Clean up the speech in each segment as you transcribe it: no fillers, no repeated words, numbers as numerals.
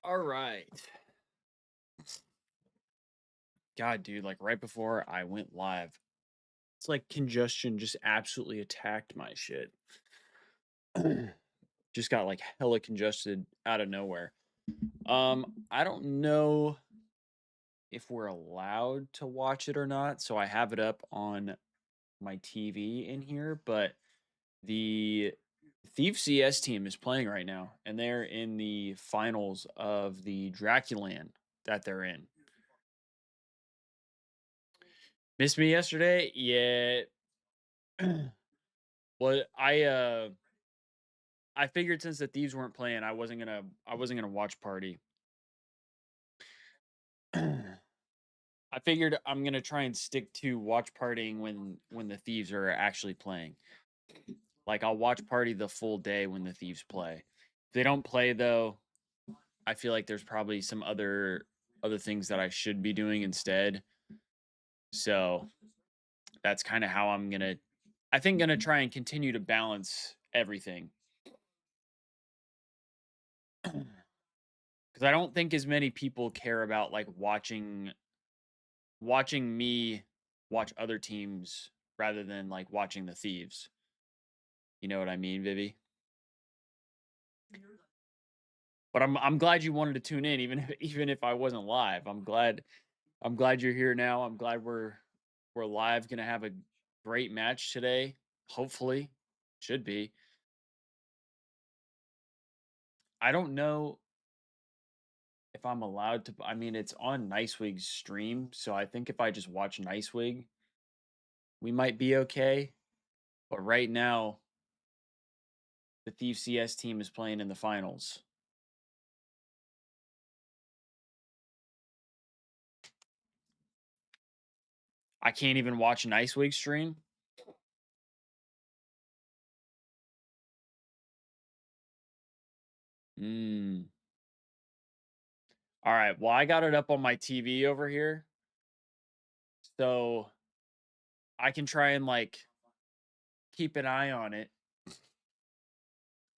All right. God, dude, like right before I went live, it's like congestion just absolutely attacked my shit. Just got like hella congested out of nowhere. I don't know if we're allowed to watch it or not, so I have it up on my TV in here, but the Thieves CS team is playing right now, and they're in the finals of the Draculan that they're in. Missed me yesterday? Yeah. Well, I figured since the Thieves weren't playing, I wasn't gonna watch party. I figured I'm gonna try and stick to watch partying when the Thieves are actually playing. Like I'll watch party the full day when the Thieves play. If they don't play though, I feel like there's probably some other things that I should be doing instead. So that's kind of how I think gonna try and continue to balance everything. Because I don't think as many people care about like watching me watch other teams rather than like watching the Thieves. You know what I mean, Vivi? But I'm glad you wanted to tune in, even if, even if I wasn't live. I'm glad you're here now. I'm glad we're live. Gonna have a great match today. Hopefully, should be. I don't know if I'm allowed to. I mean, it's on Nicewig's stream, so I think if I just watch Nicewig, we might be okay. But right now, the Thief CS team is playing in the finals. I can't even watch Nicewig stream. Mm. All right. Well, I got it up on my TV over here, so I can try and like keep an eye on it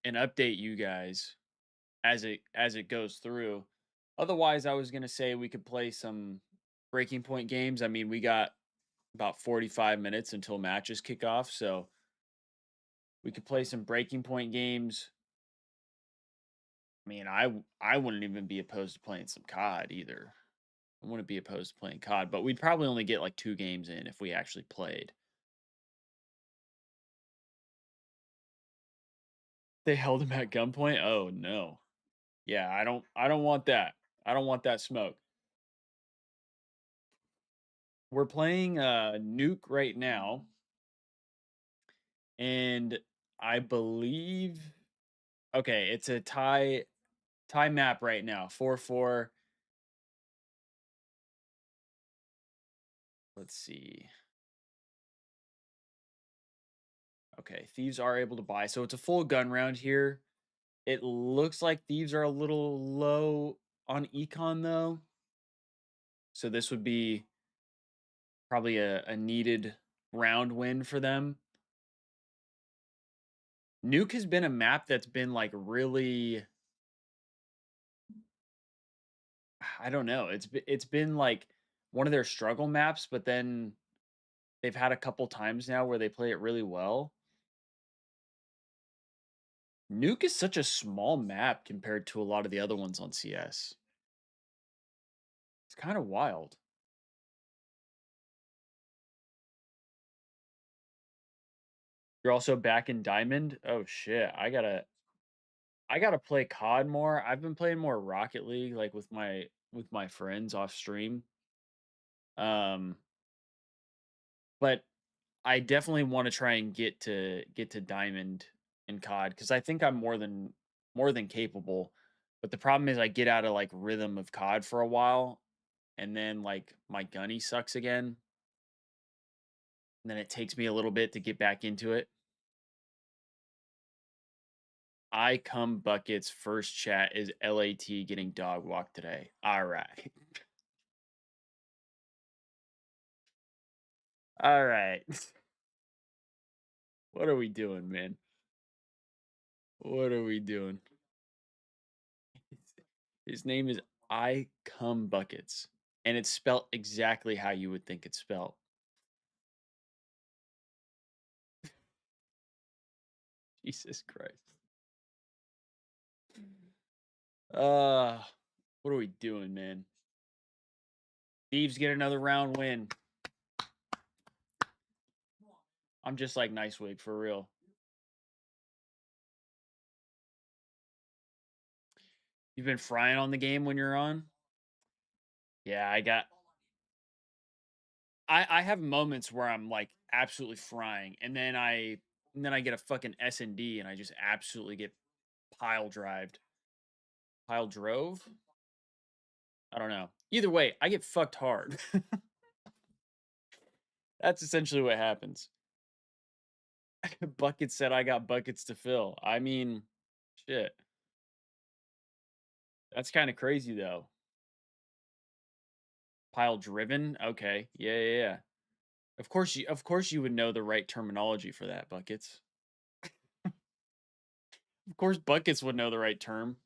and update you guys as it goes through. Otherwise, I was gonna say we could play some breaking point games. I mean, we got about 45 minutes until matches kick off, so we could play some breaking point games. I mean, I wouldn't even be opposed to playing some COD either. I wouldn't be opposed to playing COD, but we'd probably only get like 2 games in if we actually played. They held him at gunpoint? Oh, no. Yeah, I don't want that. I don't want that smoke. We're playing Nuke right now, and I believe okay, it's a tie map right now. 4-4. Let's see. Okay, Thieves are able to buy. So it's a full gun round here. It looks like Thieves are a little low on econ though. So this would be probably a needed round win for them. Nuke has been a map that's been like really, I don't know. It's been like one of their struggle maps, but then they've had a couple times now where they play it really well. Nuke is such a small map compared to a lot of the other ones on CS. It's kind of wild. You're also back in Diamond. Oh shit, I gotta play COD more. I've been playing more Rocket League, like with my friends off stream. Um, but I definitely want to try and get to Diamond in COD because I think I'm more than capable. But the problem is I get out of like rhythm of COD for a while, and then like my gunny sucks again. And then it takes me a little bit to get back into it. I come buckets first chat is LAT getting dog walked today. All right. All right. What are we doing, man? What are we doing? His name is I Come Buckets, and it's spelt exactly how you would think it's spelt. Jesus Christ. Uh, what are we doing, man? Thieves get another round win. I'm just like Nice Wig for real. You've been frying on the game when you're on? Yeah, I have moments where I'm like absolutely frying, and then I get a fucking S&D and I just absolutely get pile drived. Pile drove? I don't know. Either way, I get fucked hard. That's essentially what happens. Bucket said I got buckets to fill. I mean, shit. That's kind of crazy though. Pile driven? Okay. Yeah, yeah, yeah. Of course you would know the right terminology for that, buckets. Of course buckets would know the right term.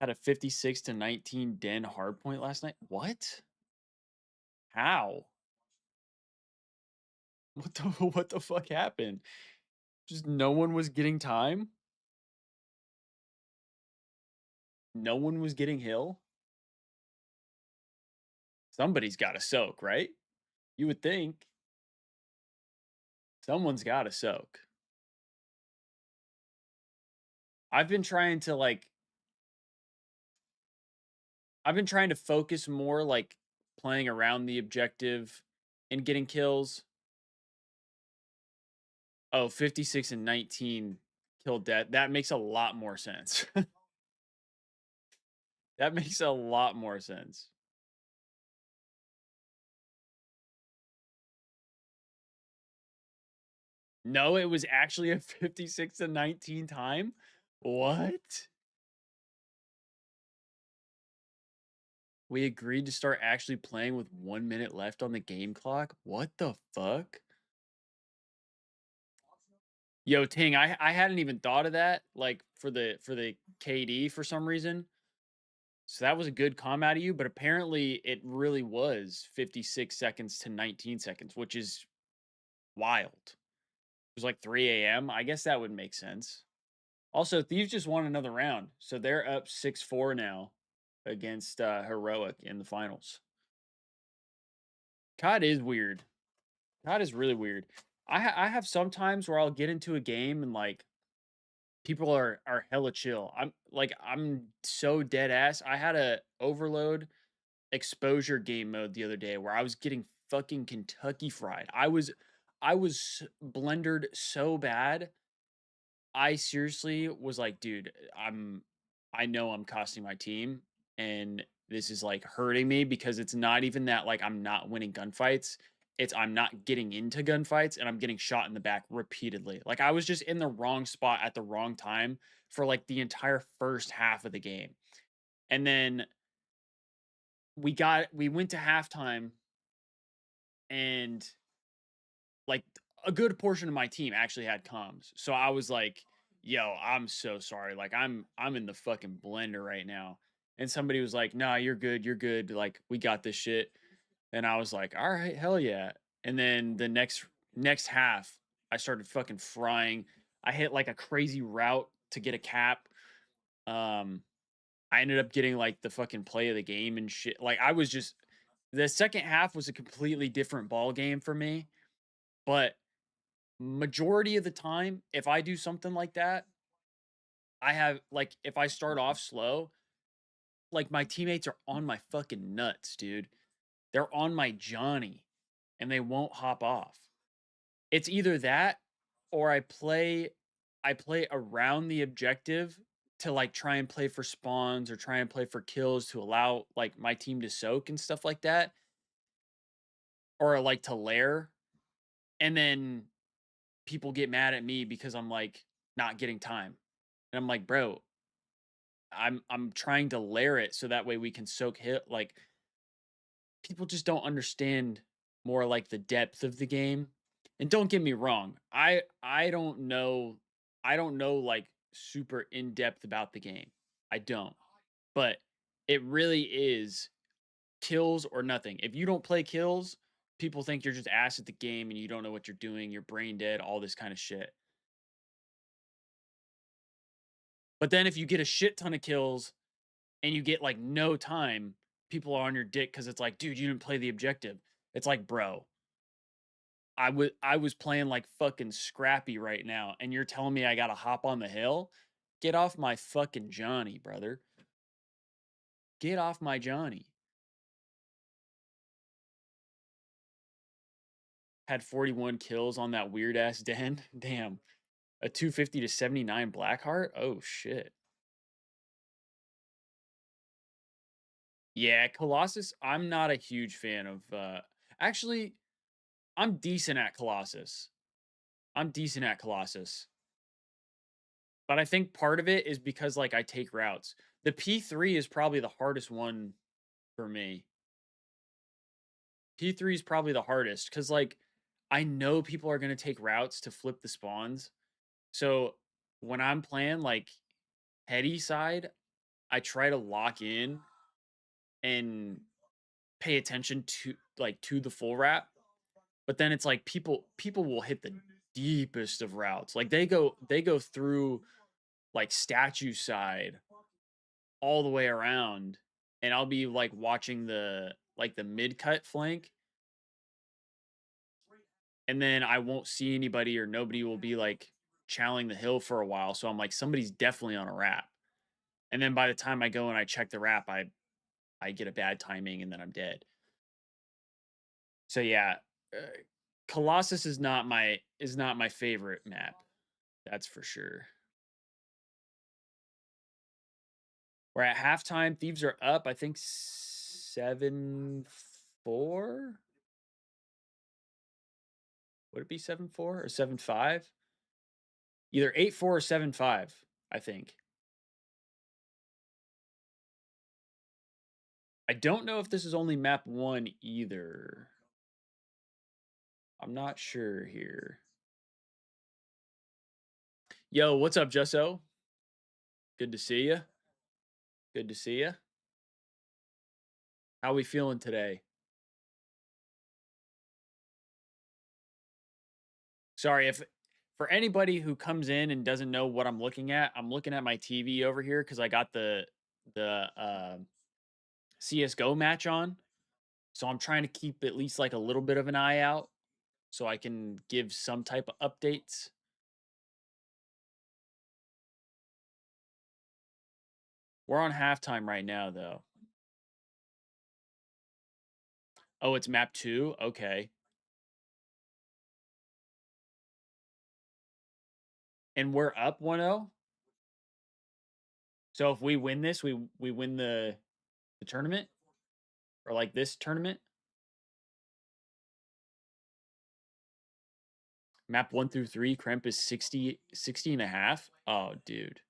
Had a 56-19 Den hardpoint last night. What? How? What the what the fuck happened? Just no one was getting time? No one was getting hill? Somebody's got to soak, right? You would think someone's got to soak. I've been trying to like I've been trying to focus more like playing around the objective and getting kills. Oh, 56-19 killed dead. That makes a lot more sense. That makes a lot more sense. No, it was actually a 56-19 time? What? We agreed to start actually playing with 1 minute left on the game clock? What the fuck? Yo, Ting, I hadn't even thought of that, like, for the KD for some reason. So that was a good calm out of you, but apparently it really was 56 seconds to 19 seconds, which is wild. It was like 3 a.m. I guess that would make sense. Also, Thieves just won another round, so they're up 6-4 now against Heroic in the finals. COD is weird. COD is really weird. I have some times where I'll get into a game and like people are hella chill. I'm so dead ass. I had a overload exposure game mode the other day where I was getting fucking Kentucky fried. I was blendered so bad. I seriously was like, dude, I know I'm costing my team and this is like hurting me because it's not even that like I'm not winning gunfights. It's I'm not getting into gunfights and I'm getting shot in the back repeatedly. Like I was just in the wrong spot at the wrong time for like the entire first half of the game. And then we went to halftime and like a good portion of my team actually had comms. So I was like, "Yo, I'm so sorry. Like I'm in the fucking blender right now." And somebody was like, "Nah, you're good. You're good. Like we got this shit." And I was like, "All right, hell yeah." And then the next half, I started fucking frying. I hit like a crazy route to get a cap. Um I ended up getting like the fucking play of the game and shit. Like I was just the second half was a completely different ball game for me, but majority of the time, if I do something like that, I have like if I start off slow, like my teammates are on my fucking nuts, dude. They're on my Johnny and they won't hop off. It's either that or I play around the objective to like try and play for spawns or try and play for kills to allow like my team to soak and stuff like that or like to lair and then people get mad at me because I'm like not getting time. And I'm like, "Bro, I'm trying to layer it so that way we can soak hit like people just don't understand more like the depth of the game. And don't get me wrong, I don't know like super in depth about the game. I don't. But it really is kills or nothing. If you don't play kills, people think you're just ass at the game and you don't know what you're doing. You're brain dead, all this kind of shit. But then if you get a shit ton of kills and you get like no time, people are on your dick because it's like, dude, you didn't play the objective. It's like, bro, I was playing like fucking Scrappy right now, and you're telling me I gotta hop on the hill? Get off my fucking Johnny, brother. Get off my Johnny. Had 41 kills on that weird ass den. Damn. A 250 to 79 Blackheart? Oh shit. Yeah, Colossus, I'm not a huge fan of actually I'm decent at Colossus. I'm decent at Colossus. But I think part of it is because like I take routes. The P3 is probably the hardest one for me. P3 is probably the hardest cuz like I know people are going to take routes to flip the spawns. So when I'm playing like heady side, I try to lock in and pay attention to the full wrap. But then it's like people will hit the deepest of routes. Like they go through like statue side all the way around, and I'll be like watching the mid cut flank, and then I won't see anybody or nobody will be like chowing the hill for a while. So I'm like, somebody's definitely on a wrap. And then by the time I go and I check the wrap, I get a bad timing and then I'm dead. So yeah, uh, Colossus is not my favorite map. That's for sure. We're at halftime. Thieves are up. I think 7-4. Would it be 7-4 or 7-5? Either 8-4 or 7-5. I think. I don't know if this is only map one either. I'm not sure here. Yo, what's up, Jusso? Good to see you. Good to see you. How we feeling today? Sorry if for anybody who comes in and doesn't know what I'm looking at. I'm looking at my TV over here because I got the CS:GO match on, so I'm trying to keep at least like a little bit of an eye out so I can give some type of updates. We're on halftime right now, though. Oh, it's map 2? Okay. And we're up 1-0? So if we win this, we win the tournament? Or like this tournament? Map 1 through 3, Kremp is 60 and a half? Oh, dude.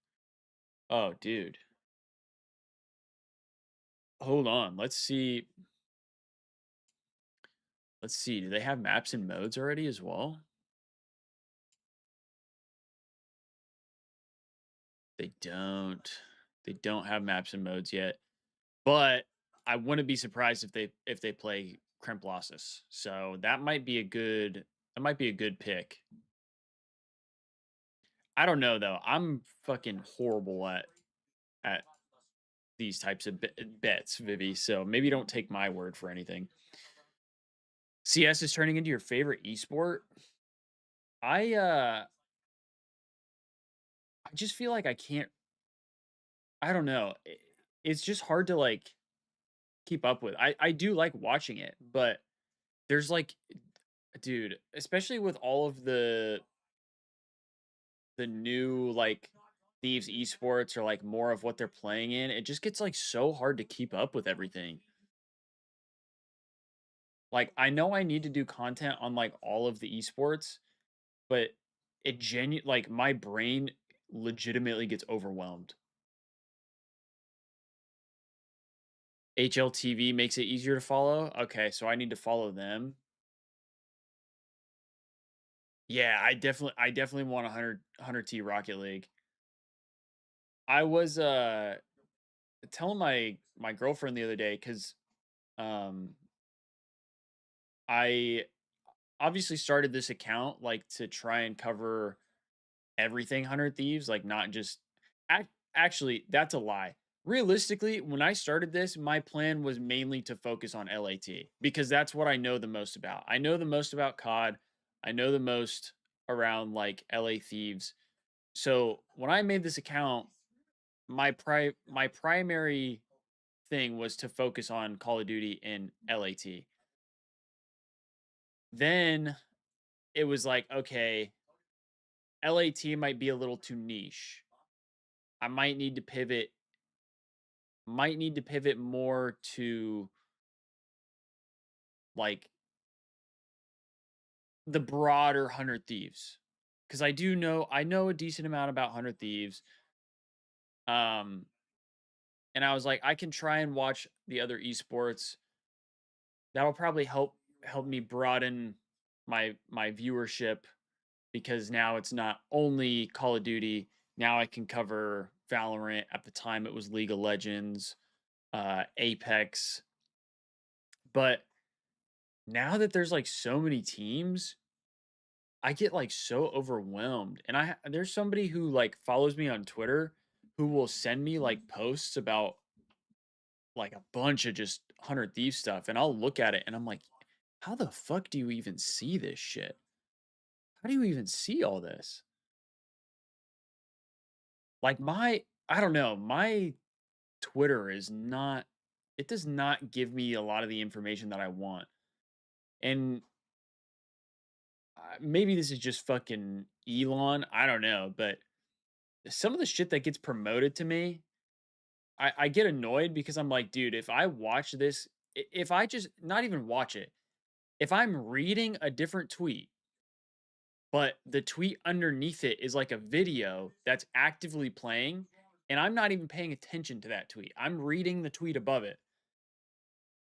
Oh, dude. Hold on. Let's see. Let's see. Do they have maps and modes already as well? They don't. They don't have maps and modes yet. But I wouldn't be surprised if they play Kremplossus. So that might be a good pick. I don't know though. I'm fucking horrible at these types of bets, Vivi. So maybe don't take my word for anything. CS is turning into your favorite esport. I just feel like I can't. I don't know. It's just hard to like keep up with. I do like watching it, but there's like, dude, especially with all of the new like Thieves esports or like more of what they're playing in, it just gets like so hard to keep up with everything. Like I know I need to do content on like all of the esports, but like my brain legitimately gets overwhelmed. HLTV makes it easier to follow. Okay, so I need to follow them. Yeah, I definitely want 100 T Rocket League. I was telling my girlfriend the other day because um I obviously started this account like to try and cover everything 100 Thieves, like not just actually that's a lie. Realistically, when I started this, my plan was mainly to focus on LAT because that's what I know the most about. I know the most about COD. I know the most around like LA Thieves. So when I made this account, my primary thing was to focus on Call of Duty and LAT. Then it was like, okay, LAT might be a little too niche. I might need to pivot more to like the broader 100 Thieves. Cuz I know a decent amount about 100 Thieves. Um and I was like I can try and watch the other esports. That'll probably help me broaden my viewership because now it's not only Call of Duty. Now I can cover Valorant. At the time, it was League of Legends, Apex. But now that there's like so many teams, I get like so overwhelmed. And there's somebody who like follows me on Twitter who will send me like posts about like a bunch of just 100 Thieves stuff, and I'll look at it and I'm like, how the fuck do you even see this shit? How do you even see all this? Like I don't know, my Twitter is not it does not give me a lot of the information that I want. And maybe this is just fucking Elon, I don't know, but some of the shit that gets promoted to me, I get annoyed because I'm like, dude, if I watch this, if I just not even watch it, if I'm reading a different tweet, but the tweet underneath it is like a video that's actively playing, and I'm not even paying attention to that tweet. I'm reading the tweet above it.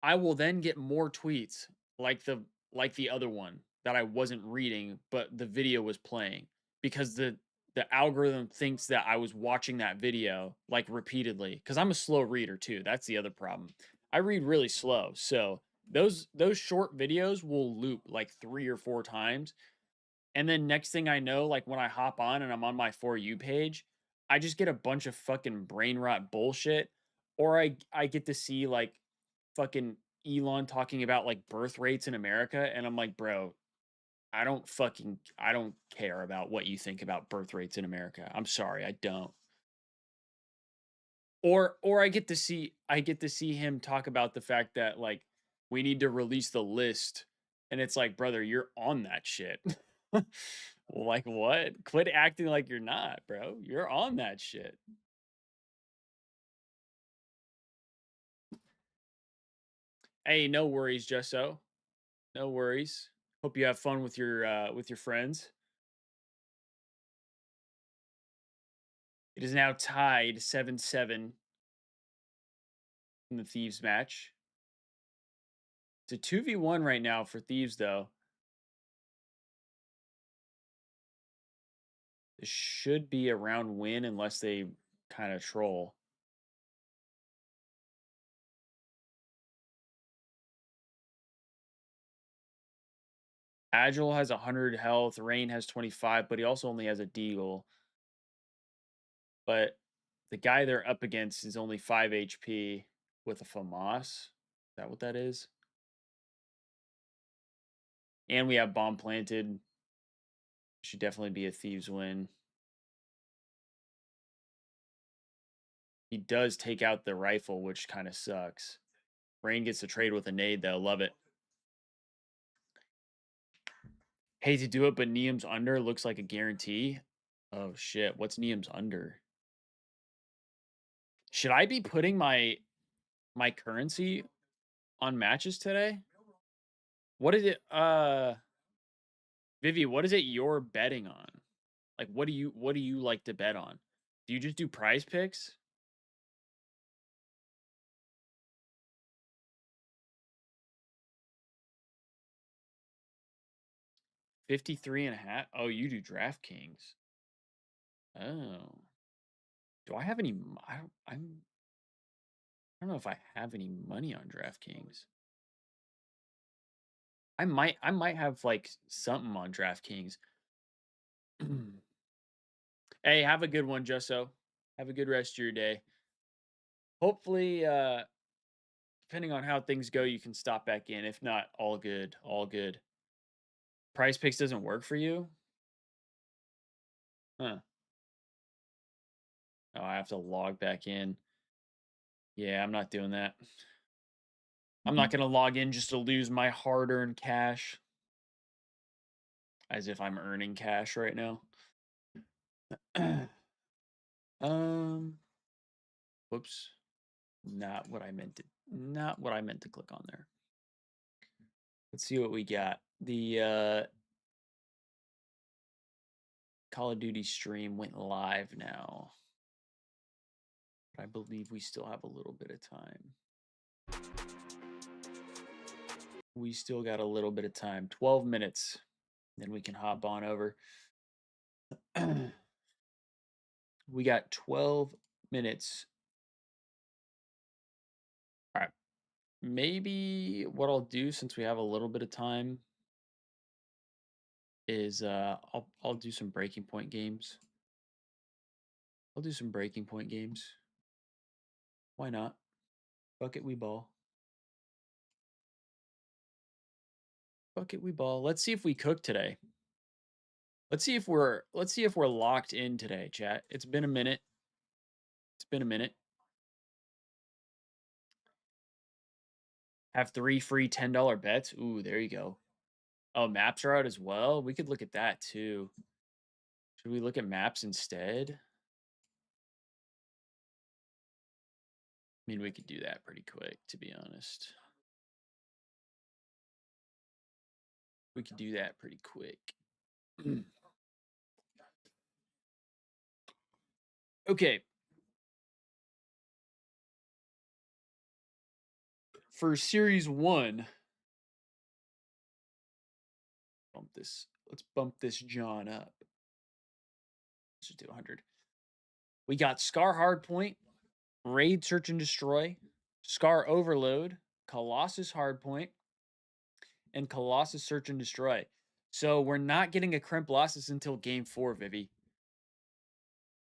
I will then get more tweets like the other one that I wasn't reading, but the video was playing because the algorithm thinks that I was watching that video like repeatedly because I'm a slow reader too. That's the other problem. I read really slow. So those short videos will loop like 3 or 4 times. And then next thing I know, like when I hop on and I'm on my For You page, I just get a bunch of fucking brain rot bullshit. Or I get to see like fucking Elon talking about like birth rates in America. And I'm like, bro, I don't care about what you think about birth rates in America. I'm sorry, I don't. Or I get to see him talk about the fact that like we need to release the list. And it's like, brother, you're on that shit. Like what? Quit acting like you're not, bro. You're on that shit. Hey, no worries, Jusso. No worries. Hope you have fun with your friends. It is now tied 7-7 in the Thieves match. It's a 2v1 right now for Thieves though. This should be a round win unless they kind of troll. Agile has 100 health, Rain has 25, but he also only has a deagle. But the guy they're up against is only 5 HP with a FAMAS. Is that what that is? And we have bomb planted. Should definitely be a Thieves win. He does take out the rifle, which kind of sucks. Rain gets to trade with a nade, though. Love it. Hate to do it, but Neum's under looks like a guarantee. Oh shit, what's Neum's under? Should I be putting my currency on matches today? What is it? Vivi, what is it you're betting on? Like what do you like to bet on? Do you just do prize picks? 53 and a half? Oh, you do DraftKings. Oh. Do I have any? I don't know if I have any money on DraftKings. I might have like something on DraftKings. Hey, have a good one, Jusso. Have a good rest of your day. Hopefully, depending on how things go, you can stop back in. If not, all good, all good. Price Picks doesn't work for you? Huh. Oh, I have to log back in. Yeah, I'm not doing that. I'm not gonna log in just to lose my hard-earned cash. As if I'm earning cash right now. um, whoops. Not what I meant to click on there. Let's see what we got. The Call of Duty stream went live now. But I believe we still have a little bit of time. We still got a little bit of time. 12 minutes. Then we can hop on over. We got 12 minutes. All right. Maybe what I'll do since we have a little bit of time is I'll do some breaking point games. I'll do some breaking point games. Why not? Fuck it, we ball. Fuck it, we ball. Let's see if we cook today. Let's see if we're locked in today, chat. It's been a minute. It's been a minute. Have 3 free $10 bets. Ooh, there you go. Oh, maps are out as well. We could look at that too. Should we look at maps instead? I mean, we could do that pretty quick, to be honest. We could do that pretty quick. Okay. For series 1, let's bump this John up. Let's just do 100. We got Scar Hardpoint, Raid Search and Destroy, Scar Overload, Colossus Hardpoint, and Colossus Search and Destroy. So we're not getting a Crimp Losses until game 4, Vivi.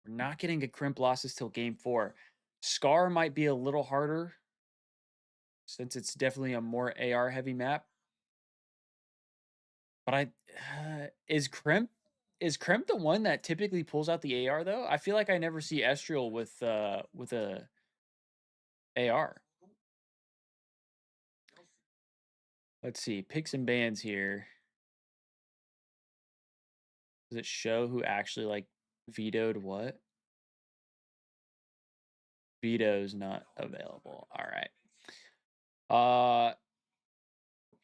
We're not getting a Crimp Losses till game 4. Scar might be a little harder since it's definitely a more AR heavy map. But is Crimp the one that typically pulls out the AR though? I feel like I never see Estriel with a AR. Let's see, picks and bans here. Does it show who actually like vetoed what? Veto's not available. All right.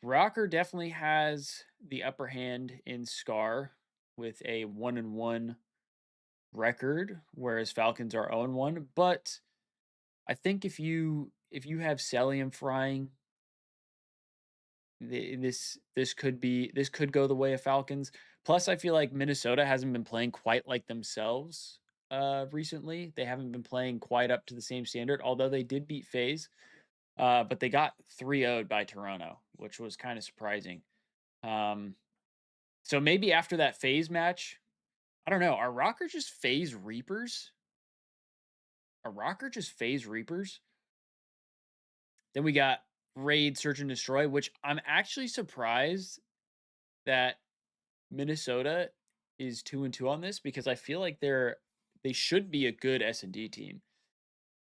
Rocker definitely has the upper hand in Scar with a 1-1 record, whereas Falcons are 0-1. But I think if you have Celium frying, this could go the way of Falcons. Plus, I feel like Minnesota hasn't been playing quite like themselves recently. They haven't been playing quite up to the same standard, although they did beat FaZe. But they got 3-0'd by Toronto, which was kind of surprising. So maybe after that FaZe match, I don't know. Are Rockers just FaZe Reapers? Are Rocker just FaZe Reapers? Then we got Raid, Search and Destroy, which I'm actually surprised that Minnesota is 2-2 on this because I feel like they should be a good S&D team.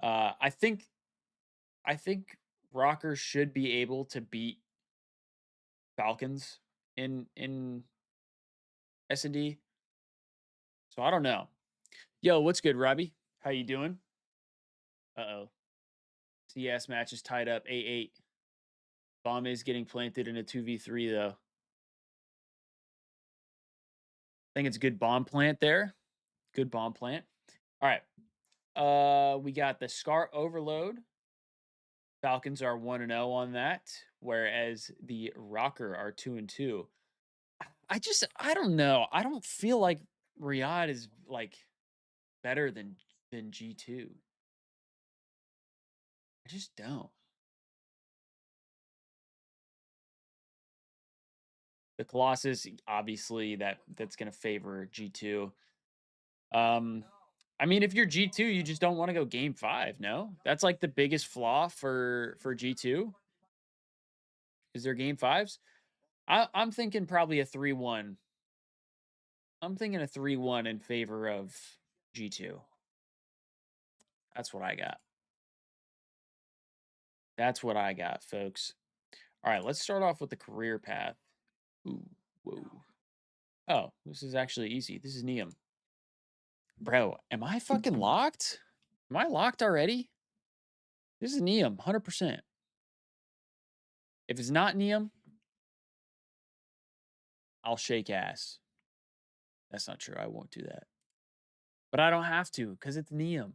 I think Rockers should be able to beat Falcons in S&D. So I don't know. Yo, what's good, Robbie? How you doing? Uh-oh. CS match is tied up 8-8. Bomb is getting planted in a 2v3 though. I think it's a good bomb plant there. Good bomb plant. All right. We got the Scar Overload. Falcons are 1-0 on that, whereas the Rocker are 2-2. I don't know. I don't feel like Riyadh is like better than than G2. I just don't. The Colossus, obviously, that's going to favor G2. Um, I mean, if you're G2, you just don't want to go game 5, no? That's like the biggest flaw for G2. Is there game 5s? I'm thinking probably a 3-1. I'm thinking a 3-1 in favor of G2. That's what I got. That's what I got, folks. All right, let's start off with the career path. Ooh, whoa. Oh, this is actually easy. This is Neum. Bro, am I fucking locked? Am I locked already? This is Neum, 100%. If it's not Neum, I'll shake ass. That's not true. I won't do that. But I don't have to because it's Neum.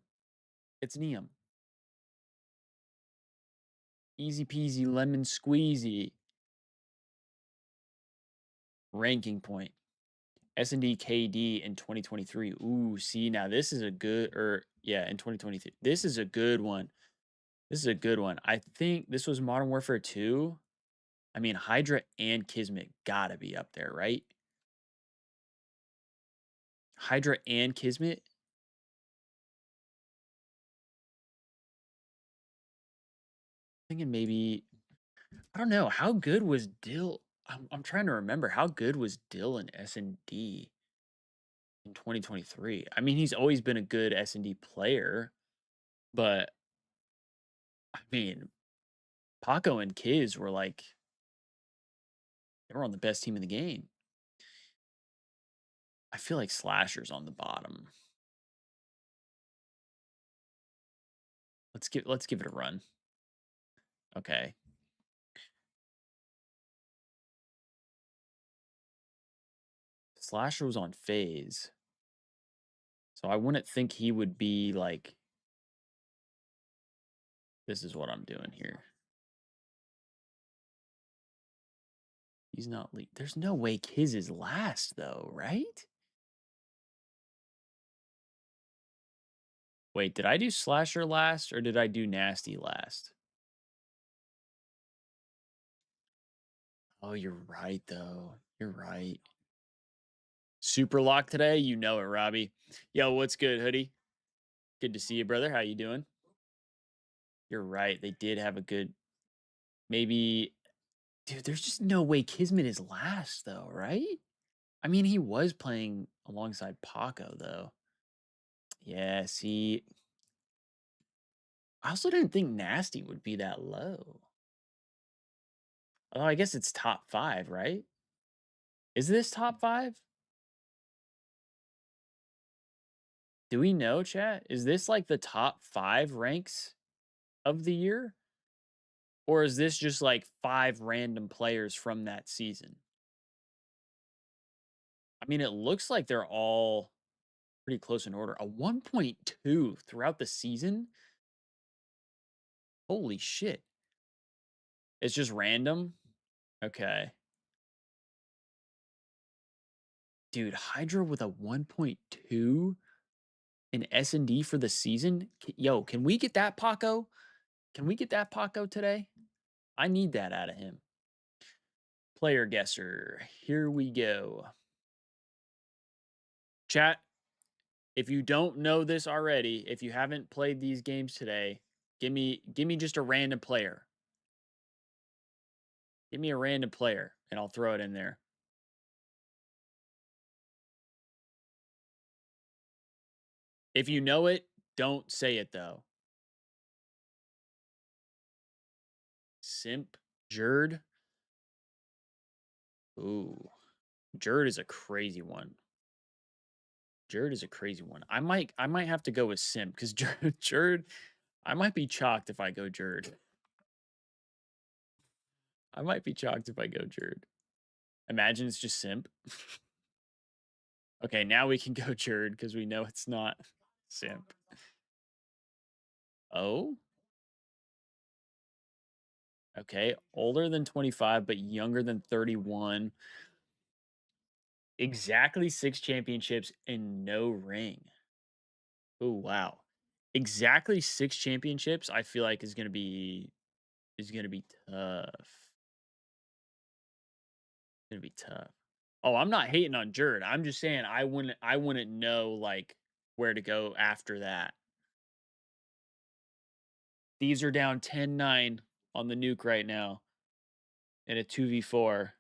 It's Neum. Easy peasy lemon squeezy. Ranking point. S&D KD in 2023. Ooh, see, now this is a good, in 2023. This is a good one. This is a good one. I think this was Modern Warfare 2. I mean, Hydra and Kismet gotta be up there, right? Hydra and Kismet. Thinking maybe, I don't know. How good was Dill? I'm trying to remember. How good was Dill in S&D in 2023? I mean, he's always been a good S&D player, but I mean, Paco and Kiz were like, they were on the best team in the game. I feel like Slasher's on the bottom. Let's give it a run. Okay. Slasher was on phase. So I wouldn't think he would be like, this is what I'm doing here. He's not there's no way Kiz is last though, right? Wait, did I do Slasher last or did I do Nasty last? Oh, you're right though. You're right. Super lock today, you know it, Robbie. Yo, what's good, Hoodie? Good to see you, brother. How you doing? You're right. They did have a good, maybe, dude. There's just no way Kismet is last though, right? I mean, he was playing alongside Paco though. Yeah. See, I also didn't think Nasty would be that low. Oh, I guess it's top 5, right? Is this top 5? Do we know, chat? Is this like the top 5 ranks of the year? Or is this just like 5 random players from that season? I mean, it looks like they're all pretty close in order. A 1.2 throughout the season? Holy shit. It's just random? Okay. Dude, Hydra with a 1.2 in S&D for the season? Yo, can we get that Paco? Can we get that Paco today? I need that out of him. Player guesser. Here we go. Chat, if you don't know this already, if you haven't played these games today, give me just a random player. Give me a random player and I'll throw it in there. If you know it, don't say it though. Simp Jerd. Ooh. Jerd is a crazy one. Jerd is a crazy one. I might have to go with Simp because Jerd, I might be chalked if I go Jerd. I might be chalked if I go Jerd. Imagine it's just Simp. Okay, now we can go Jerd because we know it's not Simp. Oh? Okay, older than 25, but younger than 31. Exactly 6 championships and no ring. Oh, wow. exactly 6 championships, I feel like is gonna be tough. Gonna be tough. Oh, I'm not hating on Jerd. I'm just saying I wouldn't know, like, where to go after that. Thieves are down 10-9 on the nuke right now in a 2v4.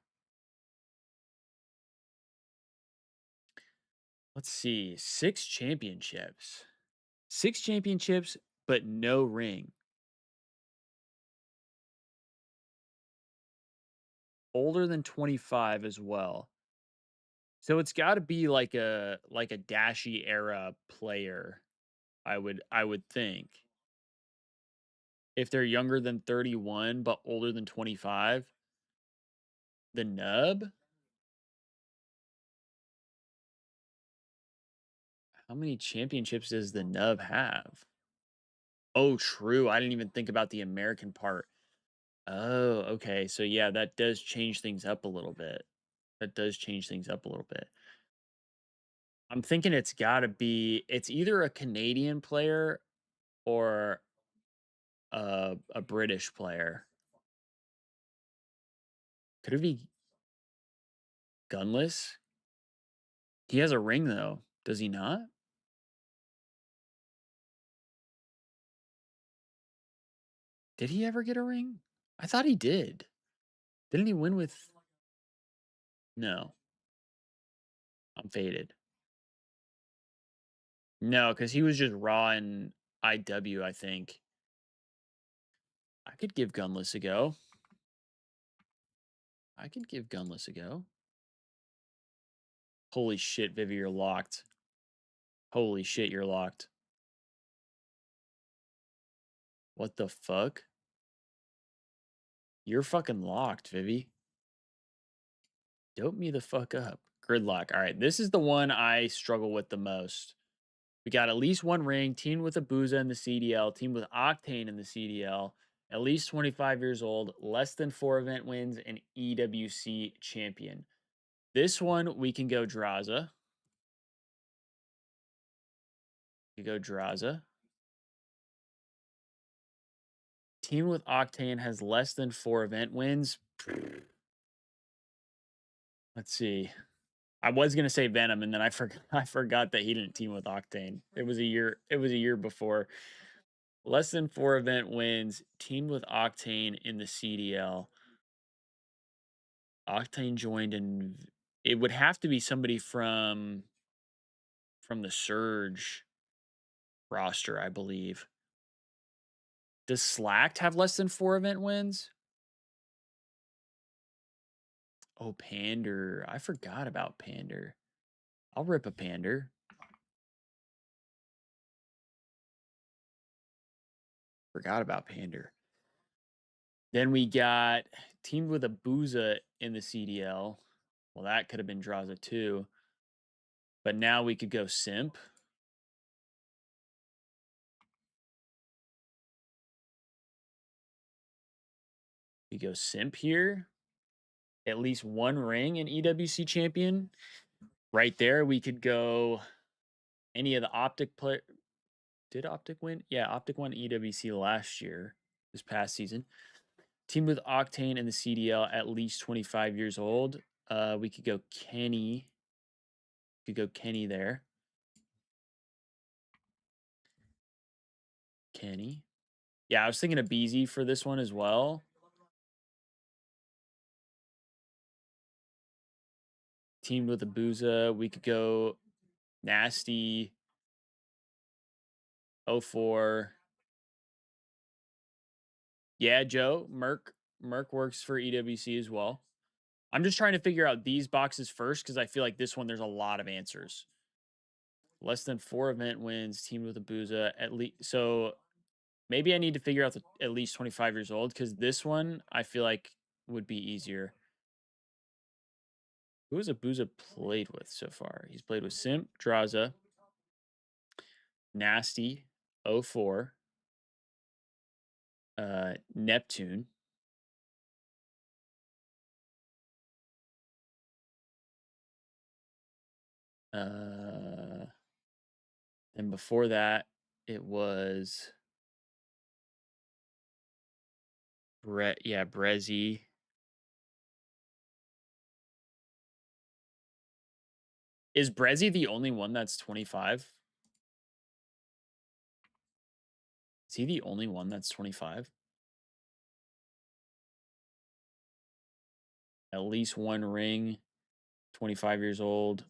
Let's see, 6 championships. 6 championships, but no ring. Older than 25 as well. So it's gotta be like a Dashy era player, I would think. If they're younger than 31 but older than 25, the nub? How many championships does the nub have? Oh, true. I didn't even think about the American part. Oh, okay. So yeah, that does change things up a little bit. That does change things up a little bit. I'm thinking it's either a Canadian player or a British player. Could it be Gunless? He has a ring though, does he not? Did he ever get a ring? I thought he did. Didn't he win with No, I'm faded. No, because he was just Raw and IW, I think. I could give Gunless a go. I could give Gunless a go. Holy shit, Vivi, you're locked. Holy shit, you're locked. What the fuck? You're fucking locked, Vivi. Dope me the fuck up. Gridlock. All right, this is the one I struggle with the most. We got at least one ring, teamed with a Booza in the CDL, teamed with Octane in the CDL, at least 25 years old, less than 4 event wins, and EWC champion. This one, we can go Draza. We go Draza. Team with Octane has less than 4 event wins. Let's see. I was gonna say Venom, and then I forgot I forgot that he didn't team with Octane. It was a year before. Less than 4 event wins, teamed with Octane in the CDL. Octane joined in it would have to be somebody from the Surge roster, I believe. Does Slacked have less than 4 event wins? Oh, Pander. I forgot about Pander. I'll rip a Pander. Forgot about Pander. Then we got teamed with a Booza in the CDL. Well, that could have been Draza too. But now we could go Simp. We go Simp here. At least one ring in EWC champion. Right there, we could go any of the OpTic player. Did OpTic win? Yeah, OpTic won EWC last year, this past season. Teamed with Octane in the CDL, at least 25 years old. We could go Kenny. Could go Kenny there. Kenny. Yeah, I was thinking of BZ for this one as well. Teamed with a Booza. We could go Nasty. 04. Yeah, Joe. Merc works for EWC as well. I'm just trying to figure out these boxes first because I feel like this one there's a lot of answers. Less than 4 event wins, teamed with a Booza. At least so maybe I need to figure out the at least 25 years old because this one I feel like would be easier. Who has Abuza played with so far? He's played with Simp, Draza, Nasty, 04, Neptune. And before that, It was Brezzy. Is Brezzy the only one that's 25? Is he the only one that's 25? At least one ring, 25 years old.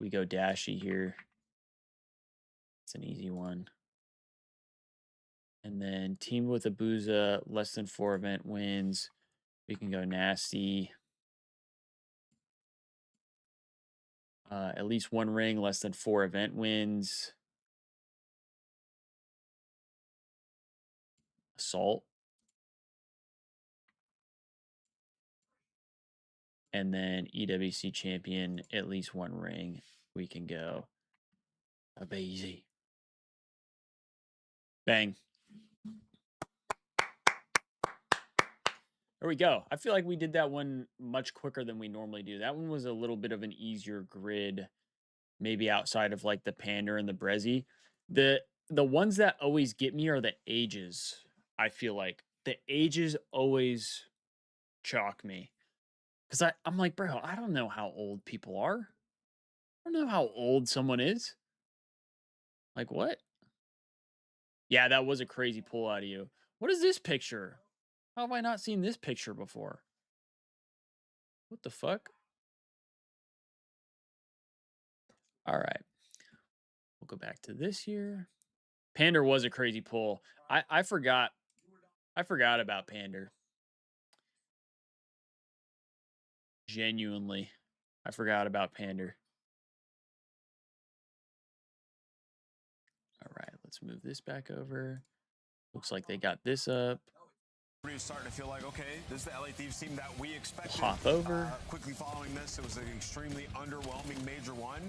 We go Dashy here. It's an easy one. And then team with a Booza, less than 4 event wins. We can go Nasty. At least one ring, less than 4 event wins. Assault. And then EWC champion, at least one ring. We can go Abazy. Bang. There we go. I feel like we did that one much quicker than we normally do. That one was a little bit of an easier grid, maybe outside of like the Pander and the Brezzy. The ones that always get me are the ages. I feel like the ages always chalk me. Because I'm like, bro, I don't know how old people are. I don't know how old someone is. Like, what? Yeah, that was a crazy pull out of you. What is this picture? How have I not seen this picture before? What the fuck? All right. We'll go back to this year. Pander was a crazy pull. I forgot. I forgot about Pander. Genuinely. I forgot about Pander. All right, let's move this back over. Looks like they got this up. Starting to feel like, okay, this is the LA Thieves team that we expected. Hop over. Quickly following this, it was an extremely underwhelming major one,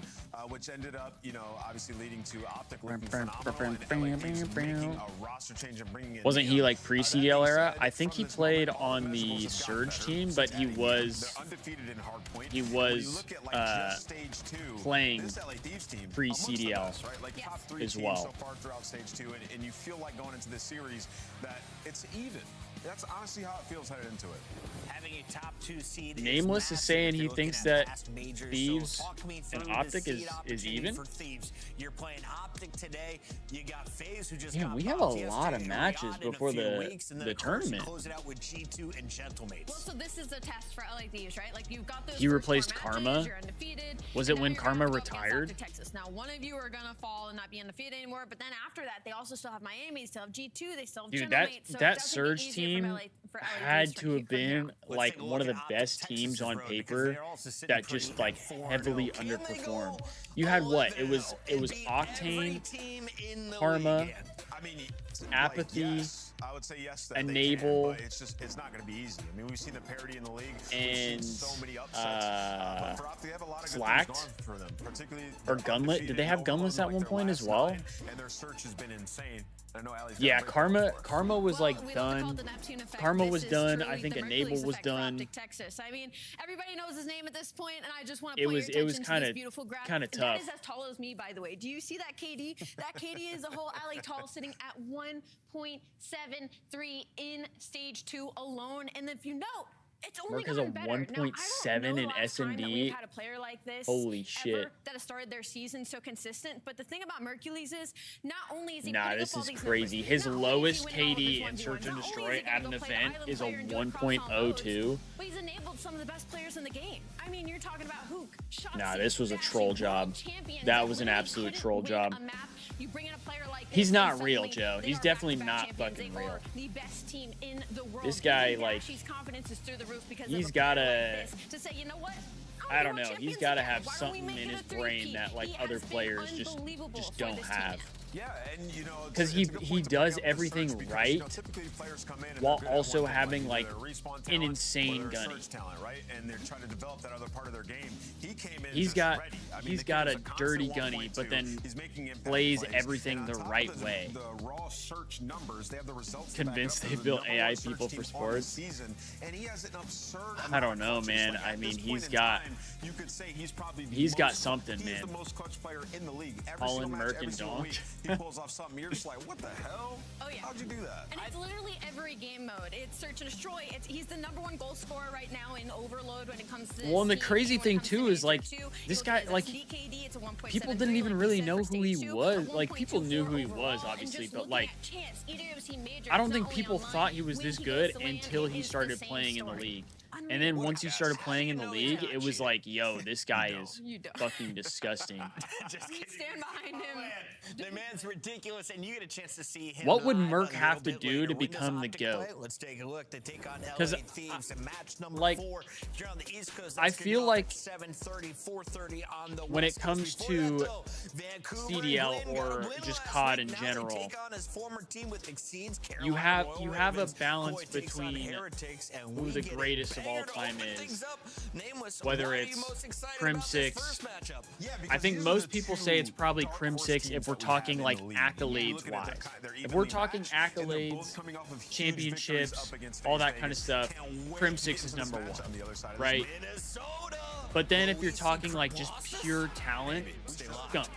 which ended up, you know, obviously leading to OpTic looking phenomenal and LA Thieves making a roster change and bringing in. Wasn't he like pre-CDL era? I think he played on the Surge team, but he was playing pre-CDL as well. So far throughout stage 2, and you feel like going into this series that it's even. That's honestly how it feels headed into it. Having a top 2 seed. Nameless is saying he thinks that Thieves and OpTic is even. For Thieves, you're playing OpTic today. You got FaZe who just got we have a lot of matches before the tournament. Close it out with G2 and Gentlemates. Well, so this is a test for LA Thieves, right? Like you've got those. He replaced Karma. You're undefeated. Was it when Karma retired? Texas. Now one of you are gonna fall and not be undefeated anymore. But then after that, they also still have Miami. They still have G2. They still have Gentlemates. That Surge team had to have been like one of the best teams on paper that just like heavily underperformed. You had what? It was Octane, Karma, Apathy, I would say yes, Enable, but it's not going to be easy. I mean, we've seen the parity in the league, and so many upsets. They have a lot of Slacked for them, particularly or Gunlet. Did they have Gunless at one point as well? And their search has been insane. I know yeah, Karma was like done. Karma was done. I think Enable was done. Texas. I mean, everybody knows his name at this point, and I just want to it was kind of tough. That is as tall as me, by the way. Do you see that KD? That KD is the whole alley tall, sitting at 1.73 in stage 2 alone. And if you know, it's only gotten better. 1.7 in S&D. Holy shit. That has started their season so consistent. But the thing about Mercules is not only is he this is crazy. His lowest KD in Search and Destroy at an event is a 1.02. But he's enabled some of the best players in the game. I mean, you're talking about Hook. This was a troll job. That was an absolute troll job. He's not real, Joe. He's definitely not fucking real. This guy, like, he's gotta, I don't know, he's gotta have something in his brain that like other players just don't have. Yeah, and you know, because he does everything right while also having like an insane gunny. And they're trying to develop that other part of their game. He came in. He's got a dirty gunny, but then plays everything the right way. The raw search numbers, they have the results. Convinced they built AI people for sports. I don't know, man. I mean, he's got something, man. All in Merc and Donk. he pulls off something. You're just like, what the hell? Oh, yeah. How'd you do that? And it's literally every game mode. It's search and destroy. He's the #1 goal scorer right now in Overload when it comes to. Well, and the Steam, crazy when it thing comes to too is Major like 2. this You guy, look at like DKD, it's a 1.73, people didn't even like really we said, know for who he stage 2, was. a Like people knew who he overall, was, and obviously, just but looking like at chance, EWC Major, I don't it's think not people only thought online. he was When this he good goes to land, until it he is the started same playing in the story. league. Unreal. And then once he started How do playing you in the know he's league, not it was cheating? like, yo, this guy is You don't. fucking disgusting. Just We kidding. stand behind him. The man's ridiculous, and you get a chance to see him. What would live Merc a have little to bit do later. to When does become the OpTic GOAT? play? Let's take a look. They take on 'Cause, LA Thieves in match number like, 4. If you're on the East Coast, I that's gonna feel go off like at 7:30, 4:30 on the when it West Coast. comes Before to that, though, Vancouver and CDL Glenn got a or win just last COD week. in Now they general, take on his former team with Exceeds, you Carolina have Royal a Ravens. balance Coy takes on between Heretics, and who we the get a greatest of all banger to time open is, things up. Nameless, whether why are you it's most excited Crim about this 6. first matchup? Yeah, I because think these are most the people two say it's probably dark Crim horse 6 teams if we're that we have talking in like the league. accolades Looking at wise. they're If we're evenly talking matched, and they're both accolades, coming off of huge championships, victories up against all FaZe that kind of Vegas. stuff, Can't wait Crim to 6 get is into this number match 1, on the other side of this. right? Minnesota. But then if Will you're we see talking like just Colossus? pure talent, Scump.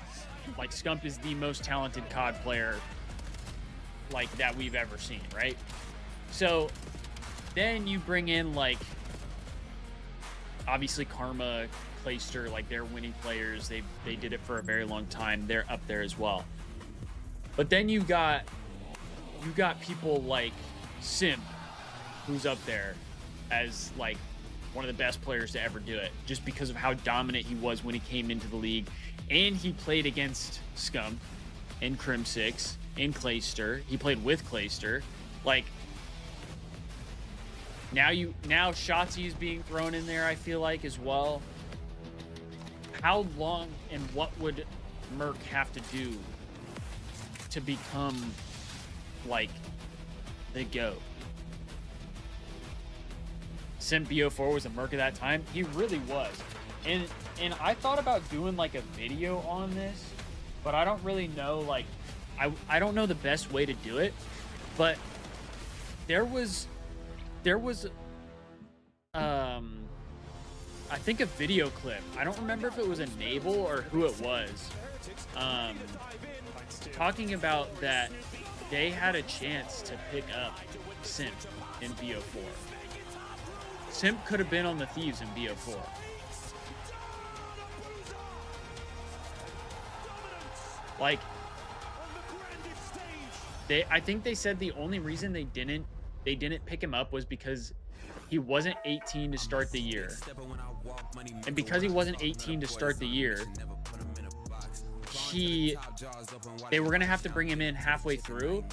Like Scump is the most talented COD player like that we've ever seen, right? So then you bring in like obviously Karma, Clayster, like they're winning players. They did it for a very long time. They're up there as well. But then you got people like Simp, who's up there as like one of the best players to ever do it, just because of how dominant he was when he came into the league. And he played against Scump in Crim 6, in Clayster. He played with Clayster. Like, now Shotzi is being thrown in there, I feel like, as well. How long and what would Merc have to do to become, like, the GOAT? Simp BO4 was a Merc at that time. He really was. And I thought about doing, like, a video on this, but I don't really know, like, I don't know the best way to do it, but there was I think a video clip. I don't remember if it was Enable or who it was. Talking about that they had a chance to pick up Simp in BO4. Simp could have been on the Thieves in BO4. Like, I think they said the only reason they didn't pick him up was because he wasn't 18 to start the year. And because he wasn't 18 to start the year, they were gonna have to bring him in halfway through,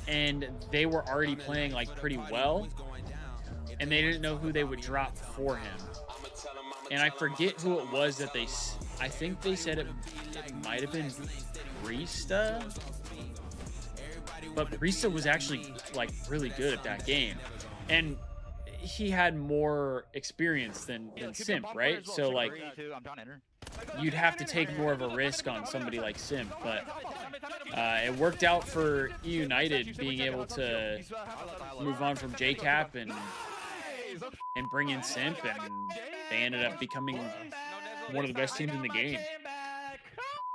and they were already playing like pretty well, and they didn't know who they would drop for him. And I forget who it was that I think they said it might have been Brista, but Brista was actually like really good at that game, and he had more experience than Simp, right? So like you'd have to take more of a risk on somebody like Simp, but it worked out for E United being able to move on from JCap and bring in Simp, and they ended up becoming one of the best teams in the game.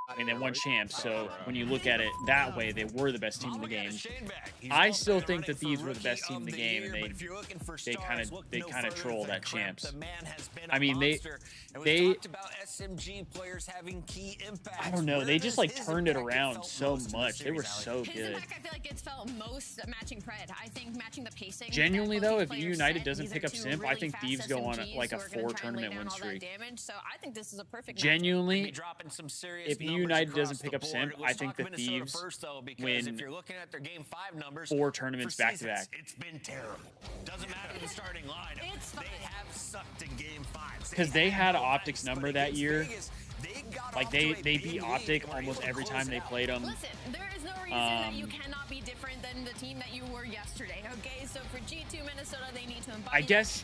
I mean, they won champs, so when you look at it that way, they were the best team in the game. I still think the Thieves were the best team in the game, and they kind of trolled at champs. I mean, they I don't know, they just like turned it around so much. They were so good. I feel like it's felt most matching Pred. I think matching the pacing. Genuinely though, if E United doesn't pick up Simp, I think Thieves go on like a 4-tournament win streak. So I think this is a perfect Genuinely, if United doesn't pick up Simp, I think the Thieves win 4 tournaments back to back. It's been terrible. Doesn't matter the starting lineup. They have sucked in game 5. Because they had OpTic's number that year. Like they beat OpTic almost every time they played them. Listen, there is no reason that you cannot be different than the team that you were yesterday. Okay, so for G2 Minnesota, they need to embody. I guess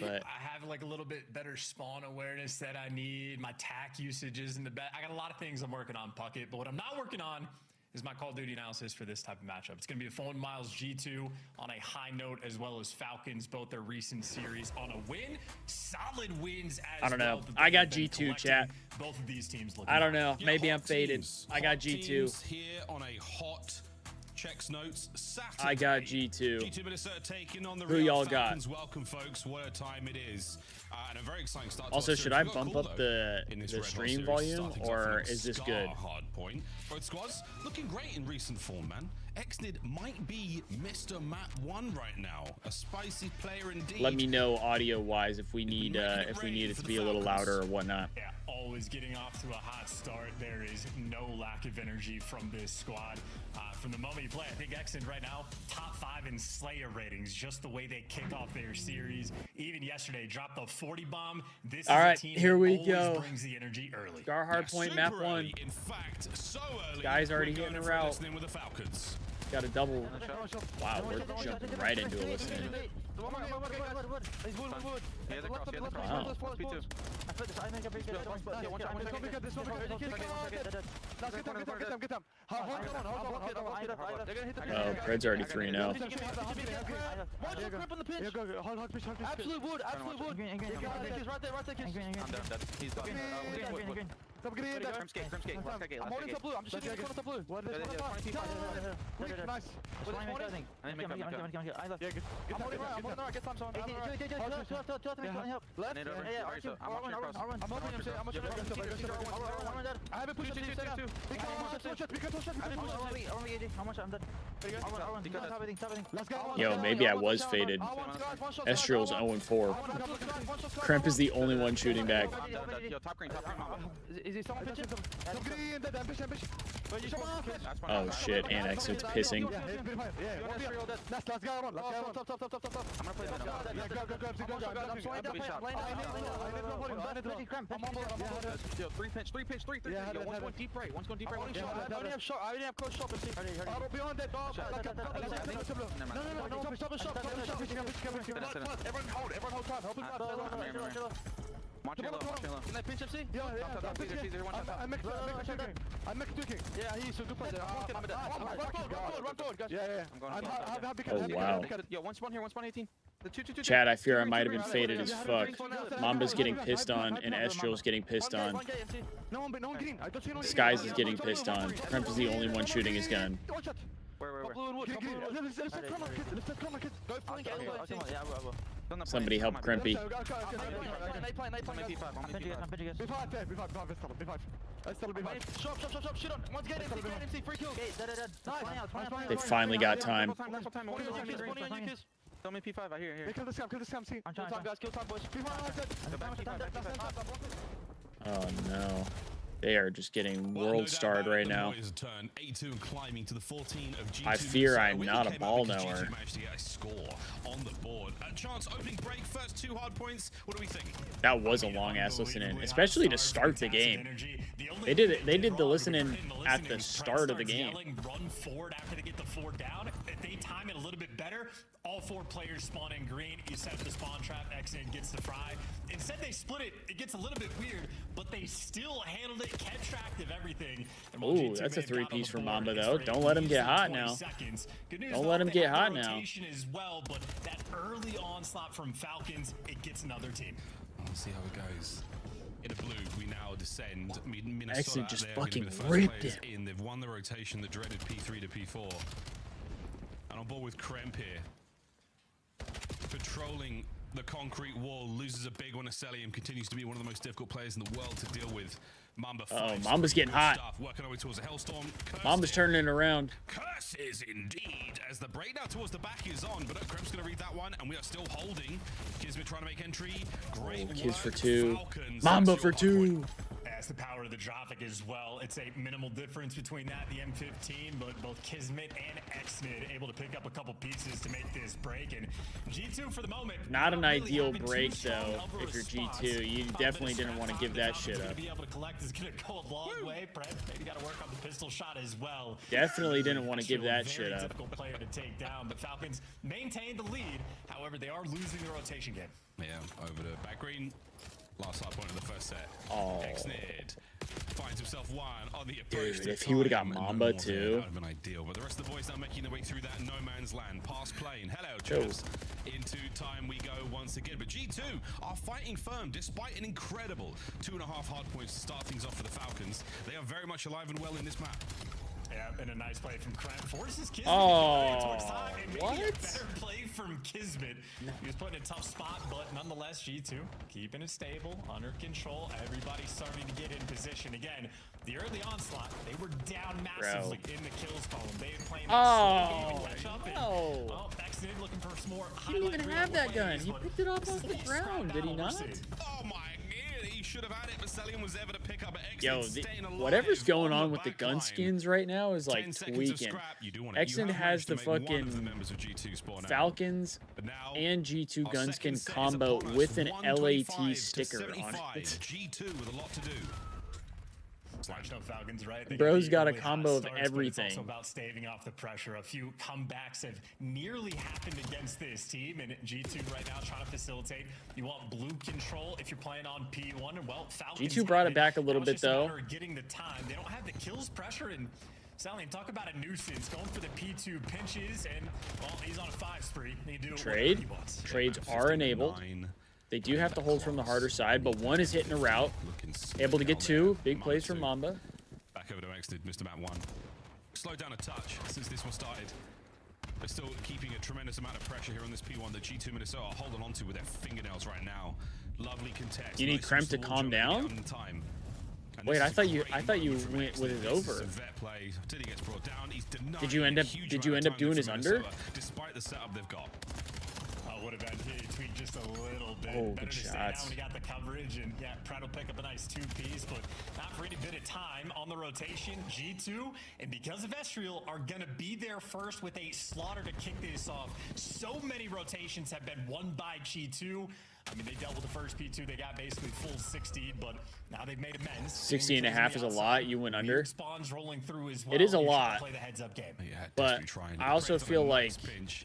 but I have like a little bit better spawn awareness that I need. My tack usage is in the best. I got a lot of things I'm working on, Puckett, but what I'm not working on is my Call of Duty analysis for this type of matchup. It's going to be a Phone Miles G2 on a high note, as well as Falcons, both their recent series on a win. Solid wins as I don't know. well. I got G2, chat. Both of these teams look. I don't know. Yeah, Maybe hot I'm faded. teams. I got Hot G2. teams here on a hot checks notes. Saturday, I got G2. G2 Minnesota taking on the Who Real y'all got? Falcons. Welcome, folks. What a time it is. And a very exciting start. Also, should I bump up the stream volume, or is this good? Hard point. Both squads looking great in recent form, man. Exnid might be Mr. Map 1 right now. A spicy player indeed. Let me know audio-wise if we need it to be a little louder or whatnot. Yeah, always getting off to a hot start. There is no lack of energy from this squad. From the moment you play, I think Exnid right now, top 5 in Slayer ratings, just the way they kick off their series. Even yesterday, dropped the 40 bomb. This All right, is a team here we that go. always brings the energy early. Scar Hardpoint map 1. In fact, so early. Guy's already hitting a route. With the Falcons. Got a double. Wow, we're jumping right into it. Listening. Wow. Oh, Pred's already 3-0. Absolute wood. He's done. I'm holding top blue. I'm just shooting top blue. Nice. I'm holding right. Get time, someone. Left. I haven't pushed Yo, maybe I was faded. Estriel's 0-4. Kremp is the only one shooting back. Is he someone pitching? Oh shit, and Exit's pissing. Three pinch. One's going deep right. I only have close shot. I'll be on that dog. No. Stop. Everyone hold time. Help him out. March yellow. Can I pinch him, see? Yeah. I'm making 2 king. Yeah, he's a good player. Run forward, guys. Yeah. Oh wow. Yo, one spawn here, 18. Chad, I fear I might have been faded as fuck. Mamba's getting pissed on, and Estriel's getting pissed on. No one getting. I don't see no one. Skies is getting pissed on. Kremp is the only one shooting his gun. Where? Somebody help Krempy. They finally got time. Tell me P5, I hear. Kill this scam, see. Kill time, guys, kill time, boys. Oh no. They are just getting world starred right now. I fear I'm not a ball knower. That was a long ass listen-in, especially to start the game. They did the listen-in at the start of the game. Run forward after they get the 4 down. If they time it a little bit better, all 4 players spawn in green. You set up the spawn trap, Exit gets the fry. Instead they split it. It gets a little bit weird, but they still handled it, kept track of everything. Ooh, that's a 3-piece for Mamba though. Don't let him get hot now. Don't let him get hot now. As well, but that early onslaught from Falcons, it gets another team. Let's see how it goes. In a blue, we now descend. Exit just fucking ripped it. They've won the rotation, the dreaded P3 to P4. And on board with Kremp here. Patrolling the concrete wall, loses a big one. Acelium continues to be one of the most difficult players in the world to deal with. Mamba Mamba's getting hot. Working our way towards a hellstorm. Mamba's turning it around. Curses indeed, as the breakdown towards the back is on, but Kremp's going to read that one, and we are still holding. Kismet trying to make entry. Great work. Kids for 2. Falcons. Mamba for 2. That's the power of the Drophic as well. It's a minimal difference between that and the M15, but both Kismet and Exnid able to pick up a couple pieces to make this break. And G2 for the moment. Not an ideal break though. If you're G2, you definitely didn't want to give that shit up. Be able to collect is going to go a long way. Brett maybe got to work on the pistol shot as well. Definitely didn't want to give that shit up. Difficult player to take down, but Falcons maintain the lead. However, they are losing the rotation game. Yeah, over to back green. Last side point of the first set. Oh. Exnid finds himself one on the approach. Dude, if he would have got Mamba too. That would have been ideal. But the rest of the boys now making their way through that no man's land. Past plane. Hello, chaps. Into time we go once again. But G2 are fighting firm despite an incredible 2.5 hard points to start things off for the Falcons. They are very much alive and well in this map. Yeah, and a nice play from Krent. Forces Kismet towards time. And maybe a better play from Kismet. He was put in a tough spot, but nonetheless, G2 keeping it stable, under control. Everybody's starting to get in position. Again, the early onslaught, they were down massively in the kills column. They had played slow game catch up. No. Well, Baxter looking for some more. He didn't even have that gun. He picked it up off the ground, did he not? Oh my god, he should have had it, but Stallion was able to pick up an Yo, whatever's going on with the gun skins right now is like tweaking. Exton has the fucking Falcons and G2 gun skin combo with an LAT sticker on it. G2 with a lot to do. Falcons, right? Bro's got a combo of everything. It's also about staving off the pressure. A few comebacks have nearly happened against this team, and G2 right now trying to facilitate. You want blue control if you're playing on P1, and well, Falcons G2 brought it back a little bit though. Getting the time, they don't have the kills pressure, and Stallion, talk about a nuisance going for the P2 pinches, and well, he's on a 5 spree. He do trade. Trades are enabled. They do have to hold from the harder side, but one is hitting a route. Able to get 2. Big plays from Mamba. Back over to Exton, Mr. Map 1. Slowed down a touch since this one started. They're still keeping a tremendous amount of pressure here on this P1 that G2 Minnesota are holding on to with their fingernails right now. Lovely contest. You need Krem to calm down? Wait, I thought you went with his over. Did you end up doing his under? Despite the setup they've got. Would have been he tweaked just a little bit. Oh, better good to stay shots. down when he got the coverage, and yeah, Pratt will pick up a nice 2-piece, but not for any bit of time on the rotation. G2, and because of Estriel, are gonna be there first with a slaughter to kick this off. So many rotations have been won by G2. I mean, they dealt with the first P2, they got basically full 60, but now they've made amends. 60 and a half is a lot. You went under. Spawns rolling through as well. It is a lot. Play the heads-up game. Yeah, but I also feel like pinch.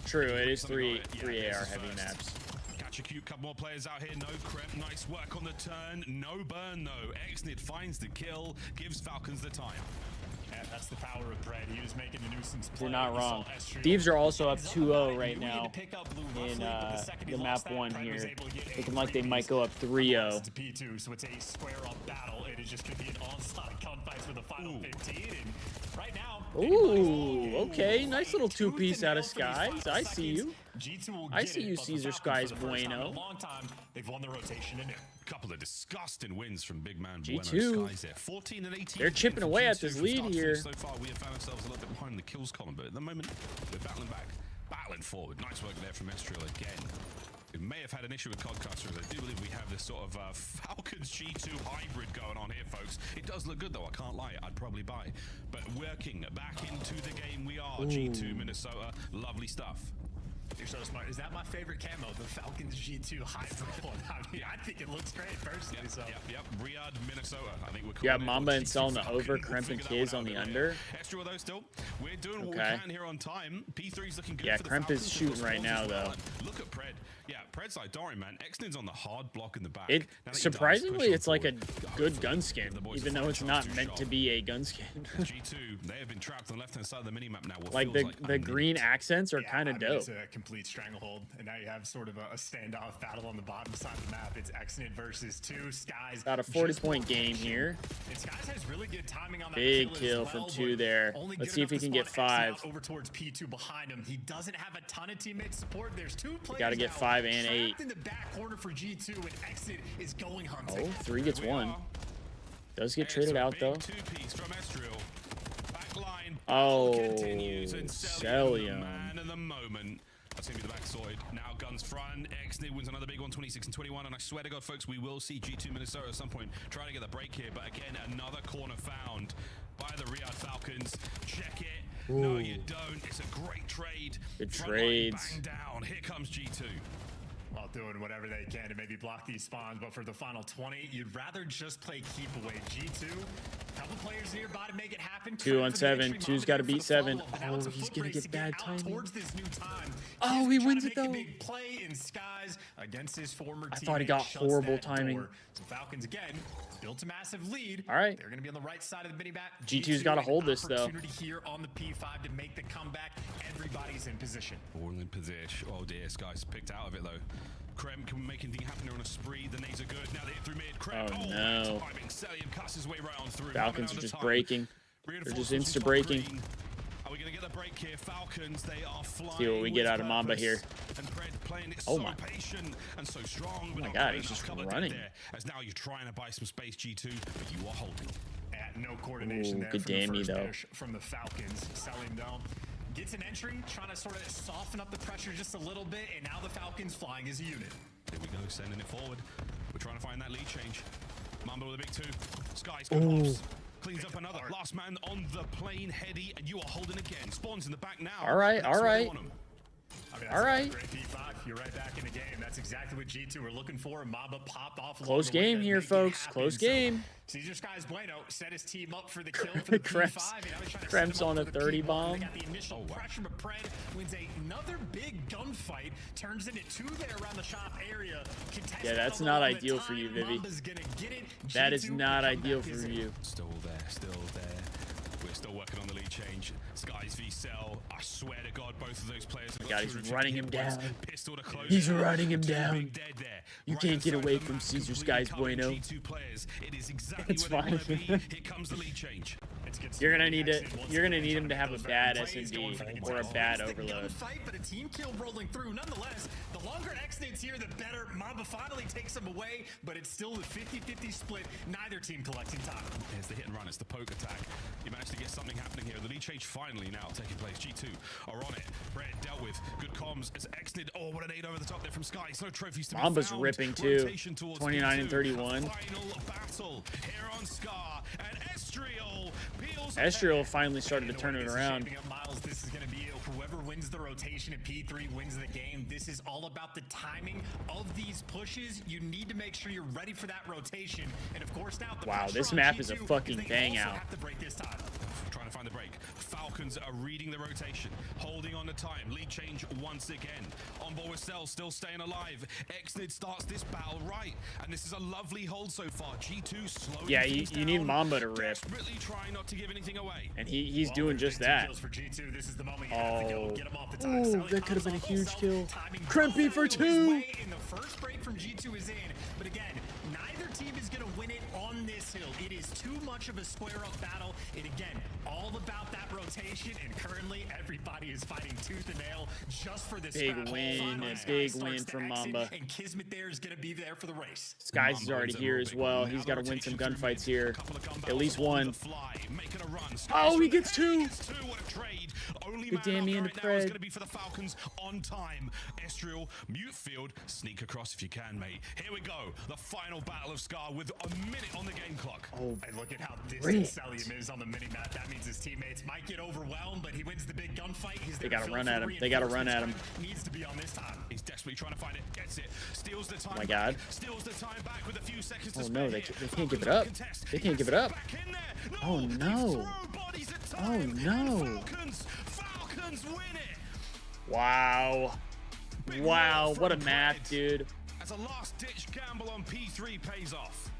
true. It is three AR heavy maps. Catch a cute couple more players out here. No Krem. Nice work on the turn. No burn though. Exnit finds the kill. Gives Falcons the time. Yeah, that's the power of Brad. He was making a nuisance play. You're not wrong. Thieves are also up 2-0 right now in the map 1 here. Looking like they might go up 3-0. P2, so it's a square-up battle. It is just going to be an onslaught gunfights for the final 15. And right now, ooh, okay. Nice little 2-piece out of Skies. I see you. I see you, Caesar Skies Bueno. They've won the rotation anew. Couple of disgusting wins from big man G2. Bueno Skies there. 14 and 18. They're chipping away at this lead here. So far, we have found ourselves a little bit behind the kills column, but at the moment, we're battling back, battling forward. Nice work there from Estriel again. We may have had an issue with Codcasters. I do believe we have this sort of Falcons G2 hybrid going on here, folks. It does look good, though. I can't lie. I'd probably buy. But working back into the game we are. Ooh. G2 Minnesota. Lovely stuff. You're so smart. Is that my favorite camo? The Falcons G2 hybrid one. I mean, I think it looks great personally. Yep. Riyadh, Minnesota. I think we're you got Mamba and Cell on the over, Kremp and Kiz on the under. Extra though still. We're doing what we can here on time. P3's looking good. Yeah, for the Kremp is shooting right now though. Look at Pred. Yeah, Pred's like, don't worry, man. Exton's on the hard block in the back. Surprisingly, it's like a good gun skin, even though it's not meant to be a gun skin. G2, they have been trapped on the left-hand side of the minimap now. Like the green accents are kind of dope. It's a complete stranglehold, and now you have sort of a standoff battle on the bottom side of the map. It's Exnit versus 2. Skies. About a 40-point game here. And Skies has really good timing on that big kill from 2 there. Let's see if he can get 5. Over towards P2 behind him. He doesn't have a ton of teammate support. There's 2 players. Got to get 5 and 8. In the back corner for G2, and Exit is going hunting. Oh, 3 gets 1. Does get traded out though. 2-piece from Estriel. Backline. Oh, Celium. Man in the moment. That's going to be the backside. Now guns front. Exnit wins another big one, 26 and 21. And I swear to God, folks, we will see G2 Minnesota at some point trying to get the break here. But again, another corner found by the Riyadh Falcons. Check it. Ooh. No, you don't. It's a great trade. Good trades. Bang down. Here comes G2. While doing whatever they can to maybe block these spawns, but for the final 20, you'd rather just play keep away. G2, couple players nearby to make it happen. 2 on 7. 2's got to beat 7. Oh, he's gonna get bad timing. Towards this new time. Oh, he wins it though. Big play in Skies against his former team. I thought he got horrible timing. So Falcons again built a massive lead. All right. They're going to be on the right side of the mini map. G2's got to hold this though. Opportunity here on the P5 to make the comeback. Everybody's in position. All in position. Oh dear, Skies picked out of it though. Krem can make anything happen here on a spree. The nades are good. Now they hit through mid. Krem. Oh no. Celium cuts his way right on through. Falcons are just breaking. They're just insta-breaking. Are we going to get the break here? Falcons, they are flying. See what we get out of Mamba here. And Pred playing it Oh so my. patient and so strong. Oh my God, he's just running. As now you're trying to buy some space, G2, but you are holding. No coordination there good from the damn me, first though. push from the Falcons. Selim though gets an entry, trying to sort of soften up the pressure just a little bit, and now the Falcons flying as a unit. Here we go, sending it forward. We're trying to find that lead change. Mamba with a big 2. Sky's good pops. Cleans up another. Last man on the plane, Heady, and you are holding again. Spawns in the back now. All right, all right. I mean, All right. Great P5. You're right back in the game. That's exactly what G2 were looking for. Mamba popped off. Close game here, folks. Close game. Caesar Skies Bueno set his team up for the kill for the P5. Kremps on a 30 bomb. They got the initial pressure, but Pred wins another big gunfight. Turns into 2 there around the shop area. Yeah, that's not ideal for you, Vivi. That is not ideal for you. Still there, still there. We're still working on the lead change. Skies v Cell. I swear to God, both of those players have got God, he's running him down. Pistol to close. He's running him down. Big dead there. You Right can't get inside away of the from map, Caesar completely Skies covering Bueno. G2 players. It is exactly It's where they fine. want to be. Here comes the lead change. You're gonna need it. You're gonna need him to have a bad SMD or a bad overload. Fight, but a team kill rolling through. Nonetheless, the longer X-Nade's here, the better. Mamba finally takes him away, but it's still a 50-50 split. Neither team collecting time. Here's the hit and run. It's the poke attack. You managed to get something happening here. The lead change finally now taking place. G2 are on it. Red dealt with. Good comms as X-Nade. Oh, what an aid over the top there from Skies. No trophies to be Mamba's found. ripping too. Rotation towards 29 and P2. 31. Final battle here on Scar, and Estriel peels Estriel finally started to turn it around. Miles, this is going to be whoever wins the rotation at P3 wins the game. This is all about the timing of these pushes. You need to make sure you're ready for that rotation. And of course now, Wow, this map is a fucking bang out. Have to break this time. Trying to find the break. Falcons are reading the rotation, holding on to time. Lead change once again. On board with Cell, still staying alive. X-Nid starts this battle right, and this is a lovely hold so far. G2 slowly. Yeah, you need Mamba to rip. Desperately trying not to give anything away. And he's doing just that. For G2, this is the moment Oh, get him off the time. Sally that could have been a comes huge off, kill. timing Krempy for goes 2. his way, and the first break from G2 is in. But again, neither team is going to win it on this hill. It is too much of a square-up battle. And again, all about that rotation. And currently, everybody is fighting tooth and nail just for this Big scrap. win, Finally, a Sky big starts win to from exit, Mamba. And Kismet there is going to be there for the race. Skies is already here as well. He's got to win some gunfights here. At least one. Oh, he gets 2. What a trade. Only Good man damn up me right into now is Pred. going to be for the Falcons on time. Estriel, mute field, sneak across if you can, mate. Here we go. The final battle of Scar with a minute on the game clock. Oh, And look at how distant great. Selim is on the mini-map. That means his teammates might get overwhelmed, but he wins the big gunfight. He's They there gotta to run fill at for him. They gotta run reinforcements. at him. Time needs to be on this time. He's desperately trying to find it. Gets it. Steals the time. my back. God. Steals the time back with a few seconds to Oh, spare no, they here. can't give it Falcons up. contest. They He can't give it gets up. back in there. Oh, they no. throw bodies at Oh, time. no. And Falcons win it. Wow. Big Wow, win what a from map, Pred. dude. As a last-ditch gamble on P3 pays off.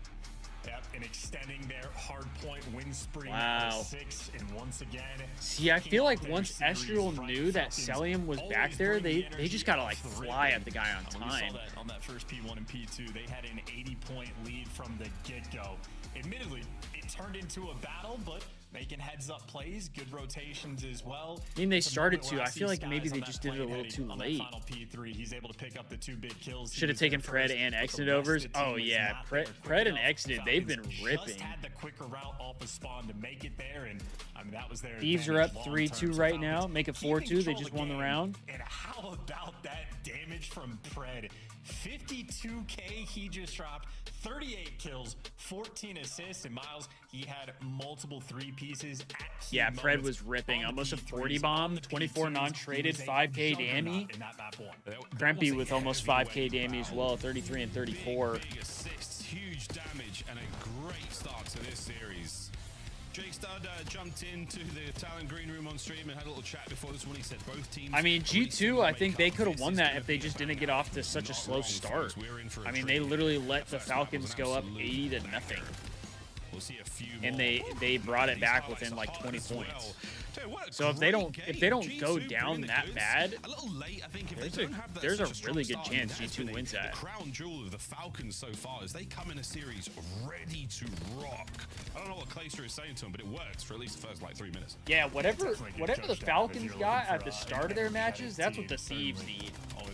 Yep, and extending their hard point win spree Wow. now to 6, and once again. See, I feel like once Estriel knew that Celium was back there, they just gotta like fly at the guy on We saw time. that on that first P1 and P2. They had an 80-point lead from the get-go. Admittedly, it turned into a battle, but making heads-up plays, good rotations as well. I mean, they The started moment to. where I feel like see maybe Skies they on just that did it a plane little heading too on that late. Final P3, he's able to pick up the 2 big kills. He Should have was there taken Pred first, and but the Exit rest of overs. the Oh team was yeah, not there Pred quick and enough. Exit, they've been Falcons ripping. Just had the quicker route off of spawn to make it there, and I mean that was their Thieves are up advantage long 3-2 term. So right now. Falcons Make it keeping 4-2. They control of just the won the game. round. And how about that damage from Pred? 52K he just dropped, 38 kills, 14 assists, and Miles, he had multiple 3 pieces at key Yeah, Pred moments was ripping. on the Almost a P3s, 40 bomb, on the 24 P2s. non-traded, He was a 5K juggernaut damage. in that map 1. Krempy with almost 5K damage as well, 33 and 34. Big assists, huge damage, and a great start to this series. Jake Stud jumped into the Talent Green Room on stream and had a little chat before this one. He said both teams. I mean, G2, I think they could have won that if they just didn't get off to such a slow start. I mean, they literally let the Falcons go up 80 to nothing. We'll see a few And more. they brought it These back highlights within are like hot 20 as well. points. Tell you what, So if they don't great go G2 down bringing the that goods. bad, A little late, I think, if there's they a- don't have that there's such a strong really good start, chance and that's G2 been wins that. The crown jewel of the Falcons so far as they come in a series ready to rock. Oh, don't know what Clayster is saying to him, but it works for at least the first like 3 minutes. Yeah, whatever the Falcons got at the start of their matches, that's what the Thieves need.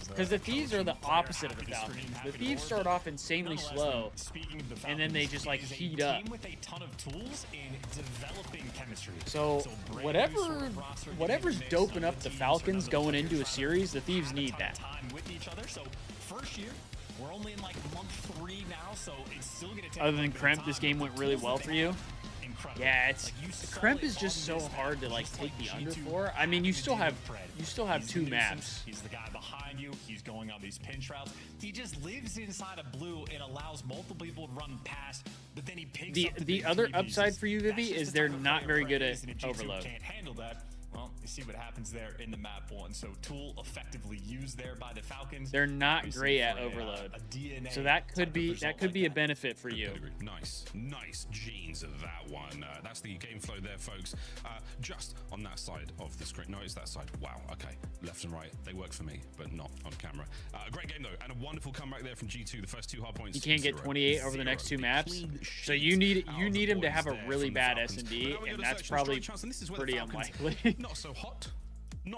Because the Thieves are the opposite of the Falcons. The Thieves start off insanely slow, and then they just like heat up. With a ton of tools in developing chemistry. So whatever's doping up the Falcons going into a series, the Thieves need that. With each other. So first year, we're only in like month 3 now, so it's still gonna take. Other than Kremp, this game went really well for you. Yeah, it's Kremp is just so hard to like take the under for. I mean, you still have 2 maps. He's the guy behind you. He's going on these pinch routes. He just lives inside of blue and allows multiple people to run past. But then he picks up the other upside for you, Vivi, is they're not very good at overload. Can't handle that. Well, you see what happens there in the map 1. So tool effectively used there by the Falcons. They're not great at overload. So that could be a benefit for you. Nice genes of that one. That's the game flow there, folks. Just on that side of the screen. No, it's that side. Wow. Okay. Left and right. They work for me, but not on camera. Great game though, and a wonderful comeback there from G2. The first 2 hard points. You can't get 28 over the next 2 maps. So you need him to have a really bad S&D, and that's probably pretty unlikely. Not so hot.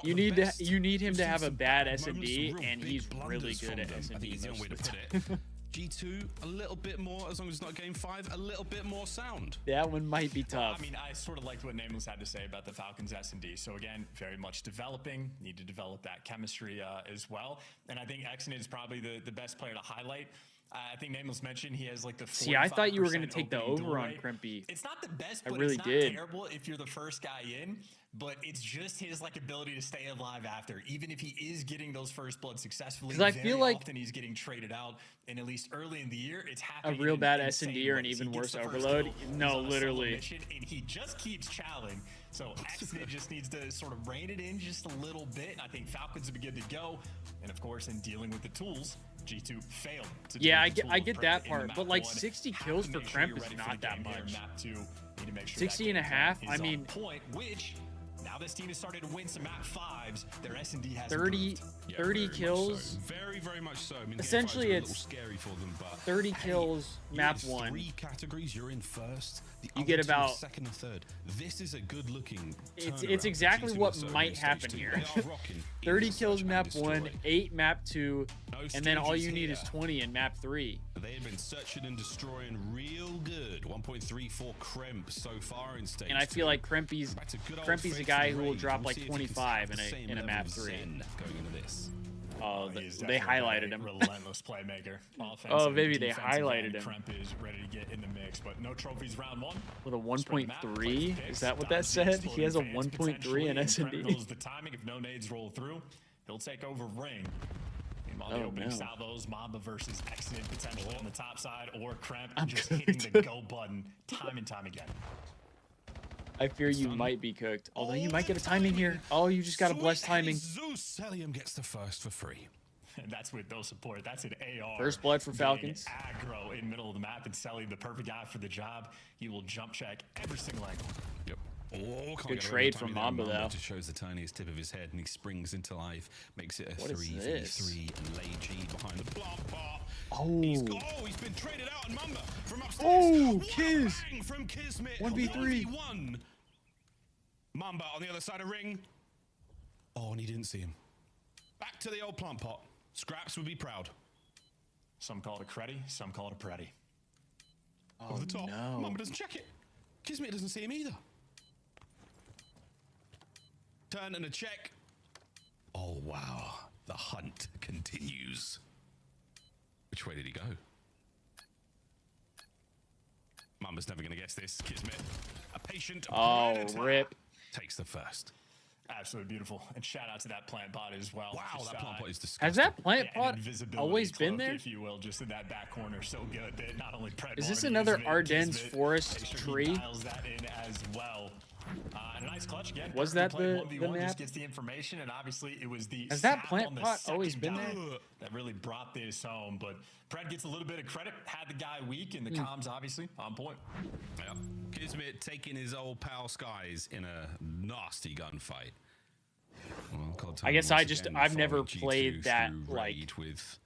You need him to have a bad S&D, and he's really good at S&D. I think the only way to put it. G2 a little bit more, as long as it's not game 5, a little bit more sound. That one might be tough. I mean, I sort of liked what Nameless had to say about the Falcons S&D. So again, very much developing. Need to develop that chemistry as well. And I think Exnid is probably the best player to highlight. I think Nameless mentioned he has like the 45% See, I thought you were going to take the over on Krimpy. It's not the best, but really it's not terrible if you're the first guy in. But it's just his like ability to stay alive after, even if he is getting those first blood successfully. Because I feel like often he's getting traded out, and at least early in the year, it's happening. A real bad S&D or an even worse overload. No, literally. And he just keeps challenging. So Exnid just needs to sort of rein it in just a little bit. And I think Falcons would be good to go. And of course, in dealing with the tools, G2 failed. Yeah, I get that part, but like 60 kills for Kremp is not that much. 60 and a half. I mean, point, which now this team has started to win some map 5s. Their S&D has 30 kills. So. Very much so. I mean, essentially, it's scary for them, but 30 kills map 1. 3 categories. You're in first. You get about second and third. This is a good looking. It's exactly what might happen here. 30 kills map 1, 8 map 2, and then all you need is 20 in map 3. They have been searching and destroying real good. 1.34 Kremp so far in stage. And I feel like Krempy's a guy who will drop like 25 in a map 3. Going into this. Oh, they highlighted him. Relentless playmaker. Oh, maybe they highlighted him. Kremp is ready to get in the mix, but no trophies round 1. With a 1.3? Is that what that said? He has a 1.3 in S&D. The timing, if no nades roll through, he'll take over ring. On the opening salvos, Mamba versus Exnid potentially on the top side, or Kremp just hitting the go button time and time again. I fear you might be cooked. Although you might get a timing here. Oh, you just got a blessed timing. Zeus Helium gets the first for free. And that's with no support. That's an AR. First blood for Falcons. Aggro in middle of the map, and Selly, the perfect guy for the job. He will jump check every single angle. Yep. Good trade from Mamba, though. Just shows the tiniest tip of his head, and he springs into life, makes it a 3v3, and Lay G behind the plant pot. Oh. He's been traded out, and Mamba from upstairs. Oh, Kiz. From Kismet. 1v3. 1v1. Mamba on the other side of ring. Oh, and he didn't see him. Back to the old plant pot. Scraps would be proud. Some call it a creddy, some call it a pretty. Over the top. No. Mamba doesn't check it. Kismet doesn't see him either. Turn and a check. Oh, wow. The hunt continues. Which way did he go? Mamba's never going to guess this. Kismet, a patient predator, rip. takes the first. Absolutely beautiful. And shout out to that plant pot as well. Wow, that plant pot is disgusting. Has that plant pot always been there? If you will, just in that back corner. So good that not only Pred Is this another Ardennes forest tree? Dials that in as well. And a nice clutch again. Was that the map? Just gets the information, and obviously it was the Has that plant pot always been there? That really brought this home. But Pred gets a little bit of credit. Had the guy weak, and the comms obviously on point. Yeah. Kismet taking his old pal Skies in a nasty gunfight. Well, I guess I've never played that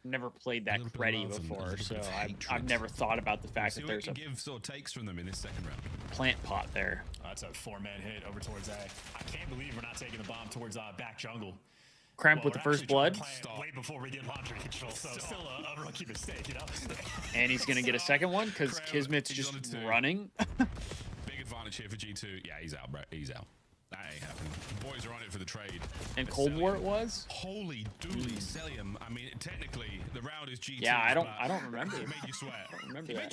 never played that creddy before, so I've never thought about the fact that there's give sort of takes from them in this second round. plant pot there. That's a 4-man hit over towards A. I can't believe we're not taking the bomb towards back jungle. Cramp with the first blood. Way before we get laundry control, so still a rookie mistake, you know. And he's gonna get a second one because Kismet's just running. Big advantage here for G2. Yeah, he's out, bro. He's out. That ain't happening. The boys are on it for the trade. And Cold War it was. Holy dooly, Celium. I mean, technically, the round is G2. Yeah, I don't remember. It made you sweat. I don't remember that.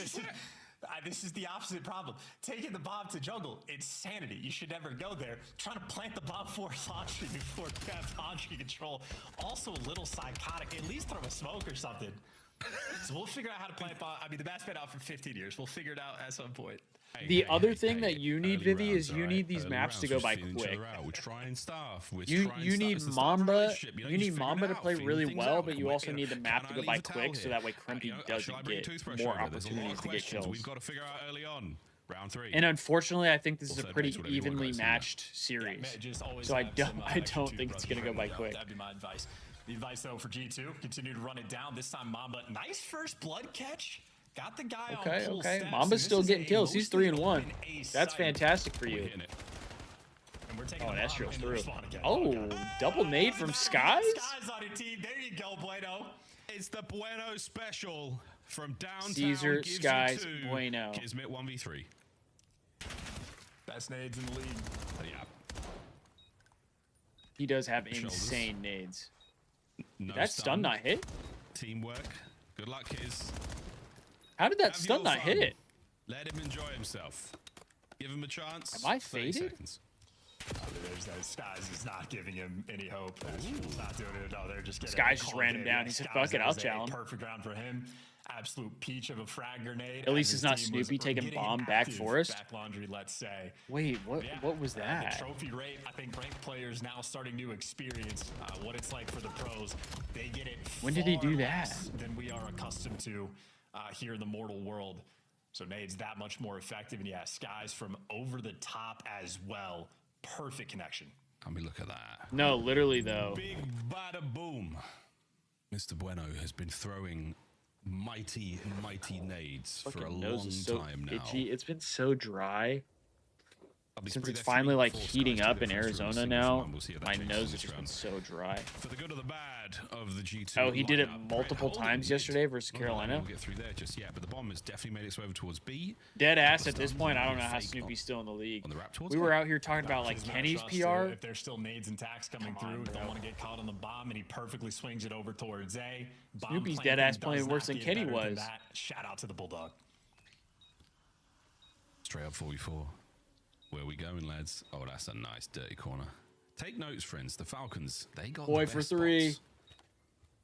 This is the opposite problem. Taking the bomb to jungle, it's sanity. You should never go there. Trying to plant the bomb for launching before you have launching control. Also a little psychotic. At least throw a smoke or something. So we'll figure out how to plant bomb. I mean, the mat's been out for 15 years. We'll figure it out at some point. The other thing that you need, Vivi, is you need these maps to go by quick. We're trying stuff. You need Mamba. You need Mamba to play really well, but you also need the map to go by quick, so that way Crimpy doesn't get more opportunities to get kills. We've got to figure out early on. Round 3. And unfortunately, I think this is a pretty evenly matched series. So I don't think it's gonna go by quick. That'd be my advice. The advice though for G2, continue to run it down. This time Mamba, nice first blood catch. Got the guy on full steps. Mamba's still getting kills. He's 3-1. That's fantastic for you. Oh, and Estriel's through. Oh, double nade from Skies? Skies on your team. There you go, Bueno. It's the Bueno special from downtown. Caesar, Skies, Bueno. Kismet 1v3. Best nades in the league. Yeah. He does have insane nades. Did that stun not hit? Teamwork. Good luck, Kiz. How did that stun not hit it? Let him enjoy himself. Give him a chance. Am I faded? Skies is not giving him any hope. He's not doing it. No, they're just getting Skies just ran him down. He said, fuck it, I'll challenge. Perfect round for him. Absolute peach of a frag grenade. At least it's not Snoopy taking bomb back Forest. Back laundry, let's say. Wait, what was that? The trophy rate, I think ranked players now starting to experience what it's like for the pros. They get it when did he do that? Than we are accustomed to here in the mortal world. So Nade's that much more effective. And yeah, Skies from over the top as well. Perfect connection. I mean, look at that. No, literally though. Big bada boom. Mr. Bueno has been throwing mighty nades for a long time now. Itchy. It's been so dry. Since it's finally like heating up in Arizona now, my nose has just been so dry. For the good of the bad of the G2. Oh, he did it multiple times yesterday versus Carolina. We'll get through there just yet, but the bomb has definitely made its way over towards B. Dead ass at this point. I don't know how Snoopy's still in the league. We were out here talking about like Kenny's PR. If there's still nades and tacks coming through, don't want to get caught on the bomb, and he perfectly swings it over towards A. Snoopy's dead ass playing worse than Kenny was. Shout out to the Bulldog. Straight up 44. Where are we going, lads? Oh, that's a nice dirty corner. Take notes, friends. The Falcons, they got boy the for best 3. spots.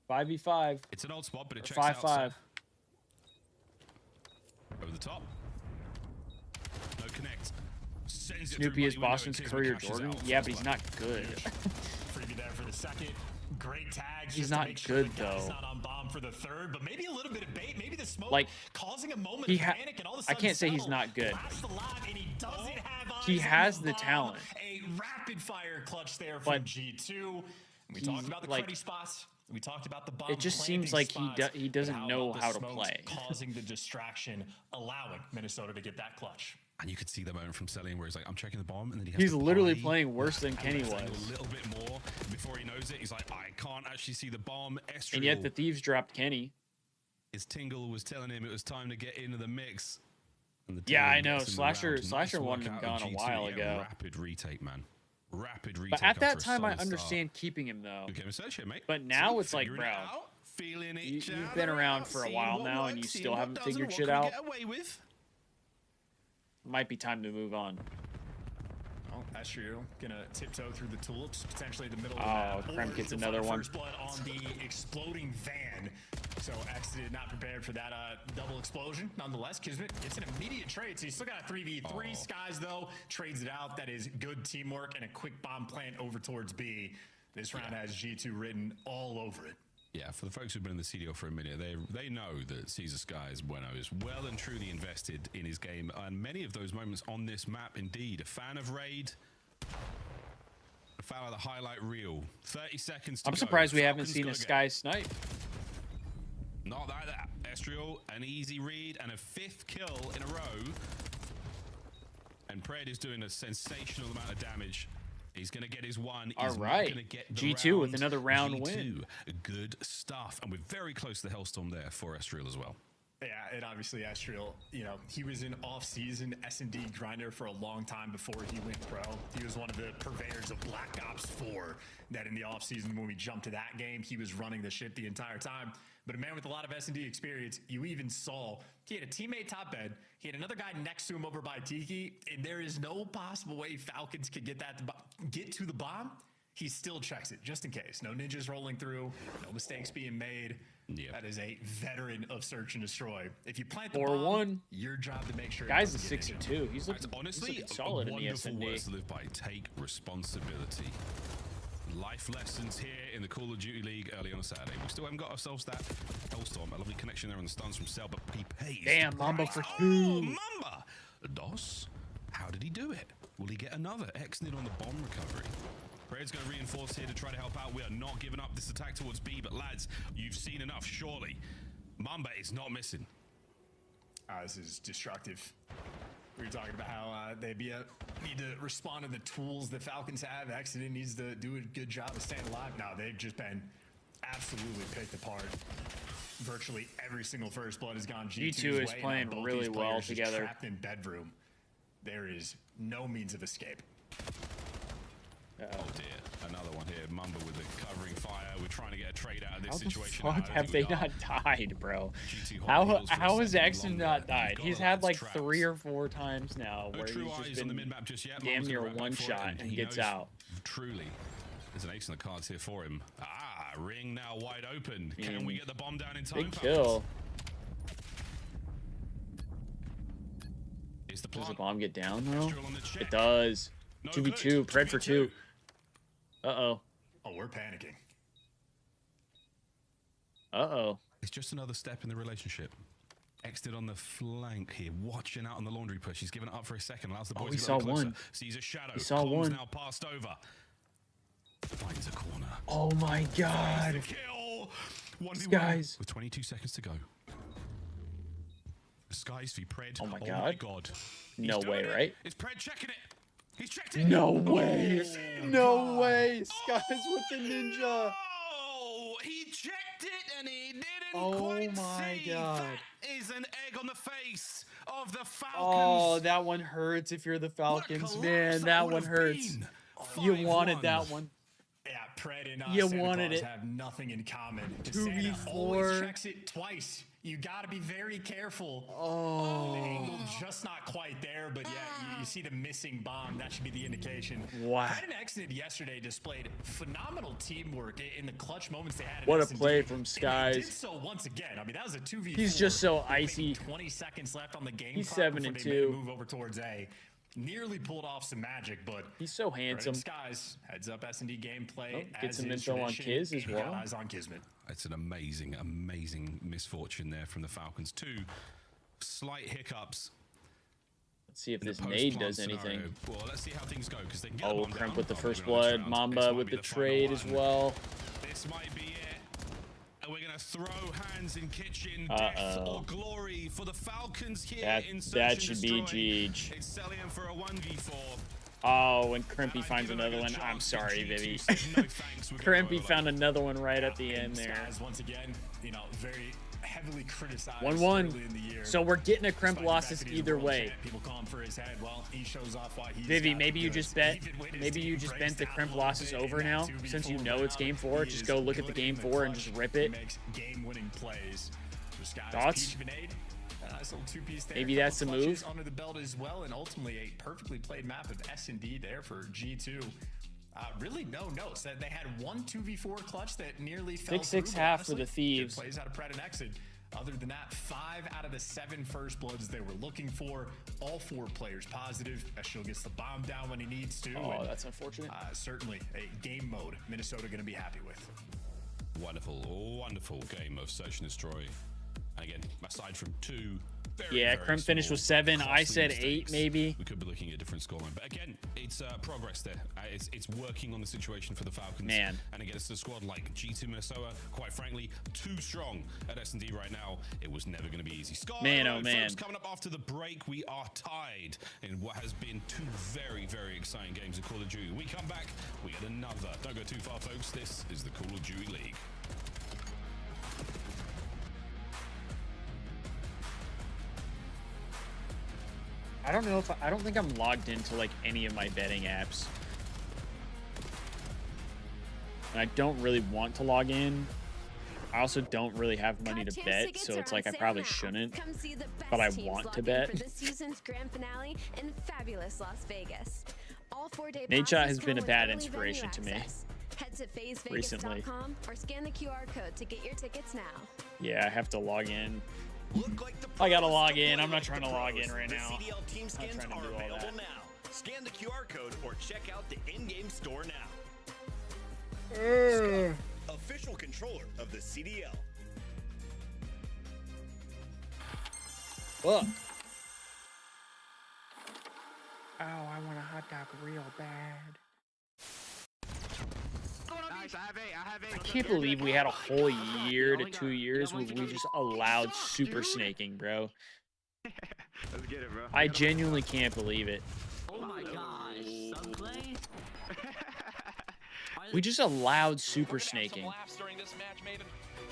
5v5. It's an old spot, but it checks 5-5. out. Over the top. No connect. Snoopy is Boston's Courier Jordan. Yeah, but he's not good. Freebie there for the second. Great tags. He's not good though. Not on bomb for the third, but maybe a little bit of bait, maybe the smoke like causing a moment of panic, and all of a sudden I can't say he's not good. He has the talent. A rapid fire clutch there from G2. We talked about the cruddy spots. We talked about the bomb. It just seems like he doesn't know how to play. Causing the distraction, allowing Minnesota to get that clutch. And you could see the moment from Celium where he's like, I'm checking the bomb, and then he's literally playing worse than Kenny was. A little bit more before he knows it. He's like, I can't actually see the bomb. Estriel, and yet the Thieves dropped Kenny. His tingle was telling him it was time to get into the mix. And yeah, I know. Slasher wanted him gone a while ago. Rapid retake, man. Rapid retake. But at that time, I understand keeping him though. But now it's like, bro, you've been around for a while now, and you still haven't figured shit out. Might be time to move on. Oh, Estriel gonna tiptoe through the tulips, potentially the middle of the map. Oh, Krem gets another one. First blood on the exploding van. So X did not prepare for that double explosion. Nonetheless, Kismet gets an immediate trade. So he's still got a 3v3. Skies, though, trades it out. That is good teamwork and a quick bomb plant over towards B. This round has G2 written all over it. Yeah, for the folks who've been in the CDL for a minute, they know that Caesar Skies Bueno is well and truly invested in his game, and many of those moments on this map, indeed. A fan of Raid, a fan of the highlight reel. 30 seconds to go. I'm surprised we haven't seen a Sky snipe. Not like that. Estriel, an easy read, and a 5th kill in a row. Pred is doing a sensational amount of damage. He's going to get his one. He's All right. Gonna get the G2 round. with another round G2. win. Good stuff. And we're very close to the Hellstorm there for Estriel as well. Yeah, and obviously Estriel, you know, he was an off-season S&D grinder for a long time before he went pro. He was one of the purveyors of Black Ops 4 that in the off-season when we jumped to that game, he was running the ship the entire time. But a man with a lot of S&D experience, you even saw he had a teammate top bed. He had another guy next to him over by Tiki, and there is no possible way Falcons could get to the bomb. He still checks it just in case. No ninjas rolling through, no mistakes being made. Yep. That is a veteran of search and destroy. If you plant the 4-1. bomb, your job to make sure. Guy's a 6-2. He's That's looking, honestly he's looking solid in the wonderful S&D. words to live by. Take responsibility. Life lessons here in the Call of Duty League early on a Saturday. We still haven't got ourselves that Hellstorm. A lovely connection there on the stuns from Cell, but he pays. Damn, Mamba for 2. Oh, Mamba! DOS, how did he do it? Will he get another? Exnid on the bomb recovery. Pred's going to reinforce here to try to help out. We are not giving up this attack towards B, but lads, you've seen enough, surely. Mamba is not missing. This is destructive. We were talking about how they need to respond to the tools the Falcons have. Exodus needs to do a good job of staying alive. No, they've just been absolutely picked apart. Virtually every single first blood has gone G2 is playing really well together. Trapped in bedroom. There is no means of escape. Oh dear, another one here. Mamba with the covering fire. We're trying to get a trade out of this How the situation. fuck have they not died, bro? How has Exton not died? He's had like 3 or 4 times now where he's just been damn near one shot and gets out. Truly, there's an ace in the cards here for him. Ring now wide open. Can we get the bomb down in time? Big kill. Does the bomb get down though? It does. 2v2, Pred for 2. Uh-oh. Oh, we're panicking. Uh-oh. It's just another step in the relationship. Exted on the flank here, watching out on the laundry push. He's given it up for a second, allows the boys he to saw get closer. one. Sees a shadow. He saw one. Now passed over. Finds a corner. Oh my god. Kill. 1v1 Skies. with 22 seconds to go. Skies v Pred. Oh my god. He's No way, it. right? Is Pred checking it? He's checked it. No way. No way. Skies with the ninja. Oh, he checked it and he didn't Oh quite my see. god. That is an egg on the face of the Falcons. Oh, that one hurts if you're the Falcons, man. That one hurts. You wanted that one. Yeah, Pred and You Santa wanted Claus it. have nothing in common. 2v4. Santa always checks it twice. You got to be very careful. Oh. The angle just not quite there, but yeah, you see the missing bomb. That should be the indication. Wow. Pred and Exodus yesterday displayed phenomenal teamwork in the clutch moments they had. What a S&D. play from And they Skies. did so once again. I mean, that was a 2v4. He's just so with icy. 20 seconds left on the game. He's clock 7 and before they made a 2. Move over towards A. Nearly pulled off some magic, but He's so handsome. Skies heads up S&D gameplay. Get some is info on tradition. Kiz as He got well. eyes on Kismet. It's an amazing, amazing misfortune there from the Falcons. 2 slight hiccups. Let's see if in the this nade does post-plant anything. scenario. Well, let's see how things go because they can get Oh, the bomb Kremp down. with the Oh, first maybe not this blood. round. Mamba This with might be the final trade as one. well. This might be it. And we're going to throw hands in kitchen. Death or glory for the Falcons here in Search That and should be Destroy. Jeej. It's selling for a 1v4. Oh, and Crimpy finds another one. I'm sorry, Vivi. Crimpy found another one right at the end there. Skies, once again, you know, very heavily criticized 1-1. early in the year. So we're getting a Crimp Despite the loss fact that he's either world way. champ, people call him for his head. Well, he shows off why he's Vivi, got maybe you the just goods. bet. Even when his Maybe you team just breaks bet the down a Crimp little loss is bit over in that now, 2v4 since you know it's game round, 4. he Just is go look at the good game in 4 and clutch. just rip He it. makes game-winning plays. So Skies, Thoughts? peach grenade. Nice little two-piece there. Maybe Couple that's the clutches move. under the belt as well, and ultimately a perfectly played map of S&D there for G2. Really no notes. That they had one 2v4 clutch that nearly fell 6-6 through, but half for honestly, the Thieves. good plays out of Pred and Exit. Other than that, 5 out of the 7 first bloods they were looking for. All 4 players positive. Eschel gets the bomb down when he needs to. Oh, and, that's unfortunate. certainly a game mode Minnesota going to be happy with. Wonderful, wonderful game of Search and Destroy. And again, aside from 2 Yeah, Crim finished with 7. I said 8, maybe. We could be looking at a different scoreline, but again, it's progress there. It's working on the situation for the Falcons. Man. And against a squad like G2 Minnesota, quite frankly, too strong at S&D right now. It was never going to be easy. Scott, man, oh man. Folks, coming up after the break, we are tied in what has been 2 very, very exciting games of Call of Duty. We come back, we get another. Don't go too far, folks. This is the Call of Duty League. I don't know if I don't think I'm logged into like any of my betting apps. And I don't really want to log in. I also don't really have money to bet, so it's like I probably shouldn't. But I want to bet. For this season's grand finale in fabulous Las Vegas. All 4-day Nadeshot has been a bad inspiration to me Head to recently. phasevegas.com or scan the QR code to get your tickets now. Yeah, I have to log in. Like I gotta log in. I'm not trying to log in right now. The CDL team skins I'm not trying to are do all available that. now. Scan the QR code or check out the in-game store now. Official controller of the CDL. Look. Oh, I want a hot dog real bad. Nice, I have eight. I can't believe we had a whole year to 2 years where we just allowed super snaking, bro. Let's get it, bro. I genuinely can't believe it. Oh my gosh, Sunplay? We just allowed super snaking. Laughs during this match, Maven.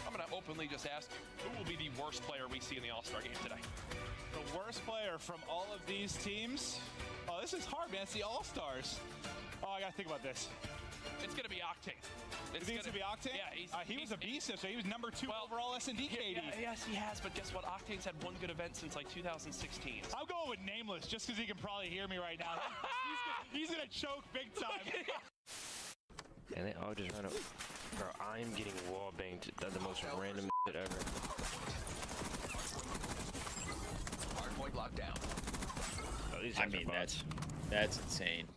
I'm gonna openly just ask, who will be the worst player we see in the All-Star game today? The worst player from all of these teams? Oh, this is hard, man. It's the All-Stars. Oh, I gotta think about this. It's gonna be OpTic. You think it's gonna be Octane? Yeah, he was a beast, so he was number 2 overall S&D KD. Yes, he has, but guess what? Octane's had one good event since like 2016. I'm going with Nameless just because he can probably hear me right now. he's gonna choke big time. And they all just run up. Bro, I'm getting wall banged. That's the most random shit ever. Hardpoint locked down. Oh, these I guys are mean, bots. that's insane.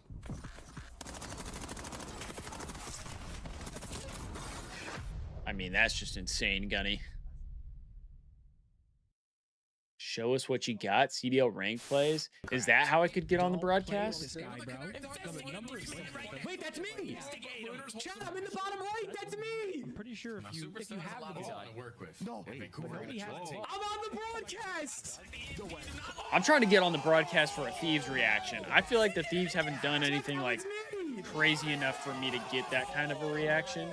I mean, that's just insane, Gunny. Show us what you got. CDL rank plays. Is that how I could get on the broadcast? Wait, that's me! Chad, I'm in the bottom right. That's me. I'm pretty sure if you have the ball to work with. No, I'm on the broadcast. I'm trying to get on the broadcast for a Thieves reaction. I feel like the Thieves haven't done anything like crazy enough for me to get that kind of a reaction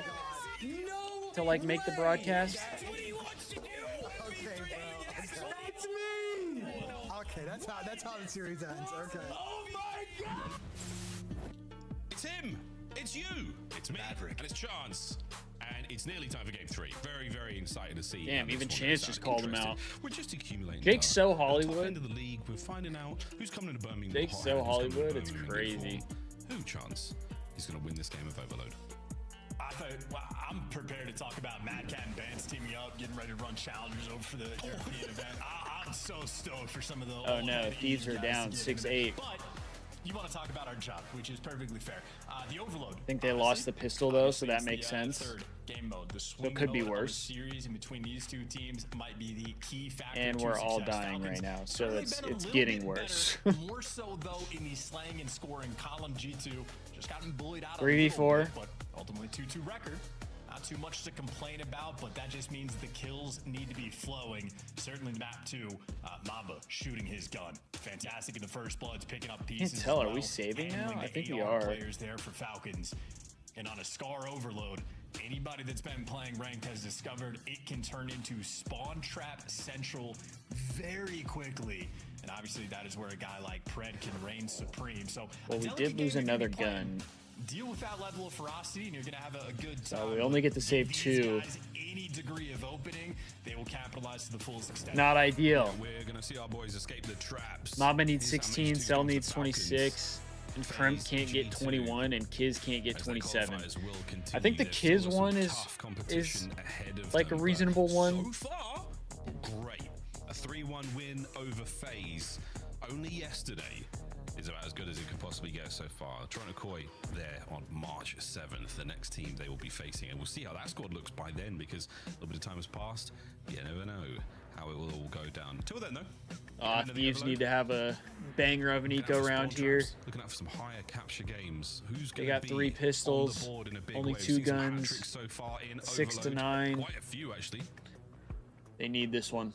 to like make the broadcast. Okay, that's how the series ends. Okay. Oh my god! It's him! It's you! It's me, Maverick. And it's Chance. And it's nearly time for game 3. Very, very excited to see. Damn, even Chance just called him out. We're just accumulating. Jake's so At the top Hollywood. end of the league, we're finding out who's coming to Birmingham. Jake's hot so and who's coming to Hollywood, it's Birmingham in crazy. good form. Who, Chance, is going to win this game of Overload? I'm prepared to talk about Mad Cat and Vance teaming up, getting ready to run challengers over for the European event. I'm so stoked for some of the. Oh no, Thieves are down 6-8. But you want to talk about our job, which is perfectly fair. The Overload. I think they lost the pistol though, so that makes sense. Third game mode, the So swing it could be mode of the worse. series in between these two teams might be the key factor. And to we're all success. dying Falcons right now, so certainly it's been a little getting bit worse. better, more so though in the slaying and scoring column. G2 just gotten bullied out. 3v4. But ultimately 2-2 record. Not too much to complain about, but that just means the kills need to be flowing. Certainly map 2, Mamba shooting his gun. Fantastic in the first bloods, picking up pieces. Can't tell, as are we well, saving now? handling I the think we AR are. Players there for Falcons. And on a Scar Overload, anybody that's been playing ranked has discovered it can turn into spawn trap central very quickly. And obviously that is where a guy like Pred can reign supreme. So Well, we a did delicate lose game you're another gonna be playing. gun. Deal with that level of ferocity and you're gonna have a good time. So we only get to save These 2. guys, any degree of opening, they will capitalize to the fullest extent. Not ideal. We're going to see our boys escape the traps. Mamba needs Here's how much 16, to Cell go to needs Falcons. 26, and Kremp can't get 21, and Kiz can't get As their 27. qualifiers will I think the continue, Kiz there's still one some is tough competition ahead of like a them, but reasonable one. So far, great. A 3-1 win over FaZe only yesterday is about as good as it could possibly get so far. Toronto Koi there on March 7th, the next team they will be facing, and we'll see how that squad looks by then because a little bit of time has passed. You never know. how it will all go down. Until then, though. Thieves need to have a banger of an eco round here. Looking out for some higher capture games. Who's They got 3 pistols, only 2 guns, so far in 6 to Overload. 9. Quite a few, actually. They need this one.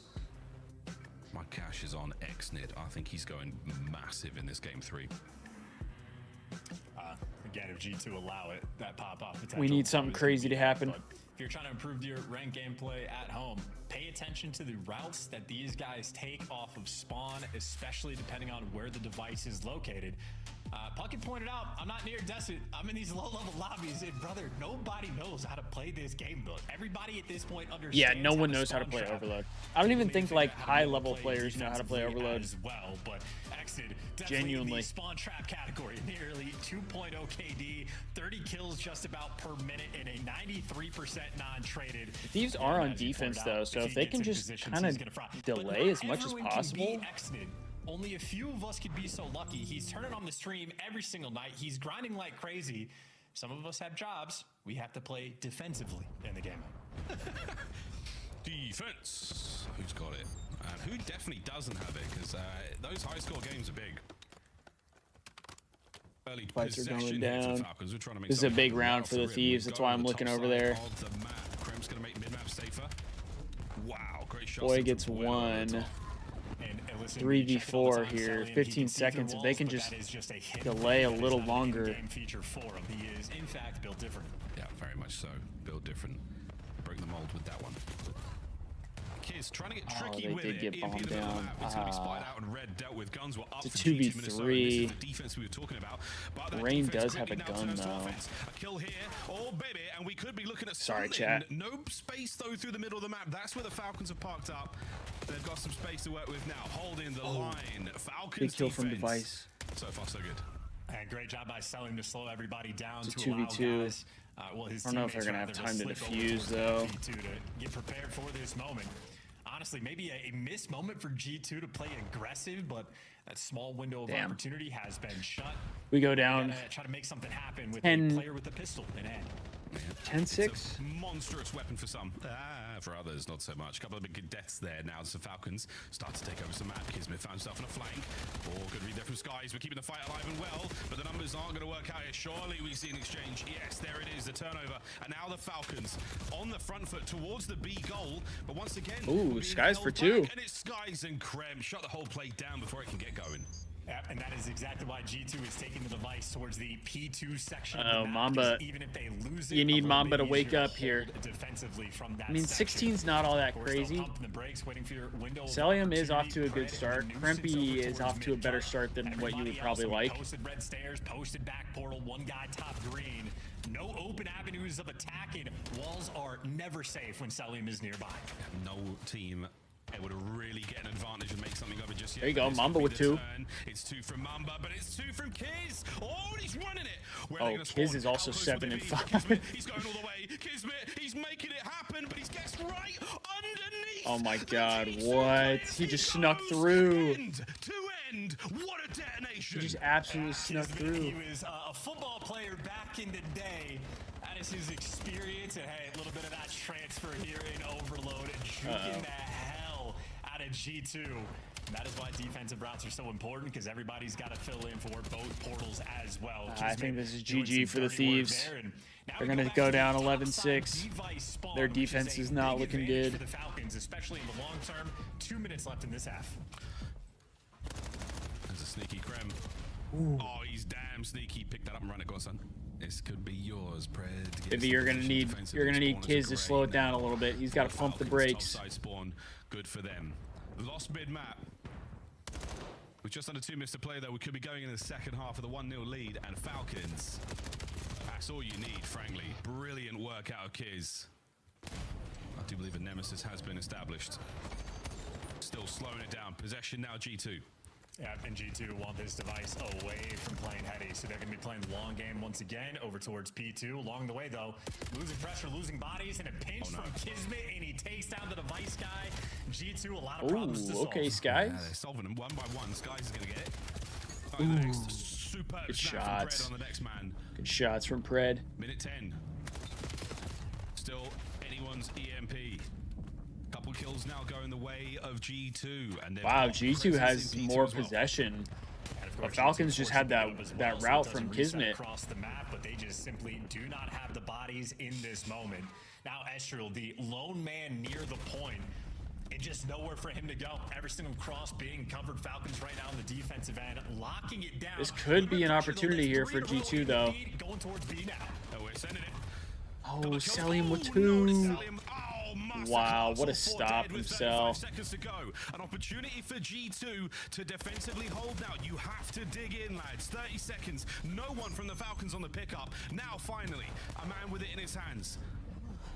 My cash is on Xnid. I think he's going massive in this game 3. Again, if G2 allow it, that pop-off potential. We need something crazy to happen. If you're trying to improve your rank gameplay at home, pay attention to the routes that these guys take off of spawn, especially depending on where the device is located. Puckett pointed out, I'm not near Desert. I'm in these low-level lobbies, and brother, nobody knows how to play this game mode. Everybody at this point understands. Yeah, no one knows how to play Overload. I don't even think like high-level players know how to play Overload. As well, but Exit genuinely. Spawn trap category, nearly 2.0 KD, 30 kills just about per minute, and a 93% non-traded. Thieves are on defense though, so if they can just kind of delay as much as possible. Only a few of us could be so lucky. He's turning on the stream every single night. He's grinding like crazy. Some of us have jobs. We have to play defensively in the game. Defense. Who's got it? And who definitely doesn't have it? Because those high-score games are big. Early Fights are going down. Falcons. We're trying to make this is a big round for the Thieves. That's why I'm looking over there. Krem's going to make mid-map safer. Wow, great shot. Boy gets 1. 3v4 here, 15 seconds. If they can just delay a little longer. He is, in fact, built different. Yeah, very much so. Built different. Break the mold with that one. Kids trying to get tricky with it. Get bombed down. It's going to be spied out and red dealt with. Guns were up it's a for 2v3. the defense we were talking about. But Rain does have a gun though. A kill here. Oh baby, and we could be looking at sorry, chat. No space though through the middle of the map. That's where the Falcons have parked up. They've got some space to work with now. Holding the line. Falcons big kill from device. So far so good. And great job by selling to slow everybody down. It's a to 2v2. Guys, well, his I don't know if they're gonna have time to defuse though. To get prepared for this moment. Honestly, maybe a missed moment for G2 to play aggressive, but that small window of opportunity has been shut. We go down. Try to make something happen with 10, a player with a pistol in hand. 10-6. Monstrous weapon for some. For others, not so much. A couple of big deaths there now as the Falcons start to take over some map. Kismet found himself on a flank. Good read there from Skies. We're keeping the fight alive and well, but the numbers aren't going to work out here. Surely we see an exchange. Yes, there it is, the turnover. And now the Falcons on the front foot towards the B goal. But once again, ooh, Skies for 2. And it's Skies and Krem. Shut the whole play down before it can get going. Yeah, and that is exactly why G2 is taking the device towards the P2 section. Mamba. Even if they lose you need Mamba to wake up here. Defensively from that I mean, 16's not all that crazy. Celium is off to a good start. Krempy is off to a better start than what you would probably like. Posted red stairs, posted back portal, one guy top green. No open avenues of attacking. Walls are never safe when Celium is nearby. No team able to really get an advantage and make something of it just yet. There you go, Mamba with 2. It's 2 from Mamba, but it's 2 from Kiz. Oh, he's running it. Oh, Kiz is also 7 and 5. He's going all the way. Kismet, he's making it happen, but he's guessed right underneath. Oh my god, what? He just snuck through. To end. What a detonation. He just absolutely snuck through. He was a football player back in the day. That is his experience, and hey, a little bit of that transfer here in Overload and juking the hell out of G2. And that is why defensive routes are so important, because everybody's got to fill in for both portals as well. I think this is GG for the Thieves. They're going to go down 11-6. Their defense is not looking good. For the Falcons, especially in the long term. 2 minutes left in this half. There's a sneaky Krem. Ooh. Oh, he's damn sneaky. Pick that up and run it, go on, son. This could be yours, Pred. If you're gonna need Kiz to slow it down a little bit. He's got to pump the brakes. Side spawn, good for them. Lost mid map. With just under 2 minutes to play, though, we could be going in the second half of the 1-0 lead, and Falcons. That's all you need, frankly. Brilliant work out of Kiz. I do believe a nemesis has been established. Still slowing it down. Possession now, G2. Yeah, and G2 want this device away from playing heady, so they're going to be playing the long game once again over towards P2. Along the way, though, losing pressure, losing bodies, and a pinch from Kismet, and he takes down the device guy. G2, a lot of problems to solve. Okay, Skies. Yeah, they're solving them one by one. Skies is going to get it. Ooh. The next superb good snap shots. from Pred on the next man. Good shots from Pred. Minute 10. Still anyone's EMP. couple kills now going the way of G2, and wow, G2 has more possession. The Falcons just had that route from Kismet. Across the map, but they just simply do not have the bodies in this moment. Now Estrel, the lone man near the point, and just nowhere for him to go. Every single cross being covered. Falcons right now on the defensive end, locking it down. This could be an opportunity here for G2 though. Going towards B now. Oh, we're sending it. Oh, Selim with 2. Wow, what a stop from Cell. 5 seconds to go. An opportunity for G2 to defensively hold now. You have to dig in, lads. 30 seconds. No one from the Falcons on the pickup. Now, finally, a man with it in his hands.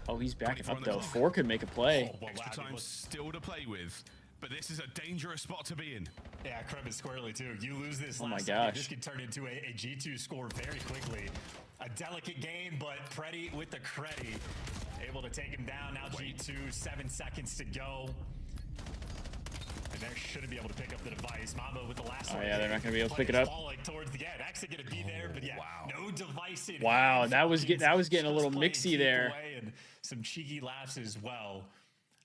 Oh, he's backing up though. 4 could make a play. Extra time still to play with. But this is a dangerous spot to be in. Yeah, Krebs squarely too. You lose this oh my last gosh. time, this could turn into a G2 score very quickly. A delicate game, but Preddy with the credit. Able to take him down. Now G2, 7 seconds to go. And they shouldn't be able to pick up the device. Mambo with the last one. Oh yeah, they're not going to be able to pick it up. Towards the end. Actually going to be there, but yeah, no device in wow, hand. that was getting a little mixy there. And some cheeky laughs as well.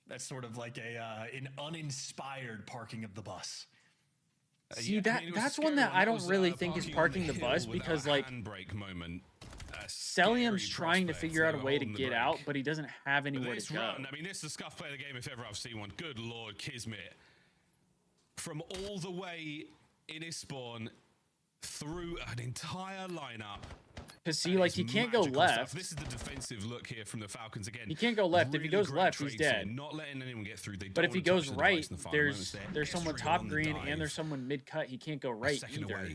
That's sort of like an uninspired parking of the bus. See, that's one that I don't really think is parking the bus because, like, Celium's trying to figure out a way to get out, but he doesn't have anywhere to go. I mean, this is the scuff play of the game if ever I've seen one. Good lord, Kismet. From all the way in his spawn through an entire lineup. Because see, like, he can't go left. Stuff. This is the defensive look here from the Falcons again. He can't go left. Really if he goes left, he's dead. Not letting anyone get through. But if he goes right, there's someone top green and there's someone mid cut. He can't go right either.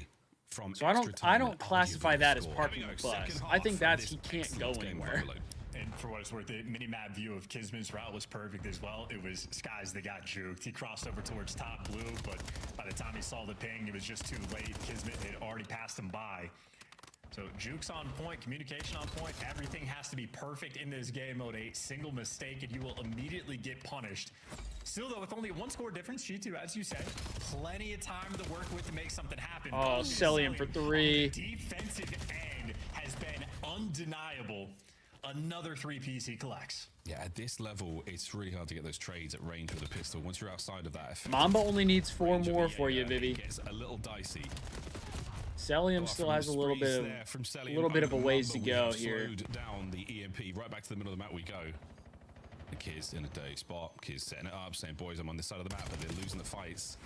So I don't classify that as parking the bus. I think that's he can't go anywhere. And for what it's worth, the mini-map view of Kismet's route was perfect as well. It was Skies that got juked. He crossed over towards top blue, but by the time he saw the ping, it was just too late. Kismet had already passed him by. So juke's on point, communication on point. Everything has to be perfect in this game mode. A single mistake and you will immediately get punished. Still though, with only 1 score difference, G2, as you said, plenty of time to work with to make something happen. Oh, Celium for 3. Defensive end has been undeniable. Another 3-piece he collects. Yeah, at this level, it's really hard to get those trades at range with a pistol. Once you're outside of that, Mamba only needs 4 more for you, Vivi. It gets a little dicey. Celium still has a little bit of a ways to go here. Down the EMP, right back to the middle of the map we go. The kids in a dirty spot. Kids setting it up, saying, "Boys, I'm on this side of the map," but they're losing the fights.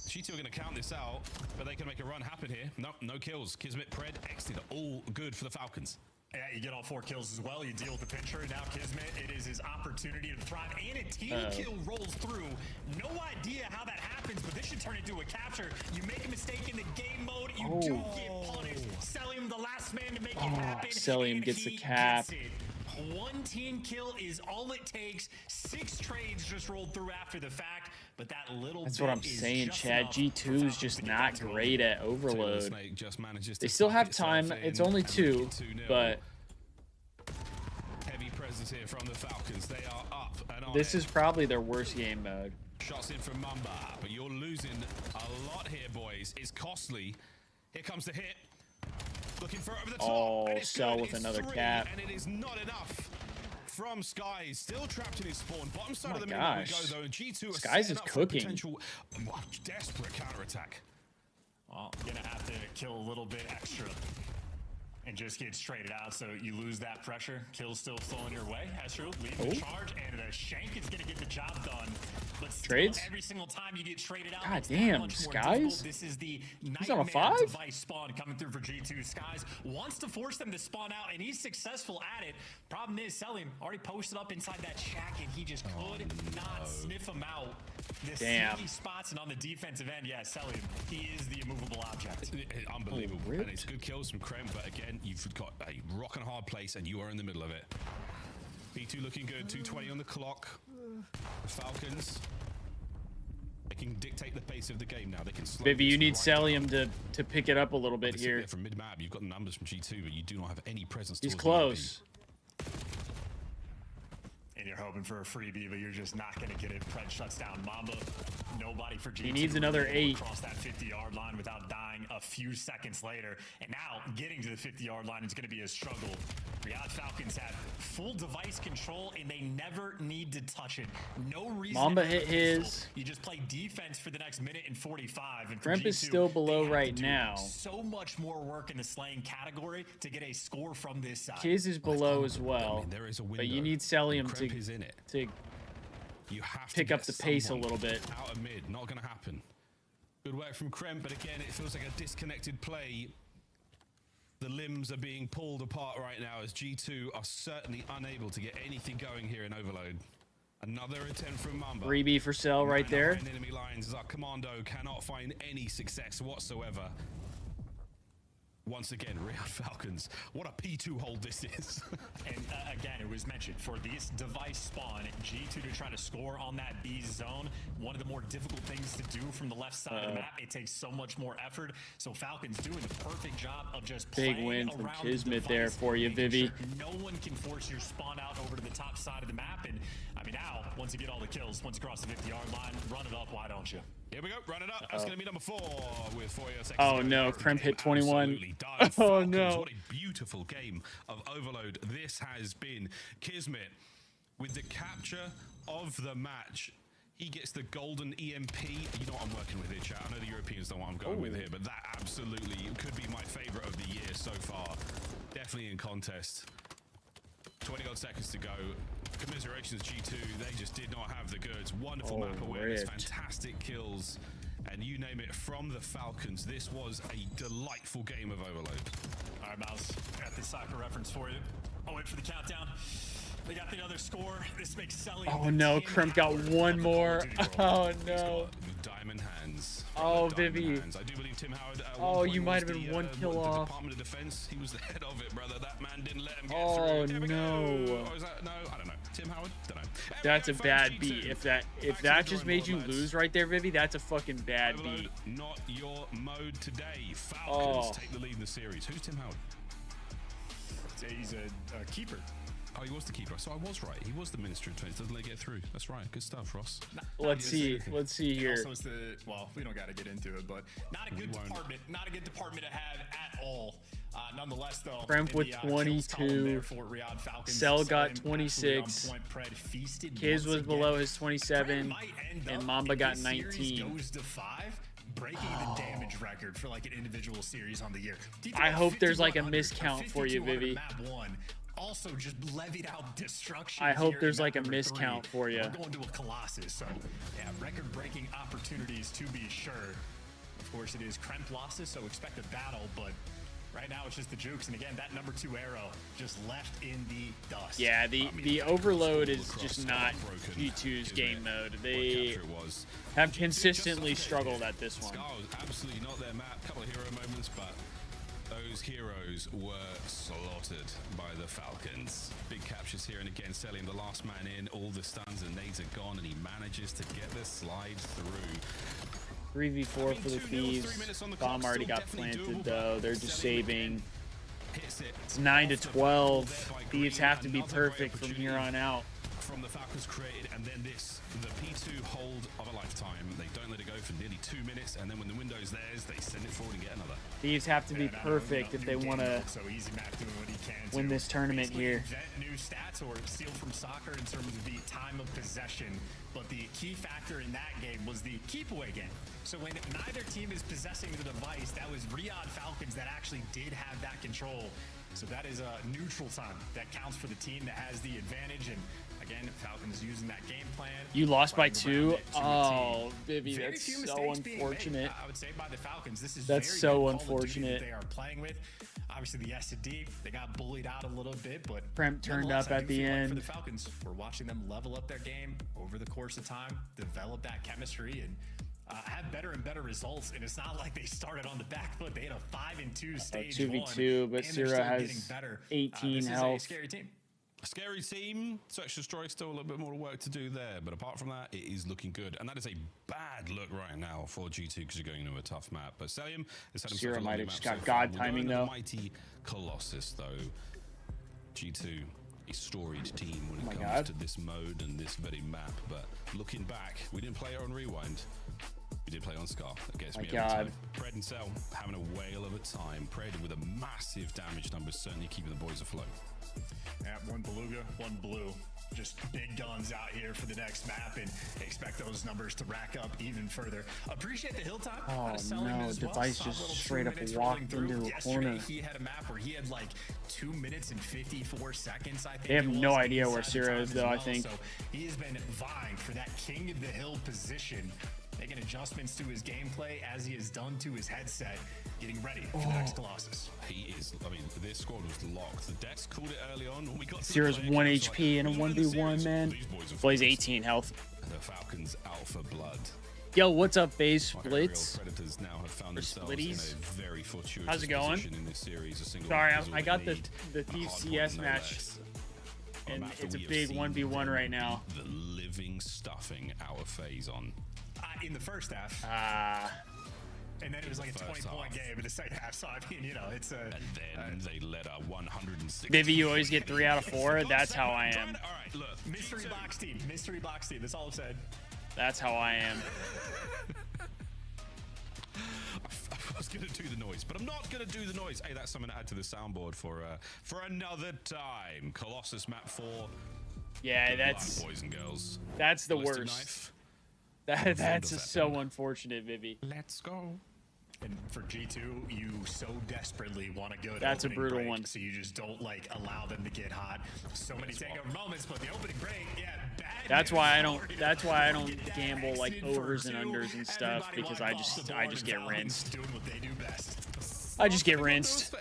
G2 are going to count this out, but they can make a run happen here. No kills. Kismet, Pred, exited, all good for the Falcons. Yeah, you get all 4 kills as well. You deal with the pincher. Now Kismet, it is his opportunity to thrive. And a team kill rolls through. No idea how that happens, but this should turn into a capture. You make a mistake in the game mode, you do get punished. Celium, the last man to make it happen. Celium gets the cap. 1 team kill is all it takes. 6 trades just rolled through after the fact, but that little That's what I'm saying, Chad. G2 is just not great at overload. They still have time. It's only 2, but heavy presence here from the Falcons. They are up and on. This is probably their worst game mode. Shots in from Mamba, but you're losing a lot here, boys. It's costly. Here comes the hit. Looking for over the top. Oh, Cell with another cap. And it is not enough from Skies. Still trapped in his spawn. Bottom side of the middle we go, though. And G2 Skies is cooking. Desperate counterattack. Well, you're going to have to kill a little bit extra and just get traded out, so you lose that pressure. Kill's still flowing your way. Astro leading the charge, and the Shank is going to get the job done. But still, trades? every single time you get traded out, God damn, Skies? this is the he's on a 5? device spawn coming through for G2. Skies wants to force them to spawn out, and he's successful at it. Problem is, Selim already posted up inside that shack, and he just could not sniff him out. The sneaky spots, and on the defensive end, yeah, Selim, he is the immovable object. Unbelievable. And it's good kills from Krem, but again, you've got a rock and hard place, and you are in the middle of it. B2 looking good, 2:20 on the clock. The Falcons, they can dictate the pace of the game now. They can. Vivi, you need Celium to pick it up a little bit here. From mid map, you've got the numbers from G2, but you do not have any presence. He's close. and you're hoping for a freebie, but you're just not going to get it. Pred shuts down Mamba. Nobody for G2. He needs another 8. Across that 50-yard line without dying a few seconds later. And now getting to the 50-yard line is going to be a struggle. Riyadh Falcons have full device control, and they never need to touch it. No reason. Mamba hit his. You just play defense for the next minute and 45. And Kremp is still below right now. So much more work in the slaying category to get a score from this side. Kiz is below as well. I mean, there is a window. But you need Celium to you have pick to up the pace a little bit. Out of mid, not going to happen. Good work from Kremp, but again, it feels like a disconnected play. The limbs are being pulled apart right now as G2 are certainly unable to get anything going here in Overload. Another attempt from Mamba. Freebie for Cell right there. Enemy lines as our commando cannot find any success whatsoever. Once again, Riyadh Falcons. What a P2 hold this is. And again, it was mentioned for this device spawn, G2 to try to score on that B zone. One of the more difficult things to do from the left side of the map. It takes so much more effort. So Falcons doing the perfect job of just big win from Kismet there for you, Vivi. Sure no one can force your spawn out over to the top side of the map. And I mean, now once you get all the kills, once you cross the 50-yard line, run it up. Why don't you? Here we go, run it up. That's going to be number 4 with 4 seconds. Oh no, Kremp hit 21. Oh no. What a beautiful game of Overload this has been. Kismet with the capture of the match. He gets the golden EMP. You know what I'm working with here, chat. I know the Europeans know what I'm going with here, but that absolutely could be my favorite of the year so far. Definitely in contest. 20 odd seconds to go. Commiserations G2, they just did not have the goods. Wonderful map awareness, fantastic kills, and you name it from the Falcons. This was a delightful game of Overload. All right, Mouse, got the soccer reference for you. I'll wait for the countdown. They got the other score. This makes selling. Oh no, Kremp got one more. Oh no. Diamond hands. Oh, Vivi. I do believe Tim Howard. Oh, you might have been one kill off. Department of Defense. He was the head of it, brother. That man didn't let him get through. Oh no. Or is that, no, I don't know. Tim Howard? Don't know. That's a bad beat. If that just made you lose right there, Vivi, that's a fucking bad beat. Not your mode today. Falcons take the lead in the series. Who's Tim Howard? He's a keeper. Oh, he was the keeper. So I was right. He was the Minister of Trade. Doesn't let it get through. That's right. Good stuff, Ross. Let's see here. Also, it's well, we don't got to get into it, but not a good department. Not a good department to have at all. Nonetheless, though, Kremp with 22. Cell got 26. Kiz was below his 27, and Mamba got 19. Goes to 5. Breaking the damage record for like an individual series on the year. I hope there's like a miscount for you, Vivi. Also just levied out destruction. I hope there's like a miscount for you. We're going to a Colossus, so yeah, record-breaking opportunities to be sure. Of course, it is Kremp losses, so expect a battle, but right now it's just the jukes. And again, that number 2 arrow just left in the dust. Yeah, the Overload is just not G2's game mode. They have consistently struggled at this one. Absolutely not their map. Couple of hero moments, but those heroes were slaughtered by the Falcons. Big captures here, and again, Celium, the last man in. All the stuns and nades are gone, and he manages to get the slide through. 3v4 for the Thieves. Bomb already got planted, though. They're just saving. It's 9-12. Thieves have to be perfect from here on out. From the Falcons created, and then this, the P2 hold of a lifetime. They don't let it go for nearly 2 minutes, and then when the window's theirs, they send it forward and get another. Thieves have to be perfect if they want to win this tournament here. Invent new stats or steal from soccer in terms of the time of possession, but the key factor in that game was the keep away game. So when neither team is possessing the device, that was Riyadh Falcons that actually did have that control. So that is a neutral time that counts for the team that has the advantage. And again, Falcons using that game plan. You lost by 2? Oh, Vivi, that's so unfortunate. I would say by the Falcons. This is that's so unfortunate. They are playing with. Obviously, the S&D, they got bullied out a little bit, but Kremp turned up at the end. For the Falcons, we're watching them level up their game over the course of time, develop that chemistry, and have better and better results. And it's not like they started on the back foot. They had a 5-2 stage 2v2, but Sira has 18 health. This is a scary team. A scary team. Search Destroy, still a little bit more work to do there, but apart from that, it is looking good. And that is a bad look right now for G2 because you're going into a tough map. But Celium has had himself Sira might have just got so God timing though. Mighty Colossus though. G2 a storied team when it comes to this mode and this very map. But looking back, we didn't play it on Rewind. We did play on Scar. That gets me every time. Pred and Cell having a whale of a time. Pred with a massive damage numbers, certainly keeping the boys afloat. Yeah, one Beluga, one Blue. Just big guns out here for the next map, and expect those numbers to rack up even further. Appreciate the hilltop. Oh no, Device just straight up walked into a corner. He had a map where he had like 2 minutes and 54 seconds, I think. They have no idea where Sierra is, though, I think. So he has been vying for that king of the hill position, making adjustments to his gameplay as he has done to his headset, getting ready for the next Colossus. He is, I mean, this squad was locked. The Dex called it early on when we got Sierra's 1 HP in a 1v1, man. Plays 18 health. The Falcons alpha blood. Yo, what's up, FaZe Splits? Predators now have found themselves in a very fortuitous How's it going? position in this series. Sorry, I got the Thieves CS match, and it's a big 1v1 right now. The living stuffing out of FaZe on. In the first half. And then it was like a 20-point game in the second half. So, I mean, you know, it's a... And then they let a 160... Vivi, you always get 3 out of 4. That's how I am. All right, look. Mystery box team. Mystery box team. That's all I've said. That's how I am. I was going to do the noise, but I'm not going to do the noise. Hey, that's something to add to the soundboard for another time. Colossus map 4. Yeah, that's... boys and girls. That's the worst. That's so unfortunate, Vivi. Let's go. And for G2, you so desperately want to go to That's a brutal break, one. so you just don't like allow them to get hot. So many takeover moments, but the opening break, yeah, bad. That's why I don't gamble like overs and unders and stuff, because I just get rinsed. Doing what they do best. I just get rinsed.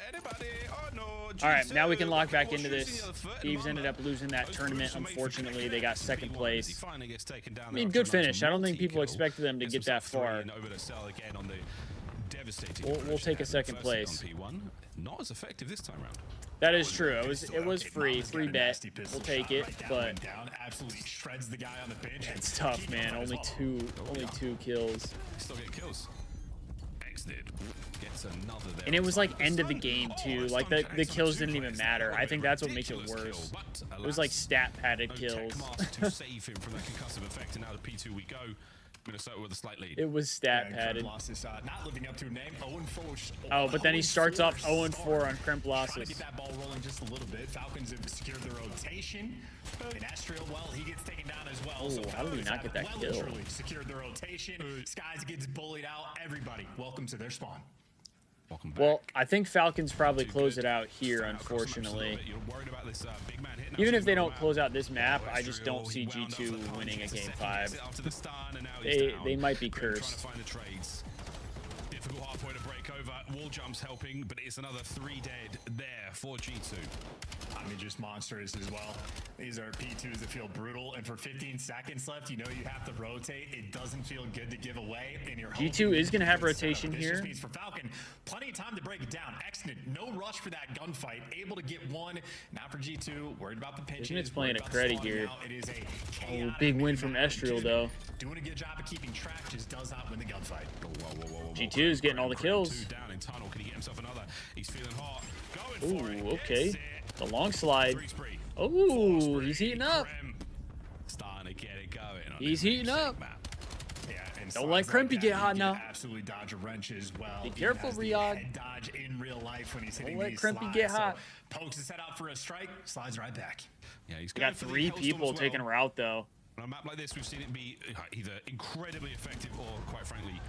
All right, now we can lock back into this. Thieves ended up losing that tournament. Unfortunately, they got second place. I mean, good finish. I don't think people expected them to get that far. We'll take a second place. Not as effective this time around. That is true. It was free bet. We'll take it, but absolutely shreds the guy on the bench. It's tough, man. Only two kills. Still get kills. X did. Gets another there. And it was like end of the game too. Like the kills didn't even matter. I think that's what makes it worse. It was like stat padded kills. To save him from that concussive effect, and now to P2 we go. Minnesota with a slight lead. It was stat padded. Not living up to a name. 0-4. Oh, but then he starts off 0-4 on crimp losses. Trying to get that ball rolling just a little bit. Falcons have secured the rotation. And Estriel, well, he gets taken down as well. Oh, how did we not get that kill? Secured the rotation. Skies gets bullied out. Everybody, welcome to their spawn. Well, I think Falcons probably close it out here, unfortunately. Even if they don't close out this map, I just don't see G2 winning a Game 5. They might be cursed. Difficult hard point to break over. Wall jumps helping, but it's another 3 dead there for G2. I mean, just monsters as well. These are P2s that feel brutal, and for 15 seconds left, you know you have to rotate. It doesn't feel good to give away. And you're G2 is going to have rotation here. This means for Falcon, plenty of time to break it down. Excellent. No rush for that gunfight. Able to get one. Now for G2, worried about the pitches. It's playing a credit here. It is a big win from Estriel, though. Doing a good job of keeping track, just does not win the gunfight. G2 is getting all the kills. Down in tunnel. Can he get himself another? He's feeling hot. Ooh, okay. The long slide. Oh, he's heating up. Starting to get it going. He's heating up. Yeah, and don't let Crimpy get hot now. Absolutely dodge a wrench as well. Be careful, Riyadh. Dodge in real life when he's hitting don't let these Crimpy slides. get hot. So pokes his head out for a strike, slides right back. Yeah, he's got 3 people taking route though. On a map like this, we've seen it be either incredibly effective or, quite frankly,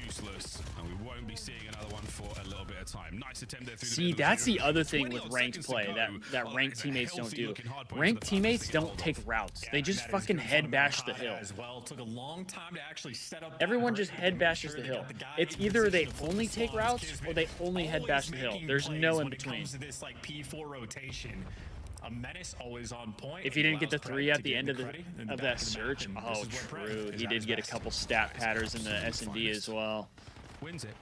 useless. And we won't be seeing another one for a little bit of time. Nice attempt there through See, that's the other thing with ranked play that ranked teammates don't do. Ranked teammates don't take routes. They just fucking head bash the hill. Took a long time to actually set up. Everyone just head bashes the hill. It's either they only take routes or they only head bash the hill. There's no in between. This like P4 rotation. A menace always on point. If he didn't get the 3 at the end of that search, oh true, he did get a couple stat patterns in the S&D as well. Wins it.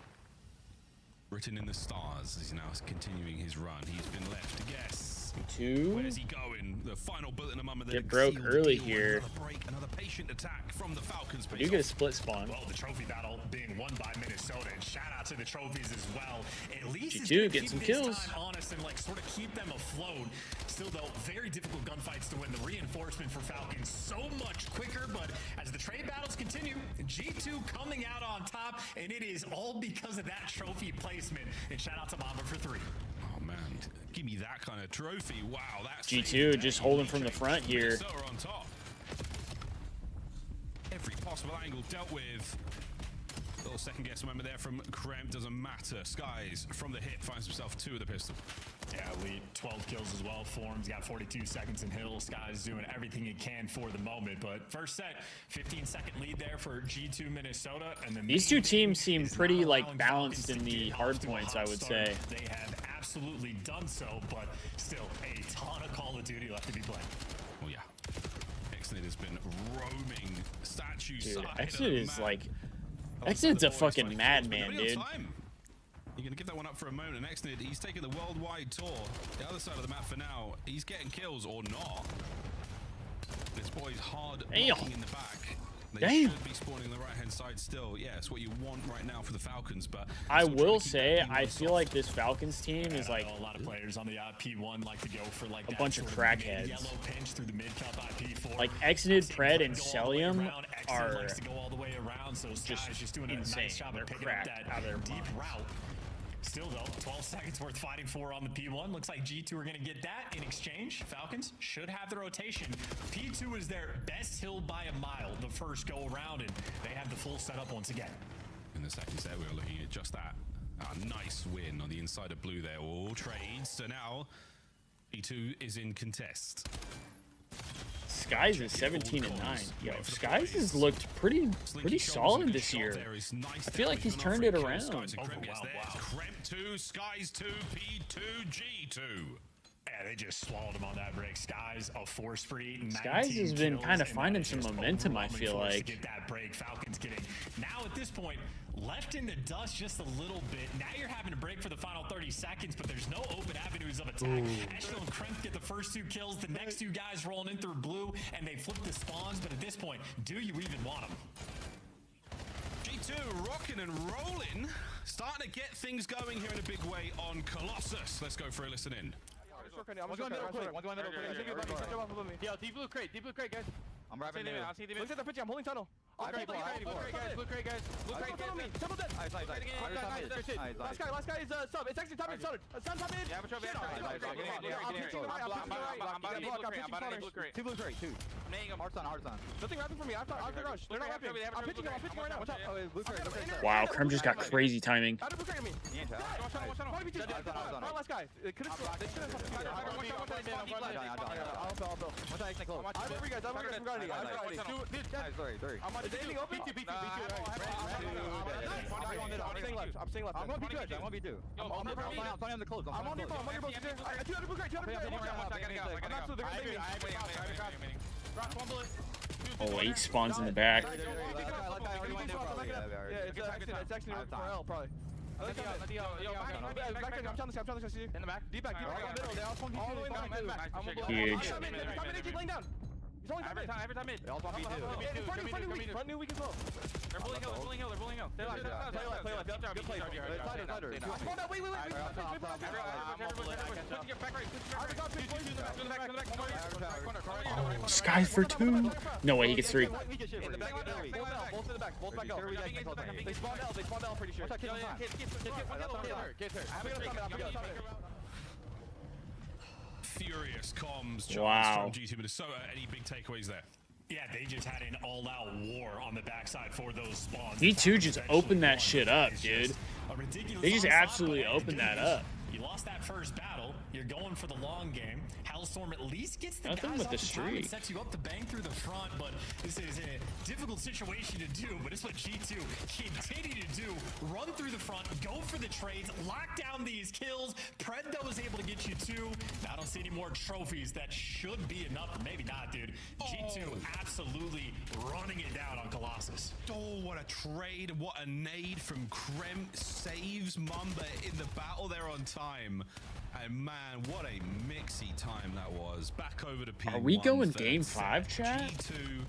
Written in the stars. He's now continuing his run. He's been left to guess. 2. Where's he going? The final bullet in the mummer. Get broke early here. Another patient attack from the Falcons. You get a split spawn. Well, the trophy battle being won by Minnesota, and shout out to the trophies as well. At least G2 getting some kills. On a burst and like sort of keep them afloat. Still though, very difficult gunfights to win. The reinforcement for Falcons so much quicker, but as the trade battles continue, G2 coming out on top, and it is all because of that trophy placement. And shout out to Mamba for 3. Oh man, give me that kind of trophy. Wow, that's G2 just holding from the front here. On top. Every possible angle dealt with. Little second guess moment there from Krem, doesn't matter. Skies from the hip finds himself 2 with the pistol. Yeah, Elite, 12 kills as well. Form's got 42 seconds in Hill. Sky's doing everything he can for the moment. But first set, 15-second lead there for G2 Minnesota. And then these two teams seem pretty like balanced in the hard points, I would say. They have absolutely done so, but still a ton of Call of Duty left to be played. Oh yeah. Exnid has been roaming statue Dude, side. Exnid is like... Exnid's a fucking madman, dude. You're going to give that one up for a moment. And Exnid, he's taking the worldwide tour. The other side of the map for now. He's getting kills or not. This boy's hard working in the back. They should be spawning the right-hand side still. Yeah, it's what you want right now for the Falcons. But I will say, I feel like this Falcons team is like a lot of players on the P1 like to go for like a bunch of crackheads. Yellow pinch through the mid-cup IP4. Like Exnid, Pred, and Celium are likes to go all the way around, so just doing a nice job of picking up that deep route. Still though, 12 seconds worth fighting for on the P1. Looks like G2 are going to get that in exchange. Falcons should have the rotation. P2 is their best hill by a mile the first go around, and they have the full setup once again. In the second set, we were looking at just that. A nice win on the inside of blue there. All trades. So now P2 is in contest. Skies is 17-9. Yo, Skies has looked pretty solid this year. I feel like he's turned it around. Krem 2, Skies 2, P2, G2. Yeah, they just swallowed him on that break. Skies a force free. Skies has been kind of finding some momentum, I feel like. Get that break. Falcons getting now at this point left in the dust just a little bit. Now you're having to break for the final 30 seconds, but there's no open avenues of attack. Eshel and Kremp get the first 2 kills. The next 2 guys rolling in through blue, and they flip the spawns. But at this point, do you even want them? G2 rocking and rolling, starting to get things going here in a big way on Colossus. Let's go for a listen in. I'm going middle quick. Yo, deep blue crate, guys. I'm wrapping it. Look at the pitch. I'm holding tunnel. Blue crate, guys. Blue crate, double dead. Last guy is sub. It's actually top mid. Sun top mid. Yeah, I'm about to blue crate. 2 blue crate, 2. Hard on. Nothing wrapping for me. I've rush. They're not wrapping. I'm pitching right now. Watch out. Oh, blue crate. Wow, Krem just got crazy timing. Out of blue crate me. Last guy. I'm staying left. I'm going B2. I'm on B2. I'm on the close. I'm on your phone. I'm on your boat. I do have a blue crate. Oh, 8 spawns in the back. It's actually probably. I'm trying to see. In the back. Deep back. Huge. He's only every time mid. They all want B2. Front new weak as well. They're pulling hill. Play left. Good play. Oh, Skies for 2. No way, he gets 3. In the back. Both in the back. Both back out. They spawned L pretty sure. Furious comms. Wow. From G2 Minnesota. Any big takeaways there? Yeah, they just had an all-out war on the backside for those spawns. D2 just opened that shit up, dude. They just absolutely opened that up. You lost that first battle. You're going for the long game. Hellstorm at least gets the Nothing guys with off the the top and streak. sets you up to bang through the front, but this is a difficult situation to do, but it's what G2 continue to do. Run through the front, go for the trades, lock down these kills. Preddo is able to get you 2. Now I don't see any more trophies. That should be enough, but maybe not, dude. G2 absolutely running it down on Colossus. Oh, what a trade. What a nade from Krem. Saves Mamba in the battle there on time. And man, what a mixy time that was. Back over to P1. Are we going game 5, chat? G2,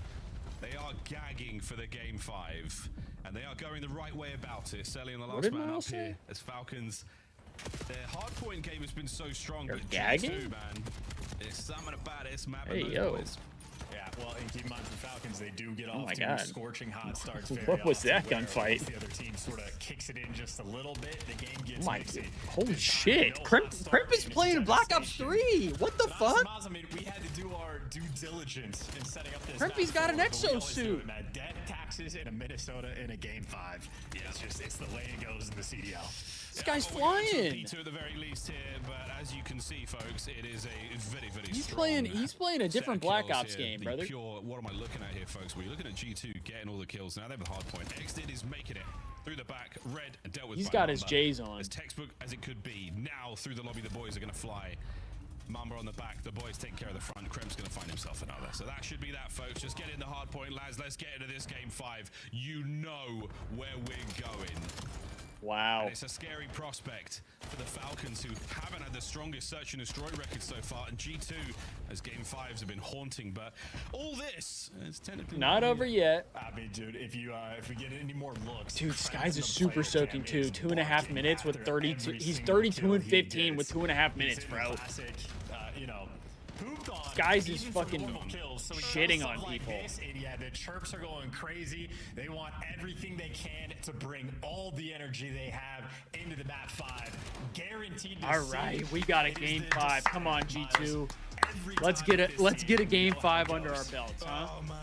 they are gagging for the game 5. And they are going the right way about it. Selling the last man up here as Falcons The hardpoint game has been so strong. You're But gagging? G2, man, there's something about this map. Hey, and those yo. boys. Yeah, well, and keep in mind the Falcons, they do get Oh off my to God. scorching hot starts. Very What was often, that where gunfight? once the other team sort of kicks it in just a little bit, the game gets My mixy. holy This time, shit! no Crimp hot start is and playing Black Ops devastation. 3. What the But fuck? Miles, I mean, we had to do our due diligence in setting up this. Crimpy's got an exosuit. Debt, taxes, in a Minnesota in a game 5. Yeah, it's the way it goes in the CDL. This guy's Well, we're flying. going to P2 at the very least here, but as you can see, folks, it is a very, very He's strong playing a different set of Black kills Ops here. game, The brother. Pure, what am I looking at here, folks? We're looking at G2 getting all the kills. Now they have the hard point. Xdid is making it through the back. Red dealt with. He's by got his Mamba. J's on. As textbook as it could be. Now through the lobby, the boys are going to fly. Mamba on the back, the boys take care of the front. Krem's going to find himself another. So that should be that, folks. Just get in the hard point, lads. Let's get into this game 5. You know where we're going. Wow. And it's a scary prospect for the Falcons, who haven't had the strongest search and destroy record so far. And G2, as game 5s have been haunting, but all this is technically Not over yet. I mean, dude, if we get any more looks, Dude, Skies is Krem's super player soaking cam too. is 2.5 minutes with barking 32. after He's every 32 single and kill 15 he with gets. 2.5 He's minutes, in the bro. classic, pooped on. Skies is even for fucking normal kills. So he shitting does on stuff like people. this, and yeah, the chirps are going crazy. They want everything they can to bring all the energy they have into the map 5. Guaranteed to All see. right, we got a It is game the 5. Come on, deciding G2. miles every Let's time get this it. Let's get a season. game You know 5 how it under our goes. belts, huh? Oh, man.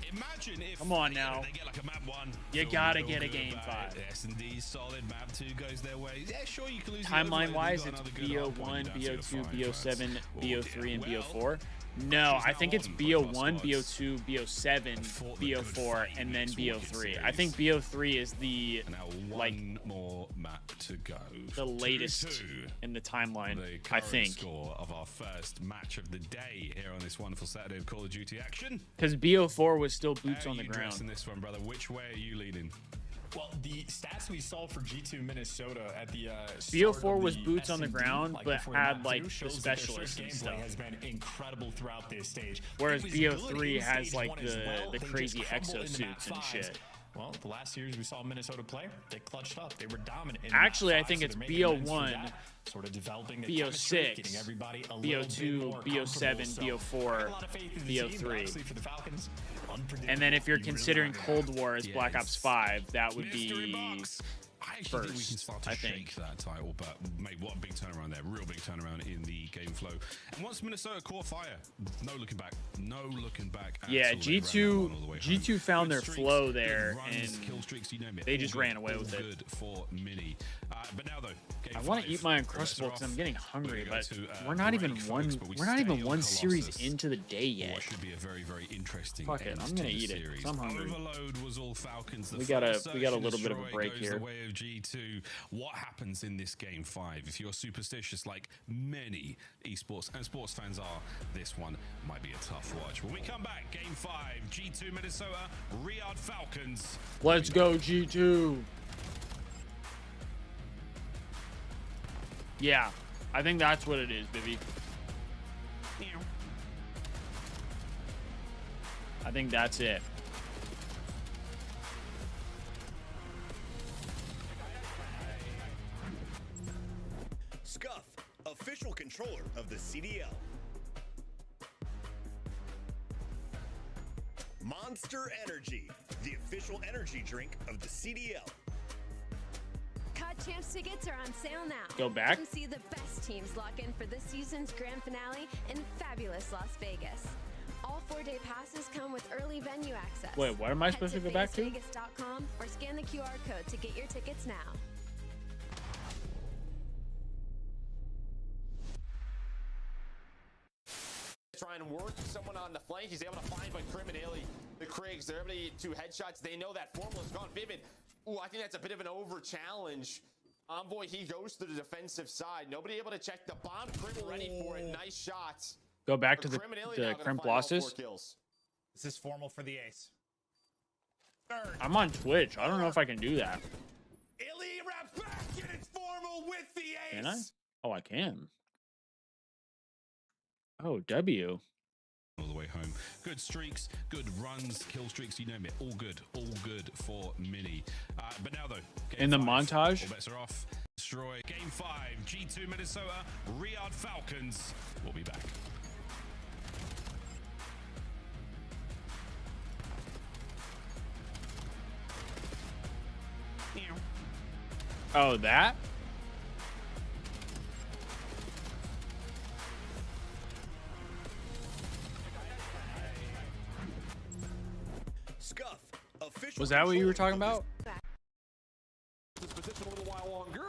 Imagine if Come on now. they get like a map 1. You feel gotta real get a good game about 5. it. S&D solid. Map 2 goes their way. Yeah, sure, you can lose. Timeline wise, it's BO1, BO2, BO7, BO3, and BO4. No, I think it's BO1, BO2, BO7, BO4, and then BO3. I think BO3 is the one more map to go. the latest 2-2. in the timeline. The I current think score of our first match of the day here on this wonderful Saturday of Call of Duty action. because BO4 was still boots How on are the you dressing ground. this one, brother? Which way are you leading? Well, the stats we saw for G2 Minnesota at the BO4 was boots on the ground, but before had map like 2 the shows that their specialists search and gameplay stuff. has been incredible throughout this stage. Whereas It was good BO3 in has stage like 1 as well. the They just crazy crumbled in the map exosuits and 5s. shit. Well, the last series we saw Minnesota play, they clutched up. They were dominant. In Actually, the I map 5, think so it's they're making amends for BO1, that, sort of developing the chemistry, BO6, getting everybody a little bit BO2, more BO7, comfortable. So, I BO4, have a lot of faith in the team, but BO3. obviously for the Falcons, And then if you're unpredictable. You really considering never know. Cold War as Black Ops 5, that would be I actually think we can first, start to I shake think. that title, but mate, what a big turnaround there. Real big turnaround in the game flow. And once Minnesota caught fire, no looking back. No looking back at Yeah, all. They ran that one all the way G2 home. found Good their streaks, flow good there, runs, and kill streaks, you name it. they All just good, ran away all with it. good for Mini. But now though, game I want to 5, eat my the bets Uncrustable are because off. I'm getting hungry, We're but gonna go to, we're not even break, one. folks, but we We're not even stay on one series Colossus. into the day yet. What should be a very, very interesting. Fuck it, end I'm to gonna the eat it, series. 'cause I'm hungry. Overload was all Falcons. The We got a first little search and bit of a destroy break goes here. The way of G2. What happens in this game 5? If you're superstitious, like many esports and sports fans are, this one might be a tough watch. When we come back, game 5, G2 Minnesota, Riyadh Falcons. Let's go, G2. Yeah, I think that's what it is, Bibby. I think that's it. Scuff, official controller of the CDL. Monster Energy, the official energy drink of the CDL. COD Champs tickets are on sale now. Go back. Come see the best teams lock in for this season's grand finale in fabulous Las Vegas. All 4-day passes come with early venue access. Wait, what am I supposed to go back to? Vegas.com or scan the QR code to get your tickets now. Trying to work someone on the flank. He's able to find by criminally the Craigs. They're able to get 2 headshots. They know that formula's gone. Vivid. Ooh, I think that's a bit of an over challenge. Envoy, he goes to the defensive side. Nobody able to check the bomb. Crim ready for it. Nice shots. Go back to But the Criminelli now gonna Crimp find all 4 losses. kills. This is formal for the ace. Third. I'm on Twitch. I don't know if I can do that. Illy wraps back and it's formal with the ace. Can I? Oh, I can. Oh, W. All the way home. Good streaks, good runs, kill streaks, you name it. All good for Mini. But now though, game In the 5, montage? all bets are off. Destroy. Game 5, G2 Minnesota, Riyadh Falcons. We'll be back. Oh, that? Scuff, official Was that what you were talking about? This position a little while longer.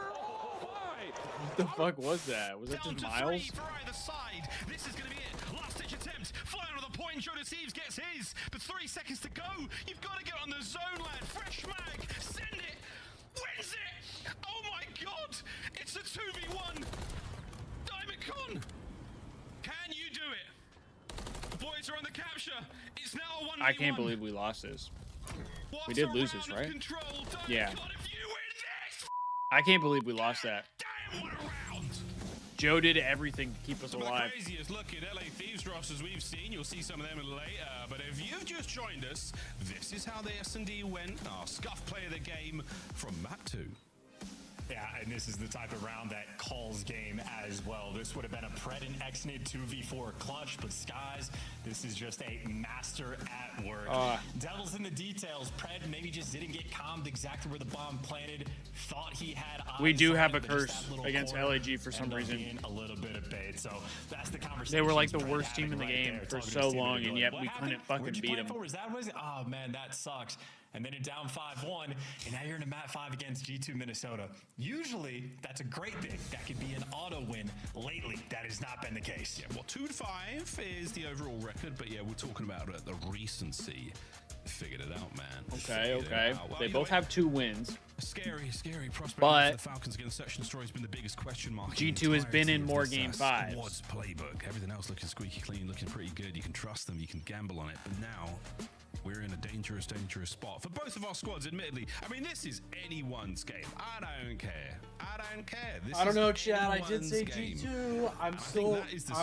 What the fuck was that? Was that just Miles? For either side. This is going to be it. Last ditch attempt. Final of the point. Thieves gets his. But 3 seconds to go. You've got to get on the zone, lad. Fresh mag. Send it. Wins it. Oh my god. It's a 2v1. Diamond Con. Can you do it? The boys are on the capture. It's now a 1v1. I can't believe we lost this. We did lose this, right? Yeah. I can't believe we lost that. Joe did everything to keep us alive. The craziest looking LA Thieves rosters we've seen. You'll see some of them later. But if you've just joined us, this is how the S&D went. Our Scuff play of the game from map 2. Yeah, and this is the type of round that calls game as well. This would have been a Pred and Exnid 2v4 clutch, but Skies, this is just a master at work. Devil's in the details. Pred maybe just didn't get calmed exactly where the bomb planted. Thought he had eyes. We do have a curse against LAG for some reason. A little bit of bait, so that's the conversation. They were like the worst team in the game for so long, and yet we couldn't fucking beat them. Oh man, that sucks. And then you're down 5-1, and now you're in a map 5 against G2 Minnesota. Usually, that's a great thing. That could be an auto win. Lately, that has not been the case. Yeah, well, 2-5 is the overall record, but yeah, we're talking about the recency. Figured it out, man. Okay. Well, they both have 2 wins. Scary prospect. But the Falcons against Search and Destroy has been the biggest question mark. G2 has been in more game 5s. Squad's playbook. Everything else looking squeaky clean, looking pretty good. You can trust them. You can gamble on it. But now we're in a dangerous spot for both of our squads, admittedly. I mean, this is anyone's game. I don't care. I don't know, Chad. I did say G2. I'm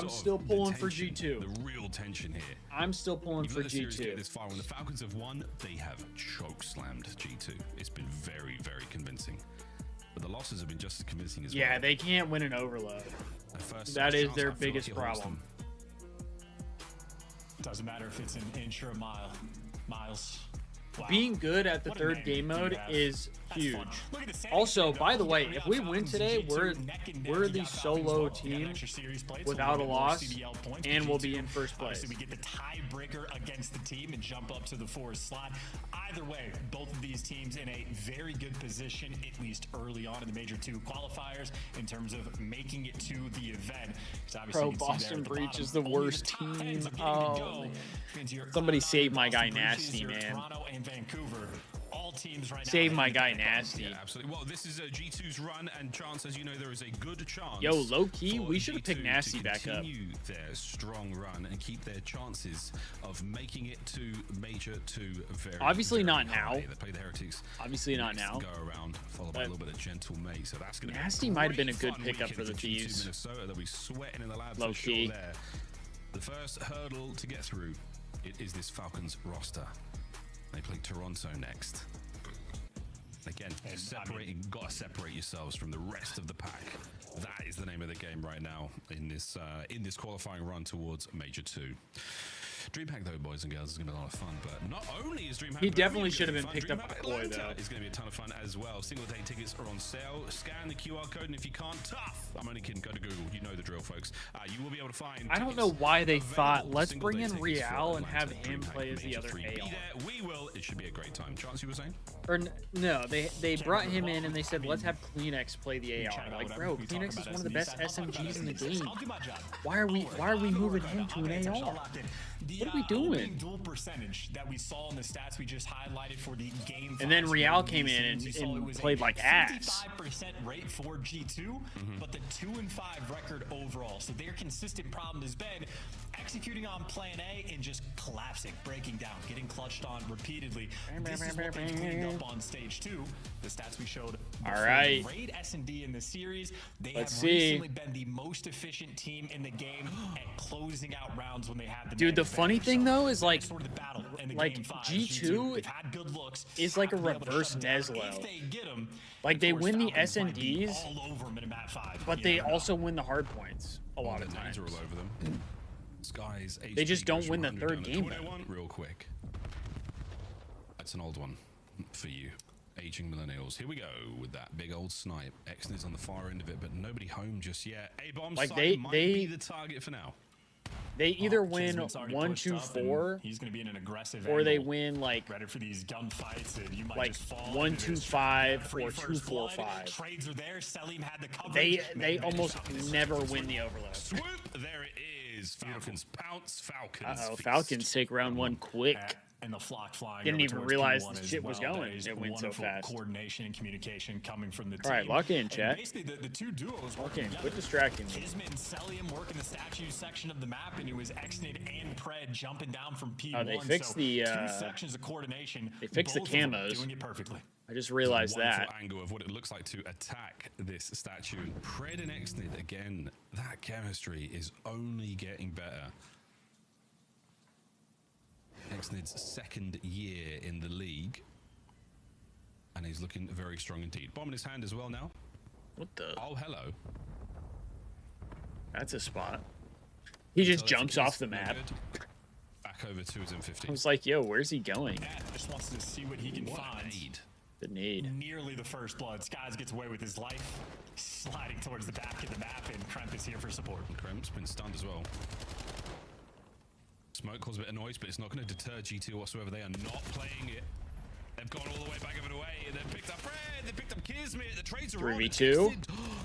still pulling for G2. The real tension here. I'm still pulling for G2. This far, when the Falcons have won, they have choke slammed G2. It's been very convincing. But the losses have been just as convincing as well. Yeah, they can't win an overload. That is their biggest problem. Doesn't matter if it's an inch or a mile. Miles. Wow. Being good at the third game mode is huge. Also, by the way, if we win today, we're the solo team without a loss, and we'll be in first place. So we get the tiebreaker against the team and jump up to the 4th slot. Either way, both of these teams in a very good position, at least early on in the Major 2 qualifiers, in terms of making it to the event. Bro, Boston Breach is the worst team. Oh, somebody save my guy Nasty, man. Vancouver, all teams right now. Save my guy Nasty. Yeah, absolutely. Well, this is a G2's run, and chance, as you know, there is a good chance. Yo, low key, we should have picked Nasty back up. Continue their strong run and keep their chances of making it to Major 2 very. Obviously very not high. now. They play the Heretics. Obviously not now. Go around, followed by a little bit of Gentle Mate. So that's going to be Nasty might have been a good pickup for the Thieves. Minnesota, they'll be sweating in the lab low key. Sure there. The first hurdle to get through, it is this Falcons roster. They play Toronto next. Again, gotta separate yourselves from the rest of the pack. That is the name of the game right now in this qualifying run towards Major 2. DreamHack, though, boys and girls, is going to be a lot of fun. But not only is DreamHack, he definitely should have been picked up by Boy, though. It's going to be a ton of fun as well. Single-day tickets are on sale. Scan the QR code, and if you can't, tough. I'm only kidding. Go to Google. You know the drill, folks. You will be able to find. I don't know why they thought, let's bring in Real and have him play as the other AR. We will. It should be a great time. Chance, you were saying? Or no, they brought him in and they said, let's have Kleenex play the AR. Like, bro, Kleenex is one of the best SMGs in the game. Why are we moving him to an AR? What are we doing? Dual percentage that we saw in the stats we just highlighted for the game. And then Real came in and played like ass. 55% rate for G2, but the 2-5 record overall. So their consistent problem has been executing on plan A and just collapsing, breaking down, getting clutched on repeatedly. This is what they cleaned up on stage 2. The stats we showed before. All right. Great S&D in the series. They Let's have see. recently been the most efficient team in the game at closing out rounds when they have the Dude, the funny thing though is like sort of the battle in the like game 5. G2 had good looks, is like a have to be able to reverse shut down Neslo. if they get 'em. Like they Of course, win the Falcons might be S&Ds, all over 'em in map 5. but You they never know. also win the hard points a lot of The times. nades are all over them. Skies. They just HP don't goes win from the 100 third down to game, 21 real quick. That's an old one for you. Aging millennials. Here we go with that big old snipe. Exner's on the far end of it, but nobody home just yet. A-bomb Like site might be the target for now. They either win Kismet's already 1, pushed 2, up, and 4, He's going to be in an aggressive or they angle, win like ready for these gunfights, and you might like just fall 1, into 2, this 5, free or 2, first 4, blood. 5. Trades are there. Selim had the coverage. They Maybe almost shot this never first win one. the overload. Swoop! There it is. Falcons pounce. Falcons. Uh-oh, feast. Falcons take round 1 quick. And the flock flying. Didn't over even towards realize P1 the as shit was well. going. That is It went so wonderful fast. Coordination and communication coming from the team. All right, lock in, And chat. basically, the two duos Okay, working quit together. distracting me. Kismet and Selim working the statue section of the map, and it was Exnid and Pred jumping down from P1. Oh, they fixed so the, 2 sections of coordination. they fixed the both of them camos. doing it perfectly. I just realized Wonderful that. angle of what it looks like to attack this statue. Pred and Exnid again. That chemistry is only getting better. Exnid's 2nd year in the league, and he's looking very strong indeed. Bomb in his hand as well now. What the? Oh, hello. That's a spot. He just jumps off the map. Back over to his M50. I was like, yo, where's he going? Matt just wants to see what he can find. The nade. Nearly the first blood. Skies gets away with his life, sliding towards the back of the map, and Kremp is here for support. Kremp's been stunned as well. Smoke causes a bit of noise, but it's not going to deter G2 whatsoever. They are not playing it. They've gone all the way back of it away. They've picked up Fred. They've picked up Kismet. The trades are on. 3v2.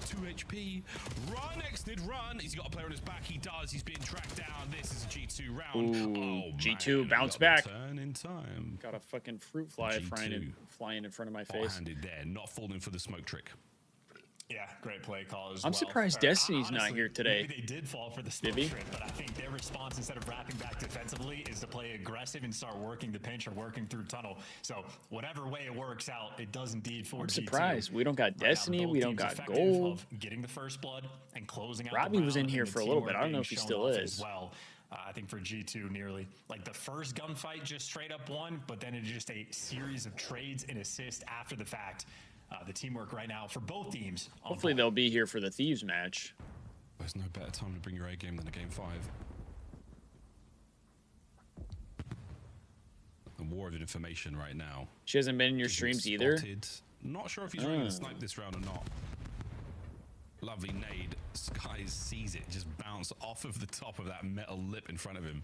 2 HP. Run, Exnid, run. He's got a player on his back. He does. He's being tracked down. This is a G2 round. Ooh, Oh, G2 man. bounce Got the back. Turn in time. Got a fucking fruit fly G2. flying in front of my face. Hot-handed there. Not falling for the smoke trick. Yeah, great play call as I'm well. surprised Destiny's not here today. Maybe they did fall for the smoke Did he? trick, but I think their response, instead of wrapping back defensively, is to play aggressive and start working the pinch or working through tunnel. So whatever way it works out, it does indeed for I'm G2. surprised. We don't got Right now, Destiny. both We don't teams got effective gold. of getting the first blood and closing out Robbie the was in round, here and the for a little bit. teamwork I don't know being if he shown still off is. as well. I think for G2 nearly like the first gunfight just straight up won, but then it's just a series of trades and assists after the fact. The teamwork right now for both teams. Hopefully they'll be here for the Thieves match. There's no better time to bring your A game than a game 5. A war of information right now. She hasn't been in your streams either. Spotted. Not sure if he's ready to snipe this round or not. Lovely nade. Skies sees it just bounce off of the top of that metal lip in front of him.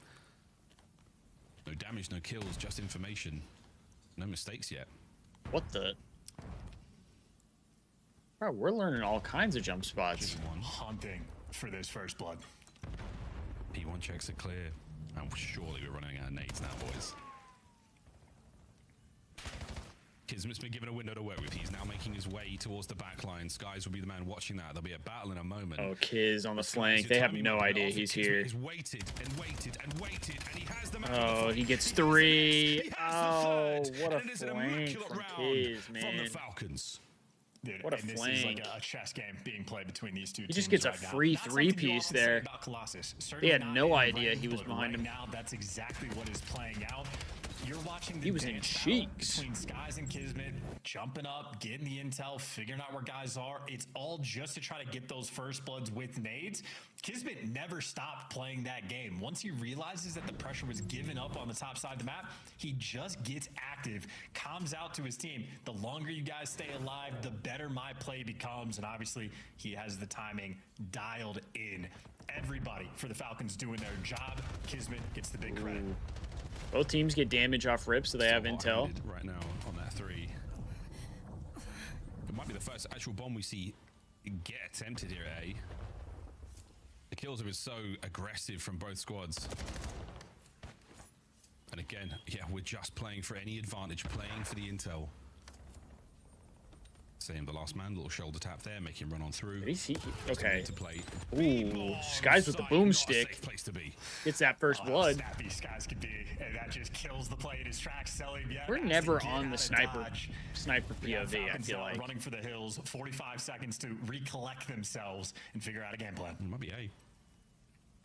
No damage, no kills, just information. No mistakes yet. What the? Bro, we're learning all kinds of jump spots. Hunting for this first blood. P1 checks it clear. And surely we're running out of nades now, boys. Kismet's been given a window to work with. He's now making his way towards the back line. Skies will be the man watching that. There'll be a battle in a moment. Oh, Kiz on the flank. They have no idea he's here. He's waited and waited and waited, and he has the man. Oh, he gets 3. Oh, what a flank from Kiz, From man. the Falcons. Dude, What a and flank. This is like a chess game being played between these two He teams just gets a right now. free Not something you 3-piece often say there. about Colossus. He Certainly had not no in idea range, he was but behind right him. now, that's exactly what is playing out. You're watching the He was in dance battle cheeks. between Skies and Kismet, jumping up, getting the intel, figuring out where guys are. It's all just to try to get those first bloods with nades. Kismet never stopped playing that game. Once he realizes that the pressure was given up on the top side of the map, he just gets active, calms out to his team. The longer you guys stay alive, the better my play becomes. And obviously, he has the timing dialed in. Everybody for the Falcons doing their job. Kismet gets the big credit. Both teams get damage off rip, so they have intel. Right now on that 3. It might be the first actual bomb we see get attempted here at A. The kills have been so aggressive from both squads. And again, yeah, we're just playing for any advantage, playing for the intel. Same, the last man, little shoulder tap there, make him run on through. Okay. To play. Ooh, Skies with the boomstick. Place to be. Gets that first blood. Snappy Skies could be, and that just kills the play. It distracts Selly. Yeah, We're never on the sniper POV, I feel like. Running for the hills, 45 seconds to recollect themselves and figure out a game plan. It might be A.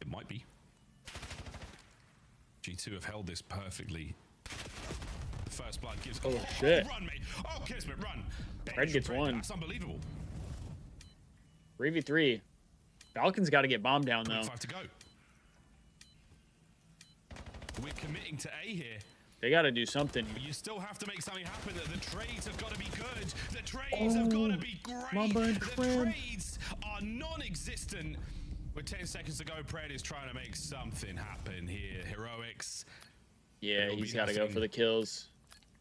It might be. G2 have held this perfectly. The first blood gives. Oh shit! Run, mate! Oh, Kismet, run! Red gets one. That's unbelievable. 3v3. Falcons got to get bombed down though. 25 to go. We're committing to A here. They got to do something. But you still have to make something happen. The trades have got to be good. The trades have got to be great. The trades are non-existent. With 10 seconds to go, Pred is trying to make something happen here. Heroics. Yeah, he's got to go for the kills.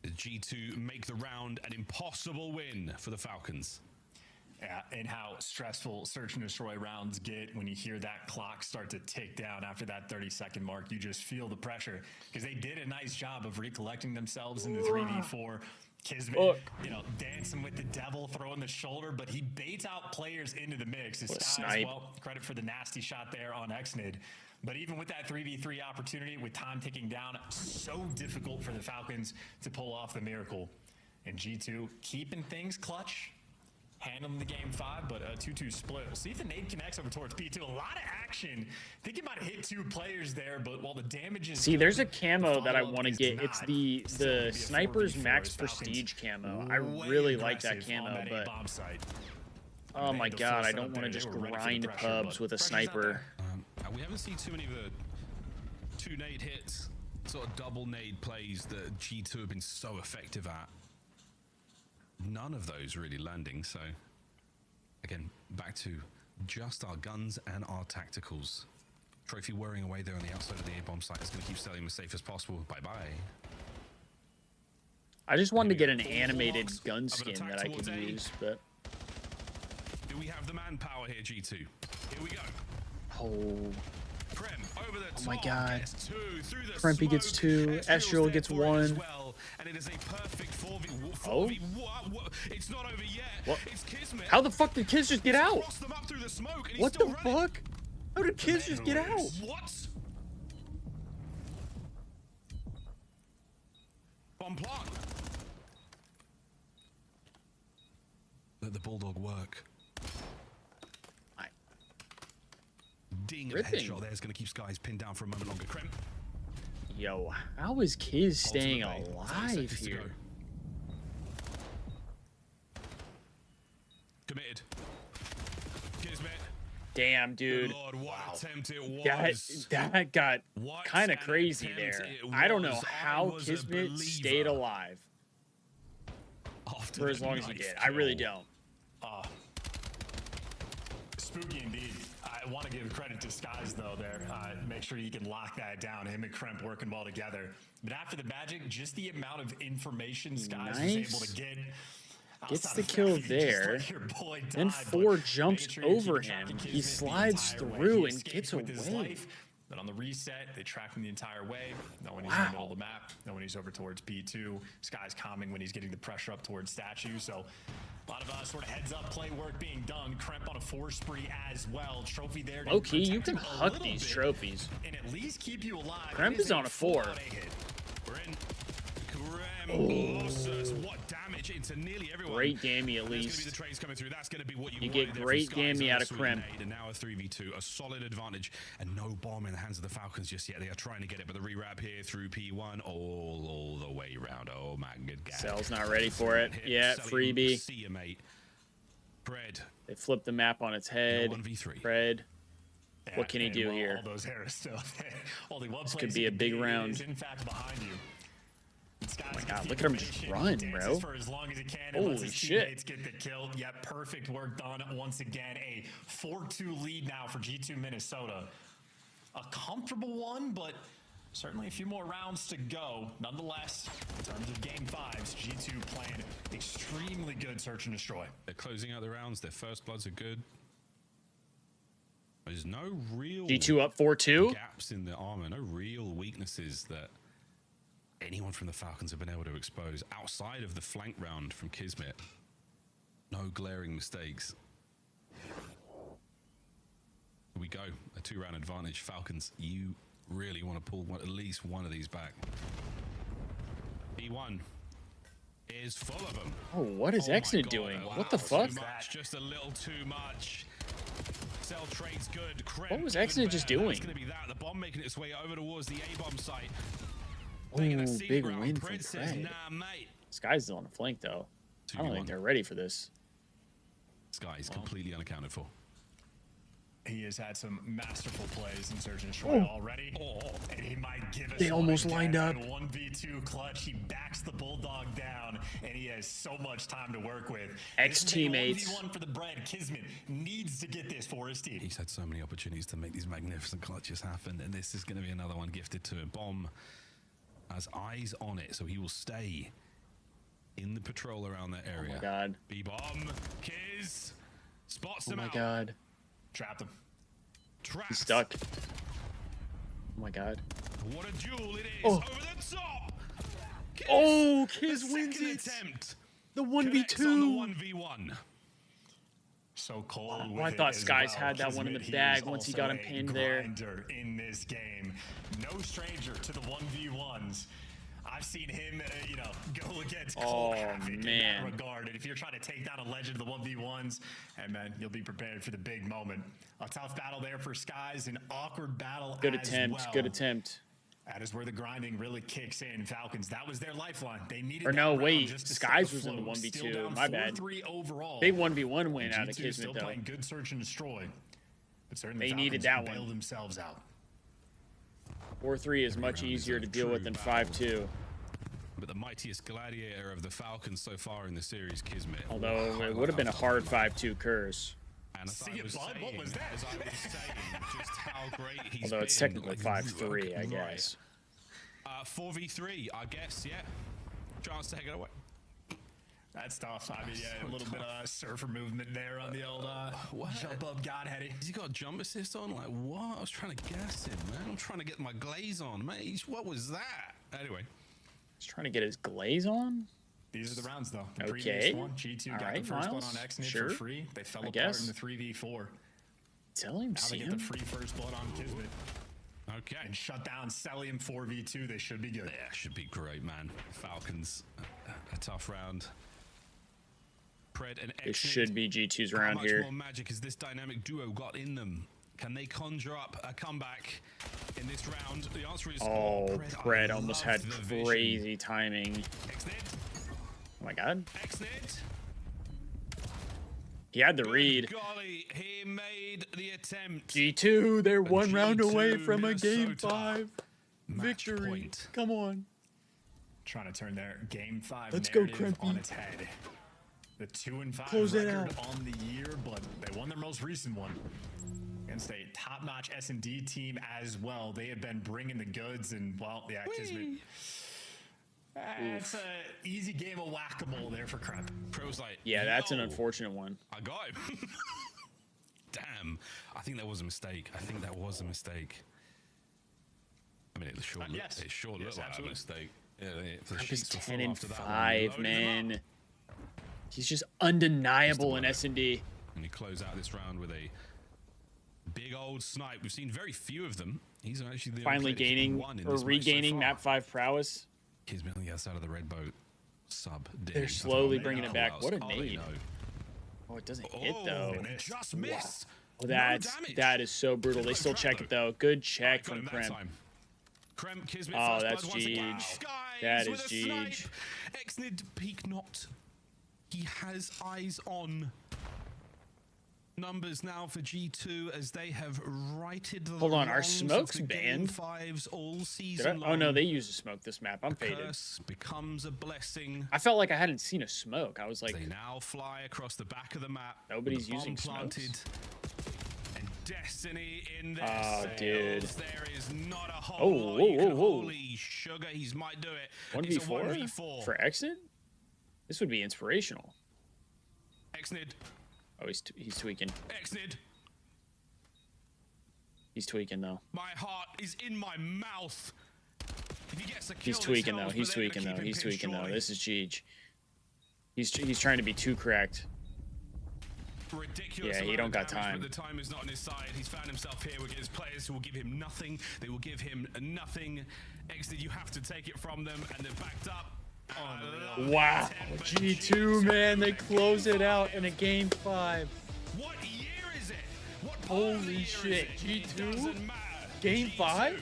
The G2 make the round an impossible win for the Falcons. Yeah, and how stressful search and destroy rounds get when you hear that clock start to tick down after that 30-second mark. You just feel the pressure because they did a nice job of recollecting themselves in the 3v4. Kismet, dancing with the devil, throwing the shoulder, but he baits out players into the mix. His Skies, well, credit for the nasty shot there on Xnid. But even with that 3v3 opportunity, with time ticking down, so difficult for the Falcons to pull off the miracle. And G2 keeping things clutch, handling the game 5, but a 2-2 split. We'll see if the nade connects over towards P2. A lot of action. I think he might have hit 2 players there, but while the damage is See, there's a camo that I want to get. It's the Sniper's Max Prestige camo. I really like that camo, but oh my god, I don't want to just grind pubs with a sniper. We haven't seen too many of the 2 nade hits, sort of double nade plays that G2 have been so effective at. None of those really landing, so again, back to just our guns and our tacticals. Trophy whirring away there on the outside of the A-bomb site is going to keep Selly as safe as possible. Bye-bye. I just wanted to get an animated gun skin that I can use, but... Do we have the manpower here, G2? Here we go. Oh... Over the oh my god. Prempy gets 2, Estriel gets 1. Well, and it is a perfect 4v. Oh? It's not over yet. What? It's Kismet. How the fuck did Kiz just get out? Them up through the smoke, and what the fuck? How did Kiz just get out? What? Bomb plant. Let the Bulldog work. Ding of a headshot there is going to keep Skies pinned down for a moment longer. Krem. Yo, how is Kiz staying alive here? Committed. Kismet. Damn, dude. Lord, what attempt it was. That got kind of crazy there. I don't know how Kismet stayed alive for as long as he did. I really don't. Spooky indeed. I want to give credit to Skies though there. Make sure you can lock that down. Him and Kremp working well together. But after the magic, just the amount of information Skies was able to get. Gets the kill there. Then 4 jumps over him. He slides through and gets away. But on the reset, they track him the entire way. No one he's in the middle of the map. No one he's over towards P2. Skies calming when he's getting the pressure up towards Statue. So a lot of sort of heads up play work being done. Kremp on a 4 spree as well. Trophy there. Low key, you can huck these trophies. And at least keep you alive. Kremp is on a 4. We're in. What damage into nearly everyone. Great gammy at least. The trains coming through. That's going to be what you get great gammy out of Kremp. And now a 3v2, a solid advantage, and no bomb in the hands of the Falcons just yet. They are trying to get it, but the rewrap here through P1 all the way around. Oh my good god. Cell's not ready for it. Yeah, freebie. See you, mate. Pred. They flipped the map on its head. 1v3. Pred. What can he do here? All those arrows still. Only one this could be a big round. In fact, behind you. Oh my god, look at him just run, bro. For as long as he can, holy shit. Get the kill. Yep, perfect work done once again. A 4-2 lead now for G2 Minnesota. A comfortable one, but certainly a few more rounds to go. Nonetheless, in terms of game 5s, G2 playing extremely good search and destroy. They're closing out the rounds. Their first bloods are good. There's no real G2 up 4-2. Gaps in the armor, no real weaknesses that anyone from the Falcons have been able to expose outside of the flank round from Kismet. No glaring mistakes. Here we go. A 2-round advantage. Falcons, you really want to pull at least one of these back. E1 is full of them. Oh, what is Exnid doing? Wow. What the fuck? Just a little too much. Cell trade's good. What was Exnid just doing? It's going to be that. The bomb making its way over towards the A-bomb site. Oh, big win from Fred. Nah, mate. Sky's still on the flank, though. I don't think they're ready for this. Sky is completely unaccounted for. He has had some masterful plays in Search and Destroy already. And he might give us They almost lined up. 1v2 clutch. He backs the Bulldog down, and he has so much time to work with. Ex-teammates. 1v1 for the bread. Kismet needs to get this for his team. He's had so many opportunities to make these magnificent clutches happen, and this is going to be another one gifted to him. Bomb has eyes on it, so he will stay in the patrol around that area. Oh my god. B-bomb. Kiz spots him out. Oh my god. Trapped him. Trapped. He's stuck. Oh my god. What a duel it is. Oh. Over the top. Kiz, oh, Kiz wins it. Attempt. The 1v2. On the 1v1. So cold. Oh, I thought Skies had that one in the bag once he got him pinned there. In this game, no stranger to the 1v1s. I've seen him, go against cold havoc in that regard. And if you're trying to take down a legend of the 1v1s, hey man, you'll be prepared for the big moment. A tough battle there for Skies, an awkward battle. Good attempt. Good attempt. That is where the grinding really kicks in. Falcons, that was their lifeline. They needed. Or no, wait, Skies was in the 1v2. My bad. Overall. Big 1v1 win out of Kismet still though. Playing good search and destroy, but certainly they needed that one. Bailed themselves out. 4-3 is much easier to deal with than 5-2. But the mightiest gladiator of the Falcons so far in the series, Kismet. Although it would have been a hard 5-2 curse. And as I was saying, what was that? As I was saying, just how great he's Although it's technically 5-3, I guess. 4v3, I guess, yeah. Chance to take it away. That's tough. I mean, yeah, a little bit of surfer movement there on the old jump up Godheady. Has he got a jump assist on? Like, what? I was trying to gas him, man. I'm trying to get my glaze on, mate. What was that? Anyway. He's trying to get his glaze on? These are the rounds, though. The okay. previous one, G2 got the first Miles. blood on Exnid Sure. for free. They fell apart in the 3v4. Tell him, now they get the free first blood on Kismet. Okay. And shut down Celium 4v2. They should be good. Yeah, should be great, man. Falcons, a tough round. Pred and Exnid. It should be G2's round How much here. more magic has this dynamic duo got in them? Can they conjure up a comeback in this round? The answer is Pred almost had crazy timing. Exnid. Oh my god. Exnid. He had the read. Golly, he made the attempt. G2, they're one round G2 away from a game Minnesota 5 victory. Point. Come on. Trying to turn their game 5 Let's go, narrative Krempy. on its head. The 2-5 Close it record out. on the year, but they won their most recent one against a top-notch S&D team as well. They have been bringing the goods, and well, yeah, Kismet. It's an easy game of whack-a-mole there for Kremp. Pro's like, Yeah, that's an unfortunate one. I got him. Damn. I think that was a mistake. I mean, it sure looked like a mistake. Yeah, Kremp is 10 and 5, man. He's just undeniable in S&D. And he close out this round with a big old snipe. We've seen very few of them. He's actually the Finally gaining or regaining map 5 prowess. Kismet on the outside of the red boat. Sub. They're slowly bringing it back. What a nade. Oh, it doesn't hit though. Just missed. Oh, that is so brutal. They still check it though. Good check from Kremp. Oh, that's Jeej. That is Jeej. Exnid peak not. He has eyes on numbers now for G2 as they have righted the Hold on, are wrongs smokes of the game banned? 5s all season Oh no, long. they use a smoke this map. I'm faded. Curse becomes a blessing. I felt like I hadn't seen a smoke. I was like, They now fly across the back of the map. Nobody's with the using bomb planted. smokes? And destiny in their Oh, sails. dude. There is not a whole Oh, lot whoa, you can- whoa, whoa. Holy sugar, he's might do it. 1v4? It's a 1v4. For Exit? This would be inspirational. Exnid. Oh, he's tweaking. Exnid. He's tweaking though. My heart is in my mouth. If he gets a kill, He's this tweaking though. helps, He's but they're tweaking gonna though. keep him He's pinned tweaking though. shortly. This is Jeej. He's trying to be too correct. ridiculous. Yeah, he don't got damage, time. But the time is not on his side. He's found himself here against players who will give him nothing. They will give him nothing. Exit, you have to take it from them, and they're backed up. Wow, G2, man, they close it out in a game 5. What year is it? What Holy shit, G2, game 5,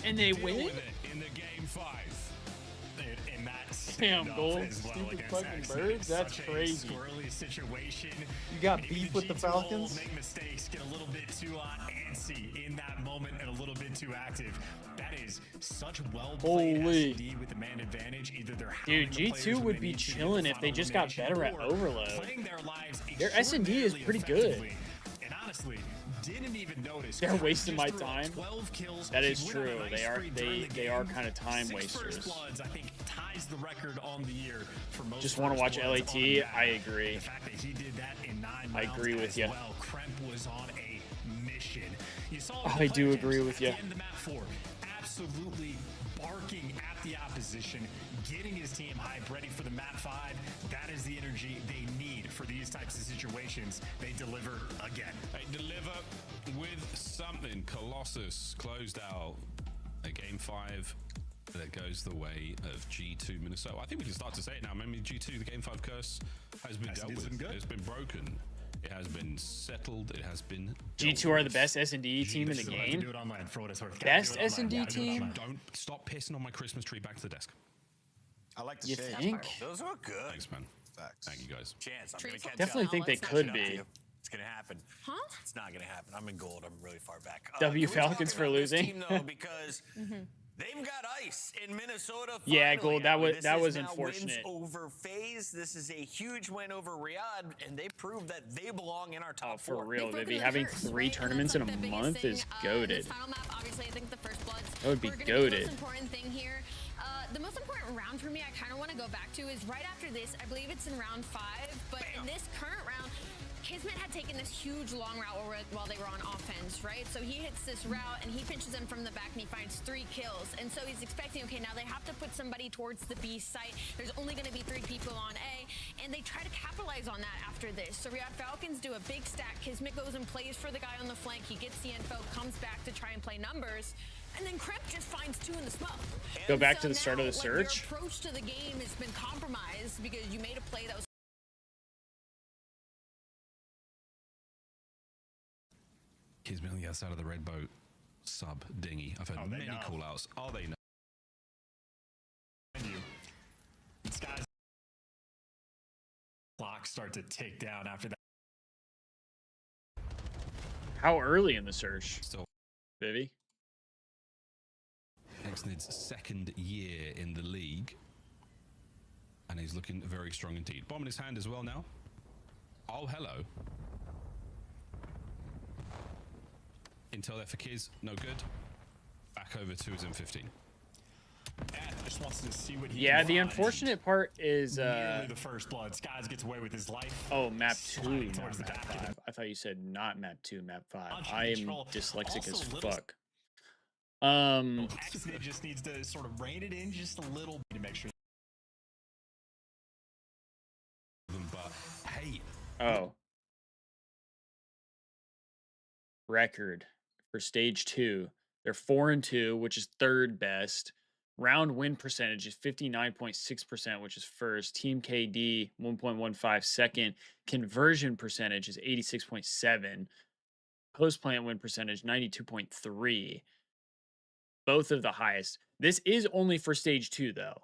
and they win. In the game 5. In that Damn, gold, as well stupid against fucking Exit. birds. That's Such crazy. A squirrely situation. You got I mean, beef with the G2 Falcons? Make mistakes, get a little bit too antsy in that moment, and a little bit too active. That is such well played Holy. S&D with the man advantage. Either they're Dude, hounding the players G2 when would they be need to get chilling the if they final just got better at elimination, or overload. playing their lives Their S&D is pretty good. extraordinarily and honestly, didn't even notice. They're Crap wasting my just threw up time. 12 kills. That is He went on a true. nice They are streak during the they are game. kind of time 6 wasters. First bloods, I think, ties the record on the year for most. Just want to watch first bloods LAT. on the map. I agree. The fact that he did that in 9 I rounds agree with as you. well. Kremp was on a mission. You saw I do agree with you. at the end of the map 4, absolutely barking at the opposition, getting his team hype, ready for the map 5. That is the energy they need for these types of situations. They deliver again. They deliver with something. Colossus closed out a game 5 that goes the way of G2 Minnesota. I think we can start to say it now. Maybe G2, the game 5 curse has been dealt with. It's been broken. It has been settled. It has been. G2 are the best S&D team in the game. Do it online for what it's worth. Best S&D team. Don't stop pissing on my Christmas tree. Back to the desk. I like the You shade. think? Those are good. Thanks, man. Facts. Thank you, guys. Chance, I'm gonna catch Definitely up. think they Let's not could catch up to be. you. It's gonna happen. Huh? It's not gonna happen. I'm in gold. I'm really far back. W can we talk Falcons for about this losing? team, though, because they've got ice in Minnesota. Yeah, finally. gold. That I mean, was this that is was now unfortunate. Wins over FaZe. This is a huge win over Riyadh, and they proved that they belong in our top Oh, for 4. real, They baby. broke Having the curse, 3 right? tournaments in And a that's, like, the month biggest is thing. goated. This final map, obviously, I think the first bloods That would be were gonna goated. The most important thing here, the most important round for me, I kind of want to go back to is right after this. I believe it's in round 5, but in this current round, Kismet had taken this huge long route while they were on offense, right? So he hits this route and he pinches him from the back and he finds 3 kills. And so he's expecting, okay, now they have to put somebody towards the B site. There's only going to be 3 people on A, and they try to capitalize on that after this. So Riyadh Falcons do a big stack. Kismet goes and plays for the guy on the flank. He gets the info, comes back to try and play numbers. And then Kremp just finds 2 in the smoke. Go And back so to the start of the now, search. Your approach to the game has been compromised because you made a play that was Kismet on the outside of the red boat. Sub dinghy. I've heard many call outs. Oh, they know. These guys clocks start to tick down after that. How early in the search? Still. Vivi? Exnid's 2nd year in the league. And he's looking very strong indeed. Bomb in his hand as well now. Oh, hello. Intel there for Kiz. No good. Back over to his M15. Just wants to see what he Yeah, can the find. unfortunate part is Nearly the first blood. Skies gets away with his life. oh, map 2, Sliding not towards the map back of 5. I thought you said not map 2, map 5. Launch I am control. dyslexic Also as a little- fuck. Exnid just needs to sort of rein it in just a little bit to make sure. But hey, Oh. Record for stage 2. They're 4-2, which is 3rd best. Round win percentage is 59.6%, which is first. Team KD 1.15 second. Conversion percentage is 86.7. Post plant win percentage 92.3. Both of the highest. This is only for stage 2, though.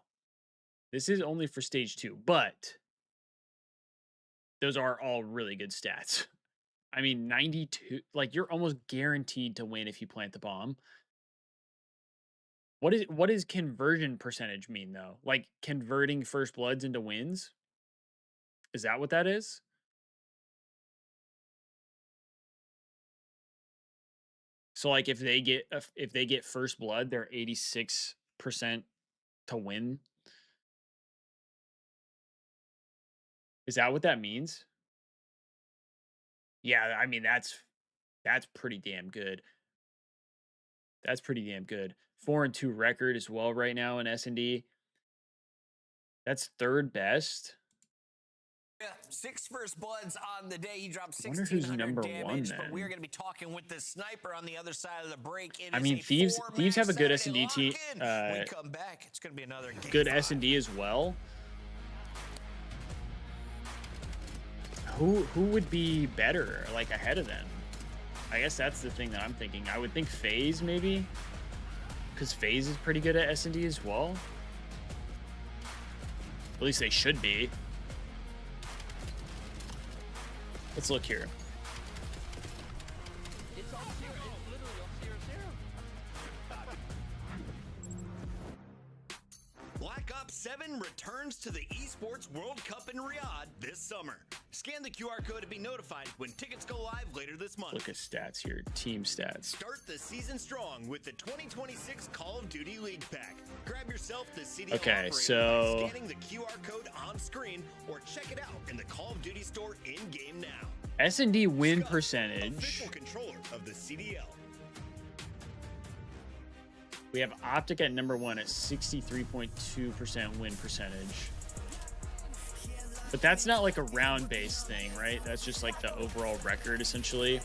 This is only for stage 2, but those are all really good stats. I mean, 92, like you're almost guaranteed to win if you plant the bomb. What does conversion percentage mean though? Like converting first bloods into wins? Is that what that is? So like if they get first blood, they're 86% to win. Is that what that means? Yeah, I mean that's pretty damn good. That's pretty damn good. 4-2 record as well right now in S&D. That's 3rd best. Yeah, 6 first bloods on the day. He dropped I wonder who's 1,600 number damage, one but then. we're going to be talking with the sniper on the other side of the break. It I is mean, a Thieves have a good Saturday S&D team. lock-in. We come back. It's going to be another game Good 5. S&D as well. Who would be better, like ahead of them? I guess that's the thing that I'm thinking. I would think FaZe maybe, because FaZe is pretty good at S&D as well. At least they should be. Let's look here. It's all 0. It's literally all 0. Black Ops 7 returns to the Esports World Cup in Riyadh this summer. Scan the QR code to be notified when tickets go live later this month. Look at stats here, team stats. Start the season strong with the 2026 Call of Duty League Pack. Grab yourself the CDL Okay, operator so by scanning the QR code on screen or check it out in the Call of Duty store in-game now. S&D win Scott, percentage. official controller of the CDL. We have OpTic at number 1 at 63.2% win percentage. But that's not like a round-based thing, right? That's just like the overall record, essentially.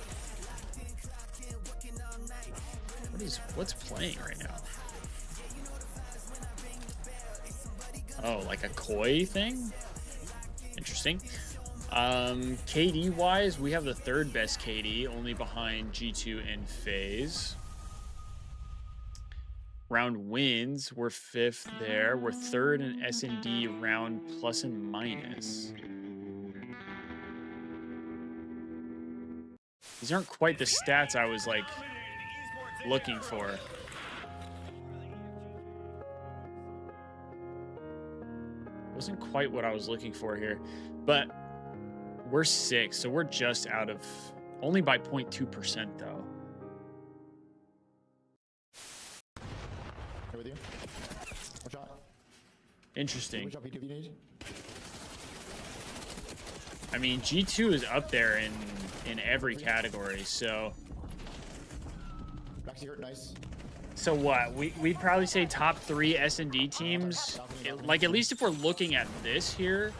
What's playing right now? Oh, like a koi thing? Interesting. KD-wise, we have the 3rd best KD, only behind G2 and FaZe. Round wins, we're 5th there. We're 3rd in S&D round plus and minus. These aren't quite the stats I was like looking for. Wasn't quite what I was looking for here, but we're 6th, so we're just out of, only by 0.2% though. With you. Watch out. Interesting. Which OP do you need? I mean, G2 is up there in every category, so. Back secret, nice. So what? We'd probably say top 3 S&D teams. Like, at least if we're looking at this here,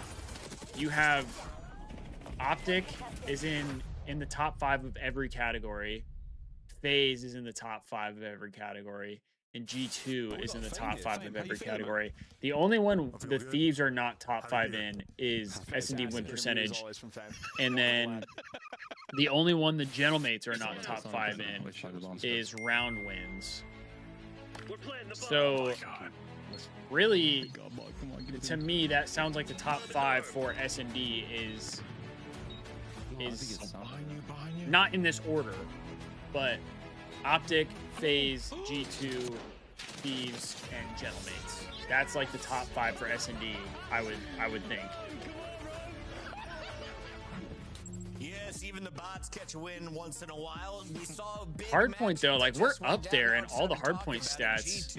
you have OpTic is in the top 5 of every category. FaZe is in the top 5 of every category. And G2 is in the top 5 of every category. The only one the Thieves are not top 5 in is S&D win percentage. And then the only one the Gentlemates are not top 5 in is round wins. So really, to me, that sounds like the top 5 for S&D is not in this order, but OpTic, FaZe, G2, Thieves, and Gentlemates. That's like the top 5 for S&D, I would think. Yes, even the bots catch a win once in a while. We saw a big Hardpoint though, like we're up there in all the hardpoint stats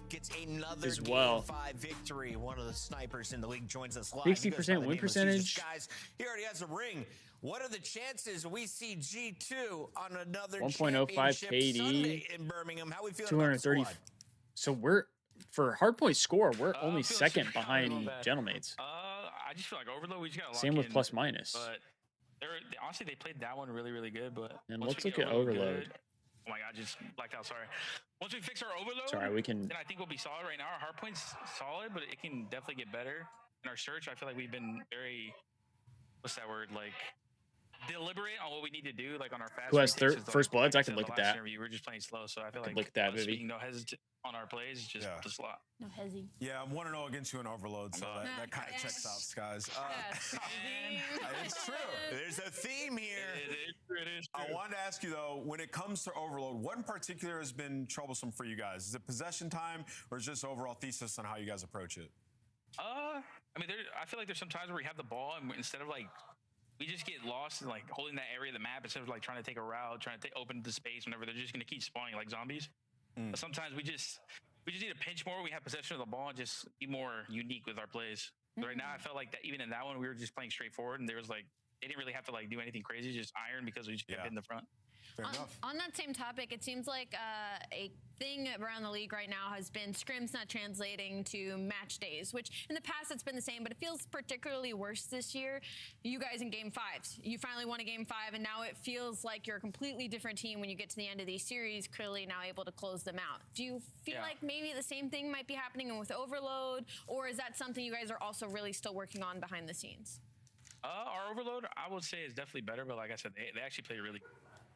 gets another as well. Game 5 victory. One of the snipers in the league joins us live. 60% win percentage. Guys, he already has a ring. What are the chances we see G2 on another 1.05 KD Sunday in Birmingham? How we feeling 230. about the squad? So we're for hardpoint score, we're only 2nd behind Gentlemates. I just feel like Overload, we just got to lock Same with in, plus minus. But honestly, they played that one really, really good. But And once let's we look get at Overload. good, oh my God, just blacked out. Sorry. Once we fix our Overload, Sorry, we can. then I think we'll be solid. Right now, our hardpoint's solid, but it can definitely get better. In our search, I feel like we've been very, what's that word, like deliberate on what we need to do, like on our fast. Who has retakes. first bloods? I can said look the at last that. interview, we're just playing slow, so I feel like look at that, us Vivi. being no hesitant on our plays is just a slot. No hezzy. Yeah, I'm 1-0 against you in Overload, so that kind of checks out, guys. It's true. There's a theme here. It is true. I wanted to ask you, though, when it comes to Overload, what in particular has been troublesome for you guys? Is it possession time, or is just overall thesis on how you guys approach it? I mean, I feel like there's some times where we have the ball, and instead of like, we just get lost in like holding that area of the map instead of like trying to take a route, trying to open the space whenever they're just going to keep spawning like zombies. But sometimes we just need to pinch more. We have possession of the ball and just be more unique with our plays. So right now, I felt like that even in that one, we were just playing straightforward, and there was like they didn't really have to like do anything crazy, just iron because we just kept in the front. Fair enough. On that same topic, it seems like a thing around the league right now has been scrims not translating to match days, which in the past it's been the same, but it feels particularly worse this year. You guys in game 5s, you finally won a game 5, and now it feels like you're a completely different team when you get to the end of these series, clearly now able to close them out. Do you feel like maybe the same thing might be happening with Overload, or is that something you guys are also really still working on behind the scenes? Our Overload, I would say, is definitely better, but like I said, they actually play really.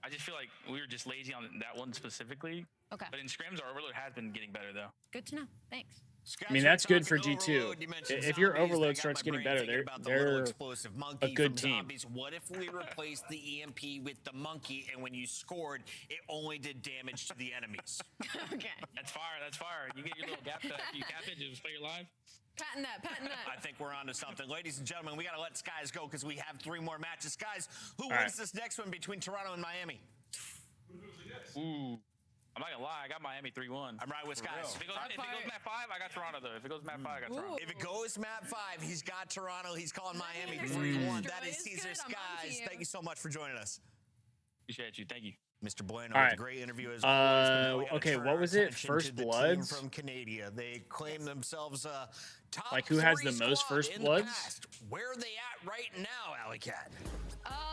I just feel like we were just lazy on that one specifically. Okay. But in scrims, our Overload has been getting better, though. Good to know. Thanks. I mean, that's good for G2. If your Overload starts getting better, they're a good team. What if we replaced the EMP with the monkey, and when you scored, it only did damage to the enemies? Okay. That's fire. That's fire. You get your little gap back. You cap it. Just play your live. Patent that. I think we're on to something. Ladies and gentlemen, we got to let Skies go because we have 3 more matches. Skies, who wins this next one between Toronto and Miami? Ooh. I'm not gonna lie, I got Miami 3-1. I'm right with Skies. If it goes map 5, I got Toronto though. If it goes map 5, I got Toronto. If it goes map 5, he's got Toronto. He's calling Miami 3-1. That is Caesar Skies. Thank you so much for joining us. Appreciate you. Thank you. Mr. Bueno, All with right. a great interview as always. Okay, what was it? First Bloods? From Canada. They claim themselves top Like, who has the 3 most squad First in the Bloods? past. Where are they at right now, Alley Cat?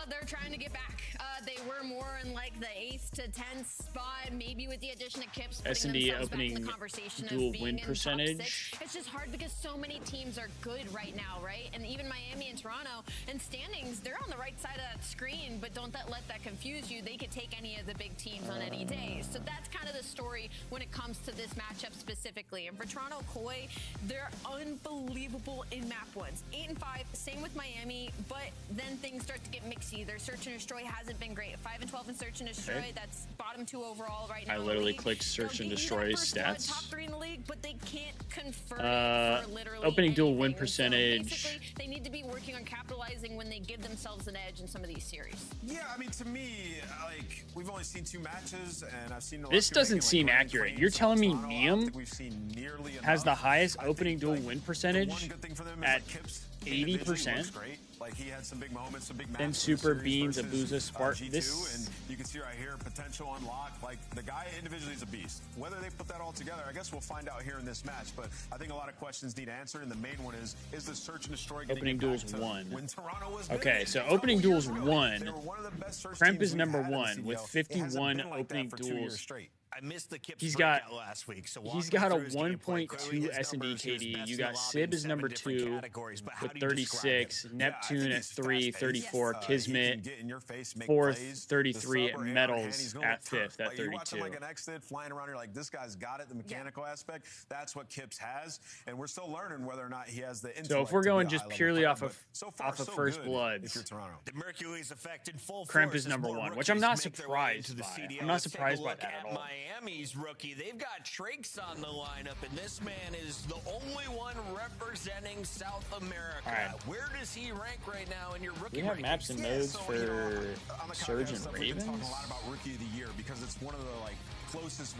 They're trying to get back. They were more in like the 8th to 10th spot, maybe with the addition of Kips putting S&D themselves back in opening the conversation dual of being win in top percentage. 6. It's just hard because so many teams are good right now, right? And even Miami and Toronto and standings, they're on the right side of that screen, but don't let that confuse you. They could take any of the big teams on any day. So that's kind of the story when it comes to this matchup specifically. And for Toronto Koi, they're unbelievable in map ones. 8 and 5, same with Miami, but then things start to get mixy. Their search and destroy hasn't been great. 5 and 12 in search and destroy, that's bottom 2 overall right now. I literally clicked search and destroy stats. Top 3 in the league, but they can't convert it for literally opening dual win anything. percentage. So basically, they need to be working on capitalizing when they give themselves an edge in some of these series. Yeah, I mean, to me, like, we've only seen 2 matches, and I've seen. This doesn't seem accurate. You're telling me Neum has the highest opening dual win percentage at 80%? Like, he had some big moments, some big matches. Then Super Beans, Abuza, Spartan. This, and you can see right here potential unlocked. Like, the guy individually is a beast. Whether they put that all together, I guess we'll find out here in this match. But I think a lot of questions need answered, and the main one is the search and destroy getting opening it duels back to 1. when Toronto was Okay, good? so opening duels 1. They were one of the best search Kremp teams is we've number had in 1 with CDL. It hasn't 51 been like opening that for 2 years duels. straight. I missed the Kips He's got last week, so he's got a 1.2 S&D KD. You got Sib is number 2 with 36, Neptune at 3, 34, Kismet 4th, 33, and Metals at 5th at You watch him 32. like an X-Did flying around here like this guy's got it, the mechanical aspect. That's what Kips has, and we're still learning whether or not he has the intellect. So if we're going to be a just high-level purely player, off but of so far, so First good Bloods, if you're Toronto. The Mercury's effect in full Kremp force is number more 1, which I'm not rookies make their way surprised into the by. CDL. I'm not Let's take a surprised by look that at all. Miami's rookie. They've got Trakes on the lineup, and this man is the only one representing South America. Right. Where does he rank right now in your rookie We have rankings? maps and modes for Surge and We've been talking Ravens. a lot about Rookie of the Year because it's one of the closest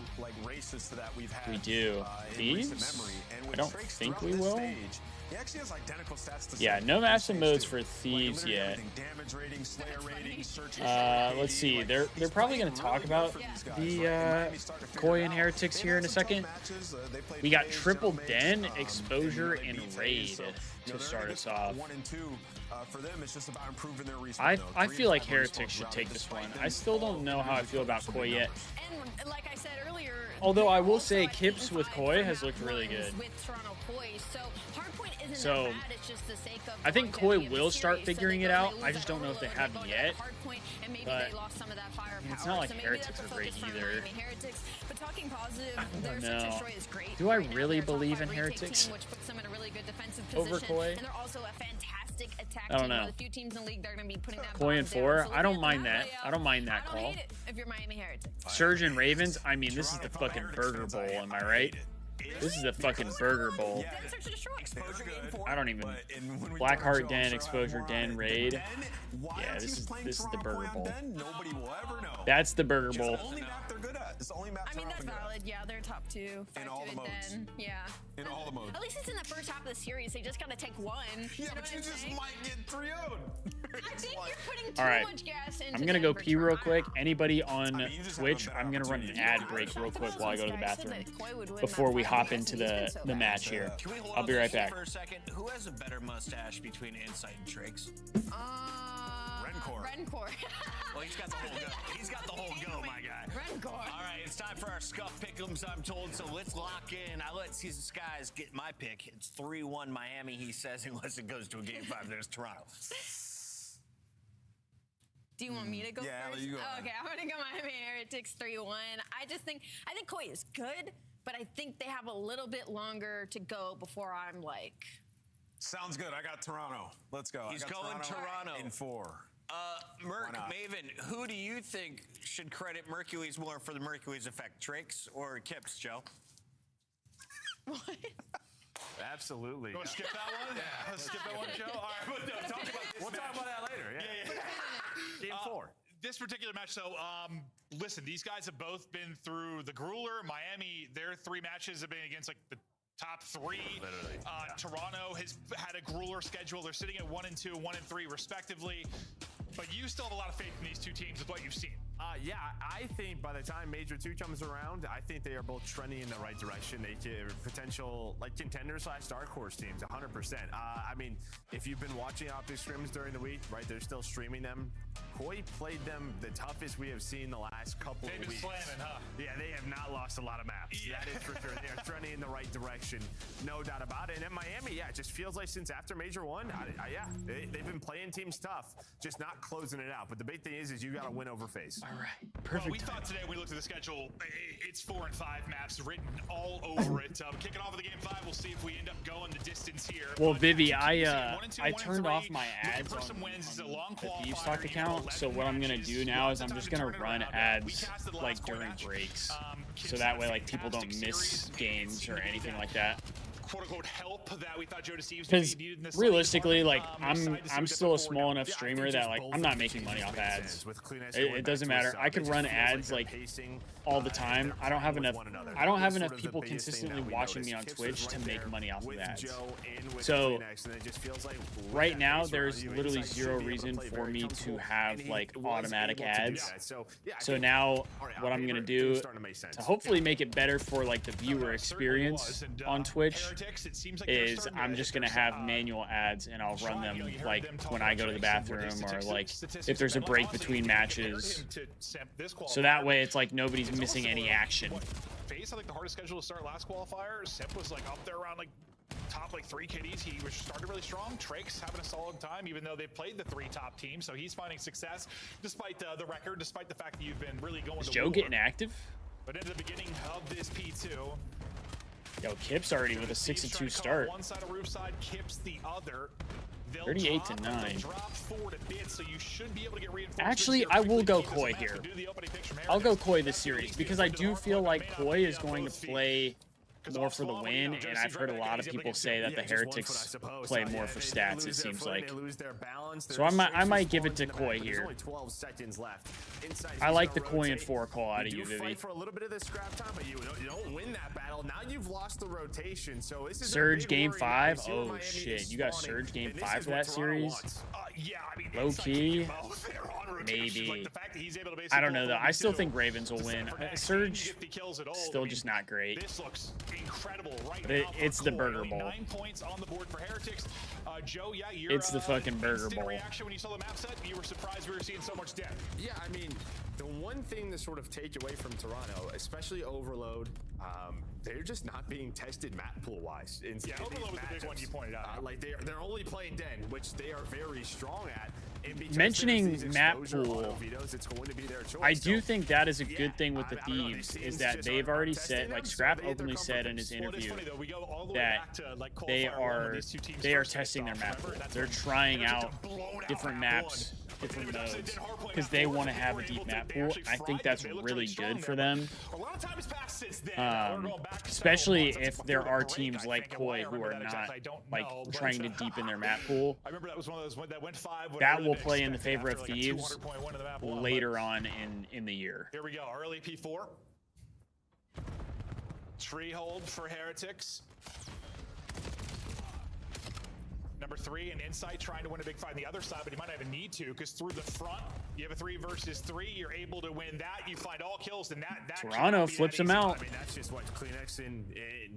races to that we've had. We do. In recent Thieves? memory. And I with don't Trakes think throughout we this will. Stage, he actually has identical stats to Yeah, Sib no in maps and stage modes 2. for Thieves literally yet. everything. Damage rating, Slayer rating, search and Let's see. They're probably going to talk about the Koi and Heretics here in a second. We got Triple Den, Exposure, and Raid to start us off. 1 and 2 for them. It's just about improving their respawn. I feel like Heretics should take this one. I still don't know how I feel about Koi yet. And like I said earlier, Although I will say Kips with Koi has looked really good. with Toronto Koi, so hardpoint isn't So, that bad. It's just the sake of I think Koi longevity of the will start series. So figuring they it go, out. they lose I just that don't know if they overload, have go to yet. hardpoint, and maybe But they lost some of that firepower. it's not like so maybe Heretics that's a are great focus for either. Miami Heretics. But talking positive, their No. search and destroy is great. Do I right now. really They're a top believe 5 in retake Heretics team, which puts them in a really good defensive over position. Koi? And they're also a fantastic attack I don't team. know. One of the few teams in the league that are going to be putting that Koi and bomb down. 4. So I looking don't at mind that that. layout, I don't mind that I call. don't hate it if you're Miami Heretics. Surge and Ravens. I mean, this is the fucking Burger Bowl. Am I right? This is the fucking Burger Bowl. I don't even. Blackheart Den, Exposure Den, Raid. Yeah, this is the Burger Bowl. Nobody will ever know. That's the Burger It's Bowl. the only map they're good at. It's the only map. I mean, that's Toronto can get. valid. Yeah, they're top 2. In all the modes. Then. Yeah. In all the modes. At least it's in the first half of the series. They just gotta take one. Yeah, but you just might get 3-0'd. I think you're putting too All right. much gas into I'm gonna go Denver, pee real Toronto. quick. Anybody on you just have a Twitch? better I'm gonna run an opportunity. ad break real quick while I go to the Guys said bathroom that Koi would win before that we fight. hop Yes, into he's been so the bad. match here. Can we hold I'll on be to right this back. for a second? Who has a better mustache between Insight and Tricks? Rencor. Rencor. Well, he's got the whole go. He's got the whole go, my guy. Rencor. All right, it's time for our scuff pick'ems, I'm told. So let's lock in. I let Season Skies get my pick. It's 3-1 Miami, he says, unless it goes to a Game 5. There's Toronto. Do you want me to go Yeah, first? you go. Okay, I'm gonna go Miami Heretics 3-1. I think Koi is good, but I think they have a little bit longer to go before I'm like. Sounds good. I got Toronto. Let's go. He's I got going Toronto. in 4. Merc, not? Maven, who do you think should credit Mercules more for the Mercules effect? Tricks or Kips, Joe? What? Absolutely. You want to skip that one? Yeah. Let's skip that one, Joe. All right, but no, talk about this We'll match. talk about that later. Yeah. Game 4. This particular match, so listen, these guys have both been through the grueler. Miami, their 3 matches have been against like the top 3. Literally. Toronto has had a grueler schedule. They're sitting at 1-2, 1-3 respectively. But you still have a lot of faith in these two teams with what you've seen. Yeah, I think by the time Major 2 comes around, I think they are both trending in the right direction. They are potential like contenders / dark horse teams, 100%. I mean, if you've been watching OpTic scrims during the week, right, they're still streaming them. Koi played them the toughest we have seen the last couple They've of been weeks. slamming, huh? Yeah, they have not lost a lot of maps. Yeah. That is for sure. They are trending in the right direction, no doubt about it. And in Miami, yeah, it just feels like since after Major 1, yeah, they've been playing teams tough, just not closing it out. But the big thing is you got to win over face. All right. Well, Perfect. we thought today when we looked at the schedule, it's 4 and 5 maps written all over it. Kicking off with the Game 5, we'll see if we end up going the distance here. Well, But Vivi, two teams I here, 1-2, I turned 1-3, off my looking ads for on, some wins. It's a long the Thieves qualifier. Talk account. So what I'm gonna do now is I'm just gonna run ads like during breaks, so that way like people don't miss games or anything like that. Quote-unquote help that we thought Joe Deceives Because needed in this realistically, like excited to see I'm what still the a forward small now. enough Yeah, I streamer think that just like both I'm of not the making changes money off make ads. sense. With Clean Ice going It back doesn't to a matter. sub, I it could just run feels like ads they're like pacing, all the and time. they're I don't have playing with enough. one another. I don't That have is enough sort of the people biggest thing consistently that we watching me noticed. on Kips was Twitch to right make there money off of with ads. Joe and with So, Clean Ice, and it just feels like with right that now base there's around you, literally Insight should zero be able to reason play for very me to comfortable, have and he like was automatic able to do ads. that. So, yeah, I So think- now all right, what on I'm gonna paper, do things starting to make sense. to hopefully make it better for like the viewer experience on Twitch is I'm just gonna have manual ads and I'll run them like when I go to the bathroom or like if there's a break between matches. So that way it's like nobody's missing any action. Face, I think the hardest schedule to start last qualifier. Sip was like up there around like top like 3 KDs. He was started really strong. Trake's having a solid time, even though they played the 3 top teams. So he's finding success despite the record, despite the fact that you've been really going Is to Joe war. getting active? But into the beginning of this P2, Yo, Kip's already with a 6-2 start. one side of roof side, Kips the other. They'll 38 to drop, 9. they'll drop forward a bit, so you should be able to get reinforcements Actually, here I will quickly. go Keep this Koi match, here. but do the opening picture from I'll go Heretics. Koi this series because I do feel like Koi is going to play more for the win, and I've heard a lot of people say that the Heretics play more for stats, it seems like. So I might give it to Koi here. I like the Koi and 4 call out of you, Vivi. Fight for a little bit of the scrap time, but you don't win that battle. Now you've lost the rotation, so this is Surge game 5? Oh shit, you got Surge game 5 for that series? Yeah, I mean, Low key, they're on rotation. maybe. Like the fact that he's able to basically I don't know pull though. from I still two think Ravens will win. Surge still just not great. This looks incredible right But now. it's the Burger Bowl. 9 points on the board for Heretics. Joe, yeah, you're It's the fucking Burger instant Bowl. reaction when you saw the map set. You were surprised we were seeing so much depth. Yeah, I mean, the one thing to sort of take away from Toronto, especially Overload, they're just not being tested map pool wise. Yeah, Overload was the big one you pointed out. Like they're only playing Den, which they are very strong at. And because Mentioning there's these map exposure pool, auto vetoes, it's going to be their choice. I do So, think that is a yeah, good thing with the I don't know, Thieves these is teams that just they've aren't already testing said, them, like so Scrap they're openly comfort said in his base. Well, it is interview funny, though. We go all the way that back to, like, they qualifier one when are these two teams they are first faced testing their off. map pool. Remember, that's They're when trying Heretics out got blown out different map maps, one. different But modes, then Hardpoint because got they forward, want to they have a were deep able to- map they pool. actually I think fried that's them. They looked really strong good there, for but them. a lot of time has passed since then. We're going back several Especially months. I think if before there the are break, teams I like think, and why I Koi who remember are that not exactly, I don't like know, but, trying to deepen their map pool. I remember that was one of those that went 5. what I That really will didn't play in the expect favor of after, like, a Thieves 200-point win to the map one, but later on in the year. Here we go, early P4. Tree hold for Heretics. Number 3, an Insight trying to win a big fight on the other side, but he might not even need to, because through the front, you have a 3 versus 3. You're able to win that. You find all kills, and that Toronto flips him out. I mean, that's just what Kleenex and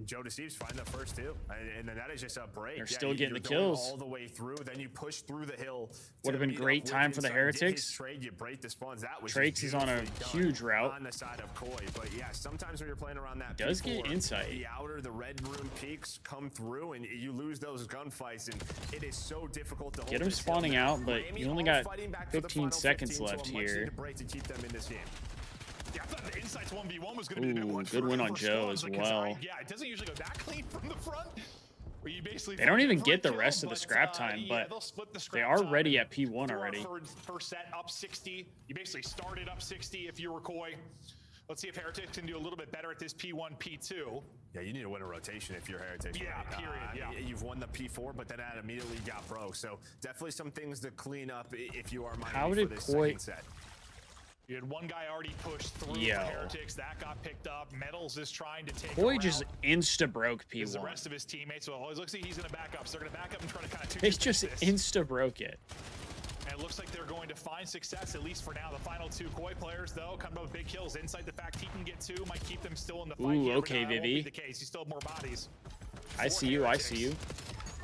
Joe Deceives find the first 2. And then that is just a break. They're still getting the going kills. all the way through. Then you push through the hill. Would have been great time for the Heretics. Trade, you break the spawns. That was Trakes is on a huge route. On the side of Koi. But yeah, sometimes when you're playing around that does P4, get Insight. The outer, the red room peaks come through, and you lose those gunfights, and it is so difficult to hold. Get him spawning out, but you only got 15 seconds left here. To keep them in this game. Yeah, I thought the Insights 1v1 was going to be the big one. Good win on Joe as well. Yeah, it doesn't usually go that clean from the front. Where you basically they don't even get the rest of the scrap time, but they are ready at P1 already. First set up 60. You basically started up 60 if you were Koi. Let's see if Heretics can do a little bit better at this P1, P2. Yeah, you need to win a rotation if you're Heretics. Yeah, right? period. Yeah. You've won the P4, but then that immediately got broke. So definitely some things to clean up if you are Miami for this second set. You had one guy already pushed through for Heretics. That got picked up. Metals is trying to take Koi just insta-broke P1. The rest of his teammates, well, it looks like he's going to back up. So they're going to back up and try to kind of they just insta-broke it. And it looks like they're going to find success, at least for now. The final 2 Koi players, though, come up with big kills. Insight, the fact he can get 2 might keep them still in the fight. Ooh, okay, Vivi. The case. He still have more bodies. I see you. I see you.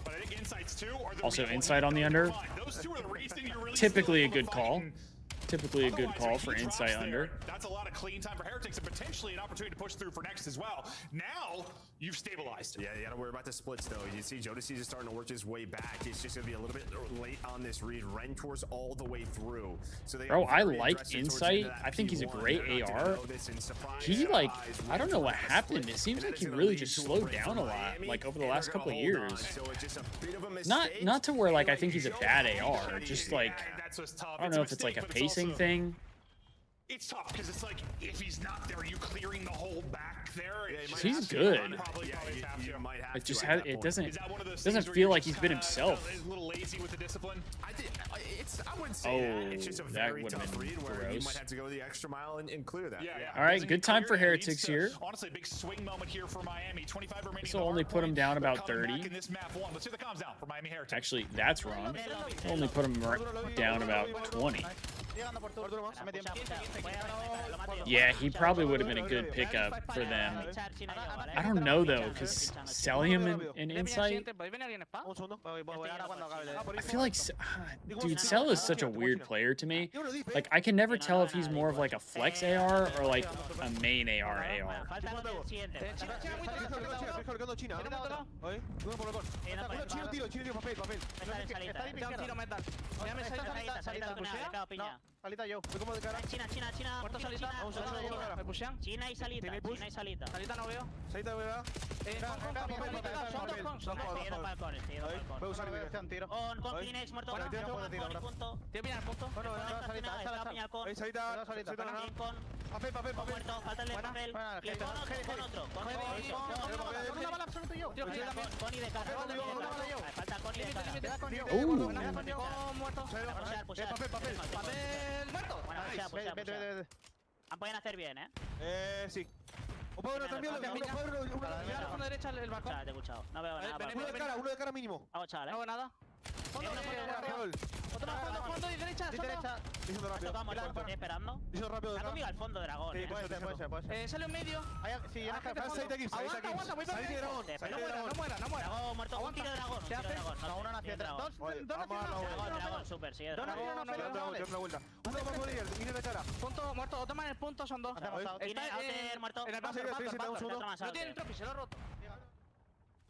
But I think Insight's 2 are the also, Insight on the under. Those 2 are the reason you're really typically a good call. Typically a good call for Insight under. That's a lot of clean time for Heretics and potentially an opportunity to push through for next as well. Now you've stabilized. Yeah, you got to worry about the splits though. You see Jodeci is starting to work his way back. It's just going to be a little bit late on this read. Rentor's all the way through. So they I like Insight. I think he's a great AR. He like, I don't know what happened. It seems like he really just slowed down a lot, like over the last couple of years. Not to where like I think he's a bad AR. Just like I don't know if it's like a pacing thing. It's tough because it's like if he's not there, are you clearing the whole back there? He's good. It just it doesn't feel like he's been himself. A little lazy with the discipline. I wouldn't say that. It's just a very tough read where you might have to go the extra mile and clear that. Yeah. All right, good time for Heretics here. Honestly, a big swing moment here for Miami. 25 remaining. This will only put him down about 30. In this map 1. Let's see the comms down for Miami Heretics. Actually, that's wrong. Only put him down about 20. Yeah, he probably would have been a good pickup for them. I don't know though, because Celium and Insight. I feel like, dude, Cell is such a weird player to me. Like, I can never tell if he's more of like a flex AR or like a main AR. Salita yo. China. Muerto salita. Me pushean. China y salita. Salita no veo. Salita veo. Son balcones. Puedo usar un tiro. Con Kleenex muerto. Punto. Tiene piña al punto. Bueno, salita. Salita. Con. Papel. Muerto. Falta el de papel. Y con otro. Con una bala absoluto yo. Con y de cara. Falta con y de cara. Con muerto. Papel. Muerto. Bueno, pueden hacer bien, Sí. O puedo uno también, uno derecha el balcón. Te he escuchado. No veo nada. Uno de cara mínimo. Hago chaval, No veo nada. Fondo y derecha. Diciendo rápido. Estoy esperando. Diciendo rápido. Está conmigo al fondo, dragón. Sí, puede ser. Sale un medio. Sí, ya está. Aguanta, voy para el dragón. No muera. Dragón muerto. Un tiro de dragón. Uno nació. Dragón, super, sí. Dragón. Una vuelta. Uno va a morir, viene de cara. Punto muerto. O toman el punto, son 2. Está muerto. No tiene el trophy, se lo he roto.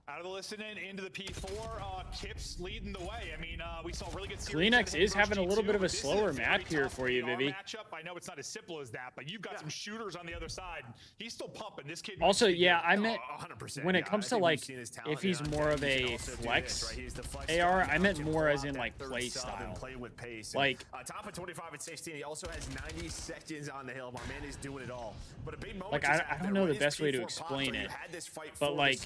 Out of the listening into the P4, Kips leading the way. I mean, we saw really good. Kleenex is having a little bit of a slower map here for you, Vivi. I know it's not as simple as that, but you've got some shooters on the other side. He's still pumping. This kid. Also, yeah, I meant when it comes to like if he's more of a flex AR, I meant more as in like play style. Play with pace. Like top of 25 and 16, he also has 90 seconds on the hill. My man is doing it all. But a big moment. Like I don't know the best way to explain it, but like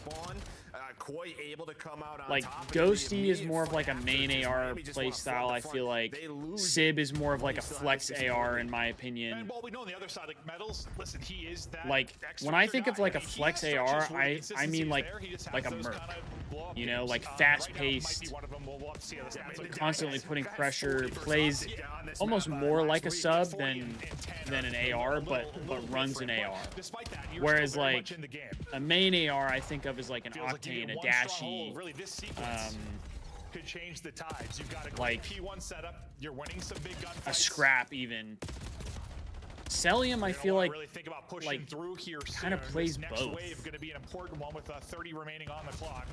Koi able to come out on Like top. Ghosty is more of like a main AR play style. I feel like Sib is more of like a flex AR in my opinion. And while we know on the other side, like Metals, listen, he is that. Like when I think of like a flex AR, I mean like a Merc. You know, like fast paced, constantly putting pressure, plays almost more like a sub than an AR, but runs an AR. Whereas like a main AR, I think of as like an Octane, a Dashy, could change the tides. You've got a like P1 setup. You're winning some big gunfights. a Scrap even. Cellium, I feel like, really think about pushing through here kind of plays next both. wave going to be an important one with 30 remaining on the clock.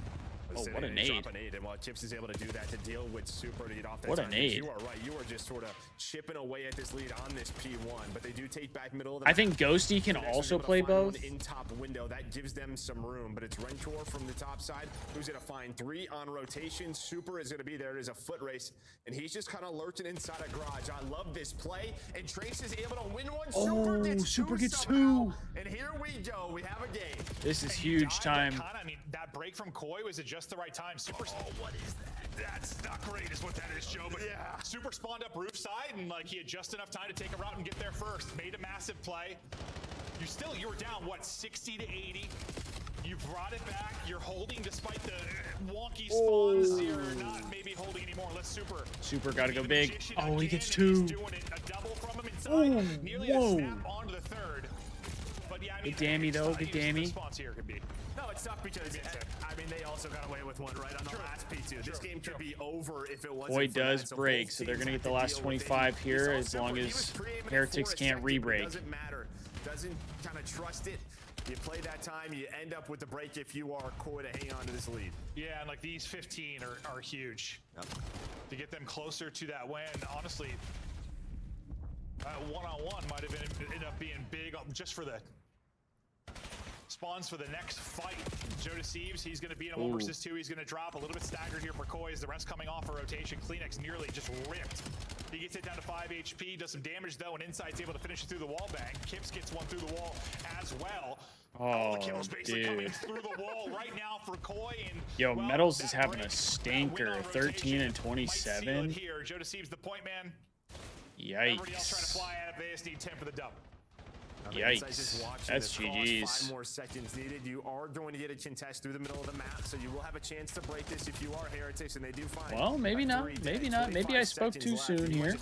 Oh, what a nade. Drop a nade, and while Chips is able to do that to deal with Super to get off that What a time, nade. You are right. You are just sort of chipping away at this lead on this P1, but they do take back middle of the I think Ghosty can also play both. In top window, that gives them some room, but it's Rentor from the top side who's going to find 3 on rotation. Super is going to be there. It is a foot race, and he's just kind of lurching inside a garage. I love this play, and Trace is able to win one. Super gets somehow. 2. And here we go. We have a game. This is huge time. I mean, that break from Koi was at just the right time. Super. What is that? That's not great, is what that is, Joe. But yeah, Super spawned up roof side, and like he had just enough time to take a route and get there first. Made a massive play. You were down what, 60 to 80. You brought it back. You're holding despite the wonky spawns. You're not maybe holding anymore. Let's Super Gotta go big. Oh, he gets 2. Oh, whoa. Onto the third. But yeah, I mean, good dammy though. Good dammy. No, it's tough because I mean they also got away with one right on the last P2. This game could be over if it wasn't. Koi does break, so they're gonna get the last 25 here as long as Heretics can't re-break. Doesn't matter. Doesn't kind of trust it. You play that time, you end up with the break if you are Koi to hang on to this lead. Yeah, and like these 15 are huge. To get them closer to that win, honestly, one-on-one might have ended up being big just for the spawns for the next fight. Joe Thieves, he's going to be in a 1 versus 2. He's going to drop a little bit staggered here for Koi as the rest coming off a rotation. Kleenex nearly just ripped. He gets it down to 5 HP, does some damage though, and Insight's able to finish it through the wall bang. Kips gets one through the wall as well. All the kills basically coming through the wall right now for Koi. And yo, Metals is having a stinker. 13 and 27. Here, Joe Thieves, the point man. Yikes. Everybody else trying to fly out if they just need 10 for the dub. Yikes. That's GG's. 5 more seconds needed. You are going to get a contest through the middle of the map, so you will have a chance to break this if you are Heretics, and they do find. Well, maybe not. Maybe not. Maybe I spoke too soon here.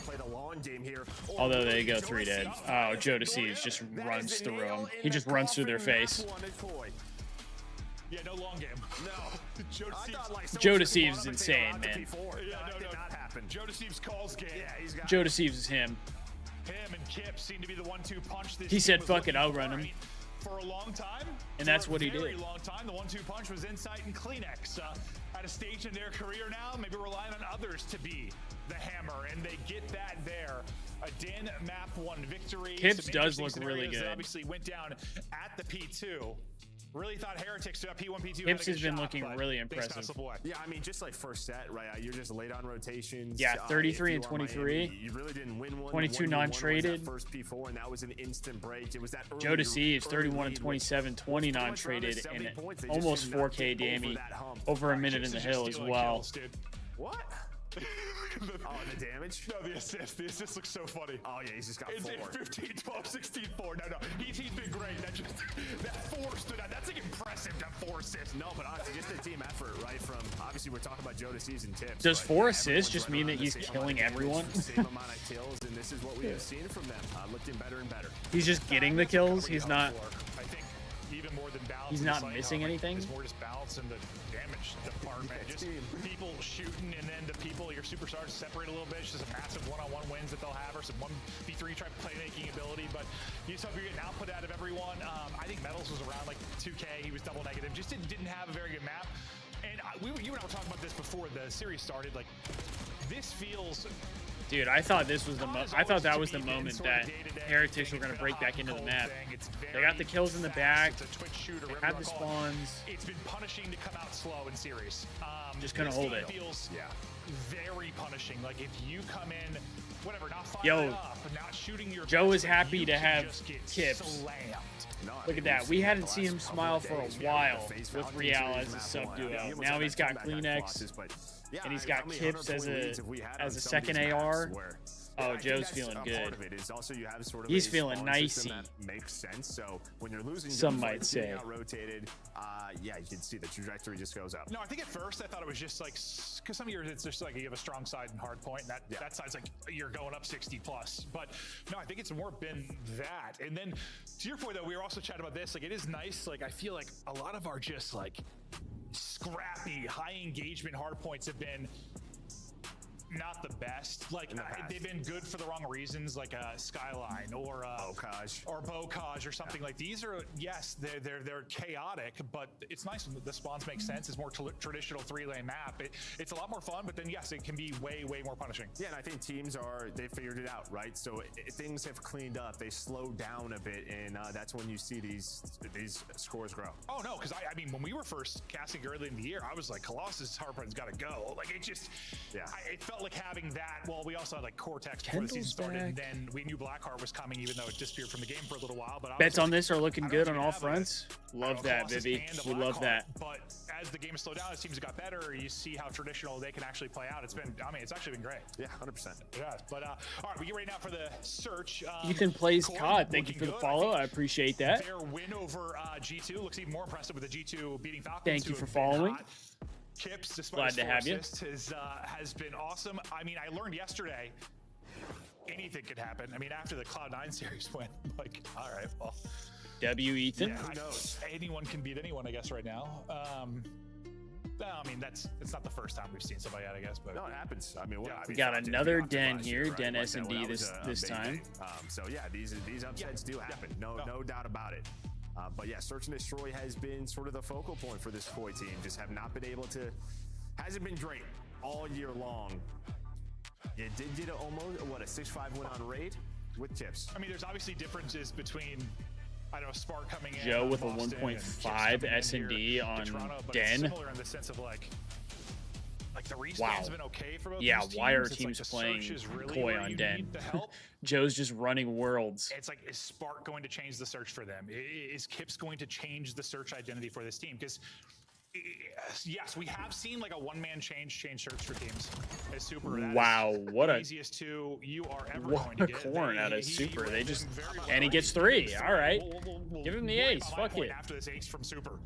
Although they go 3 dead. Oh, Joe Thieves just runs through them. He just runs through their face. Yeah, no long game. No. Joe Thieves is insane, man. Joe Thieves calls game. Yeah, Joe Thieves is him. Him and Kip seem to be the 1-2 punch. He said, "Fuck it, I'll run him." For a long time, and that's what he did. For a very long time, the 1-2 punch was Insight and Kleenex. At a stage in their career now, maybe relying on others to be the hammer, and they get that there. A Din map 1 victory. Kips does look really good. Obviously went down at the P2. Really thought Heretics to P1, P2. Kips has been looking really impressive. Yeah, I mean, just like first set, right? You're just late on rotations. Yeah, 33 and 23. Miami, you really didn't win one. 22 non-traded. First P4, and that was an instant break. It was that Joe Thieves, 31 and 27, 20 non-traded, and almost 4K damage. Over a minute in the hill as well. What? Oh, the damage? No, the assist. The assist looks so funny. Oh, yeah, he's just got 4. 15, 12, 16, 4. No. He's been great. That 4 stood out. That's like impressive, that 4 assists. No, but honestly, just a team effort, right? From, obviously, we're talking about Joe Thieves and Tips. Does 4 assists just mean that he's killing everyone? Same amount of kills, and this is what we have seen from them. Looking better and better. He's just getting the kills. He's not. I think even more than balance. He's not missing anything. It's more just balance in the damage department. Just people shooting, and then the people, your superstars separate a little bit. It's just a massive one-on-one wins that they'll have, or some 1v3 type playmaking ability. But you just hope you're getting output out of everyone. I think Metals was around like 2K. He was double negative. Just didn't have a very good map. And you and I were talking about this before the series started. Like, this feels. Dude, I thought this was I thought that was the moment that Heretics were going to break back into the map. They got the kills in the back. They had the spawns. It's been punishing to come out slow in series. Just couldn't hold it. Feels very punishing. Like if you come in whatever, not firing Yo, up, not shooting your Joe best, is but happy you to can have just get Kips. slammed. Look at that. We hadn't seen him smile for a while with Real as a sub duo. Now he's got Kleenex, and he's got Kips as a second AR. Oh, Joe's feeling good. He's feeling nicey. Makes sense. So when you're losing, Some might say. Rotated, yeah, you can see the trajectory just goes up. No, I think at first I thought it was just like, because some years it's just like you have a strong side and hard point, and that side's like you're going up 60 plus. But no, I think it's more been that. And then to your point though, we were also chatting about this. Like it is nice. Like I feel like a lot of our just like scrappy, high engagement hard points have been not the best. Like they've been good for the wrong reasons, like a Skyline or Bocage or something. Like these are, yes, they're chaotic, but it's nice when the spawns make sense. It's more traditional 3-lane map. It's a lot more fun, but then yes, it can be way more punishing. Yeah, and I think teams they figured it out, right? So things have cleaned up. They slowed down a bit, and that's when you see these scores grow. Oh no, because I mean, when we were first casting early in the year, I was like, Colossus hardpoint's got to go. Like it just, it felt like having that. Well, we also had like Cortex before the season started, and then we knew Blackheart was coming, even though it disappeared from the game for a little while. But bets on this are looking good on all fronts. Love that, Vivi. We love that. But as the game slowed down, it seems it got better. You see how traditional they can actually play out. It's been, I mean, it's actually been great. Yeah, 100%. Yeah, but all right, we get ready now for the search. Ethan plays COD. Thank you for the follow. I appreciate that. Their win over G2 looks even more impressive with the G2 beating Falcons. Thank you for following. Kips, despite Glad to have you. has been awesome. I mean, I learned yesterday anything could happen. I mean, after the Cloud9 series went, like, all right, well. W, Ethan. Yeah, who knows? Anyone can beat anyone, I guess, right now. I mean, it's not the first time we've seen somebody out, I guess, but no, it happens. I mean, we got another Den here, Den S&D this time. So yeah, these upsets do happen. No doubt about it. But yeah, Search and Destroy has been sort of the focal point for this Koi team. Just have not been able to, hasn't been great all year long. You did get almost, what, a 6-5 win on Raid with Tips. I mean, there's obviously differences between, I don't know, Spark coming in. Joe with a 1.5 S&D on Den. Similar in the sense of like the respawn's been okay for both these teams. Why are it's teams like playing really Koi on Den? Joe's just running worlds. It's like, is Spark going to change the search for them? Is Kips going to change the search identity for this team? Because yes, we have seen like a one-man change search for teams as Super. Wow, what a easiest two you are ever going to get. Corn out of Super. They just, and he gets 3. All right, give him the ace. Fuck it. After this ace from Super.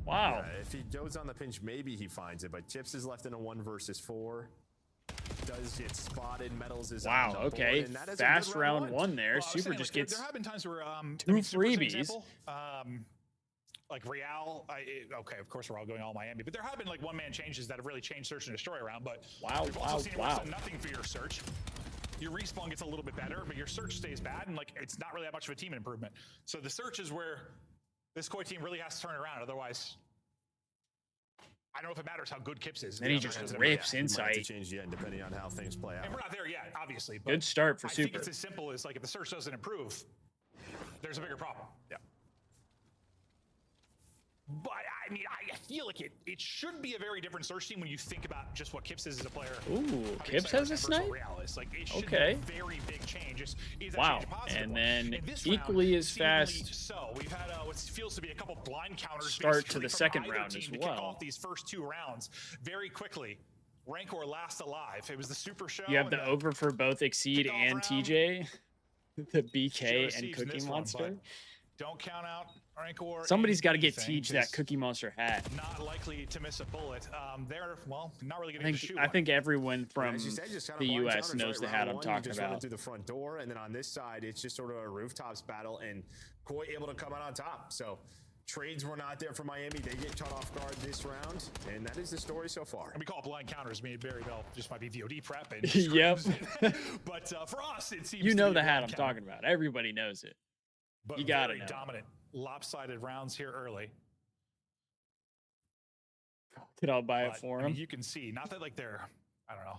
Wow. If he goes on the pinch, maybe he finds it, but Chips is left in a 1 versus 4. Does get spotted. Metals is wow. Okay, fast round 1 there. Well, Super just gets there have been times where 2 freebies. Like Real, okay, of course we're all going all Miami, but there have been like one-man changes that have really changed Search and Destroy around. But we've also seen it where it's done nothing for your search. Your respawn gets a little bit better, but your search stays bad, and like it's not really that much of a team improvement. So the search is where this Koi team really has to turn it around. Otherwise, I don't know if it matters how good Kips is. Then he just rips Insight. Change yet, depending on how things play out. And we're not there yet, obviously. But good start for I Super. think it's as simple as like if the search doesn't improve, there's a bigger problem. Yeah. But I mean, I feel like it should be a very different search team when you think about just what Kips is as a player. Ooh, Kips has a snipe? Like, it should be a very big change. Is wow, and then equally as fast. So we've had what feels to be a couple blind counters. Start to the second round as well. To kick off these first 2 rounds very quickly. Rancor last alive. It was the Super Show. You have the over for both Exceed and TJ, the BK and Cookie Monster. Don't count out Rancor. Somebody's got to get Teach that Cookie Monster hat. Not likely to miss a bullet. They're, well, not really going to shoot. I think everyone from just the U.S. knows the hat I'm talking about. Through the front door, and then on this side, it's just sort of a rooftops battle, and Koi able to come out on top. So trades were not there for Miami. They get caught off guard this round, and that is the story so far. And we call it blind counters. I mean, very well just might be VOD prep. And yep. But for us, it seems you know the hat I'm talking about. Everybody knows it. But you got it. Dominant, lopsided rounds here early. Could I buy it for him? I mean, you can see, not that like they're, I don't know.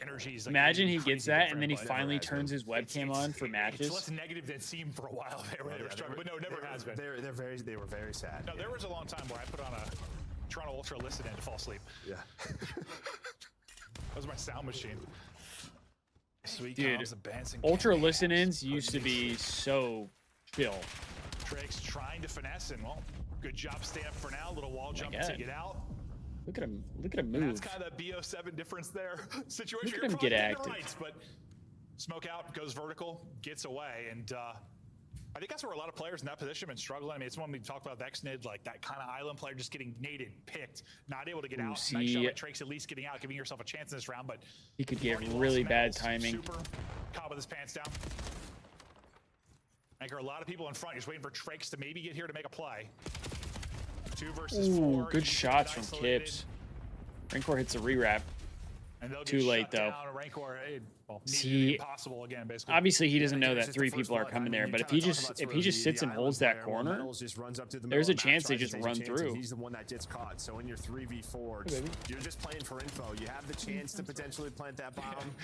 Energies. Like imagine he gets that, and then he finally turns his webcam on for matches. It's less negative than it seemed for a while. They were struggling, but no, never has been. They were very sad. No, there was a long time where I put on a Toronto Ultra Listed in to fall asleep. Yeah. That was my sound machine. Sweet Dude, comms, advancing Ultra cams. listen-ins used to be so chill. Tricks trying to finesse, and well, good job staying up for now. Little wall jump to get out. Look at him. Look at him And move. that's kind of the BO7 difference there. Situation. Look at him get active. Rights, but smoke out, goes vertical, gets away, and I think that's where a lot of players in that position have been struggling. I mean, it's when we talk about Vexnid, like that kind of island player just getting naded, picked, not able to get out. Nice shot by Trakes at least getting out, giving yourself a chance in this round, but he could get really bad timing. Super caught with his pants down. I think a lot of people in front just waiting for Trakes to maybe get here to make a play. 2 versus 4. Good shots from Kips. Rancor hits a rewrap. Too late though. See, again, basically. obviously he doesn't know that 3 people are coming there, but if he just sits and holds that corner, there's a chance they just run through. He's the one that gets caught. So in your 3v4, you're just playing for info. You have the chance to potentially plant that bomb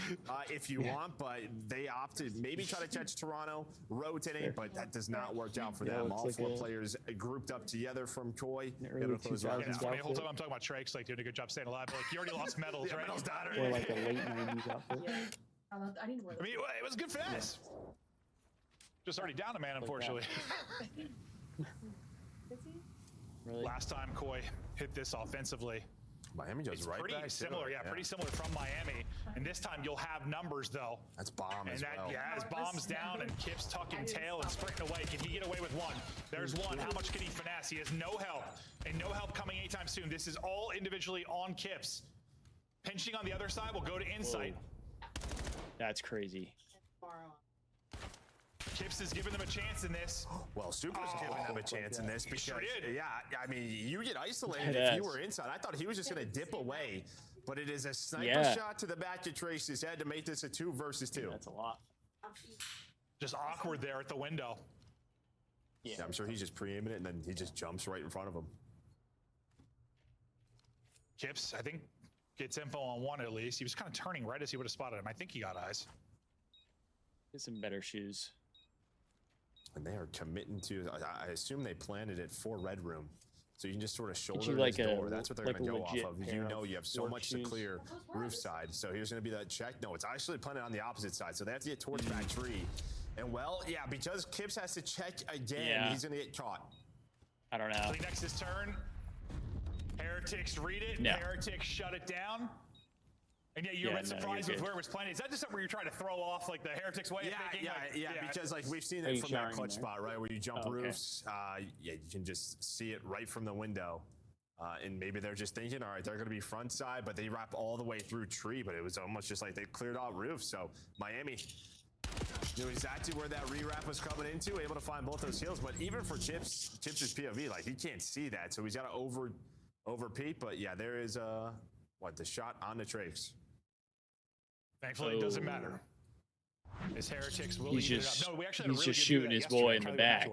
if you want, but they opted maybe try to catch Toronto rotating, but that does not work out for them. All 4 players grouped up together from Koi. It's funny, the whole time I'm talking about Trakes like doing a good job staying alive, but like you already lost medals, right? Medals died. Or like a late 90s outfit. I mean, it was good finesse. Just already down a man, unfortunately. Really? Last time Koi hit this offensively. Miami does right pretty back. similar, yeah, pretty similar from Miami. And this time you'll have numbers though. That's bomb and as well. Yeah, his bombs down and Kips tucking tail and sprinting away. Can he get away with one? There's one. How much can he finesse? He has no help, and no help coming anytime soon. This is all individually on Kips. Pinching on the other side will go to Insight. That's crazy. Kips is giving them a chance in this. Well, Super's giving them a chance in this because, sure did. yeah, I mean, you get isolated if you were inside. I thought he was just going to dip away, but it is a sniper shot to the back of Trace's head to make this a 2 versus 2. That's a lot. Just awkward there at the window. Yeah, I'm sure he's just pre-aiming it, and then he just jumps right in front of him. Kips, I think, gets info on one at least. He was kind of turning right as he would have spotted him. I think he got eyes. Get some better shoes. And they are committing to, I assume they planted it for Red Room. So you can just sort of shoulder like his door. That's what they're going to go off of. You know you have so work much shoes. to clear roof side. So here's going to be that check. No, it's actually planted on the opposite side. So they have to get towards that tree. And well, yeah, because Kips has to check again, he's going to get caught. I don't know. Next his turn. Heretics read it. No. Heretics shut it down. And yeah, you're surprised with where it was planted. Is that just something where you're trying to throw off like the Heretics way of thinking? Yeah, because like we've seen it from that clutch spot, right, where you jump roofs. Yeah, you can just see it right from the window. And maybe they're just thinking, all right, they're going to be front side, but they wrap all the way through tree. But it was almost just like they cleared out roofs. So Miami knew exactly where that re-wrap was coming into, able to find both those heals. But even for Chips' POV, like he can't see that, so he's got to over-peek. But yeah, there is the shot on the Trakes. Thankfully, it doesn't matter. His Heretics will He's eat just, it up. No, we actually had a he's really just good shooting his boy in the back.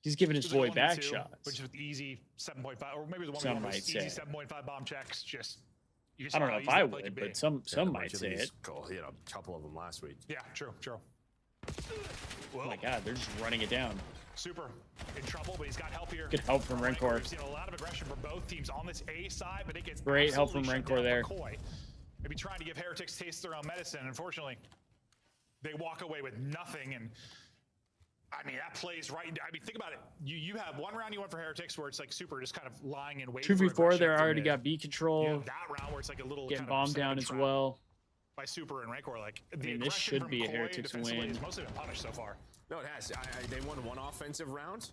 He's giving his boy back shots. Which is easy 7.5, or maybe the one Some we might easy say. 7.5 bomb checks. Just I don't know if I would, but some might say it. He had a couple of them last week. Yeah, true. Oh my God, they're just running it down. Super in trouble, but he's got help here. Good help from Rancor. We've seen a lot of aggression from both teams on this A side, but it gets Great help from absolutely shut Rancor down there. by Koi. Maybe trying to give Heretics taste their own medicine. Unfortunately, they walk away with nothing. And I mean, that plays right. I mean, think about it. You have one round you went for Heretics where it's like Super just kind of lying in wait. 2v4, they already got B control. You have that round where it's like a little getting kind bombed of down as well. By Super and Rancor, like I the mean, this aggression should from be a Koi Heretics defensively win. has mostly been punished so far. No, it has. They won one offensive round.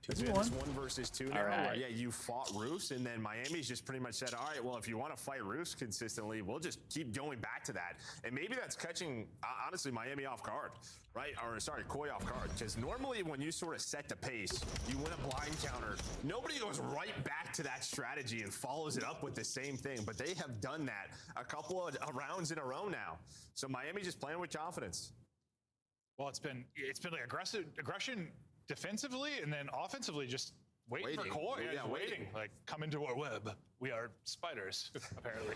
2v1. 1 versus 2 now. All right. Where, yeah, you fought roofs, and then Miami's just pretty much said, all right, well, if you want to fight roofs consistently, we'll just keep going back to that. And maybe that's catching, honestly, Miami off guard, right? Or, sorry, Koi off guard. Because normally when you sort of set the pace, you win a blind counter, nobody goes right back to that strategy and follows it up with the same thing. But they have done that a couple of rounds in a row now. So Miami just playing with confidence. Well, it's been like aggression defensively, and then offensively just waiting for Koi. Yeah, waiting. Like, come into our web. We are spiders, apparently.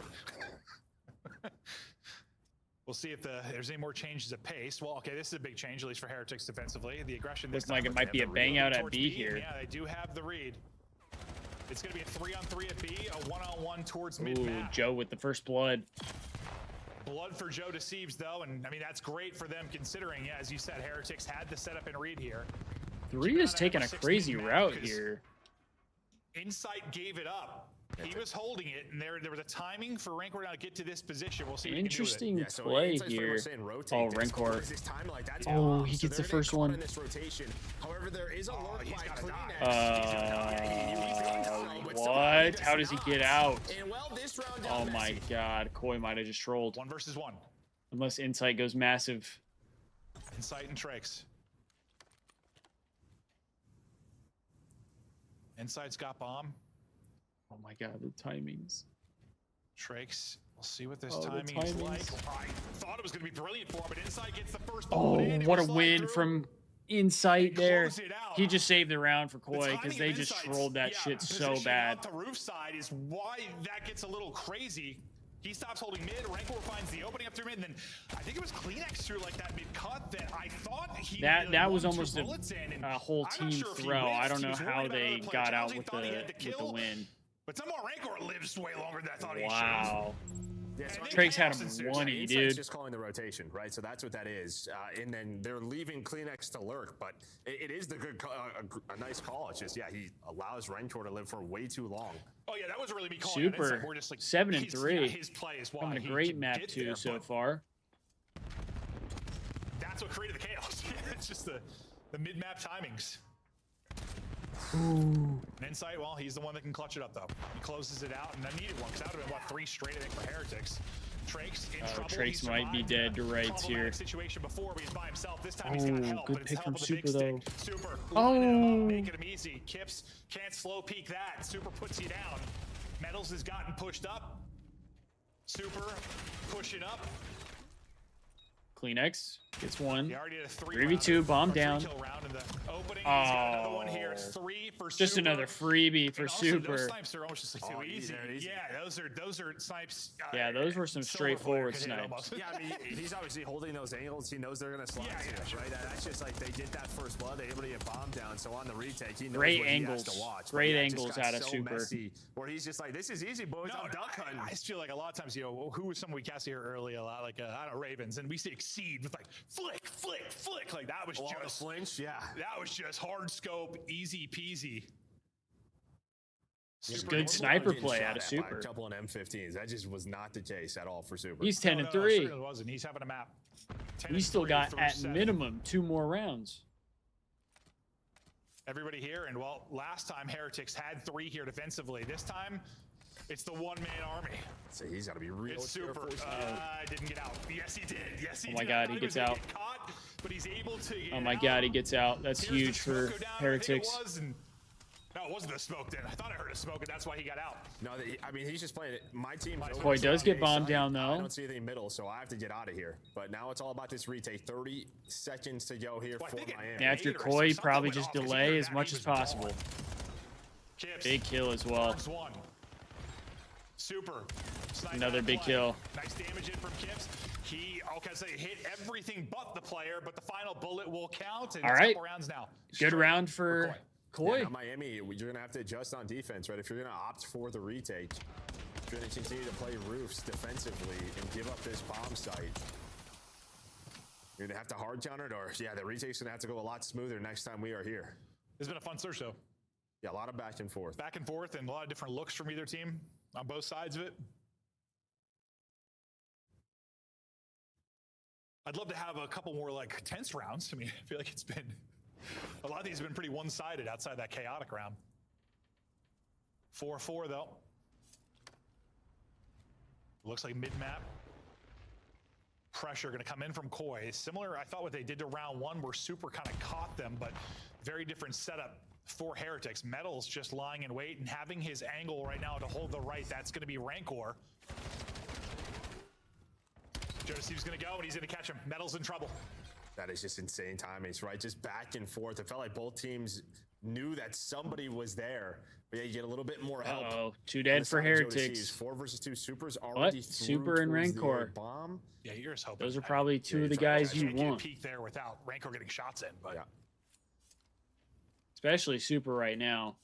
We'll see if there's any more changes at pace. Well, okay, this is a big change, at least for Heretics defensively. The aggression this Looks like time, it might be a bang out at B here. Yeah, they do have the read. It's going to be a 3-on-3 at B, a 1-on-1 towards Ooh, mid-map. Joe with the first blood. Blood for Joe Deceives, though, and I mean, that's great for them considering, yeah, as you said, Heretics had the setup and read here. 3 is taking a crazy route here. Insight gave it up. He was holding it, and there was a timing for Rancor now to get to this position. We'll see what he can do with it. Interesting play here. Oh, Rancor. Oh, he gets the first one. However, there is a lurk what? How does he get out? Oh my god. Koi might have just trolled. 1 versus 1. Unless Insight goes massive. Insight and Tricks. Insight's got bomb. Oh my god, the timings. Trakes, we'll see what this timing is like. I thought it was going to be brilliant for him, but Insight gets the first Oh, bullet in. what a win from Insight there. He just saved the round for Koi because they just trolled that shit so bad. The roof side is why that gets a little crazy. He stops holding mid. Rancor finds the opening up through mid, and then I think it was Kleenex through like that mid cut that I thought he that was almost a whole team throw. I don't know how they got out with the win. But somehow Rancor lives way longer than I thought he should. Wow. Yeah, so Trakes had him 1-y, dude. Just calling the rotation, right? So that's what that is. And then they're leaving Kleenex to lurk, but it is the good, a nice call. It's just, yeah, he allows Rancor to live for way too long. Oh yeah, that was really me calling. Super. We're just like 7-3. Yeah, his play is why Coming a he great can map get too there, so far. That's what created the chaos. It's just the mid-map timings. Ooh. Insight, well, he's the one that can clutch it up, though. He closes it out, and I needed one, because that would have been, what, 3 straight, I think, for Heretics. Trakes in trouble. Trakes might be dead to rights here. Situation before, but he's by himself. This time he's got help, good but it's pick help from with Super, the though. big stick. Super, Oh, making him easy. Kips can't slow peek that. Super puts you down. Metals has gotten pushed up. Super pushing up. Kleenex gets one. He already had a 3v2, bomb down. Round in the opening. He's got another one here. 3 for just Super. another freebie for Super. Those snipes are almost just like too easy. Yeah, those are snipes. Yeah, those were some straightforward snipes. Yeah, I mean, he's obviously holding those angles. He knows they're gonna slide right? That's just like they get that first blood. They're able to get bombed down. So on the retake, he knows great what angles. He has to watch. Great angles out of so Super. Messy, where he's just like, this is easy, boys. I'm duck hunting. I just feel like a lot of times, who was someone we cast here early a lot, like I don't know, Ravens, and we see Exceed with like flick, flick, flick, like that was just flinch. Yeah, that was just hard scope, easy peasy. Just good sniper play out of Super. A couple of M15s. That just was not the case at all for Super. He's 10-3. It wasn't. He's having a map. He's still got at minimum 2 more rounds. Everybody here, and well, last time Heretics had 3 here defensively. This time, it's the one-man army. So he's got to be real. It's Super. Didn't get out. Yes, he did. Yes, he did. Oh my god, he gets out. Caught, but he's able to get oh my god, he gets out. That's huge for Heretics. No, it wasn't the smoke then. I thought I heard a smoke, and that's why he got out. No, I mean, he's just playing it. My team. Koi does get bombed down, though. I don't see anything middle, so I have to get out of here. But now it's all about this retake. 30 seconds to go here for Miami. After Koi, probably just delay as much as possible. Big kill as well. Super. Another big kill. Nice damage in from Kips. He, hit everything but the player, but the final bullet will count. And all right. Rounds now. Good round for Koi. Yeah, Miami, you're going to have to adjust on defense, right? If you're going to opt for the retake, if you're going to continue to play roofs defensively and give up this bomb site, you're going to have to hard counter it, or yeah, the retake's going to have to go a lot smoother next time we are here. It's been a fun search, though. Yeah, a lot of back and forth. Back and forth, and a lot of different looks from either team on both sides of it. I'd love to have a couple more like tense rounds. I mean, I feel like it's been a lot of these have been pretty one-sided outside that chaotic round. 4-4 though. Looks like mid-map. Pressure going to come in from Koi. Similar, I thought, what they did to round 1 where Super kind of caught them, but very different setup for Heretics. Metals just lying in wait and having his angle right now to hold the right. That's going to be Rancor. Joseph's going to go, and he's going to catch him. Metal's in trouble. That is just insane timings, right? Just back and forth. It felt like both teams knew that somebody was there. But yeah, you get a little bit more help. Uh-oh. 2 dead for Heretics. 4 versus 2 Supers already through Super and Rancor. Bomb. Yeah, you're just hoping. Those are probably 2 of the guys you want. Peek there without Rancor getting shots in, but especially Super right now.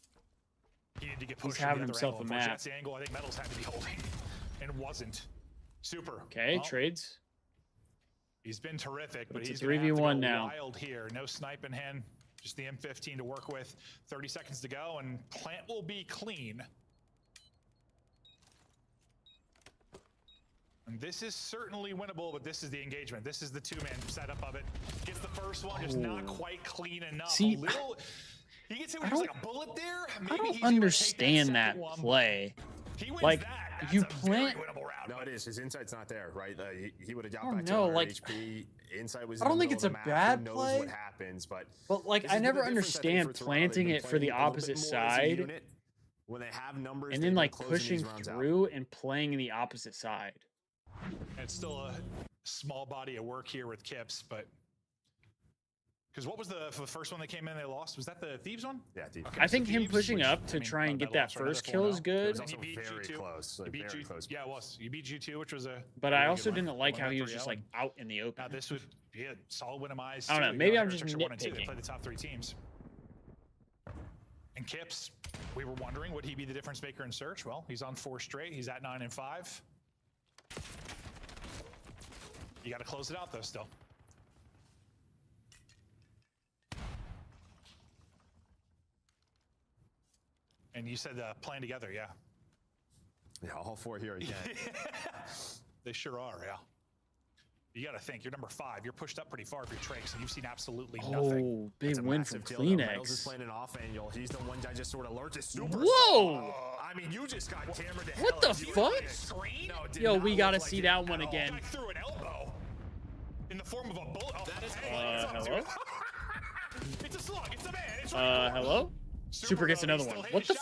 He needed to get pushed. He's having himself a map. That's the angle I think Metals had to be holding, and wasn't. Super. Okay, Well, trades. He's been terrific, but It's a he's gonna have to 3v1 go now. wild here. No snipe in hand. Just the M15 to work with. 30 seconds to go, and plant will be clean. And this is certainly winnable, but this is the engagement. This is the two-man setup of it. Gets the first one, just not quite clean enough. See, He gets hit with just like a bullet there. Maybe I don't he's able to take understand that second one. play. He wins Like, that. That's you a plant. very winnable round. No, it is. His insight's not there, right? He would have dropped Oh, back to no, 100 like, HP. Insight was. I don't in the think it's middle a of the map. bad Who knows play. what happens, but Like, this I is the never difference, I think, understand for Toronto. planting They've it been for the playing a little bit opposite more as a side, unit. When they have numbers, and they've then been like closing pushing these rounds out. through and playing the opposite side. It's still a small body of work here with Kips, but because what was the first one that came in they lost? Was that the Thieves one? Yeah, Thieves. Okay, I so think him Thieves, pushing which, up to I mean, try and get that lost, right? first Another kill is 4-0. good. It was also He beat very G2. close. He Like, beat very G2. close. Yeah, it was. You beat G2, which was a. But really I good also one. didn't like Won how that he was 3-0. just like out in the open. Now this would be a solid win of eyes. I don't know, too. maybe You I'm Heretics just are 1 and 2. They nitpicking. play the top 3 teams. And Kips, we were wondering, would he be the difference maker in search? Well, he's on 4 straight. He's at 9 and 5. You got to close it out though. Still. And you said playing together, yeah. Yeah, all 4 here again. They sure are, yeah. You got to think, you're number 5. You're pushed up pretty far for your Trakes, and you've seen absolutely nothing. Oh, big That's a win from massive deal, though. Metals is Kleenex. playing an off angle. He's the one guy just sort of lurched. It's super. Whoa! I mean, you just got hammered to What hell. the You were fuck? playing a screen? No, it did Yo, not we look gotta like see it that at one all. again. Guy threw an elbow in the form of a bullet. Oh, that is Hello? It's a slug. It's a man. It's Hello? Super gets another one. What the?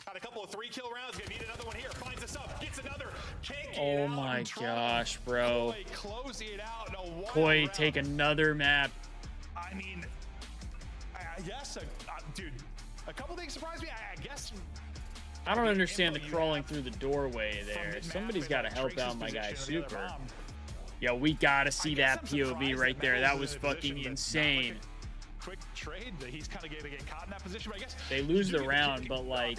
Had a couple of 3-kill rounds. Gonna need another one here. Finds us up. Gets another. Can't get Oh out my in trouble. gosh, bro. Koi closing it out in a wild Koi, round. take another map. I mean, I guess, dude, a couple things surprised me. I guess. I don't understand the crawling through the doorway there. Somebody's got to help out my guy Super. Yo, we got to see that POV right there. That was fucking insane. Quick trade. He's kind of going to get caught in that position, but I guess They lose the round, but like,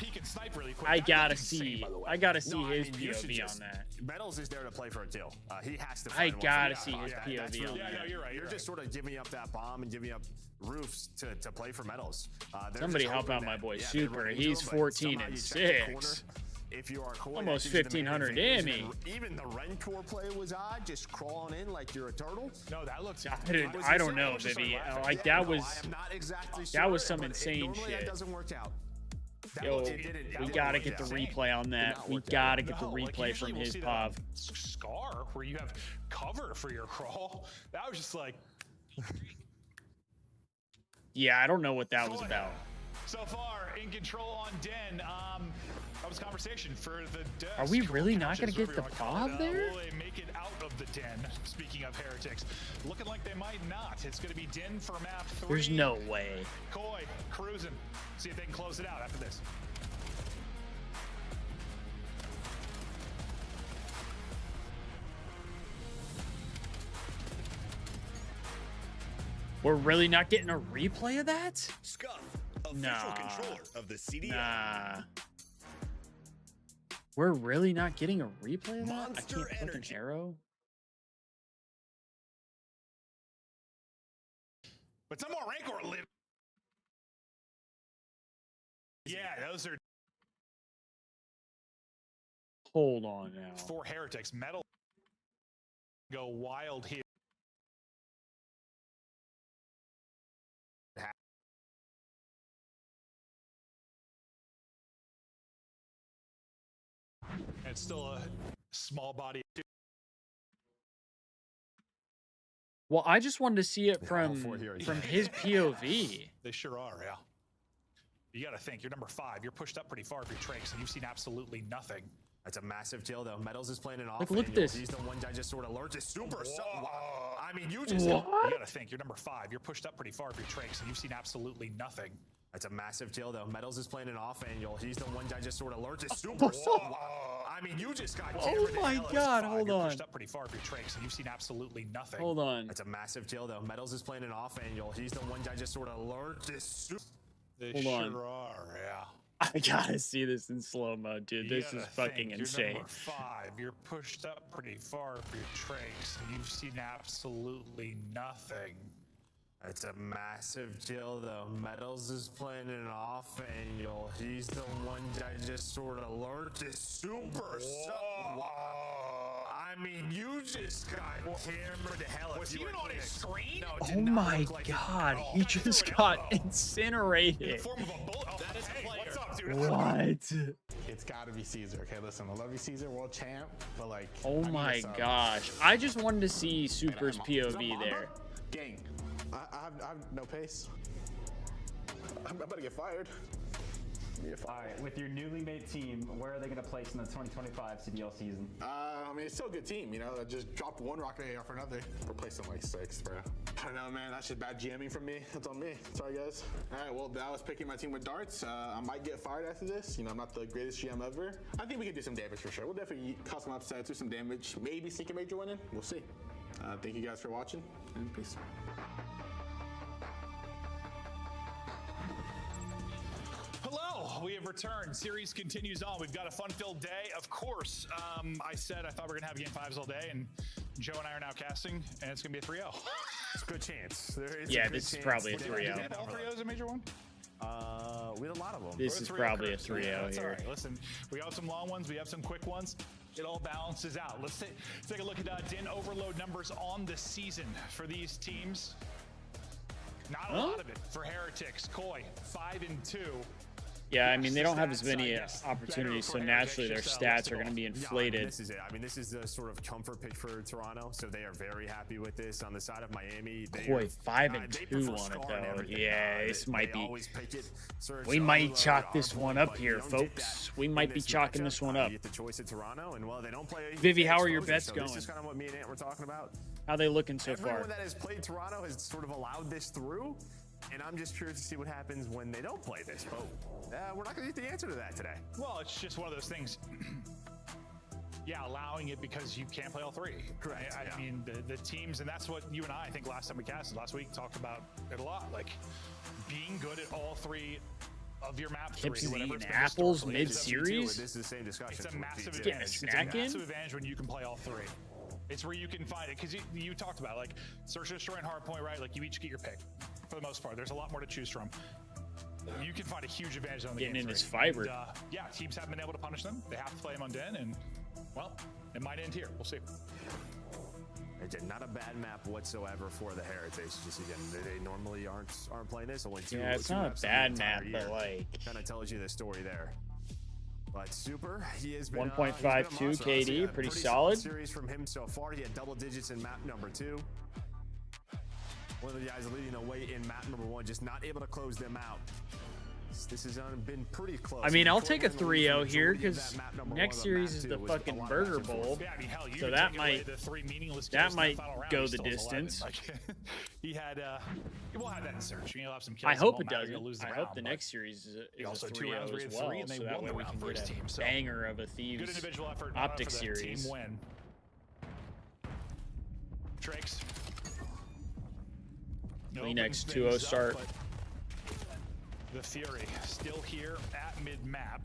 I gotta see his POV on that. Metals is there to play for a kill. He has to. I find one. gotta So, see his that's POV on really- that. Yeah, you're right. You're just sort of giving up that bomb and giving up roofs to play for Metals. They're Somebody just help hoping out my that- boy yeah, they Super. run into He's him, but 14 somehow and you check the corner. 6. If you are Koi, Almost that gives you the 1,500 advantage. damage. Even the Rencore play was odd, just crawling in like you're a turtle. No, that looks. I don't know, Vivi. Like that was I'm not exactly that was sure, some but insane normally shit. That doesn't work out. Yo, we gotta get the replay on that. We gotta get the replay from his POV. Scar, where you have cover for your crawl. That was just like. Yeah, I don't know what that was about. So far, in control on Den. That was conversation for the desk. Are we really not gonna Couches, get the whatever you wanna call it. POV there? Will they make it out of the Den? Speaking of Heretics, looking like they might not. It's going to be Den for map 3. There's no way. Koi cruising. See if they can close it out after this. We're really not getting a replay of that? Scuff, official Nah. controller of the CDL. Nah. We're really not getting a replay of that? I Monster can't click an Energy. arrow? But some more Rancor live. Yeah, those are Hold on now. 4 Heretics. Metal go wild here. It's still a small body. Well, I just wanted to see it all from four here. his POV. They sure are, yeah. You got to think, you're number 5. You're pushed up pretty far for your Trakes, and you've seen absolutely nothing. That's a massive kill, though. Metals is playing an off Like, look at angle. this. He's the one guy just sort of lurches. Super. Whoa. I mean, you just. What? You got to think, you're number 5. You're pushed up pretty far for your Trakes, and you've seen absolutely nothing. That's a massive kill, though. Metals is playing an off angle. He's the one guy just sort of lurches. Super. I mean, you just got. Oh my God! Hold You're on. pushed up pretty far for your Trakes, and you've seen absolutely nothing. Hold on. That's a massive kill, though. Metals is playing an off angle. He's the one guy just sort of lurches. They Hold sure on. are, yeah. I gotta see this in slow-mo, dude. You This is gotta fucking think, insane. You're number 5. You're pushed up pretty far for your Trakes, and you've seen absolutely nothing. It's a massive chill, though. Metals is playing an off angle. He's the one that just sort of learned this super. I mean, you just got hammered to hell. Was he even on his screen? No, Oh my god, he just got incinerated. That is a player. What's up, dude? What? It's gotta be Caesar. Okay, listen, I love you, Caesar, world champ, but like. Oh my gosh. I just wanted to see Super's POV there. Gang, I have no pace. I'm about to get fired. All right, with your newly made team, where are they going to place in the 2025 CDL season? I mean, it's still a good team, you know. I just dropped one rocket AR for another. We're placing like 6, bro. I don't know, man. That's just bad GMing from me. That's on me. Sorry, guys. All right, well, I was picking my team with darts. I might get fired after this. You know, I'm not the greatest GM ever. I think we can do some damage for sure. We'll definitely cause some upsets, do some damage. Maybe sneak a major win in. We'll see. Thank you guys for watching, and peace. Hello, we have returned. Series continues on. We've got a fun-filled day. Of course, I said I thought we were going to have game 5s all day, and Joe and I are now casting, and it's going to be a 3-0. It's a good chance. Yeah, this is probably a 3-0. Did we have all 3-0s in Major 1? We had a lot of them. This is probably a 3-0 That's all here. right. Listen, we have some long ones. We have some quick ones. It all balances out. Let's take a look at DIN overload numbers on the season for these teams. Not a lot of it for Heretics. Koi, 5-2. Yeah, I mean, they don't have as many opportunities, so naturally their stats are going to be inflated. This is it. I mean, this is the sort of comfort pick for Toronto, so they are very happy with this. On the side of Miami, Boy, 5-2 on it, though. Yeah, this might be... We might chalk this one up here, folks. We might be chalking this one up. Vivi, how are your bets going? This is kind of what me and Ant were talking about. How are they looking so far? Everyone that has played Toronto has sort of allowed this through. And I'm just curious to see what happens when they don't play this. But we're not going to get the answer to that today. Well, it's just one of those things. Yeah, allowing it because you can't play all 3. Correct. I mean, the teams, and that's what you and I think last time we casted last week talked about it a lot. Like being good at all 3 of your map 3, whatever it's been apples historically. mid-series. This is the same discussion. It's a massive Getting a advantage. snack It's a in? massive advantage when you can play all 3. It's where you can find it because you talked about like search, destroy, and hardpoint, right? Like you each get your pick for the most part. There's a lot more to choose from. You can find a huge advantage on the Getting game in 3. his fiber. And, yeah, teams haven't been able to punish them. They have to play them on DIN, and well, it might end here. We'll see. Again, not a bad map whatsoever for the Heretics. Just again, they normally aren't playing this. Only 2. Yeah, it's not a bad map, but like kind of tells you the story there. But Super, he has been 1.52 KD, pretty solid. Series from him so far. He had double digits in map number 2. One of the guys leading the way in map number 1, just not able to close them out. This has been pretty close. I mean, I'll take a 3-0 here because next series is the fucking Burger Bowl, Yeah, I mean, hell, you so can that take away might the 3 meaningless kills in the might final round, go he the still has 11. distance. Like, he had, we'll have that in search. You'll have some kills. I hope won't it matter, doesn't. you'll lose the I round, hope the but next series is a also 2 3-0 rounds where as you had 3 well, and they so that won way the we round can for his get team. a So banger of a good Thieves individual effort OpTic for the series. team win. Drakes. Kleenex Opens 2-0 things start. up, but the Fury still here at mid-map.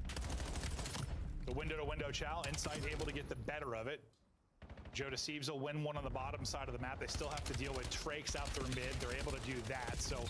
The window-to-window chow. Insight able to get the better of it. Joe Deceives will win one on the bottom side of the map. They still have to deal with Trakes out their mid. They're able to do that. So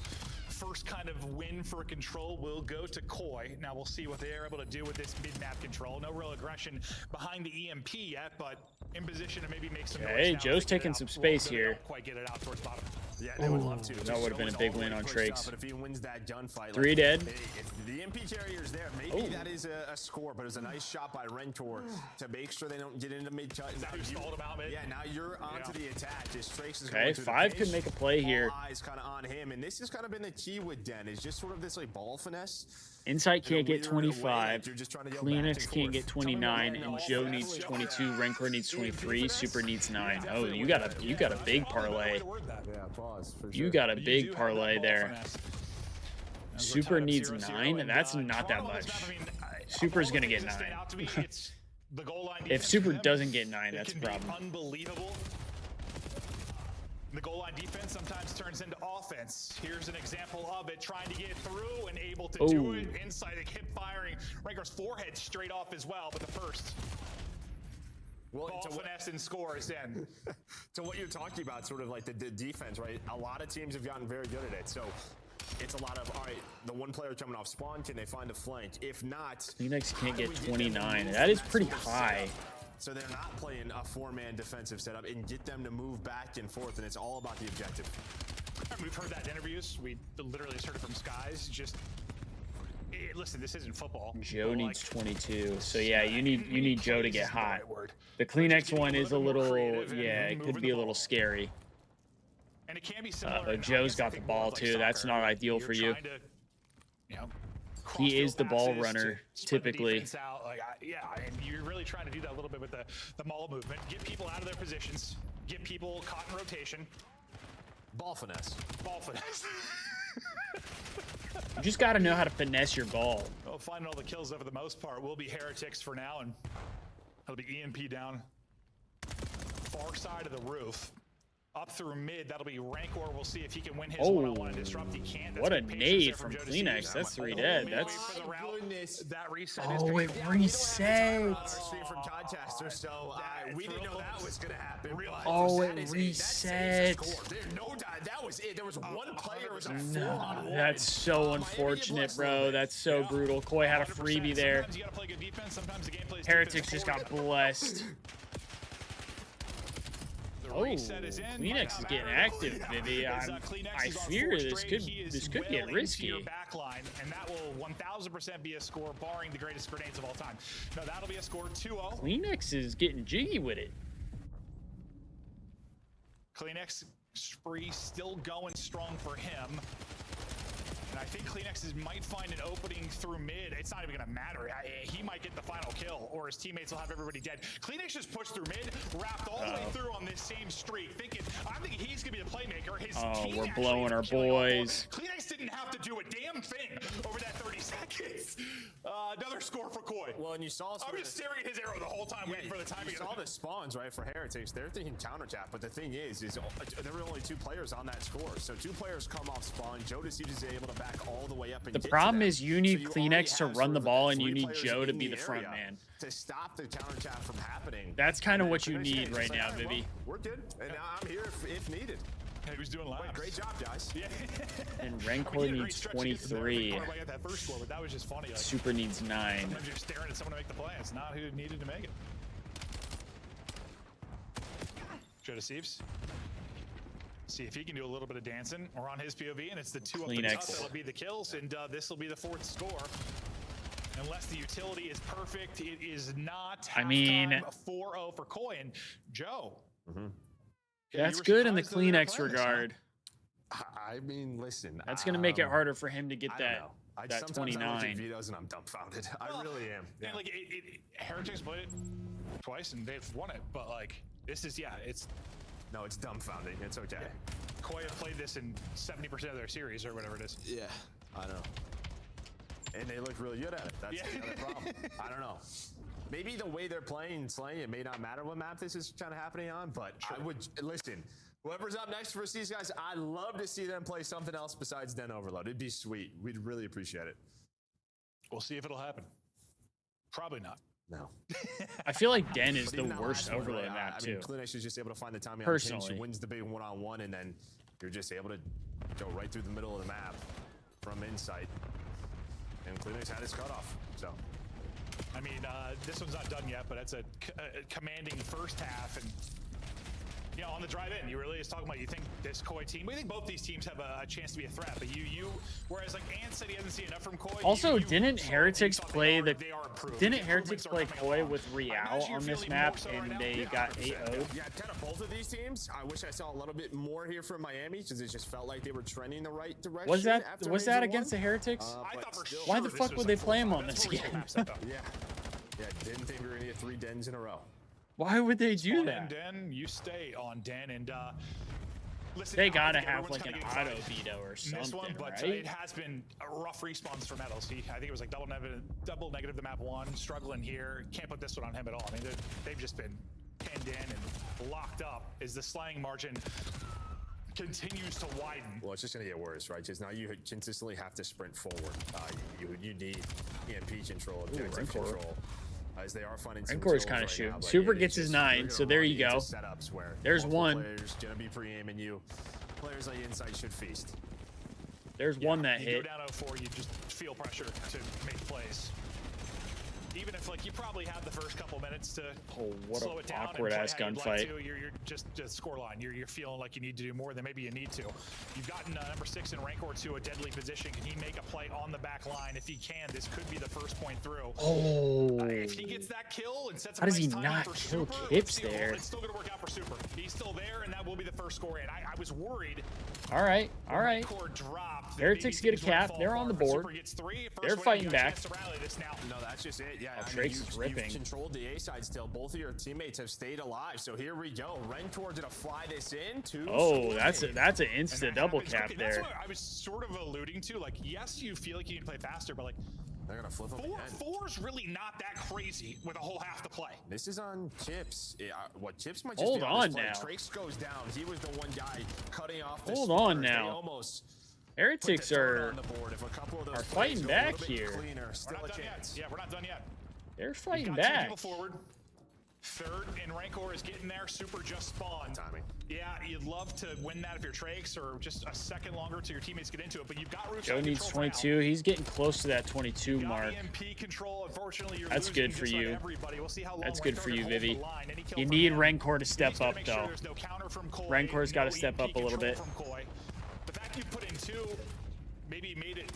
first kind of win for control will go to Koi. Now we'll see what they're able to do with this mid-map control. No real aggression behind the EMP yet, but in position to maybe make some noise. Hey, now. Joe's They get it taking out. some space Well, they here. don't quite get it out towards bottom. Yeah, they would love to. That would have been a big win on Trakes. But if he wins that gunfight, 3 dead. If the MP carrier is there, maybe that is a score. But it was a nice shot by Rentor to make sure they don't get into mid-cut. Is that who stalled him out mid? Yeah, now you're onto the attack. As Trakes is Okay, going through 5 the could pace. make a play here. All eyes kind of on him, and this has kind of been the key with Den. Is just sort of this like ball finesse. Insight can't get In a weird way, 25. like you're just trying to go Kleenex back and can't get forth. 29, and Joe needs 22. Rencor needs 23. Super needs 9. Oh, you got a big parlay. Yeah, pause. For You sure. got a big parlay there. Super needs 9. That's not that much. Super's gonna get 9. If Super doesn't get 9, that's a problem. Unbelievable. The goal line defense sometimes turns into offense. Here's an example of it, trying to get through and able to do it inside the hip firing. Ranker's forehead straight off as well, but the first. Well, ball finesse and scores in. To what you're talking about, sort of like the defense, right? A lot of teams have gotten very good at it. So it's a lot of, all right, the one player coming off spawn, can they find a flank? If not, Phoenix can't get 29. That is pretty high. So they're not playing a 4-man defensive setup and get them to move back and forth, and it's all about the objective. We've heard that in interviews. We literally just heard it from Skies. Just listen, this isn't football. Joe needs 22. So yeah, you need Joe to get hot. The Kleenex one is a little, yeah, it could be a little scary. And it can be similar. Joe's got the ball too. That's not ideal for you. He is the ball runner, typically. Yeah, and you're really trying to do that a little bit with the maul movement. Get people out of their positions. Get people caught in rotation. Ball finesse. Ball finesse. You just got to know how to finesse your ball. Well, finding all the kills over the most part will be Heretics for now, and it'll be EMP down far side of the roof. Up through mid, that'll be Rancor. We'll see if he can win his one-on-one and disrupt. He can't. What a nade from Kleenex. That's 3 dead. That's. That reset Oh, it reset. From Codcaster, so we didn't know that was gonna happen. Oh, it reset. No doubt, that was it. There was one player. It was a 4-on-1. That's so unfortunate, bro. That's so brutal. Koi had a freebie there. Heretics just got blessed. Oh, Kleenex is getting active, Vivi. I fear this could get risky. Backline, and that will 1000% be a score, barring the greatest grenades of all time. No, that'll be a score 2-0. Kleenex is getting jiggy with it. Kleenex spree still going strong for him. And I think Kleenex might find an opening through mid. It's not even going to matter. He might get the final kill, or his teammates will have everybody dead. Kleenex just pushed through mid, wrapped all the way through on this same streak, I'm thinking he's going to be the playmaker. His team we're blowing our boys. Kleenex didn't have to do a damn thing over that 30 seconds. Another score for Koi. Well, and you saw... I'm just staring at his arrow the whole time, waiting for the timing. You saw the spawns, right, for Heretics. They're thinking counterattack, but the thing is there were only 2 players on that score. So 2 players come off spawn. Joe Deceives is able to back all the way up and the problem is you need Kleenex to run the ball and you need Joe to be the front man. To stop the counterattack from happening. That's kind of what you need right now, Vivi. We're good. And now I'm here if needed. He was doing laps. Great job, guys. Yeah. And Rancor needs 23. That first score, but that was just funny. Like, Super needs 9. Sometimes you're staring at someone to make the play. It's not who needed to make it. Joe Deceives. See if he can do a little bit of dancing. We're on his POV, and it's the 2 up the top that'll be the kills, and this will be the 4th score. Unless the utility is perfect, it is not. I mean, 4-0 for Koi and Joe. That's good in the Kleenex regard. I mean, listen. That's going to make it harder for him to get that 29. I videos and I'm dumbfounded. I really am. Yeah. Like Heretics played it twice and they've won it, but like this is it's. No, it's dumbfounding. It's okay. Yeah. Koi have played this in 70% of their series or whatever it is. Yeah, I know. And they look really good at it. That's the other problem. I don't know. Maybe the way they're playing and slaying, it may not matter what map this is kind of happening on, but I would listen. Whoever's up next for these guys, I'd love to see them play something else besides Den Overload. It'd be sweet. We'd really appreciate it. We'll see if it'll happen. Probably not. No. I feel like Den is the worst overload map too. I mean, Kleenex is just able to find the timing. Personally, she wins the big one-on-one, and then you're just able to go right through the middle of the map from insight. And Kleenex had his cutoff. So, I mean, this one's not done yet, but it's a commanding first half, and on the drive-in, you really is talking about you think this Koi team. We think both these teams have a chance to be a threat, but whereas like Ant said he hasn't seen enough from Koi. Also, didn't Heretics play Koi with Real on this map and they got 8-0? Yeah, kind of both of these teams. I wish I saw a little bit more here from Miami because it just felt like they were trending the right direction. Was that against the Heretics? I thought for sure. Why the fuck would they play him on this game? Yeah, didn't think we were gonna get 3 dens in a row. Why would they do that? Den, you stay on Den, and listen, they gotta have like an auto veto or something, but right? it has been a rough respawns for Metals. I think it was like double negative the map 1, struggling here. Can't put this one on him at all. I mean, they've just been pinned in and locked up. Is the slaying margin continues to widen. Well, it's just going to get worse, right? Because now you consistently have to sprint forward. You need EMP control, objective control. As they are finding Rancor's kind of shooting. Super gets his 9, so there you go. There's one. Players going to be pre-aiming you. Players on the inside should feast. There's one that you hit. You go down 0-4, you just feel pressure to make plays. Even if like you probably have the first couple minutes to slow it down awkward ass gunfight. You're just score line. You're feeling like you need to do more than maybe you need to. You've gotten number 6 in Rancor to a deadly position. Can he make a play on the back line? If he can, this could be the first point through. Oh. If he gets that kill and sets how does he not kill Kips there? It's still gonna work out for Super. He's still there, and that will be the first score in. I was worried. All right. Heretics get a cap. They're on the board. They're fighting back. No, that's just it. Yeah, Drake's ripping. You've controlled the A side still. Both of your teammates have stayed alive. So here we go. Rentor's gonna fly this in to. Oh, that's an insta double cap there. That's what I was sort of alluding to. Like, yes, you feel like you need to play faster, but like they're gonna flip 4's really not that crazy with a whole half to play. This is on Chips. What Chips might just hold be on this play. now. Trace goes down. He was the one guy cutting off. Hold on now. Heretics are fighting back here. Still a chance. Yeah, we're not done yet. They're fighting You've got 2 back. people forward. 3rd and Rancor is getting there. Super just spawned. Timing. Yeah, you'd love to win that if you're Trakes or just a second longer till your teammates get into it, but you've got roof Joe needs 22. He's getting close to that 22 mark. EMP control. Unfortunately, you're That's good for you. We'll see how long That's good for you, Vivi. You from need him. Rancor to step up, Make sure though. there's no counter from Koi, Rancor's got to no step EMP up a little bit. control from Koi. The fact you put in 2 maybe made it.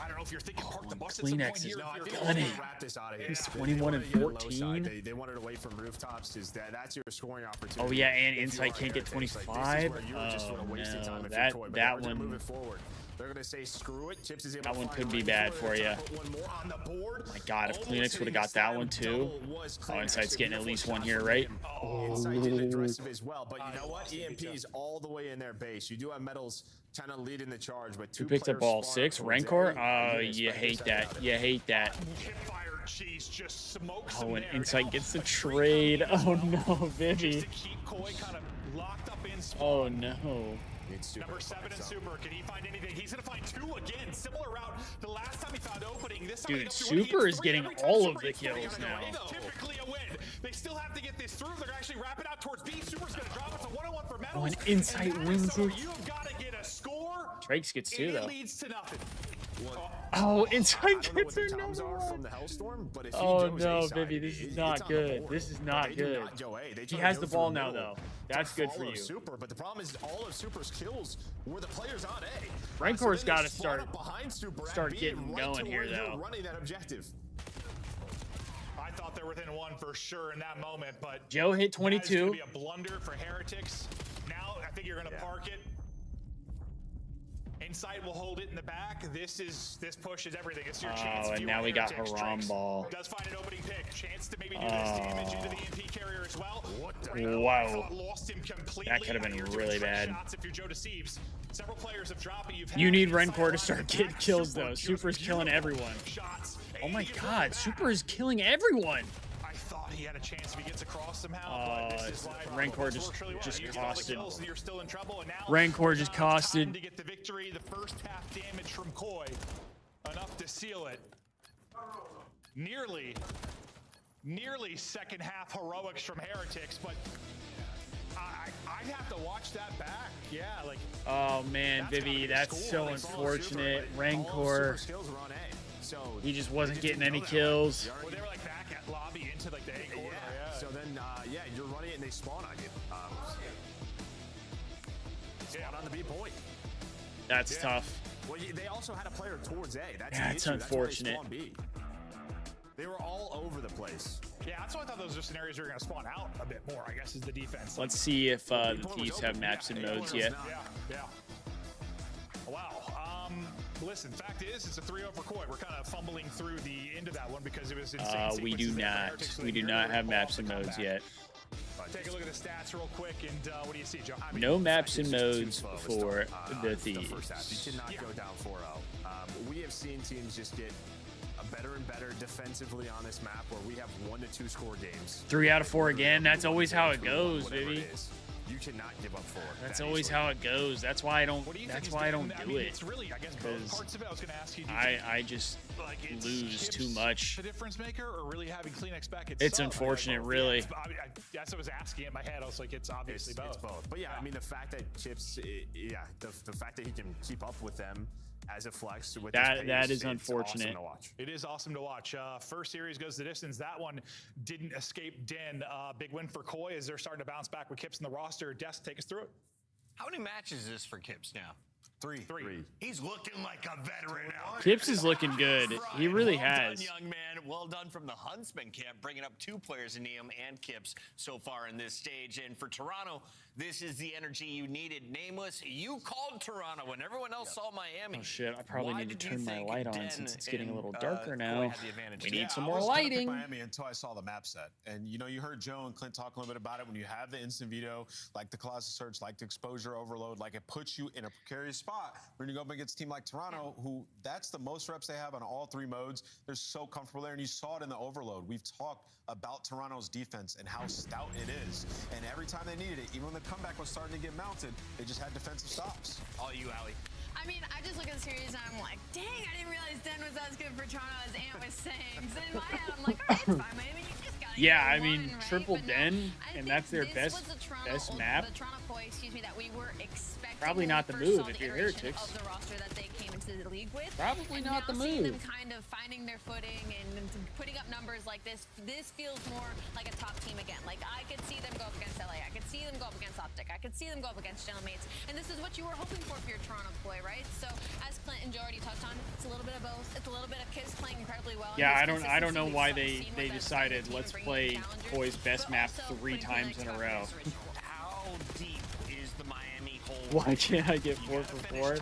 I don't know if you're thinking park the bus at some point Kleenex here. is No, I think gunning. Wrap this out of here. He's 21 and 14. They wanted away from rooftops. That's your scoring opportunity. Oh yeah, and Insight can't get 25. Like, Oh no, that one. Moving forward. They're gonna say screw it. Chips is able That to one find could a be right bad corner. for you. Put one more on the board. My God, if Almost Kleenex would have got that one too. Oh, Insight's getting at least one here, right? Insight did aggressive as well, but you know what? EMP is all the way in their base. You do have Metals kind of leading the charge, but Who picked up all 6? Rancor? You hate that. You hate that. Cheese just smokes Oh, and there. Insight gets the trade. Oh no, Vivi. Keep Koi kind of locked up in spawn. Oh no. Number 7 and Super. Can he find anything? He's gonna find 2 again. Similar route the last time he found opening. This time Dude, Super is getting all of the kills now. Typically a win. They still have to get this through. They're actually wrapping out towards B. Super's gonna drop. It's a 1-on-1 for Metals. Oh, and Insight wins it. You've got to get a score. Drakes gets 2 It though. leads to nothing. Oh, Insight gets the another times are one. from the Hellstorm, but if he Oh goes no, A-side, Vivi, this is it's not on the good. board. This is But not they do good. not go A. They He try to has go the through ball now middle though. That's good for follow you. Super, but the problem is all of Super's kills were the players on A. Rancor's So then got they to spawn start up behind Super at start B getting right going to here where you're though. running that objective. I thought they were within 1 for sure in that moment, but Joe hit that is 22. gonna be a blunder for Heretics. Now I think you're gonna park it. Insight will hold it in the back. This pushes everything. It's your chance. Oh, If and you now are we got Heretics. Haram Trakes ball. does find an opening pick. Chance to maybe do this damage into the EMP carrier as well. Wow. Lost him completely. That could have been You're doing really trick bad. shots if you're Joe Deceives. Several players have dropped, but you've You had need Insight Rancor to alive start in the getting back. kills Super though. just Super's killing beautiful everyone. Shots. Oh my 80 God, Super is killing everyone. I thought he had a chance if he gets across somehow. But this is why Rancor this works really well. just You get all the costed. kills and you're still in trouble. And now Rancor just time costed. to get the victory. The first half damage from Koi, enough to seal it. Nearly second half heroics from Heretics, but I'd have to watch that back. Yeah, like. Oh man, Vivi, that's so unfortunate. Rancor, he just wasn't getting any kills. Well, they were like back at lobby into like the A corner. Yeah. So then, you're running it and they spawn on you. Spawn on the B point. That's tough. Well, they also had a player towards A. That's Yeah, the it's issue. unfortunate. That's why they spawned B. They were all over the place. Yeah, that's why I thought those were scenarios where you're going to spawn out a bit more, I guess, is the defense. Let's see if the Thieves have maps and modes yet. Yeah. Wow. Listen, fact is, it's a 3-0 for Koi. We're kind of fumbling through the end of that one because it was insane. We do not. We do not have maps and modes yet. Take a look at the stats real quick, and what do you see, Joe? No maps and modes for the The first half. Thieves. You cannot go down 4-0. We have seen teams just get better and better defensively on this map where we have 1 to 2 score games. 3 out of 4 again. That's always how it goes, Whatever baby. it is. You cannot give up 4. That's always how it goes. That's why I don't. That's why I don't do it. It's really, I guess, both parts of it. I was going to ask you. I just lose too much. The difference maker, or really having CleanX back? It's unfortunate, really. That's what I was asking in my head. I was like, it's obviously both. It's both. But yeah, I mean, the fact that Chips, the fact that he can keep up with them as a flex with that is unfortunate. Awesome to watch. It is awesome to watch. First series goes the distance. That one didn't escape Den. Big win for Koi as they're starting to bounce back with Kips in the roster. Des, take us through it. How many matches is this for Kips now? 3. He's looking like a veteran now. Kips is looking good. He really has. Done, young man. Well done from the Huntsman camp, bringing up 2 players in Neum and Kips so far in this stage. And for Toronto, this is the energy you needed. Nameless, you called Toronto when everyone else saw Miami. Oh shit! I probably need to turn my light on since it's getting a little darker Koi now. had the advantage. We need Yeah, some I more was gonna pick lighting. Miami until I saw the map set, and you heard Joe and Clint talk a little bit about it. When you have the instant veto, like the Colossus Search, like the exposure overload, like it puts you in a precarious spot when you go up against a team like Toronto, who that's the most reps they have on all 3 modes. They're so comfortable there, and you saw it in the overload. We've talked about Toronto's defense and how stout it is, and every time they needed it, even when the comeback was starting to get mounted, they just had defensive stops. All you, Allie. I mean, I just look at the series and I'm like, dang, I didn't realize Den was as good for Toronto as Ant was saying. So in my head, I'm like, all right, it's fine, Miami. You just gotta Yeah, get I mean, one, right? triple But no, Den, I and think that's their this best was the Toronto, map. The Toronto Koi, excuse me, that we were expecting. Probably when we not the first move saw if the you're iteration Heretics. Of the roster that they came into the league with. Probably and not now the seeing them move. kind of finding their footing and putting up numbers like this feels more like a top team again. Like I could see them go up against LA. I could see them go up against OpTic. I could see them go up against Gentlemates. And this is what you were hoping for your Toronto Koi, right? So as Clint and Joe already touched on, it's a little bit of both. It's a little bit of Kips playing incredibly well. Yeah, I don't know why they decided let's play Koi's best map 3 times in a row. How deep is the Miami hole? Why can't I get 4 for 4?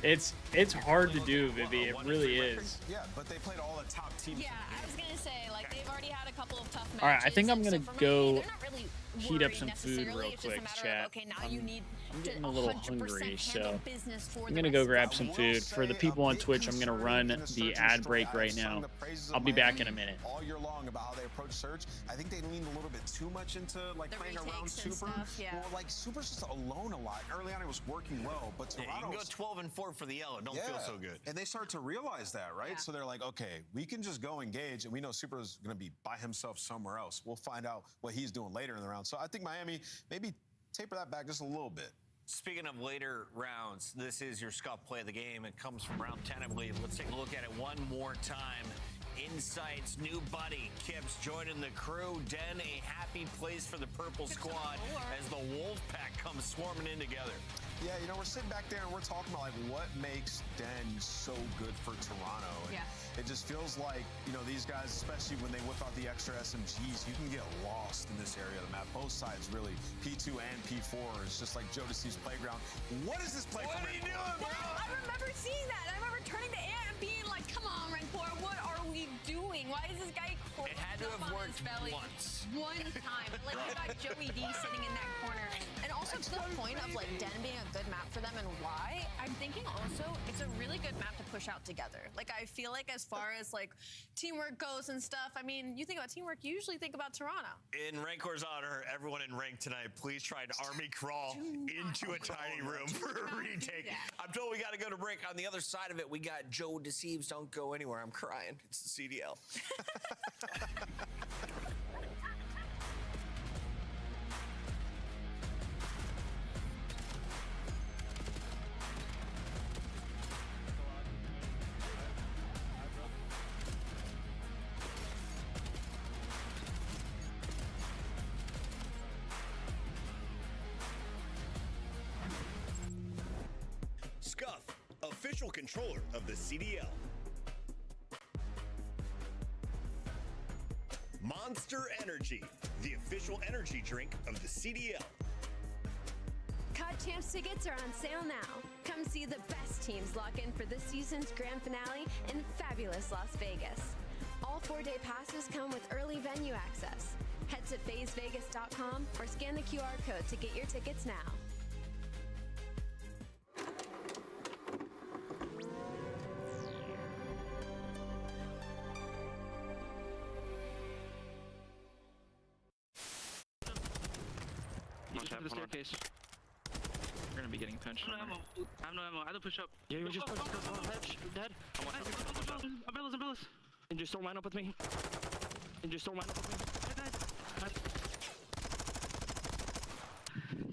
It's hard to do, Vivi. It really is. Yeah, but they played all the top teams. Yeah, I was gonna say, like, they've already had a couple of tough matches. All right, I think I'm gonna go heat up worried some food necessarily. real It's just a quick, matter chat. of, okay, now you need I'm to getting a little 100% hungry, handle so business for I'm the gonna go rest grab of some the food. For the people on Twitch, I'm gonna run the ad break right now. I'll be back in a minute. All year long about how they approach Surge. I think they leaned a little bit too much into like The playing around retakes and Super. stuff, yeah. Well, like Super's just alone a lot. Early on, it was working well, but Yeah, you Toronto can go 12 and 4 for the yellow. Don't feel so good. And they start to realize that, right? So they're like, okay, we can just go engage, and we know Super is going to be by himself somewhere else. We'll find out what he's doing later in the round. So I think Miami maybe taper that back just a little bit. Speaking of later rounds, this is your scuff play of the game. It comes from round 10, I believe. Let's take a look at it one more time. Insights, new buddy, Kips joining the crew. Den, a happy place for the purple squad as the wolf pack comes swarming in together. Yeah, we're sitting back there and we're talking about like what makes Den so good for Toronto. And it just feels like, these guys, especially when they whip out the extra SMGs, you can get lost in this area of the map. Both sides really, P2 and P4 is just like Jodeci's playground. What is this play from Rancor? I remember seeing that. I remember turning to Ant and being like, come on, Rancor, what are we doing? Why is this guy It had to have worked once. One time. Like, you got Joey D sitting in that corner. And also to the point of, like, Den being a good map for them and why, I'm thinking also it's a really good map to push out together. Like, I feel like as far as, like, teamwork goes and stuff, I mean, you think about teamwork, you usually think about Toronto. In Rancor's honor, everyone in rank tonight, please try to army crawl into a tiny room for a retake. I'm told we got to go to break. On the other side of it, we got Joe Deceives. Don't go anywhere. I'm crying. It's the CDL. Scuff, official controller of the CDL. Monster Energy, the official energy drink of the CDL. COD Champs tickets are on sale now. Come see the best teams lock in for this season's grand finale in fabulous Las Vegas. All 4-day passes come with early venue access. Head to phasevegas.com or scan the QR code to get your tickets now. push up to the staircase. We're gonna be getting pinched. I have no ammo. I have to push up. Yeah, you just push. Dead. I'm billis. And just don't line up with me.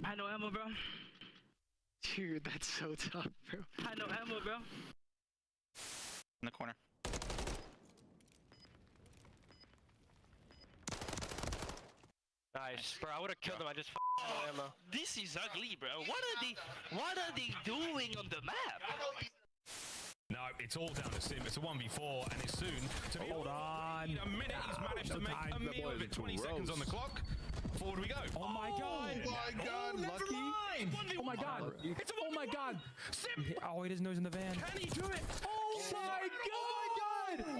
I know ammo, bro. Dude, that's so tough, bro. I know ammo, bro. In the corner. Nice, bro. I would have killed him. I just no ammo. This is ugly, bro. What are they doing on the map? No, it's all down to Sim. It's a 1v4, and it's soon to be. Hold on. A minute. He's managed to make a meal of it. 20 seconds on the clock. Forward we go. Oh my god. Oh my god. Lucky. Oh my god. Oh my god. Sim. Oh, he doesn't know he's in the van. Can he do it? Oh my god. Oh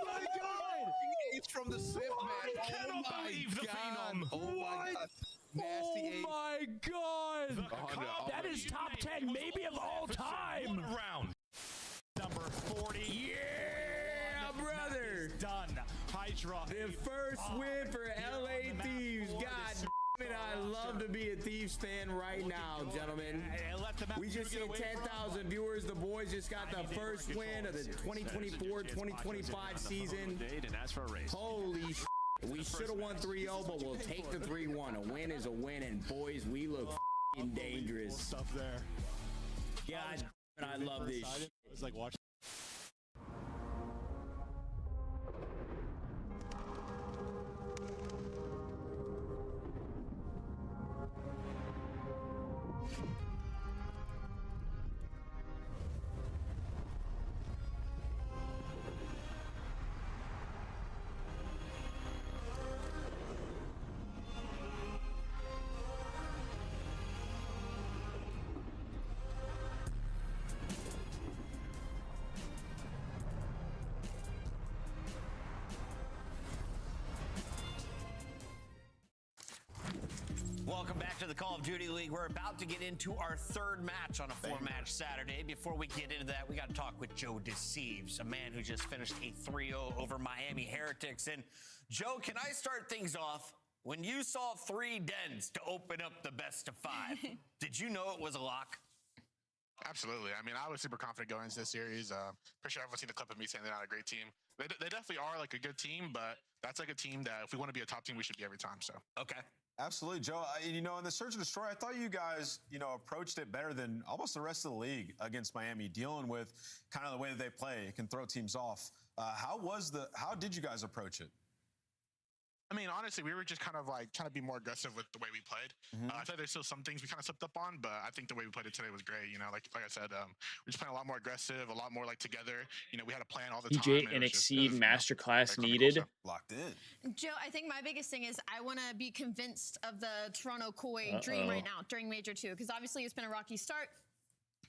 my god. It's from the Sim, man. I cannot believe the phenom. Oh my god. Oh my god. That is top 10 maybe of all time. One round. Number 40. Yeah, brother. Done. Hydra. The first win for LA Thieves. God damn it, I love to be a Thieves fan right now, gentlemen. We just hit 10,000 viewers. The boys just got the first win of the 2024-2025 season. Holy shit. We should have won 3-0, but we'll take the 3-1. A win is a win, and boys, we look f***ing dangerous. Stuff there. God, I love this shit. It was like watch. Welcome back to the Call of Duty League. We're about to get into our third match on a 4-match Saturday. Before we get into that, we got to talk with Joe Deceives, a man who just finished a 3-0 over Miami Heretics. And Joe, can I start things off? When you saw 3 dens to open up the best of 5, did you know it was a lock? Absolutely. I mean, I was super confident going into this series. Pretty sure everyone's seen the clip of me saying they're not a great team. They definitely are like a good team, but that's like a team that if we want to be a top team, we should be every time. So okay. Absolutely, Joe. You know, in the Search and Destroy, I thought you guys, approached it better than almost the rest of the league against Miami, dealing with kind of the way that they play. It can throw teams off. How did you guys approach it? I mean, honestly, we were just kind of like trying to be more aggressive with the way we played. I thought there's still some things we kind of slipped up on, but I think the way we played it today was great. Like I said, we're just playing a lot more aggressive, a lot more like together. We had a plan all the time. DJ and Exceed Masterclass needed. Locked in. Joe, I think my biggest thing is I want to be convinced of the Toronto Koi dream right now during Major 2, because obviously it's been a rocky start.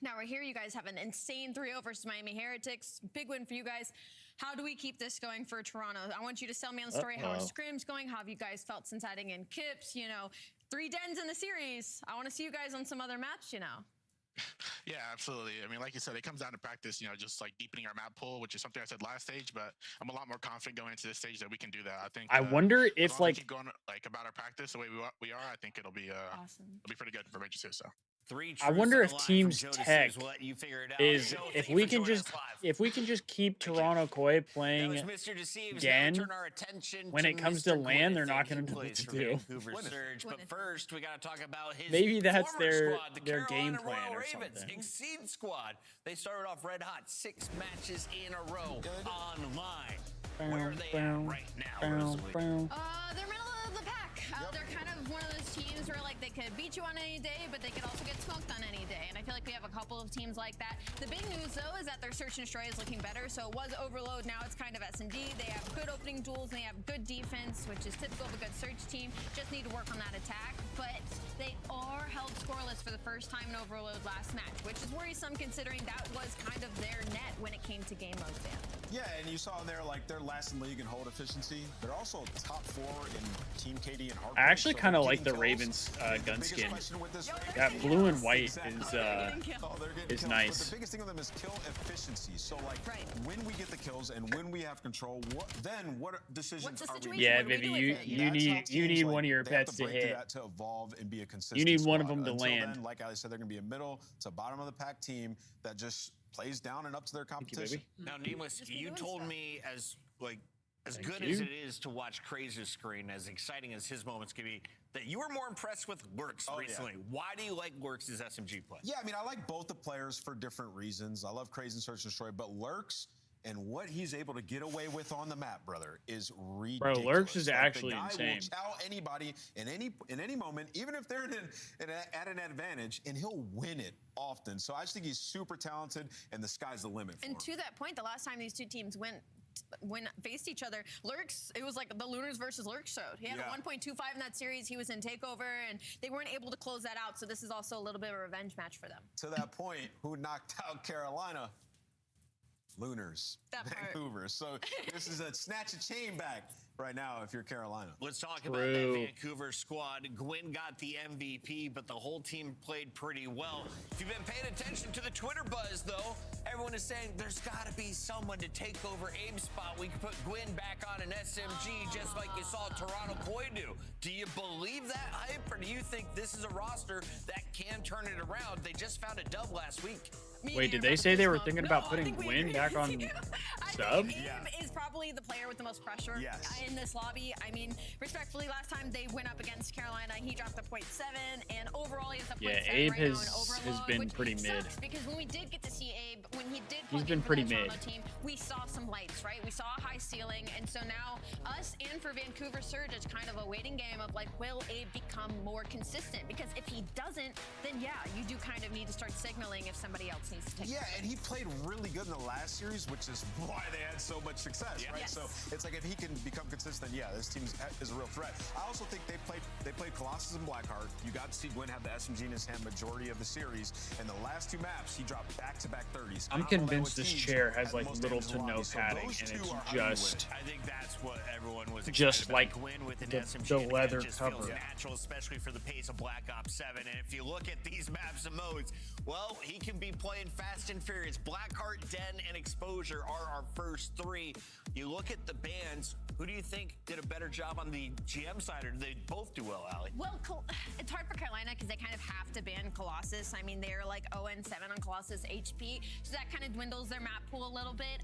Now we're here. You guys have an insane 3-0 versus Miami Heretics. Big win for you guys. How do we keep this going for Toronto? I want you to sell me on the story. How are scrims going? How have you guys felt since adding in Kips? 3 dens in the series. I want to see you guys on some other maps, Yeah, absolutely. I mean, like you said, it comes down to practice, just like deepening our map pool, which is something I said last stage, but I'm a lot more confident going into this stage that we can do that. I think I wonder if as long as we keep going about our practice the way we are, I think it'll be awesome. It'll be pretty good for Major 2. So 3 I wonder if Team's Joe tech what you figured out. is Joe, if thank we you for can joining just us live. if we can just keep Toronto Koi playing That was Mr. Deceives. again. Now turn our attention When to it comes Mr. to land, they're Gwyneth, not going who to know what plays to for do. Vancouver Surge. But first, we got to talk about his Maybe that's former their squad, the game Carolina plan Royal or Ravens, something. Exceed Squad. They started off red hot, 6 matches in a row online. Where are they at right now? They're middle of the pack. They're kind of one of those teams where they could beat you on any day, but they could also get smoked on any day. And I feel like we have a couple of teams like that. The big news though is that their Search and Destroy is looking better. So it was Overload, now it's kind of S&D. They have good opening duels and they have good defense, which is typical of a good Search team. Just need to work on that attack. But they are held scoreless for the first time in Overload last match, which is worrisome considering that was kind of their net when it came to game mode ban. Yeah, and you saw they're last in league in hold efficiency. They're also top 4 in Team KD and hard. I actually kind of like the Ravens gun skin. That blue and white is nice. The biggest thing with them is kill efficiency. So when we get the kills, and when we have control, what decisions are we? Yeah, baby, you need one of your pets to hit. To evolve and be a consistent. You need one of squad. them to Until land. Then, like Ali said, they're going to be a middle to bottom of the pack team that just plays down and up to their competition. Now, Neemless, you told me as good you. as it is to watch Crazy's screen, as exciting as his moments can be, that you were more impressed with Lurks recently. Yeah. Why do you like Lurks' SMG play? Yeah, I mean, I like both the players for different reasons. I love Crazy and Search and Destroy, but Lurks and what he's able to get away with on the map, brother, is ridiculous. Bro, Lurks is Like, actually the guy insane. will chow anybody in any moment, even if they're at an advantage, and he'll win it often. So I just think he's super talented, and the sky's the limit for him. And to that point, the last time these two teams faced each other, Lurks, it was like the Lunars versus Lurks showed. He had a 1.25 in that series. He was in Takeover, and they weren't able to close that out. So this is also a little bit of a revenge match for them. To that point, who knocked out Carolina? Lunars, Vancouver. So this is a snatch a chain back right now if you're Carolina. Let's talk about that Vancouver squad. Gwyn got the MVP, but the whole team played pretty well. If you've been paying attention to the Twitter buzz, though, everyone is saying there's got to be someone to take over Abe's spot. We can put Gwyn back on an SMG just like you saw Toronto Koi do. Do you believe that hype, or do you think this is a roster that can turn it around? They just found a dub last week. Wait, did they say they were thinking about putting Gwyn back on sub? Abe is probably the player with the most pressure in this lobby. I mean, respectfully, last time they went up against Carolina, he dropped a 0.7, and overall he's a 0.7 Abe right has been pretty mid. Because when we did get to see Abe, when he did He's plug been in for pretty that Toronto mid. team, we saw some lights, right? We saw a high ceiling, and so now us and for Vancouver Surge, it's kind of a waiting game of like, will Abe become more consistent? Because if he doesn't, then yeah, you do kind of need to start signaling if somebody else needs to take Yeah, and he played really good in the last series, which is why they had so much success, right? Yes. So it's like if he can become consistent, yeah, this team is a real threat. I also think they played Colossus and Blackheart. You got to see Gwyn have the SMG in his hand majority of the series, and the last two maps he dropped back-to-back 30s. I'm convinced this chair has like little to no padding, and it's just I think that's what everyone was just excited like about. Gwyn with an the SMG leather just cover. feels natural, especially for the pace of Black Ops 7. And if you look at these maps and modes, well, he can be playing fast and furious. Blackheart, Den, and Exposure are our first three. You look at the bans, who do you think did a better job on the GM side, or did they both do well, Allie? Well, it's hard for Carolina because they kind of have to ban Colossus. I mean, they're like 0-7 on Colossus HP, so that kind of dwindles their map pool a little bit.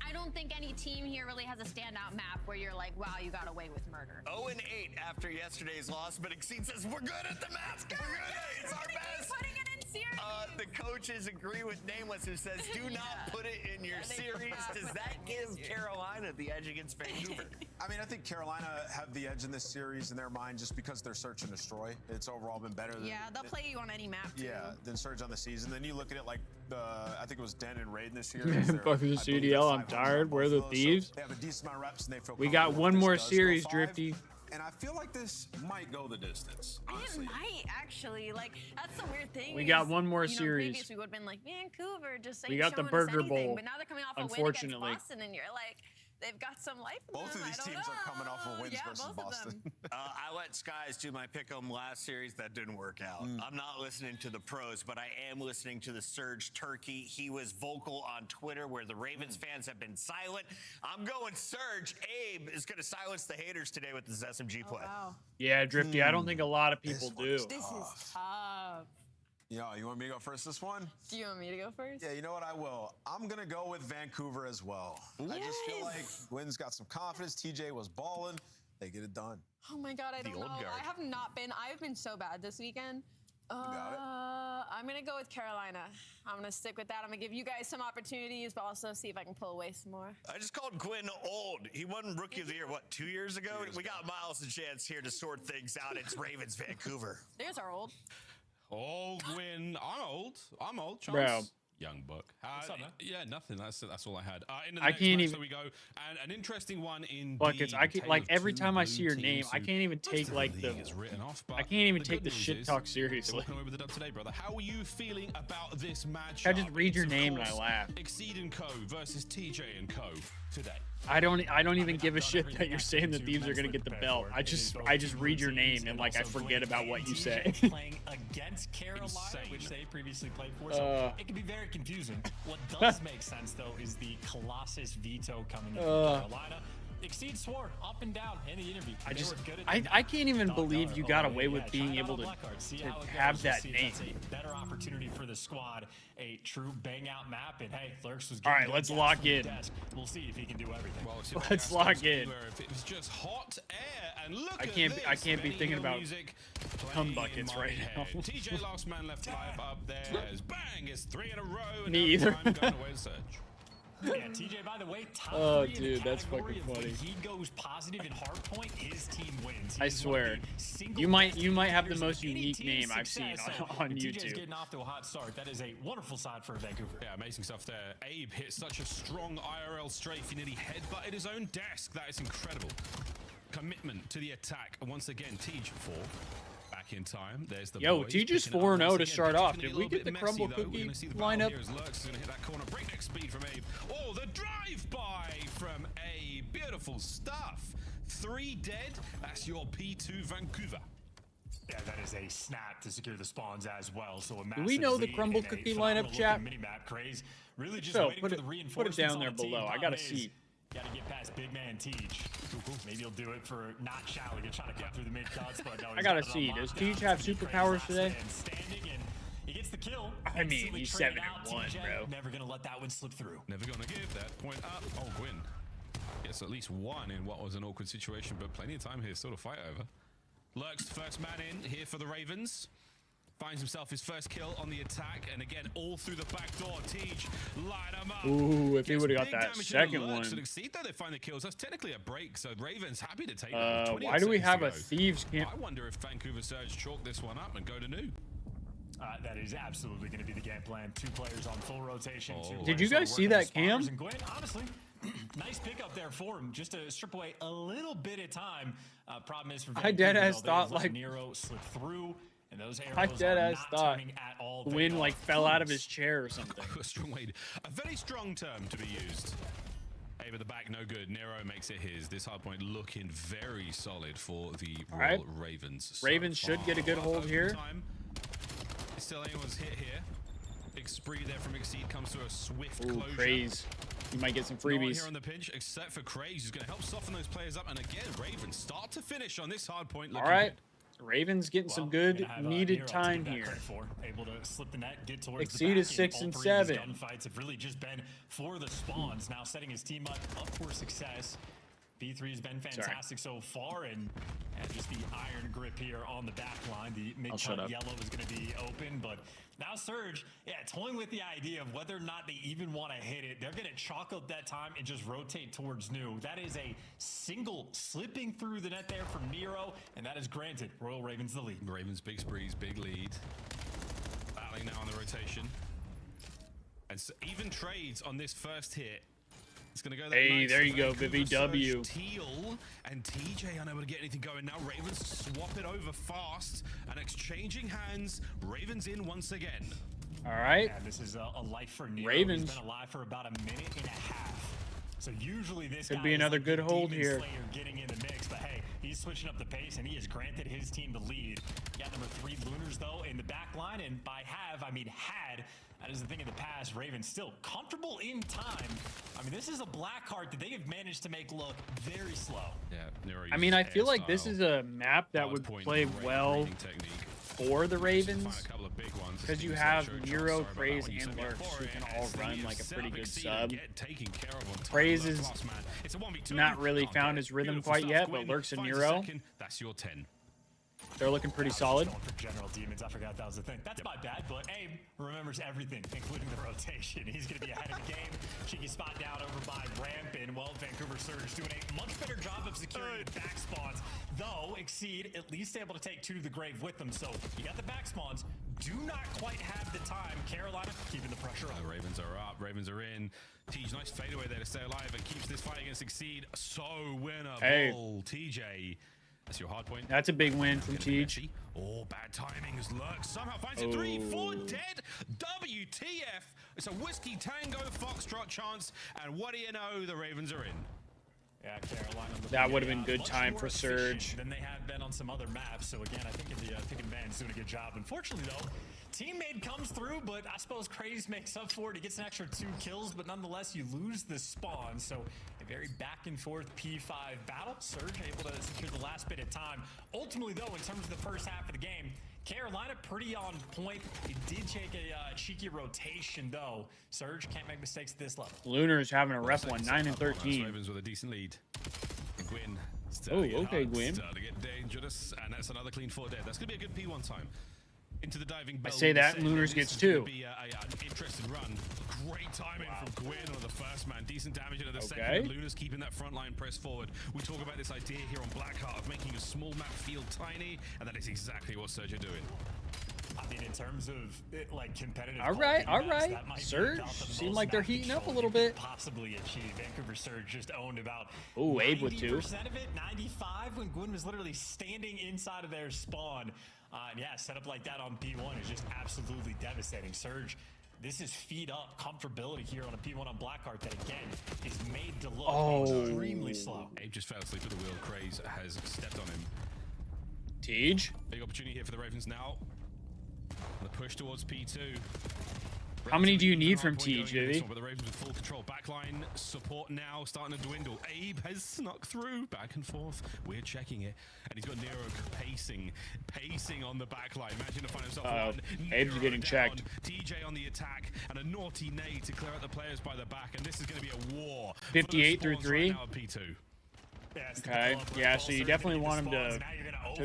I don't think any team here really has a standout map where you're like, wow, you got away with murder. 0-8 after yesterday's loss, but Exceed says we're good at the maps. We're good. It's our best. Putting it in series. The coaches agree with Nameless, who says, do not put it in your series. Does that give Carolina the edge against Vancouver? I mean, I think Carolina have the edge in this series in their mind just because they're Search and Destroy. It's overall been better than... Yeah, they'll play you on any map, too. Yeah, than Surge on the season. Then you look at it like I think it was Den and Raiden this year. Fuck the CDL, I'm tired. We're the Thieves. They have a decent amount of reps, and they feel We got confident one this more does go series, 5. Drifty. And I feel like this might go the distance, honestly. It might, actually. Like, that's the weird thing. We got is, one more you know, series. Previous we would have been like, Vancouver, just We ain't got the showing us Burger anything. Bowl, But now they're coming off a win against unfortunately. Boston, and you're like, they've got some life in Both them. of these I don't teams know. are coming off of wins Yeah, versus both of Boston. them. I let Skies do my pick'em last series. That didn't work out. I'm not listening to the pros, but I am listening to the Surge Turkey. He was vocal on Twitter where the Ravens fans have been silent. I'm going Surge. Abe is going to silence the haters today with this SMG play. Wow. Yeah, Drifty, I don't think a lot of people do. This is tough. Yeah, you want me to go first this one? Do you want me to go first? Yeah, you know what? I will. I'm going to go with Vancouver as well. I just feel like Gwyn's got some confidence. TJ was balling. They get it done. Oh my God, I don't know. I've been so bad this weekend. I'm going to go with Carolina. I'm going to stick with that. I'm going to give you guys some opportunities, but also see if I can pull away some more. I just called Gwyn old. He won Rookie of the Year, what, 2 years ago? We got Miles and Chance here to sort things out. It's Ravens, Vancouver. There's our old. Oh, Gwyn. I'm old. Chance. Bro. Young buck. What's up, man? Yeah, nothing. That's all I had. Into the I next can't match, even. so we go. And an interesting one in Buckets. I can like every time I see your name, I can't even take like the. Written off, I can't even take the shit talk seriously. Walking away with the dub today, brother. How are you feeling about this match? I just read your name and I laugh. Exceed and Co versus TJ and Co today. I don't even give a shit that you're saying the Thieves are gonna get the belt. I just read your name and like I forget about what you say. Playing against Carolina, which they previously played for, so it can be very very confusing. What does make sense, though, is the Colossus veto coming in from Carolina. Exceed swore up and down in the interview. I can't even believe you got away with being able to have that name. Better opportunity for the squad, a true bang out map, and hey, Lurks was all right. Let's lock in. We'll see if he can do everything. Well, let's lock in. If it was just hot air, and look I can't be thinking about cum buckets right now. TJ last man left alive up there. Bang! It's 3 in a row. And Me either. Going away to search. Yeah, TJ, by the way, top oh, 3 dude, in the that's category fucking of funny. when he goes positive in hardpoint, his team wins. I swear, you might have the most unique name I've seen on YouTube. TJ's getting off to a hot start. That is a wonderful side for Vancouver. Yeah, amazing stuff there. Abe hit such a strong IRL strafe, he nearly headbutted his own desk. That is incredible. Commitment to the attack, and once again, Tej 4. Back in time. There's the Yo, Tej is 4-0 to start off. Did we get the crumble cookie lineup? Here's Lurks is gonna hit that corner. Breakneck speed from Abe. Oh, the drive-by from Abe. Beautiful stuff. 3 dead. That's your P2 Vancouver. Yeah, that is a snap to secure the spawns as well. So a do we know the crumble cookie lineup, chat? Mini-map craze. Really just so waiting put for it, the reinforcements. Put it down there below. I gotta see. Got to get past Big Man Tej. Maybe he'll do it for not shallow. You're trying to cut through the mid cuts, but no, I gotta see. Does Tej have superpowers today? Standing, and he gets the kill. I mean, he's 7-1, bro. Never gonna let that one slip through. Never gonna give that point up. Oh, Gwyn gets at least 1 in what was an awkward situation, but plenty of time here still to fight over. Lurks first man in here for the Ravens. Finds himself his first kill on the attack, and again, all through the back door. Tej, light him up. Ooh, if he would have got that second one. Exceed though, they find the kills. That's technically a break, so Ravens happy to take that. Why do we have a Thieves camp? I wonder if Vancouver Surge chalk this one up and go to new. That is absolutely going to be the game plan. 2 players on full rotation. Did you guys see that cam? Gwyn, honestly, nice pickup there for him, just to strip away a little bit of time. Problem is for Vancouver, I deadass thought like Nero slipped through. And those I deadass thought Gwyn like fell out of his chair or something. A strong way, a very strong term to be used. Abe at the back, no good. Nero makes it his. This hardpoint looking very solid for the Royal Ravens. Ravens should get a good hold here. Still anyone's hit here. Big spree there from Exceed comes to a swift closure. Craze. You might get some freebies. No one here on the pinch except for Craig, who's going to help soften those players up. And again, Ravens start to finish on this hardpoint. All right. Ravens getting some good needed time here. Able to slip the net, get towards Exceed is 6 and 7. Gunfights have really just been for the spawns. Now setting his team up for success. B3 has been fantastic so far, and just the iron grip here on the back line. The mid-cut yellow is going to be open, but now Surge, toying with the idea of whether or not they even want to hit it. They're going to chalk up that time and just rotate towards new. That is a single slipping through the net there from Nero, and that is granted. Royal Ravens the lead. Ravens big sprees, big lead. Battling now on the rotation. And so even trades on this first hit. It's gonna go hey, there you go, Vivi W. Teal and TJ unable to get anything going. Now Ravens swap it over fast and exchanging hands. Ravens in once again. All right. Yeah, this is a life for Nero. Ravens. He's been alive for about a minute and a half. So usually this could guy be another like good hold Demon here. Slayer getting in the mix, but hey, he's switching up the pace and he has granted his team the lead. Got number 3 Lunars though in the back line, and by have I mean had. That is the thing in the past. Ravens still comfortable in time. I mean, this is a black heart that they have managed to make look very slow. Yeah, I mean, I feel like this is a map that would play well for the Ravens because you have Nero, Craze, and Lurks who can all run like a pretty good sub. Craze is not really found his rhythm quite yet, but Lurks and Nero, that's your 10. They're looking pretty solid. For General Demons, I forgot that was the thing. That's my bad, but Abe remembers everything, including the rotation. He's going to be ahead of the game. Cheeky spot down over by Ramp, and well, Vancouver Surge doing a much better job of securing the back spawns. Though Exceed at least able to take 2 to the grave with them. So you got the back spawns. Do not quite have the time. Carolina keeping the pressure on. Ravens are up. Ravens are in. TJ, nice fadeaway there to stay alive and keeps this fight against Exceed so winnable. Hey. TJ. That's your hard point. That's a big win from Tej. Oh, bad timing as Lurk somehow finds it. 3, 4 dead. WTF. It's a Whiskey Tango Foxtrot chance. And what do you know? The Ravens are in. Yeah, Carolina. That would have been good time for Surge. Than they have been on some other maps. So again, I think the pick and ban's doing a good job. Unfortunately, though, teammate comes through, but I suppose Craze makes up for it. He gets an extra 2 kills, but nonetheless, you lose the spawn. So a very back and forth P5 battle. Surge able to secure the last bit of time. Ultimately, though, in terms of the first half of the game, Carolina pretty on point. It did take a cheeky rotation, though. Surge can't make mistakes at this level. Lunar's having a rough one, 9 and 13. Ravens with a decent lead. Gwyn. Oh, okay, Gwyn. Starting to get dangerous, and that's another clean 4 dead. That's going to be a good P1 time. Into the diving bell. I say that, and Lunars gets 2. Be an interesting run. Great timing from Gwyn on the first man. Decent damage into the second. Okay. And Lunars keeping that front line press forward. We talk about this idea here on Blackheart of making a small map feel tiny, and that is exactly what Surge are doing. I mean, in terms of like competitive. All right. Surge seem like they're heating up a little bit. Possibly achieve. Vancouver Surge just owned about. Oh, Abe with 2. 90% of it, 95 when Gwyn was literally standing inside of their spawn. And yeah, set up like that on P1 is just absolutely devastating. Surge, this is feed up comfortability here on a P1 on Blackheart that again is made to look extremely slow. Abe just fell asleep at the wheel. Craze has stepped on him. Tej. Big opportunity here for the Ravens now. The push towards P2. How many do you need from Tej, Vivi? But the Ravens with full control. Backline support now starting to dwindle. Abe has snuck through. Back and forth. We're checking it. And he's got Nero pacing on the backline. Imagine to find himself Abe's getting checked. TJ on the attack. And a naughty nade to clear out the players by the back. And this is going to be a war. 58 through 3. Right now at P2. Okay. Yeah, so you definitely want him to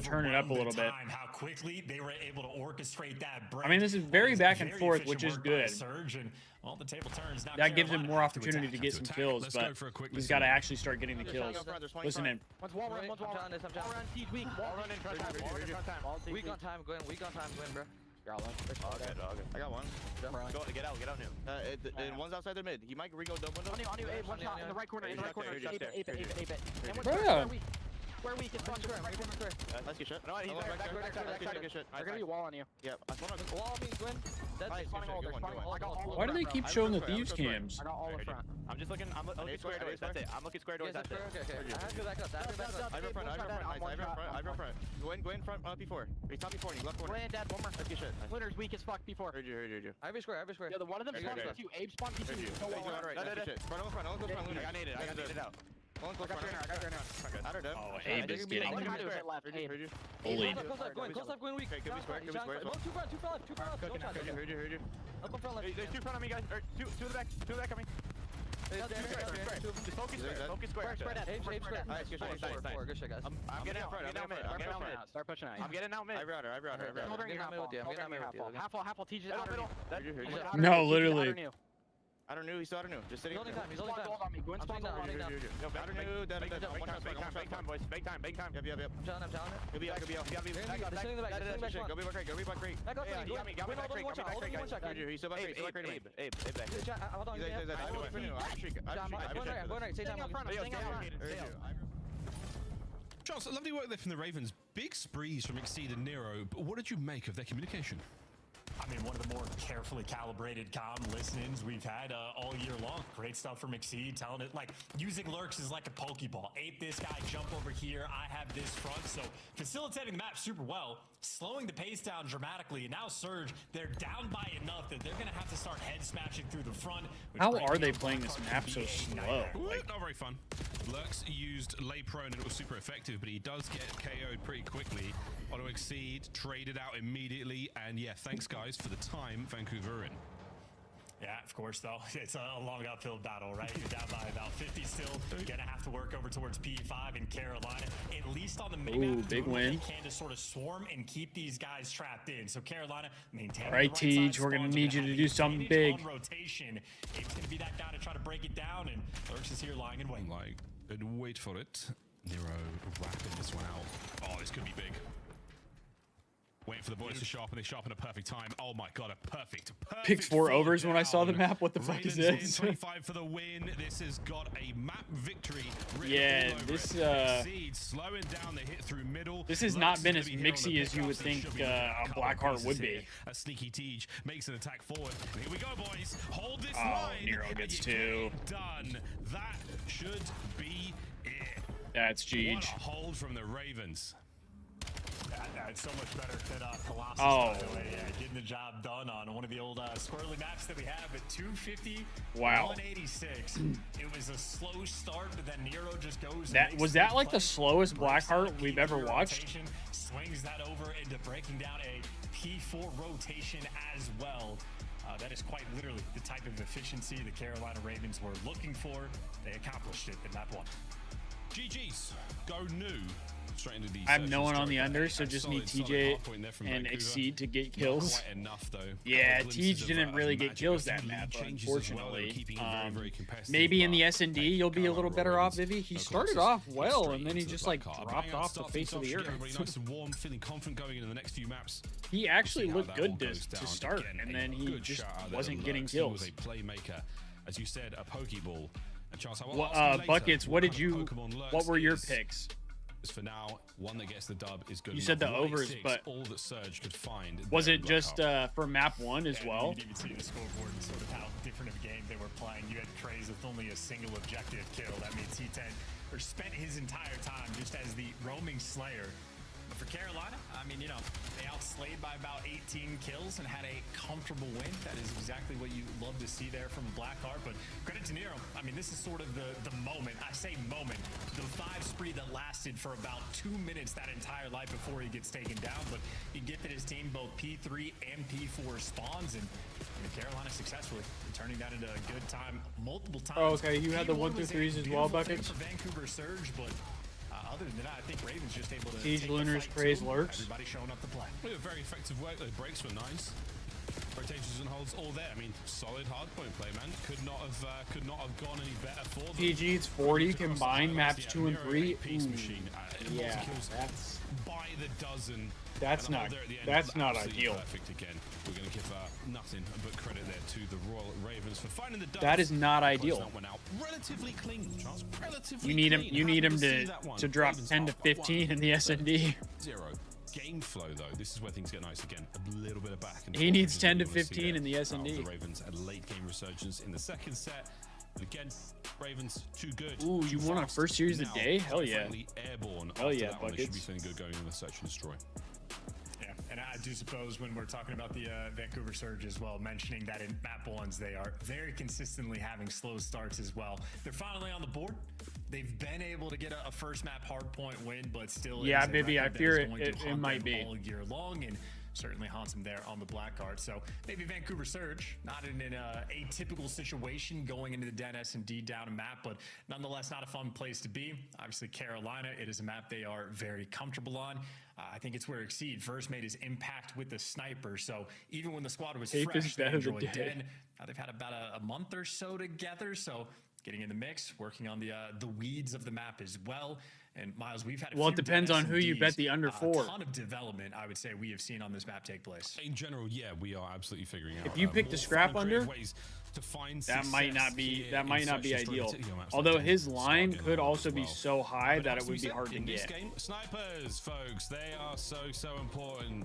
turn it up a little bit. How quickly they were able to orchestrate that break. I mean, this is very back and forth, which is good. All the table turns. Now that gives him more opportunity to get some kills, but he's got to actually start getting the kills. Listen in. One's wall run, one's wall run. Wall run, Tej, weak. Wall run in front time. Weak on time, Gwyn. Weak on time, Gwyn, bro. All good. I got one. Get out new. One's outside the mid. He might re-go double window. On you, Abe. One shot in the right corner. In the right corner. Abe it. And one square weak. It's front square. Right corner square. Nice good shit. No, he's back. Good shit. They're gonna be wall on you. Yeah. Wall on me, Gwyn. That's spawning all. They're spawning all. I got all. Why do they keep showing the Thieves cams? I got all in front. I'm just looking. I'm looking square doors. That's it. I'm looking square doors. That's it. Okay. I have to go back up. I have front. Gwyn front. P4. He's top P4. He's left corner. Gwyn and Dad. One more. That's good shit. Winner's weak as fuck. P4. Heard you. I have a square. Yeah, the one of them spawned P2. Abe spawned P2. Go wall right. That's good shit. Front. I got naded. I got naded out. I got your Oh, Abe is getting Heard you. bullied. Close up, Gwyn weak. Okay, give me square. Two front left. Don't shot. Heard you. Up in front left. There's 2 front of me, guys. Two in the back coming. Just focus square. Spread out. Abe spread. Nice. Good shit, guys. I'm getting out front. I'm getting out mid. Start pushing out. I'm getting out mid. I've routed. Half wall. Tej is out of middle. No, literally. Outer new. He's outer new. Just sitting. He's holding time. On me. Gwyn's spawned down. Outer new. Big time, boys. Big time. Yep. I'm telling it. He'll be out. They're in the back. Go be back crate. Back up. He got me. One shot. He's still back crate. Abe back. Hold on. I'm going right. Stay down. Charles, lovely work there from the Ravens. Big sprees from Exceed and Nero, but what did you make of their communication? I mean, one of the more carefully calibrated comm listenings we've had all year long. Great stuff from Exceed, telling it like using lurks is like a Pokeball. Ape this guy, jump over here, I have this front. So facilitating the map super well, slowing the pace down dramatically. And now Surge, they're down by enough that they're going to have to start head smashing through the front. How are they playing this map so slow? Not very fun. Lurks used lay prone and it was super effective, but he does get KO'd pretty quickly. Auto Exceed, traded out immediately, and yeah, thanks guys for the time, Vancouver in. Yeah, of course, though. It's a long uphill battle, right? You're down by about 50 still. You're going to have to work over towards P5 in Carolina, at least on the minimap. Big win. You can to sort of swarm and keep these guys trapped in. So Carolina, maintain. All right, Tej, we're going to need you to do something big. On rotation. Abe's going to be that guy to try to break it down, and Lurks is here lying in wait. And wait for it. Nero wrapping this one out. Oh, this could be big. Waiting for the boys to sharpen. They sharpen a perfect time. Oh my god, a perfect Picked 4 overs when I saw the map. What the fuck is this? 25 for the win. This has got a map victory. Yeah, this slowing down the hit through middle. This has not been as mixy as you would think Blackheart would be. A sneaky Tej makes an attack forward. And here we go, boys. Hold this line. Nero gets 2. Done. That should be That's What Jeej. a hold from the Ravens. It's so much better than Colossus, Oh. by the way. Yeah, getting the job done on one of the old squirrely maps that we have at 250, Wow. 186. It was a slow start, but then Nero just goes. That was that like the slowest Blackheart we've ever watched? Rotation, swings that over into breaking down a P4 rotation as well. That is quite literally the type of efficiency the Carolina Ravens were looking for. They accomplished it in map 1. GG's. Go new. Straight into the I have no one on the under, so just need TJ and Exceed to get kills. Not quite enough, though. Yeah, Tej didn't really get kills that map, unfortunately. Maybe in the S&D you'll be a little better off, Vivi. He started off well, and then he just like dropped off the face of the earth. Nice and warm, feeling confident going into the next few maps. He actually looked good to start, and then he just wasn't getting kills. He was a playmaker, as you said, a Pokeball. And Charles, Buckets, what were your picks? For now, one that gets the dub is good. You said the overs, but all that Surge could find. Was it just for map 1 as well? You could even see the scoreboard and sort of how different of a game they were playing. You had Craze with only a single objective kill. That means he spent his entire time just as the roaming slayer. But for Carolina, I mean, you know, they outslayed by about 18 kills and had a comfortable win. That is exactly what you love to see there from Blackheart. But credit to Nero. I mean, this is sort of the moment. I say moment. The 5 spree that lasted for about 2 minutes that entire life before he gets taken down. But he gifted his team both P3 and P4 spawns. And Carolina successfully turning that into a good time multiple times. Oh, okay. You had the 1 through 3s as well, Buckets? For Vancouver Surge, but other than that, I think Ravens just able to Siege Lunar's Craze lurks. Everybody showing up to play. We have very effective work. The breaks were nice. Rotations and holds all there. I mean, solid hardpoint play, man. Could not have gone any better for them. PG's 40 combined maps 2 and 3. Yeah, that's by the dozen. That's not ideal. Perfect again. We're going to give nothing but credit there to the Royal Ravens for finding the dubs. That is not ideal. Relatively clean, Charles. Relatively You need him. clean. You need him Happy to see that drop Ravens 10 to up 15 in the S&D. 0. Game flow though. This is where things get nice again. A little bit of back and He forth needs is 10 to what we wanna see 15 in the there. S&D. The Ravens had late game resurgence in the second set. And again, Ravens too good. Ooh, you won a first series of the day? Hell yeah. Airborne. Hell yeah, that one, they should be Buckets. feeling good going in the search and destroy. Yeah, and I do suppose when we're talking about the Vancouver Surge as well, mentioning that in map 1s, they are very consistently having slow starts as well. They're finally on the board. They've been able to get a first map hardpoint win, but still, Yeah, it is a Bibby, I record that fear is it- going to it haunt might them be. all year long, and certainly haunts them there on the black card. So maybe Vancouver Surge, not in an atypical situation going into the Den S&D down a map, but nonetheless not a fun place to be. Obviously, Carolina, it is a map they are very comfortable on. I think it's where Exceed first made his impact with the sniper. So even when the squad was Tape is fresh, they better than enjoyed dead. Den. Now they've had about a month or so together. So getting in the mix, working on the weeds of the map as well. And Miles, we've had a Well, it few depends on who you S&Ds, bet the under for. A ton of development, I would say, we have seen on this map take place. In general, yeah, we are absolutely figuring out. If you pick the more scrap fun and creative under, ways to find that might success not be here in search and destroy ideal. particular maps like Although Den, his Star line Game could as also be well. so high But that has it to would be said, hard to in this get. game, snipers, folks, they are so important.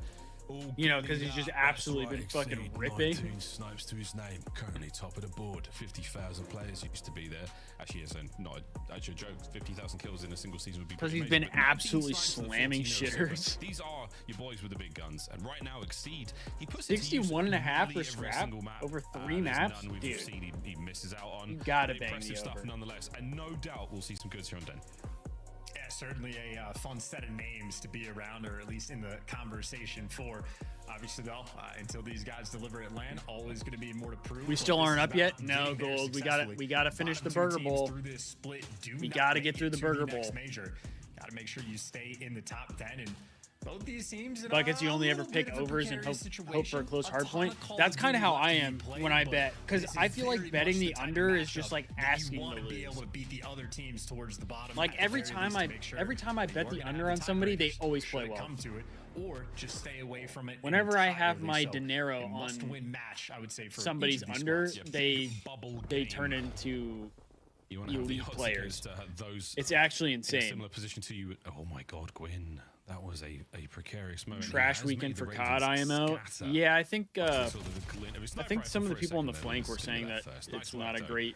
You know, because he's just absolutely been fucking ripping. 19 snipes to his name. Currently top of the board. 50,000 players used to be there. Actually, yes, not actually a joke. 50,000 kills in a single season would be Because pretty he's been amazing, but 19 absolutely snipes and slamming 14 shitters. These are your boys with the big guns, and right now Exceed. He puts 61 and a half for nearly every scrap single map. over 3 There's maps, none we've dude. seen he misses out on. You gotta But bang impressive the stuff over. nonetheless, and no doubt we'll see some goods here on Den. Yeah, certainly a fun set of names to be around, or at least in the conversation for. Obviously, though, until these guys deliver at land, always going to be more to prove. We still But this aren't is up yet. about No, getting there Gold. We successfully. gotta finish the Bottom two Burger teams Bowl. through this split do We not gotta make get through it the to Burger next Bowl. Major. Got to make sure you stay in the top 10, and both these teams. Buckets, you only ever pick overs and hope for a close hard point. That's kind of how I am when I bet, because I feel like betting the under is just like asking to lose. Be able to beat the other teams towards the bottom. Like at the every very time least I to make sure bet the you're under gonna on have somebody, they tiebreakers always should play it well. come to it, or just stay away from it. Whenever I have entirely. my So, dinero a on must-win match, I would say, for somebody's each of these under, squads. they turn into You want to have the elite odds players. against, those It's actually in a insane. similar position to you. Oh my God, Gwyn, that was a precarious moment. He Trash has weekend made for the COD Ravens IMO. scatter. Yeah, I think Sort of a glint of his I think sniper some of rifle the for a people on the second, flank then were saying that first. it's Nice not a work, great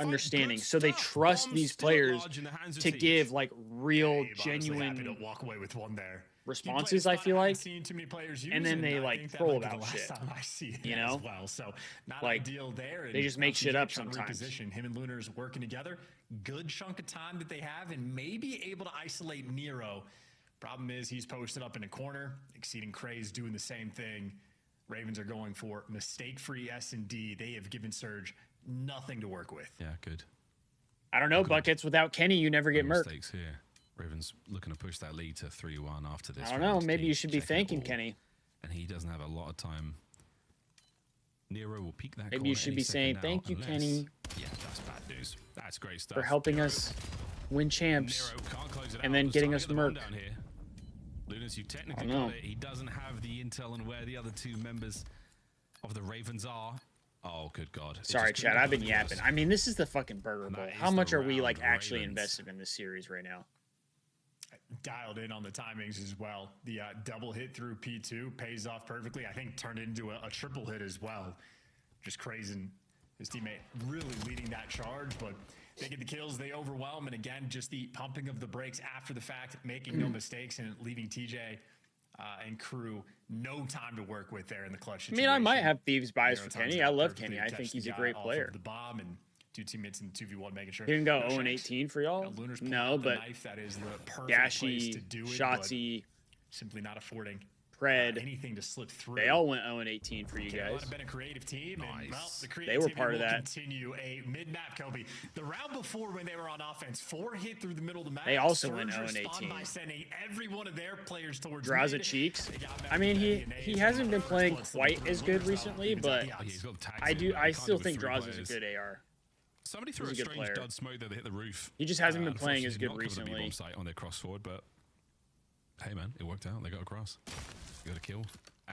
understanding. So they trust these players to give like real, Honestly happy genuine. to walk away with one there. responses, I feel like. Seen too many players And then they I like think that troll might be about the last shit. time I see it You know? as well. So not Like, ideal there. they just make shit up sometimes. Reposition. Him and Lunar's working together. Good chunk of time that they have, and maybe able to isolate Nero. Problem is he's posted up in a corner. Exceeding Craze doing the same thing. Ravens are going for mistake-free S&D. They have given Surge nothing to work with. Yeah, good. I don't know, Buckets. Without Kenny, you never get murked. Mistakes here. Ravens looking to push that lead to 3-1 after this. I don't know. Maybe you should be thanking Kenny. And he doesn't have a lot of time. Nero will peek that. Maybe you should be saying thank you, Kenny. Yeah, that's bad news. That's great stuff. For helping us win champs and then getting us murked. Lunas, you technically got it. He doesn't have the intel on where the other two members of the Ravens are. Oh, good God. Sorry, Chad. I've been yapping. I mean, this is the fucking Burger Bowl. How much are we like actually invested in this series right now? Dialed in on the timings as well. The double hit through P2 pays off perfectly. I think turned into a triple hit as well. Just crazy. His teammate really leading that charge, but they get the kills, they overwhelm, and again, just the pumping of the brakes after the fact, making no mistakes, and leaving TJ and crew no time to work with there in the clutch situation. I mean, I might have Thieves bias for Kenny. I love Kenny. I think he's a great player. The bomb and two teammates in 2v1 making sure. He didn't go 0-18 for y'all? No, but that is the perfect Dashy, place to do it, Shotsy, simply not affording Pred, anything to slip through. they all went 0-18 for you guys. Carolina been a creative team, and well, the They were part of that. Continue a mid-map, Kobe. The round before, when they were on offense, 4 hit through the middle of the map. They also Surge went respond 0-18. by sending every one of their players towards Draza Cheeks. I mean, he hasn't been playing quite as good recently, but I still think Draza is a good AR. Somebody threw a strange dud smoke there. They hit the roof. He just hasn't been playing as good recently. On their cross forward, but hey man, it worked out. They got across. They got a kill.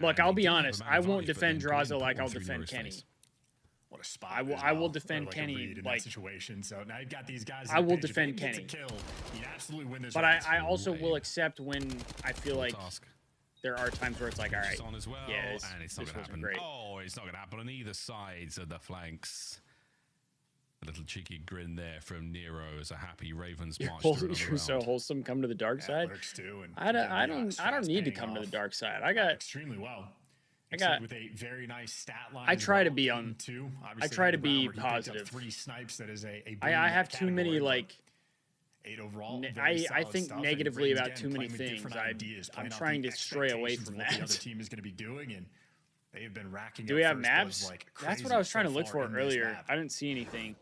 Look, I'll be honest. I won't defend Draza like I'll defend Kenny. What a spot! I will defend Kenny in like that situation. So now you've got these guys. I will defend Kenny. You absolutely win this. But I also will accept when I feel like there are times where it's like, all right, on as well, yeah, and it's not going to happen. Great. Oh, it's not going to happen on either sides of the flanks. A little cheeky grin there from Nero as a happy Ravens march through You're so wholesome. Come to the dark side. Too, and I don't need to come to the dark side. I got extremely well. With a very nice stat line. I try to be on. Two. I try to be positive. 3 snipes. That is a I have too many like. 8 overall. I think negatively about too many things. I'm trying to stray away from that. The other team is going to be doing, and they have been racking. Do we have maps? That's what I was trying to look for earlier. I didn't see anything.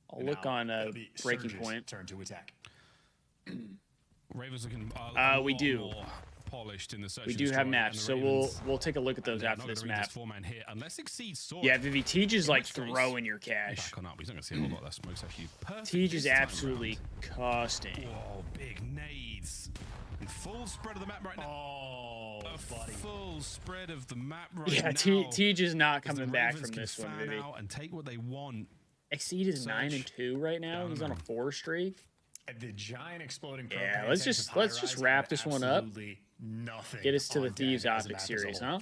I'll look on Breaking Point. Turn to attack. Ravens looking. We do. More polished in the we do have maps, so we'll take a look at those after this map. Yeah, Vivi, Tej is like throwing your cash. Back on up. He's not going to see a whole lot of that smoke's actually perfect. Tej is absolutely costing. Whoa, big nades. In full spread of the map right now. Oh, buddy. Full spread of the map right now. Yeah, Tej is not coming back from this one, Vivi. And take what they want. Exceed is 9-2 right now. He's on a 4 streak. The giant exploding. Yeah, let's just wrap this one up. Get us to the Thieves OpTic series, huh?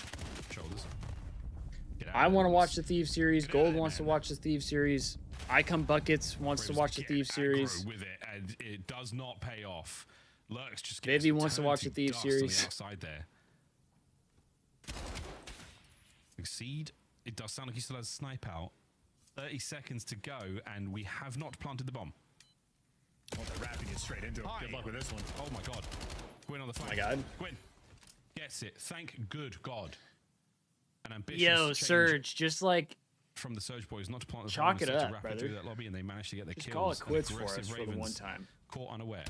I want to watch the Thieves series. Gold wants to watch the Thieves series. Icon Buckets wants to watch the Thieves series. With it, and it does not pay off. Lurks just Vivi wants to watch the Thieves series. Outside there. Exceed. It does sound like he still has a snipe out. 30 seconds to go, and we have not planted the bomb. Oh, they're wrapping it straight into him. Good luck with this one. Oh my god. Gwyn on the phone. Oh my god. Gwyn gets it. Thank good God. An ambitious Yo, Surge, just like from the Surge boys, not to plant the chalk it up, to brother. Through that lobby, and they managed to get the just kills. Call it quits for us Ravens for the one time. Caught unaware.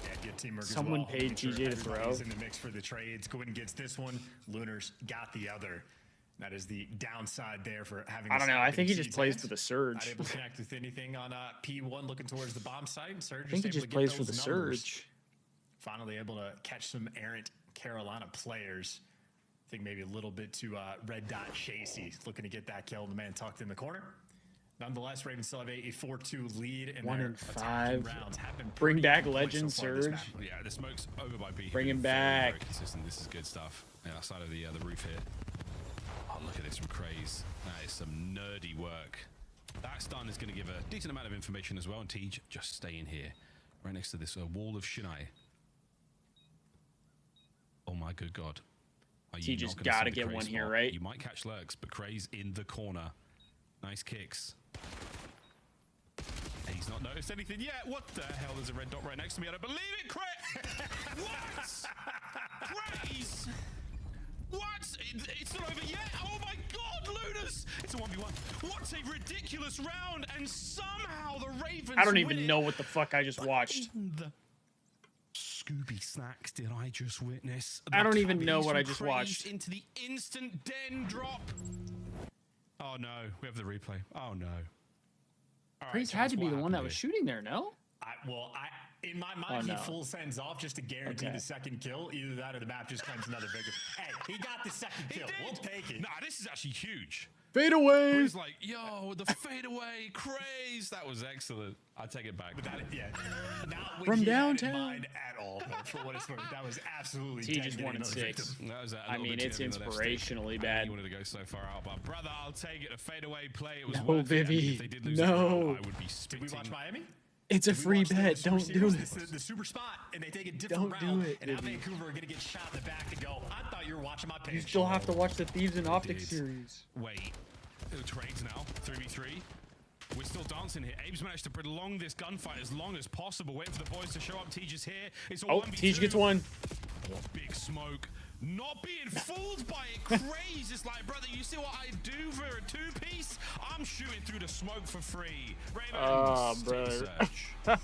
Yeah, good teamwork. Someone as well. paid TJ to throw. In the mix for the trades. Gwyn gets this one. Lunar's got the other. That is the downside there for having. I don't know. I think he just plays for the Surge. Not able to connect with anything on P1, looking towards the bomb site. Surge. I think he just plays for the Surge. Finally able to catch some errant Carolina players. I think maybe a little bit too red dot chasey, looking to get that kill. The man tucked in the corner. Nonetheless, Ravens still have a 4-2 lead. And 1 in 5. Rounds have been bring back Legend Surge. Yeah, the smoke's over by B. Bring him back. Very consistent. This is good stuff. Yeah, outside of the roof here. Oh, look at this from Craze. That is some nerdy work. That stun is going to give a decent amount of information as well. And Tej, just stay in here. Right next to this wall of Shinai. my good God. Are T you just not gonna gotta see the get Cray one here, spot? right? You might catch lurks, but Cray's in the corner. Nice kicks. He's not noticed anything yet. What the hell? There's a red dot right next to me. I don't believe it. Cray! What? Cray's? What? It's not over yet. Oh my God, Lunas! It's a 1v1. What a ridiculous round, and somehow the Ravens. I don't even know what the fuck I just watched. Scooby snacks did I just witness? I don't even know Cabbies what I from just Craze watched. Into the instant den drop. Oh no, we have the replay. Oh no. All right, Praise tell had us to be what the one happened that was here. shooting there, no? In my mind, no. he full sends off just to guarantee Okay. the second kill. Either that or the map just claims another victory. Hey, he got the second kill. We'll take it. Nah, this is actually huge. Fade away. It was like, yo, the fadeaway craze. That was excellent. I take it back. But that, yeah, not what From he had in downtown. mind at all. Though, for what it's worth, that was absolutely. T just 10 1 and getting another 6. victim. That was a I little mean, bit it's too heavy on the left stick. inspirationally I bad. think he wanted to go so far out, but brother, I'll take it. A fadeaway play. It was No, worth it. I mean, Vivi, if they did lose no. the round, I would be Did spitting. we watch Miami? It's a Did we free watch the bet. Super Don't do Series, it. The super spot, and they take a different Don't do round. it, And now Vivi. Vancouver are gonna get shot in the back and go. I thought you were watching my page. You still have to watch the Thieves and OpTic did. series. Wait, trades now, 3v3. We're still dancing here. Abe's managed to prolong this gunfight as long as possible, waiting for the boys to show up. Tej is here. It's a Oh, 1v2. Tej gets one. Oh, big smoke. Not being fooled by it. Craze. It's like, brother, you see what I do for a two-piece? I'm shooting through the smoke for free. Raymond, Oh, stay brother. search.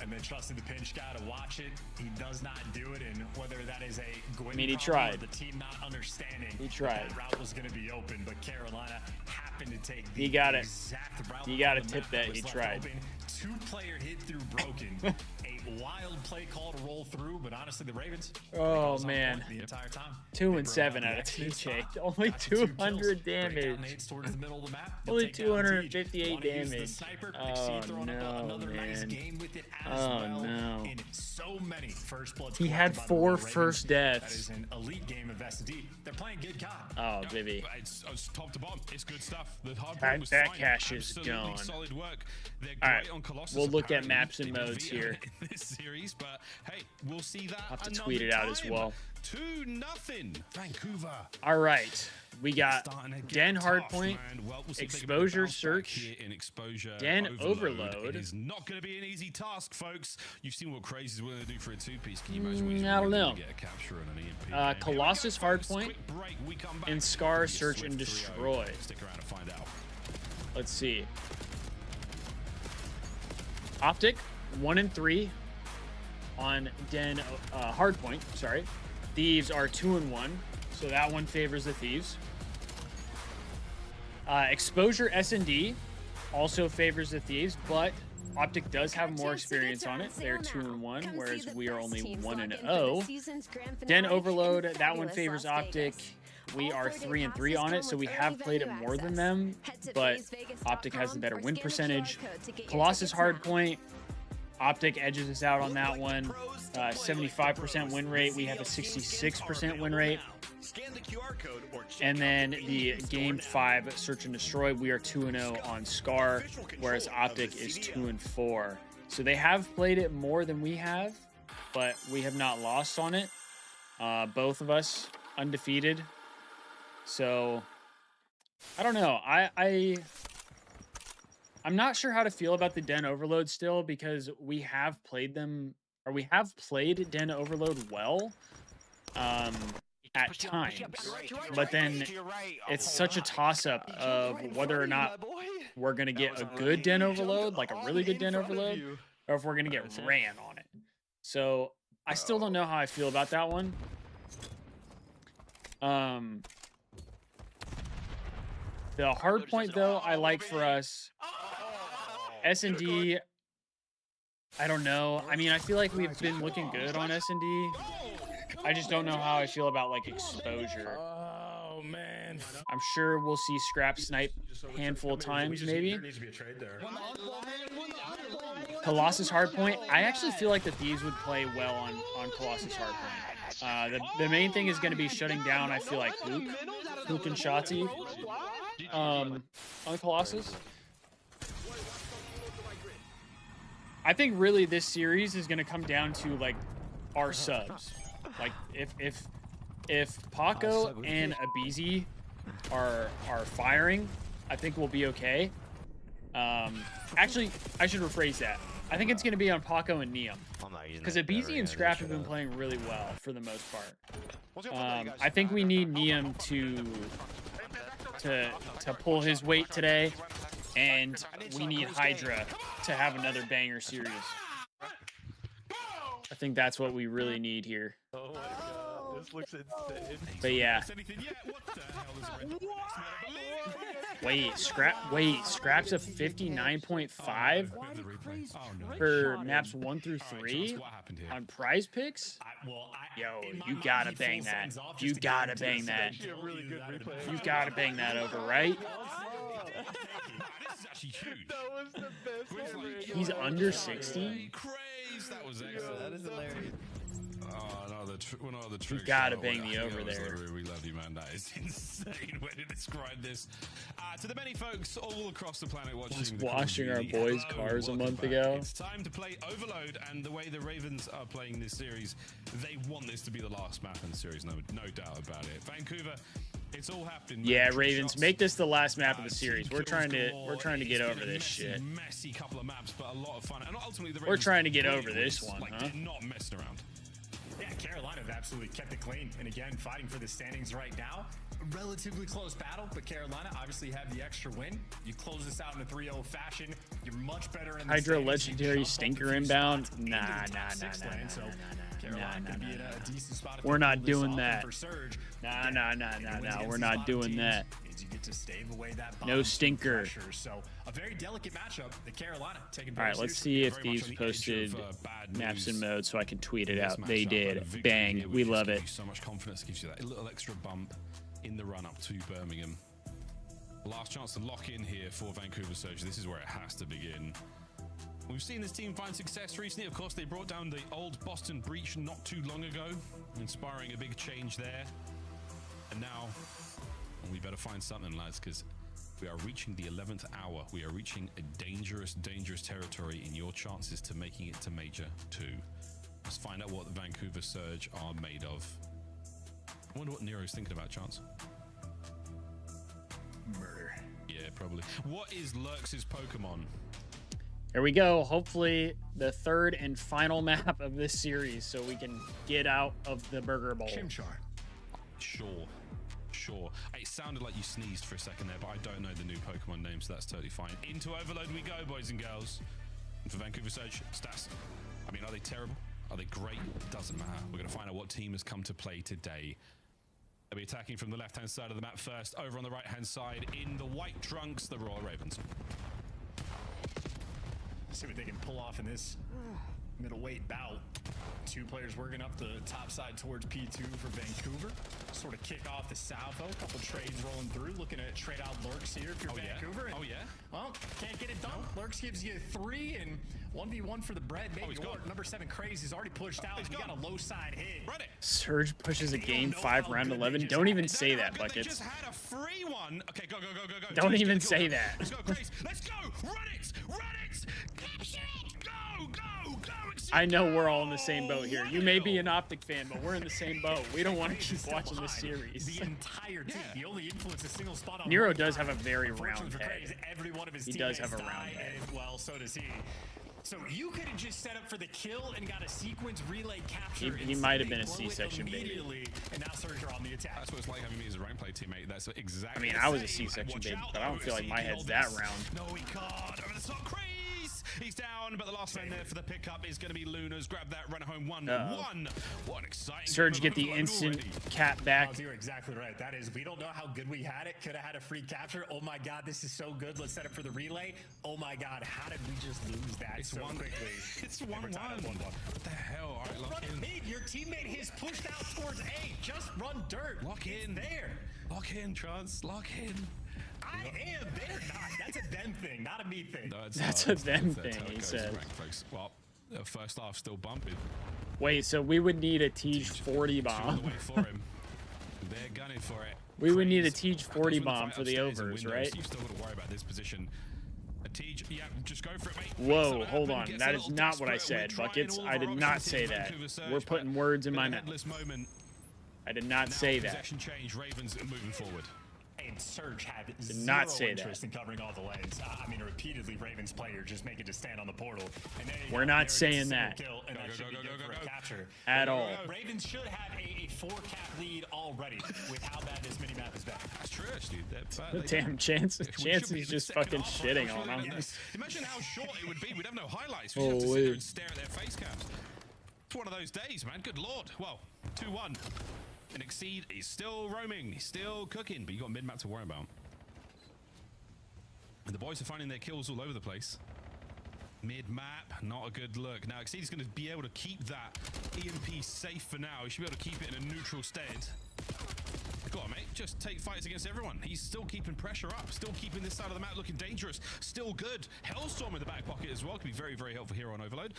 And then trusted the pinch guy to watch it. He does not do it, and whether that is a Gwyn mean, he problem or tried. the team not understanding He tried. that route was going to be open, but Carolina happened to take the He got it. exact route. You gotta on the tip map that. was He left tried. open. Two-player hit through broken. A wild play call to roll through, but honestly, the Ravens. they Oh, calls on man. point the entire time. 2 They and broke 7 out out the of exit TJ. spot, Only got the 2 kills, 200 break out damage. nades towards the middle of the map. They'll Only take down 258 Wanna use the damage. sniper, Oh, Exceed throwing up no, another nice man. game with it as Oh, well. no. In so many first bloods. He had collected by the 4 Ravens. first That deaths. is an elite game of SD. They're playing good COD. Oh, Vivi. It's top to bottom. It's good stuff. The hard That- point was that fine. cache is Absolutely gone. solid work. They're All great right, on Colossus. we'll look at apparently. maps and They modes defeated here. in this series, but hey, we'll see that. I'll have to another tweet it out as time. well. 2-0 Vancouver. All right. We got Starting to get Den tough, Hardpoint, man. Well, we'll see if they can Exposure bounce back Search, here in Exposure Den Overload. It is not going to be an easy task, folks. You've seen what Crazy is willing to do for a two-piece. Can you imagine what he's I don't willing know. to get a capture and an EMP? game? Colossus Here we go, folks. Hardpoint, Quick break. We come back. and Scar Be a Search and swift 3-0. Destroy. Stick around to find out. Let's see. OpTic, 1 and 3 on Den Hardpoint. Sorry. Thieves are 2 and 1, so that one favors the Thieves. Exposure S&D also favors the Thieves, but OpTic does have more experience on it. They're 2 and 1, whereas we are only 1 and 0. Den Overload, that one favors OpTic. We are 3 and 3 on it, so we have played it more than them, but OpTic has the better win percentage. Colossus Hardpoint, OpTic edges us out on that one. 75% win rate. We have a 66% win rate. Scan the QR code or check And then out the Game 5 Search and Destroy, we are 2 and 0 on Scar, whereas OpTic is 2 and 4. So they have played it more than we have, but we have not lost on it. Both of us undefeated. So I don't know. I'm not sure how to feel about the Den Overload still, because we have played them, or we have played Den Overload well at times, but then it's such a toss-up of whether or not we're gonna get a good Den Overload, like a really good Den Overload, or if we're gonna get ran on it. So I still don't know how I feel about that one. The hard point, though, I like for us. S&D, I don't know. I mean, I feel like we've been looking good on S&D. I just don't know how I feel about, like, exposure. Oh, man. I'm sure we'll see Scrap snipe a handful of times, maybe. There needs to be a trade there. Colossus Hardpoint, I actually feel like the Thieves would play well on Colossus Hardpoint. The main thing is going to be shutting down, I feel like, Hook and Shotzi on Colossus. I think really this series is going to come down to, like, our subs. Like if Paco and Abizi are firing, I think we'll be okay. Actually, I should rephrase that. I think it's going to be on Paco and Neum. Because Abizi and Scrap have been playing really well for the most part. I think we need Neum to pull his weight today, and we need Hydra to have another banger series. I think that's what we really need here. Oh my god, this looks insane. But yeah. Scrap's a 59.5 for maps 1 through 3 on Prize Picks. Yo, you gotta bang that. You gotta bang that. You gotta bang that over, right? That was the best ever. He's under 60. That was excellent. That is hilarious. Oh no, the You gotta bang the over there. We love you, man. That is insane way to describe this. To the many folks all across the planet watching. Just washing our boys' cars a month ago. It's time to play Overload, and the way the Ravens are playing this series, they want this to be the last map in the series. No doubt about it. Vancouver. It's all happening. Yeah, Ravens, make this the last map of the series. We're trying to get over this shit. Messy couple of maps, but a lot of fun. And ultimately, the we're trying to get over this one, huh? They're not messing around. Yeah, Carolina have absolutely kept it clean. And again, fighting for the standings right now. Relatively close battle, but Carolina obviously have the extra win. You close this out in a 3-0 fashion. You're much better in the Hydra Legendary Stinker inbound. Nah. We're not doing that. Nah. We're not doing that. No stinker. So a very delicate matchup. The Carolina taking. All right, let's see if Thieves posted maps in mode so I can tweet it out. They did. Bang. We love it. So much confidence, gives you that little extra bump in the run up to Birmingham. Last chance to lock in here for Vancouver Surge. This is where it has to begin. We've seen this team find success recently. Of course, they brought down the old Boston Breach not too long ago, inspiring a big change there. And now we better find something, lads, because we are reaching the 11th hour. We are reaching a dangerous territory in your chances to making it to Major 2. Let's find out what the Vancouver Surge are made of. I wonder what Nero's thinking about, Chance. Murder. Yeah, probably. What is Lurx's Pokemon? Here we go. Hopefully the third and final map of this series so we can get out of the Burger Bowl. Chimchar. Sure. It sounded like you sneezed for a second there, but I don't know the new Pokemon name, so that's totally fine. Into Overload we go, boys and girls. And for Vancouver Surge, stats. I mean, are they terrible? Are they great? Doesn't matter. We're going to find out what team has come to play today. They'll be attacking from the left-hand side of the map first. Over on the right-hand side, in the white trunks, the Royal Ravens. See what they can pull off in this middleweight bout. Two players working up the top side towards P2 for Vancouver. Sort of kick off the salvo. A couple trades rolling through. Looking at trade out Lurks here if you're Vancouver. Yeah? Well, can't get it done. Lurks gives you 3 and 1v1 for the bread. Maybe number 7 Crazy is already pushed out. We got a low side hit. Surge pushes a game 5 round 11. Don't even say that, Buckets. Just had a free one. Okay, go. Don't even say that. Let's go, Grace. Let's go. Run it. Capture it. Go. I know we're all in the same boat here. You may be an OpTic fan, but we're in the same boat. We don't want to keep watching this series. The entire team. The only influence a single spot on Nero does have a very round head. Every one of his he does have a round head. Well, so does he. So you could have just set up for the kill and got a sequence relay capture. He might have been a C-section baby. And now Surge are on the attack. That's what it's like having me as a rank play teammate. That's exactly. I mean, I was a C-section baby, but I don't feel like my head's that round. No, he can't. Over the top, Crease. He's down, but the last man there for the pickup is going to be Luna's. Grab that, run home 1-1. What an exciting. Surge get the instant cat back. You're exactly right. That is, we don't know how good we had it. Could have had a free capture. Oh my God, this is so good. Let's set up for the relay. Oh my God, how did we just lose that so quickly? It's 1-1. What the hell? All right, lock in. Mid. Your teammate has pushed out towards A. Just run dirt. Lock in. There. Lock in, Chance. Lock in. I am. They're not. That's a them thing, not a me thing. No, that's a them thing, he said. Well, first half still bumping. Wait, so we would need a Tej 40 bomb. They're gunning for it. We would need a Tej 40 bomb for the overs, right? You've still got to worry about this position. A Tej Yeah, just go for it, mate. Whoa, hold on. That is not what I said, Buckets. I did not say that. We're putting words in my mouth. I did not say that. Possession change, Ravens moving forward. And Surge had Did zero not say interest that. in covering all the lanes. I mean, repeatedly, Ravens players just make it to stand on the portal. And then We're not saying that. kill, and that should be good for a capture. At all. Ravens should have a 4-cap lead already with how bad this mini-map has been. That's true, actually. Damn, Chance is just fucking shitting on them. Imagine how short it would be. We'd have no highlights. We'd have to sit there and stare at their face caps. It's one of those days, man. Good lord. Well, 2-1. And Exceed, he's still roaming. He's still cooking. But you got mid-map to worry about. And the boys are finding their kills all over the place. Mid-map, not a good look. Now, Exceed is going to be able to keep that EMP safe for now. He should be able to keep it in a neutral stead. Go on, mate. Just take fights against everyone. He's still keeping pressure up. Still keeping this side of the map looking dangerous. Still good. Hellstorm in the back pocket as well. Can be very, very helpful here on Overload.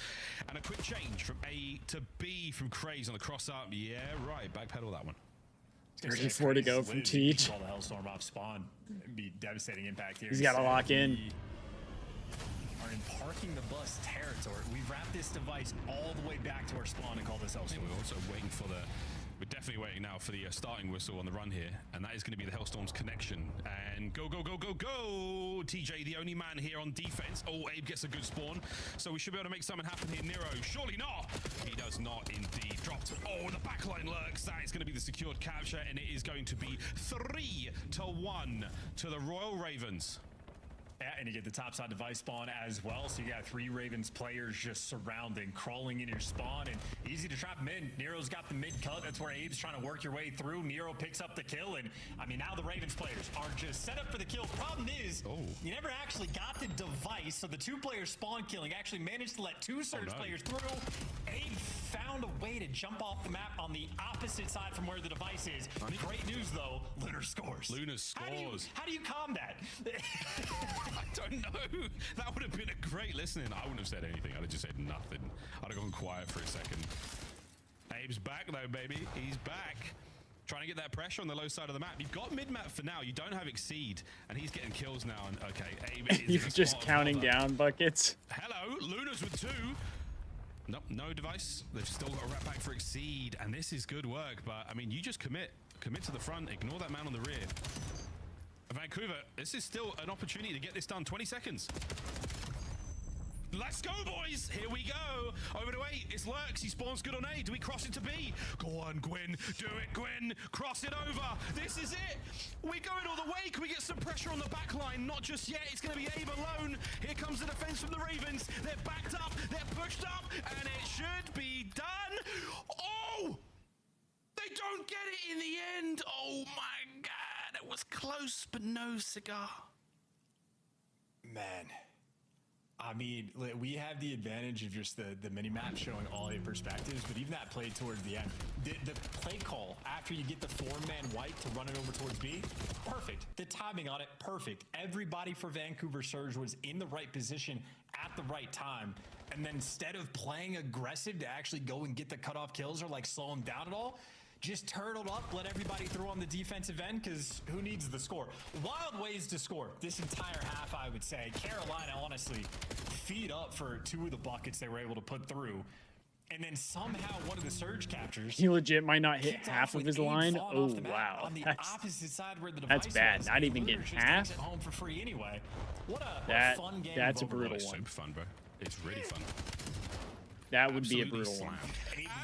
And a quick change from A to B from Craze on the cross-up. Yeah, right. Backpedal that one. 34 to go from Teach. All the Hellstorm off spawn. It'd be devastating impact here. He's got to lock in. Are in parking the bus territory. We wrap this device all the way back to our spawn and call this Hellstorm. We're also waiting for the... We're definitely waiting now for the starting whistle on the run here, and that is going to be the Hellstorm's connection. And go, go, go, go, go! TJ, the only man here on defense. Oh, Abe gets a good spawn, so we should be able to make something happen here. Nero, surely not! He does not indeed. Dropped. Oh, the backline lurks. That is going to be the secured capture, and it is going to be 3-1 to the Royal Ravens. Yeah, and you get the topside device spawn as well. So you got 3 Ravens players just surrounding, crawling in your spawn, and easy to trap mid. Nero's got the mid cut. That's where Abe's trying to work your way through. Nero picks up the kill, and I mean, now the Ravens players are just set up for the kill. Problem is, you never actually got the device, so the 2 players spawn killing actually managed to let 2 Surge players through. Abe found a way to jump off the map on the opposite side from where the device is. Great news, though, Lunar scores. Lunar scores. How do you calm that? I don't know. That would have been a great listening. I wouldn't have said anything. I'd have just said nothing. I'd have gone quiet for a second. Abe's back though, baby. He's back. Trying to get that pressure on the low side of the map. You've got mid-map for now. You don't have Exceed. And he's getting kills now. And okay, Abe is You're just counting down Buckets. Hello, Luna's with 2. Nope, no device. They've still got a rat back for Exceed. And this is good work. But, I mean, you just commit. Commit to the front. Ignore that man on the rear. Vancouver, this is still an opportunity to get this done. 20 seconds. Let's go, boys. Here we go. Over to A. It's Lurks. He spawns good on A. Do we cross it to B? Go on, Gwyn. Do it, Gwyn. Cross it over. This is it. We're going all the way. Can we get some pressure on the back line? Not just yet. It's going to be Abe alone. Here comes the defense from the Ravens. They're backed up. They're pushed up. And it should be done. Oh! They don't get it in the end. Oh, my God. It was close, but no cigar. Man, I mean, we have the advantage of just the mini-map showing all 8 perspectives, but even that play towards the end, the play call after you get the 4-man white to run it over towards B, perfect. The timing on it, perfect. Everybody for Vancouver Surge was in the right position at the right time. And then instead of playing aggressive to actually go and get the cutoff kills or like slow them down at all, just turtled up, let everybody through on the defensive end, because who needs the score? Wild ways to score this entire half, I would say. Carolina, honestly, feed up for 2 of the buckets they were able to put through. And then somehow one of the Surge captures... He legit might not hit half of his line. Oh, wow. On the opposite side where the that's bad. Not even getting half. At home for free anyway. What a fun game. That's a brutal one. It's super fun, bro. It's really fun. That would be a brutal one.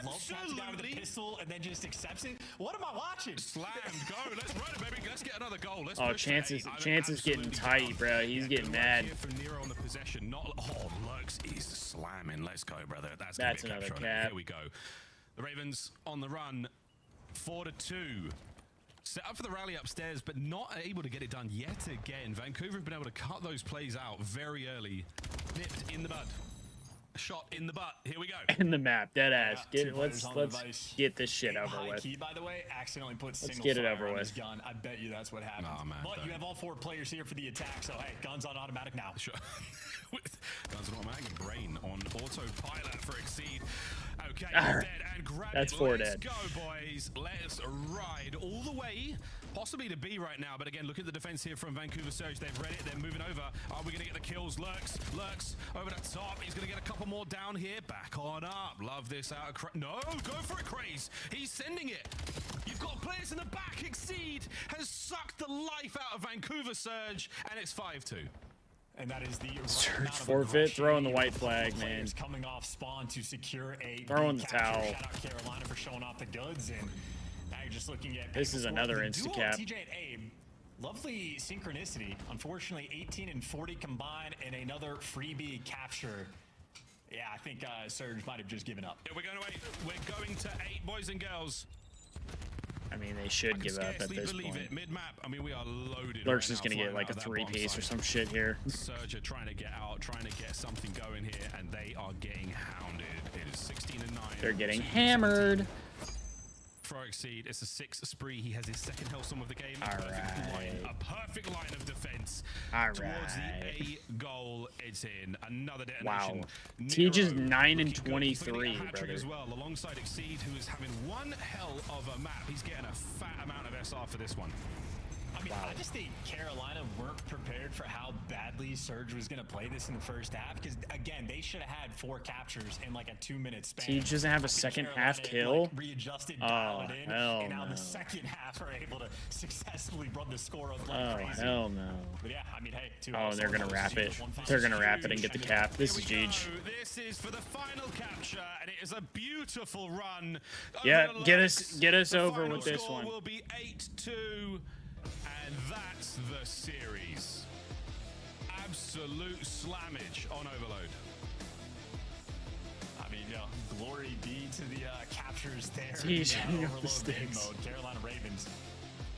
Loves that guy with a pistol and then just accepts it. What am I watching? Slammed. Go. Let's run it, baby. Let's get another goal. Let's Chance is getting tight, bro. He's getting mad. From Nero on the possession. Not. Oh, Lurks is slamming. Let's go, brother. That's another cap. Here we go. The Ravens on the run. 4-2. Set up for the rally upstairs, but not able to get it done yet again. Vancouver have been able to cut those plays out very early. Nipped in the bud. Shot in the butt. Here we go. In the map, dead ass. Let's get this shit over with. Key, by the way, accidentally put let's get it over with. Gun. I bet you that's what happened. Oh, man, but you have all 4 players here for the attack, so hey, guns on automatic now. Sure. Guns on automatic, brain on autopilot for Exceed. Okay, right. Dead and grab that's it. 4 Let's dead. Go, boys. Let's ride all the way possibly to B right now, but again, look at the defense here from Vancouver Surge. They've read it, they're moving over. Are we gonna get the kills? Lurks over the top. He's gonna get a couple more down here. Back on up. Love this out of no, go for it, Craze. He's sending it. You've got players in the back. Exceed has sucked the life out of Vancouver Surge, and it's 5-2. And that is the Surge forfeit, throwing the white flag, man. Coming off spawn to secure a throwing the towel. Shout out Carolina for showing off the goods, and now you're just looking at this is another insta-cap. TJ and Abe, lovely synchronicity. Unfortunately, 18 and 40 combined, and another freebie capture. Yeah, I think Surge might have just given up. Yeah, we're going to 8. We're going to 8, boys and girls. I mean, they should give up at this point. Mid-map, I mean, we are loaded. Lurks is going to get like a 3-piece or some shit here. Surge are trying to get out, trying to get something going here, and they are getting hounded. It is 16 and 9. They're getting hammered. For Exceed, it's a 6 spree. He has his second Hellstorm of the game. All right. A perfect line of defense. All towards right. the A goal. It's in. Another detonation. Wow. Teej is 9 and 23, brother. As well, alongside Exceed, who is having one hell of a map. He's getting a fat amount of SR for this one. I mean, I just think Carolina weren't prepared for how badly Surge was going to play this in the first half. Because, again, they should have had 4 captures in like a 2-minute span. Teej doesn't have a second half kill? Like, readjusted, dialed in, hell and now no. the second half are able to successfully run the score up like Oh, crazy. hell no. But yeah, I mean, hey, 2 Oh, they're going to wrap it. They're going to wrap it and get the cap. This is Jeej. This is for the final capture, and it is a beautiful run. Yeah, get us over with this one. Will be 8-2. And that's the series. Absolute slammage on Overload. I mean, you know, glory be to the captures there. Jeez, in up the sticks. mode. Carolina Ravens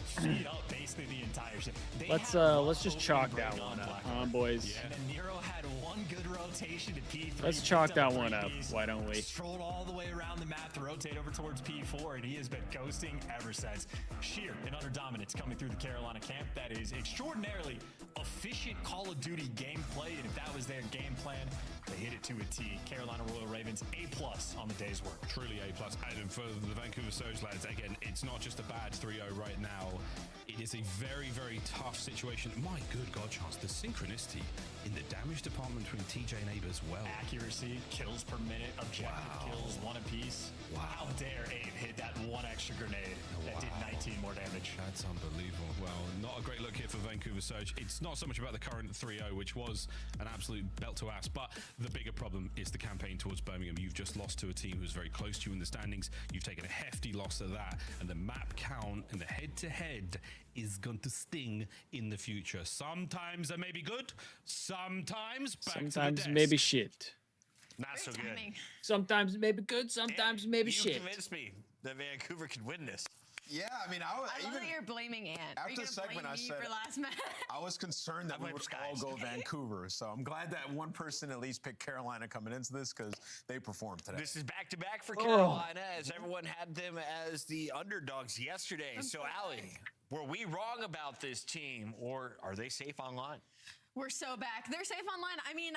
feed up basically the entire shit. Let's just chalk that one up, boys. Yeah. And Nero had one good rotation to P3. Let's chalk that one up. Why don't we? Strolled all the way around the map to rotate over towards P4, and he has been ghosting ever since. Sheer and utter dominance coming through the Carolina camp. That is extraordinarily efficient Call of Duty gameplay, and if that was their game plan, they hit it to a T. Carolina Royal Ravens, A+ on the day's work. Truly A+. And for the Vancouver Surge lads, again, it's not just a bad 3-0 right now. It is a very, very tough situation. My good God, Chance, the synchronicity in the damage department between TJ and Abe as well. Accuracy, kills per minute, objective kills, 1 apiece. Wow. How dare Abe hit that 1 extra grenade that did 19 more damage. That's unbelievable. Well, not a great look here for Vancouver Surge. It's not so much about the current 3-0, which was an absolute belt to ass, but the bigger problem is the campaign towards Birmingham. You've just lost to a team who's very close to you in the standings. You've taken a hefty loss of that, and the map count and the head-to-head is going to sting in the future. Sometimes they may be good, sometimes back to the desk. Maybe shit. Not so good. Sometimes it may be good, sometimes maybe You shit. convinced me that Vancouver could win this. Yeah, I mean, I love that you're blaming Ant. Are you after gonna the segment, blame I me said for last match? I was concerned that we would all go Vancouver. So I'm glad that one person at least picked Carolina coming into this because they performed today. This is back-to-back for Carolina, as everyone had them as the underdogs yesterday. So, Allie, were we wrong about this team, or are they safe online? We're so back. They're safe online. I mean,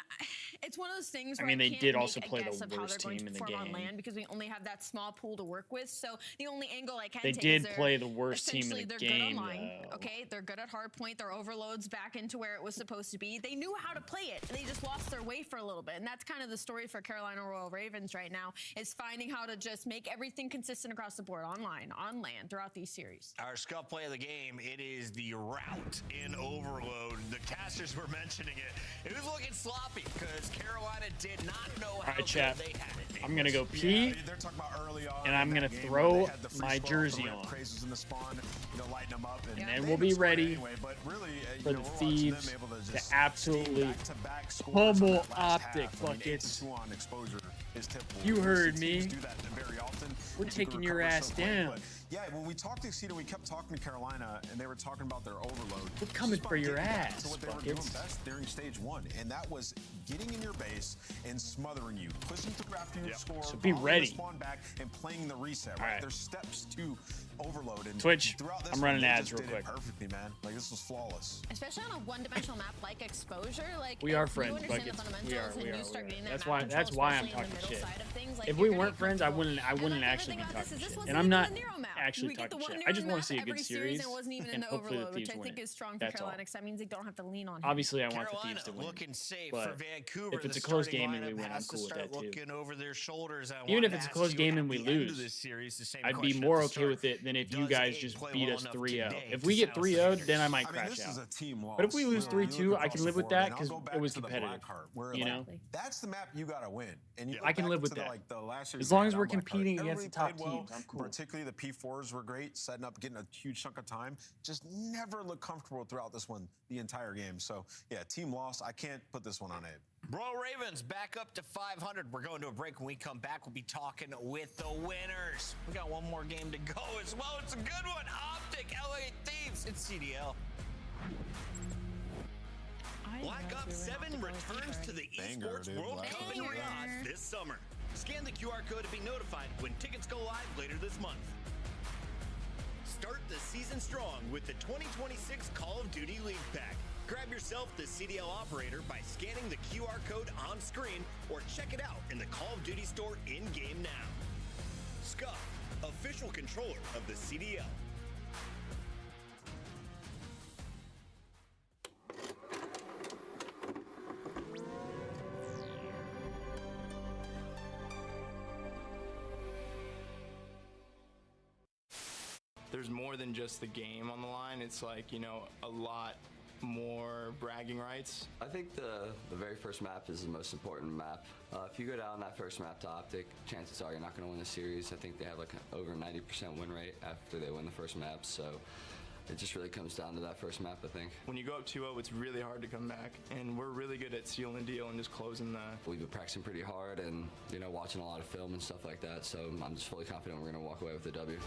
it's one of those things where I mean, they can't did make also a play guess the of how worst they're going team to in the perform on game. land because we only have that small pool to work with. So the only angle I can They take did is play the worst team in essentially the they're game, good online. though. Okay, they're good at hardpoint. Their overloads back into where it was supposed to be. They knew how to play it. They just lost their way for a little bit, and that's kind of the story for Carolina Royal Ravens right now, is finding how to just make everything consistent across the board, online, on land, throughout these series. Our scuff play of the game, it is the route in Overload. The casters were mentioning it. It was looking sloppy because Carolina did not know how All right, chat. good they had it. I'm gonna go pee, they're talking about early on and I'm in gonna that game throw where they had the free my spawn, jersey the on. Crazes in the spawn, lighting them up, And then they we'll ended be up scoring ready anyway, but really, for the we're watching them Thieves able to to just absolutely back-to-back scores on pummel that last OpTic half. I mean, buckets. 8-2 on exposure is typical. You We've heard seen teams me. do that very often. We're You can taking your recover ass so quick, down. but yeah, when we talked to Exceed, we kept talking to Carolina, and they were talking about their overload. We're coming Just for about your getting back ass, to what they were doing buckets. best during stage 1, and that was getting in your base and smothering you, pushing through after you score, So be following ready. the spawn back, and playing the reset. All Right? right. There's steps to overload. And Twitch, throughout this I'm one, running they ads just real did quick. it perfectly, man. Like this was flawless. Especially on a one-dimensional map like Exposure, like We if are you friends, understand the Buckets. fundamentals We and are. you start getting that That's map why. control, That's why I'm especially in talking the middle shit. side of things, like, If you're we gonna weren't be friends, I comfortable. wouldn't And actually my be favorite thing talking about this is shit. this And wasn't I'm even not. a Nero map. actually we get the talking one shit. I just want map to see a every good series series, and wasn't even in and the hopefully overload, which Thieves I win think it. is strong for That's Carolina all. because that means they don't have to lean on him. Obviously, I want the Carolina Thieves to win. looking safe But for Vancouver. if it's The a close starting game and we lineup win, I'm has to cool with start that too. looking over their shoulders. I Even wanted if to it's a ask close you game at and we the end of lose, this series, the same I'd be question more at the okay start. with it than if you Does guys A just play beat well us enough 3-0. today If to we get silence the 3-0, haters? then I might I mean, crash this out. is a team loss. But if we lose You look 3-2, I across can the live with board, that and I'll because go back it was to the competitive. Blackheart, where, You like, know? that's the map you got to win. And you I look can back live with to that. like the last year's As long games as on we're Blackheart, competing against everybody the top played well, teams, I'm cool. Particularly the P4s were great, setting up, getting a huge chunk of time. Just never looked comfortable throughout this one the entire game. So, yeah, team lost. I can't put this one on Abe. Bro Ravens back up to 500. We're going to a break. When we come back, we'll be talking with the winners. We got one more game to go as well. It's a good one. OpTic, LA Thieves. It's CDL. Black Ops 7 returns to the Esports World Cup in Riyadh this summer. Scan the QR code to be notified when tickets go live later this month. Start the season strong with the 2026 Call of Duty League Pack. Grab yourself the CDL operator by scanning the QR code on screen or check it out in the Call of Duty store in-game now. Scuff, official controller of the CDL. There's more than just the game on the line. It's like, you know, a lot more bragging rights. I think the very first map is the most important map. If you go down that first map to OpTic, chances are you're not going to win the series. I think they have like an over 90% win rate after they win the first map, so it just really comes down to that first map, I think. When you go up 2-0, it's really hard to come back, and we're really good at sealing the deal and just closing the... We've been practicing pretty hard and, you know, watching a lot of film and stuff like that, so I'm just fully confident we're going to walk away with the W.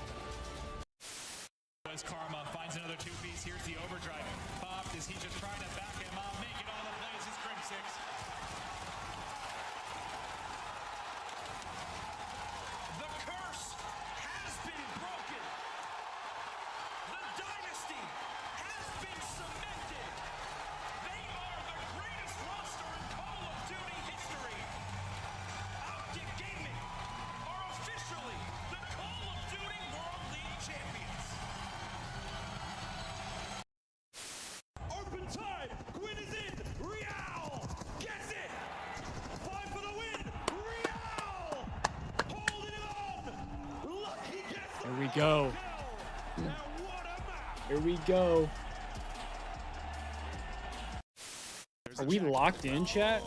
As Karma finds another two-piece, here's the overdrive. Popped as he just trying to back him up, make it all the plays. It's Crim 6. The curse has been broken. The dynasty has been cemented. They are the greatest roster in Call of Duty history. OpTic Gaming are officially the Call of Duty World League champions. Open time. Quinn is in. Real gets it. 5 for the win. Real holding it on. Lucky gets the Here we go. Here we go. Are we locked in, chat?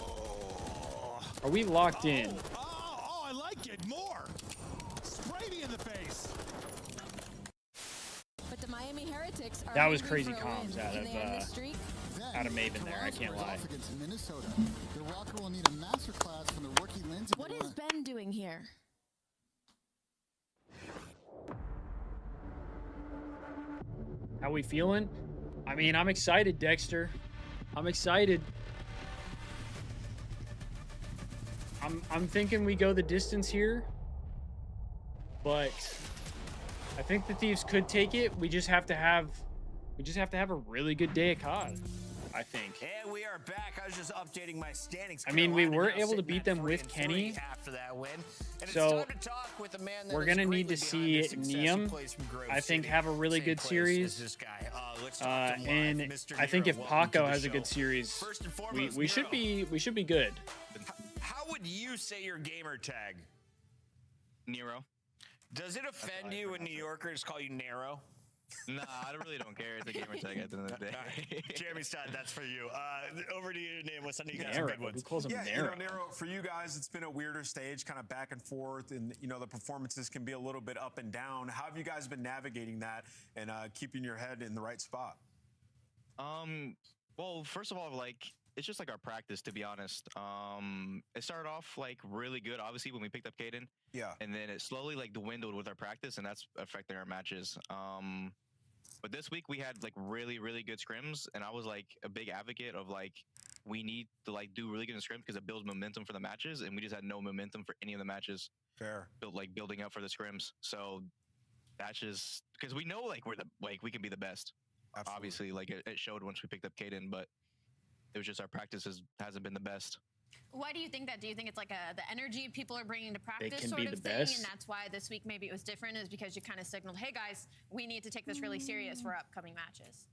Are we locked in? Oh, I like it more. Spray me in the face. But the Miami Heretics are That was hungry crazy for a comms win. out Can of they end this streak? out of Maven there. I can't lie. Against Minnesota. The Rocker will need a masterclass from the rookie Lindsay. What is Ben doing here? How we feeling? I mean, I'm excited, Dexter. I'm excited. I'm thinking we go the distance here, but I think the Thieves could take it. We just have to have a really good day at COD, I think. And we are back. I was just updating my standings. I mean, we Carolina were now able to sitting beat at them 3-3 with Kenny. after that win. And So, it's time to talk with a man that we're is gonna need greatly to behind see the success. He Neum, plays from Grove I think, City, have a really same good place series. as this guy. Let's talk to him live. And Mr. I think Nero, if welcome to Paco the has a show. good series, First and we foremost, should Nero, be good. How would you say your gamer tag? Nero. Does it offend you when New Yorkers call you Nero? Nah, I really don't care. It's a gamer tag at the end of the day. Jeremy Stein, that's for you. Over to you, name. What's something you guys Nero. have good ones? Who calls him Yeah, Nero? Nero, for you guys, it's been a weirder stage, kind of back and forth, and the performances can be a little bit up and down. How have you guys been navigating that and keeping your head in the right spot? Well, first of all, like, it's just like our practice, to be honest. It started off like really good, obviously, when we picked up Caden. Yeah. And then it slowly like dwindled with our practice, and that's affecting our matches. But this week we had like really, really good scrims, and I was like a big advocate of like we need to like do really good in scrims because it builds momentum for the matches, and we just had no momentum for any of the matches. Fair. Building up for the scrims. So that's just because we know like we can be the best. Absolutely. Obviously, like it showed once we picked up Caden, but it was just our practice hasn't been the best. Why do you think that? Do you think it's like the energy people are bringing to practice can sort be of the thing, best. and that's why this week maybe it was different? Is because you kind of signaled, hey guys, we need to take this really serious for upcoming matches.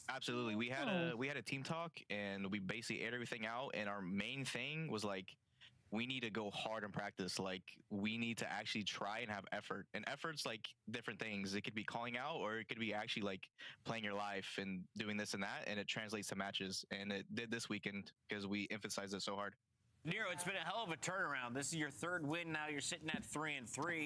Absolutely. We had a team talk, and we basically aired everything out, and our main thing was like, we need to go hard in practice. Like, we need to actually try and have effort. And effort's like different things. It could be calling out, or it could be actually like playing your life and doing this and that, and it translates to matches. And it did this weekend because we emphasized it so hard. Nero, it's been a hell of a turnaround. This is your third win now. You're sitting at 3-3,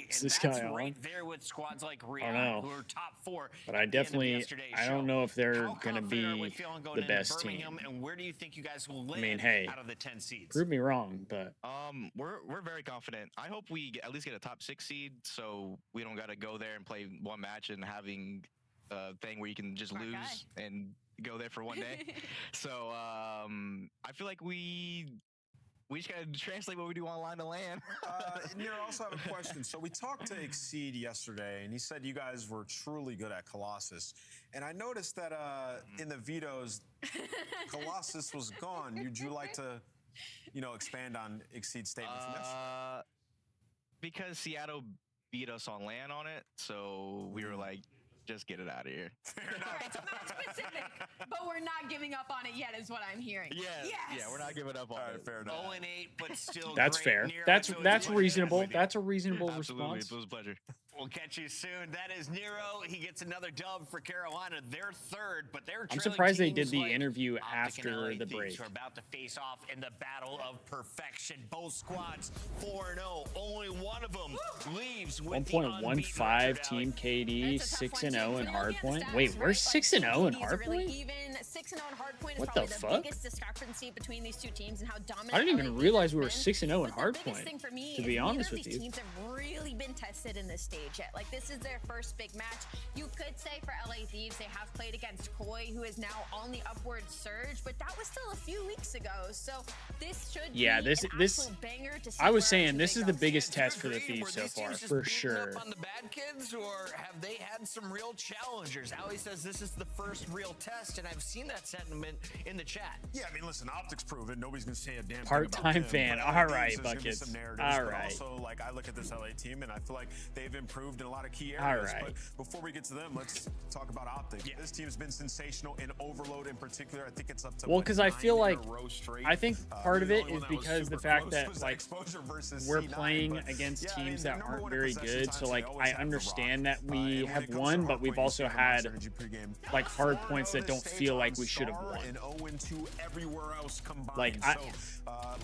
and Is this that's guy right on? there with squads like know. Riyadh, who are top 4. But I definitely, I don't know if they're going to be the best team. And where do you think you guys will land I mean, hey, out of the 10 seeds? prove me wrong, but We're very confident. I hope we at least get a top 6 seed, so we don't got to go there and play one match and having a thing where you can just lose and go there for one day. So I feel like we just gotta translate what we do online to land. Nero, I also have a question. So we talked to Exceed yesterday, and he said you guys were truly good at Colossus. And I noticed that in the vetoes, Colossus was gone. Would you like to, expand on Exceed's statement from yesterday? Because Seattle beat us on land on it, so we were like, just get it out of here. Alright, so not specific, but we're not giving up on it yet, is what I'm hearing. Yeah, we're not giving up on it. Fair enough. 0-8, but still that's great. fair. Nero, That's reasonable. That's a reasonable Absolutely, response. it was a pleasure. We'll catch you soon. That is Nero. He gets another dub for Carolina. They're third, but they're I'm trailing surprised they teams did the like interview OpTic and after LA the Thieves, break. who are about to face off in the battle of perfection. Both squads 4-0. Only one of them leaves with the unbeaten 1.15 record, Team KD, That's a tough 6-0 in one, too. If you look at Hardpoint. the Wait, stats, we're right, 6-0 in teams are really Hardpoint? even. 6-0 in Hardpoint is What probably the the fuck? biggest discrepancy between these two teams and how dominant I didn't even LA realize Thieves we were have 6-0 in been. But the biggest Hardpoint, thing for me to is be honest neither with of these you. teams have really been tested in this stage yet. Like, this is their first big match. You could say for LA Thieves, they have played against Koi, who is now on the upward surge, but that was still a few weeks ago. So this should be an absolute banger to see. I was where saying actually this they is go. the biggest test for the Were Thieves so these far, teams just for beating sure. up on the bad kids, or have they had some real challengers? Ali says this is the first real test, and I've seen that sentiment in the chat. Yeah, I mean, listen, OpTic's proven. Nobody's going to say a damn Part-time thing about them, fan. but All LA right, Thieves, there's gonna be Buckets. some narratives, All but right. Also, like, I look at this LA team, and I feel like they've improved in a lot of key All areas. right. But before we get to them, let's talk about OpTic. Yeah. This team's been sensational in Overload in particular. I think it's up to Well, because I feel 9 like in a row straight. I think part of The it only is one that was because the super fact close that was like Exposure versus we're C9, playing but against yeah, teams I mean, that they're aren't number very one in possession good. time, So they like always I have the understand rock. that we And when it have comes to won, but Hardpoint, we've you also see them on had Energy pregame. like hard points that don't feel like we should have Star won. and 0-2 everywhere else combined. Like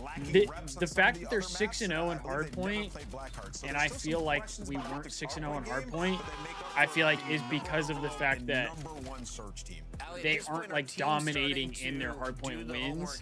lacking the reps on the some fact of that the they're other 6-0 maps, in I believe they've never Hardpoint, played Blackheart. So and there's I still feel some like questions we about weren't OpTic's 6-0 in Hardpoint game, Hardpoint. but they make up I for feel it like is being because of the number fact one that and number one search team. they aren't like dominating in their Hardpoint wins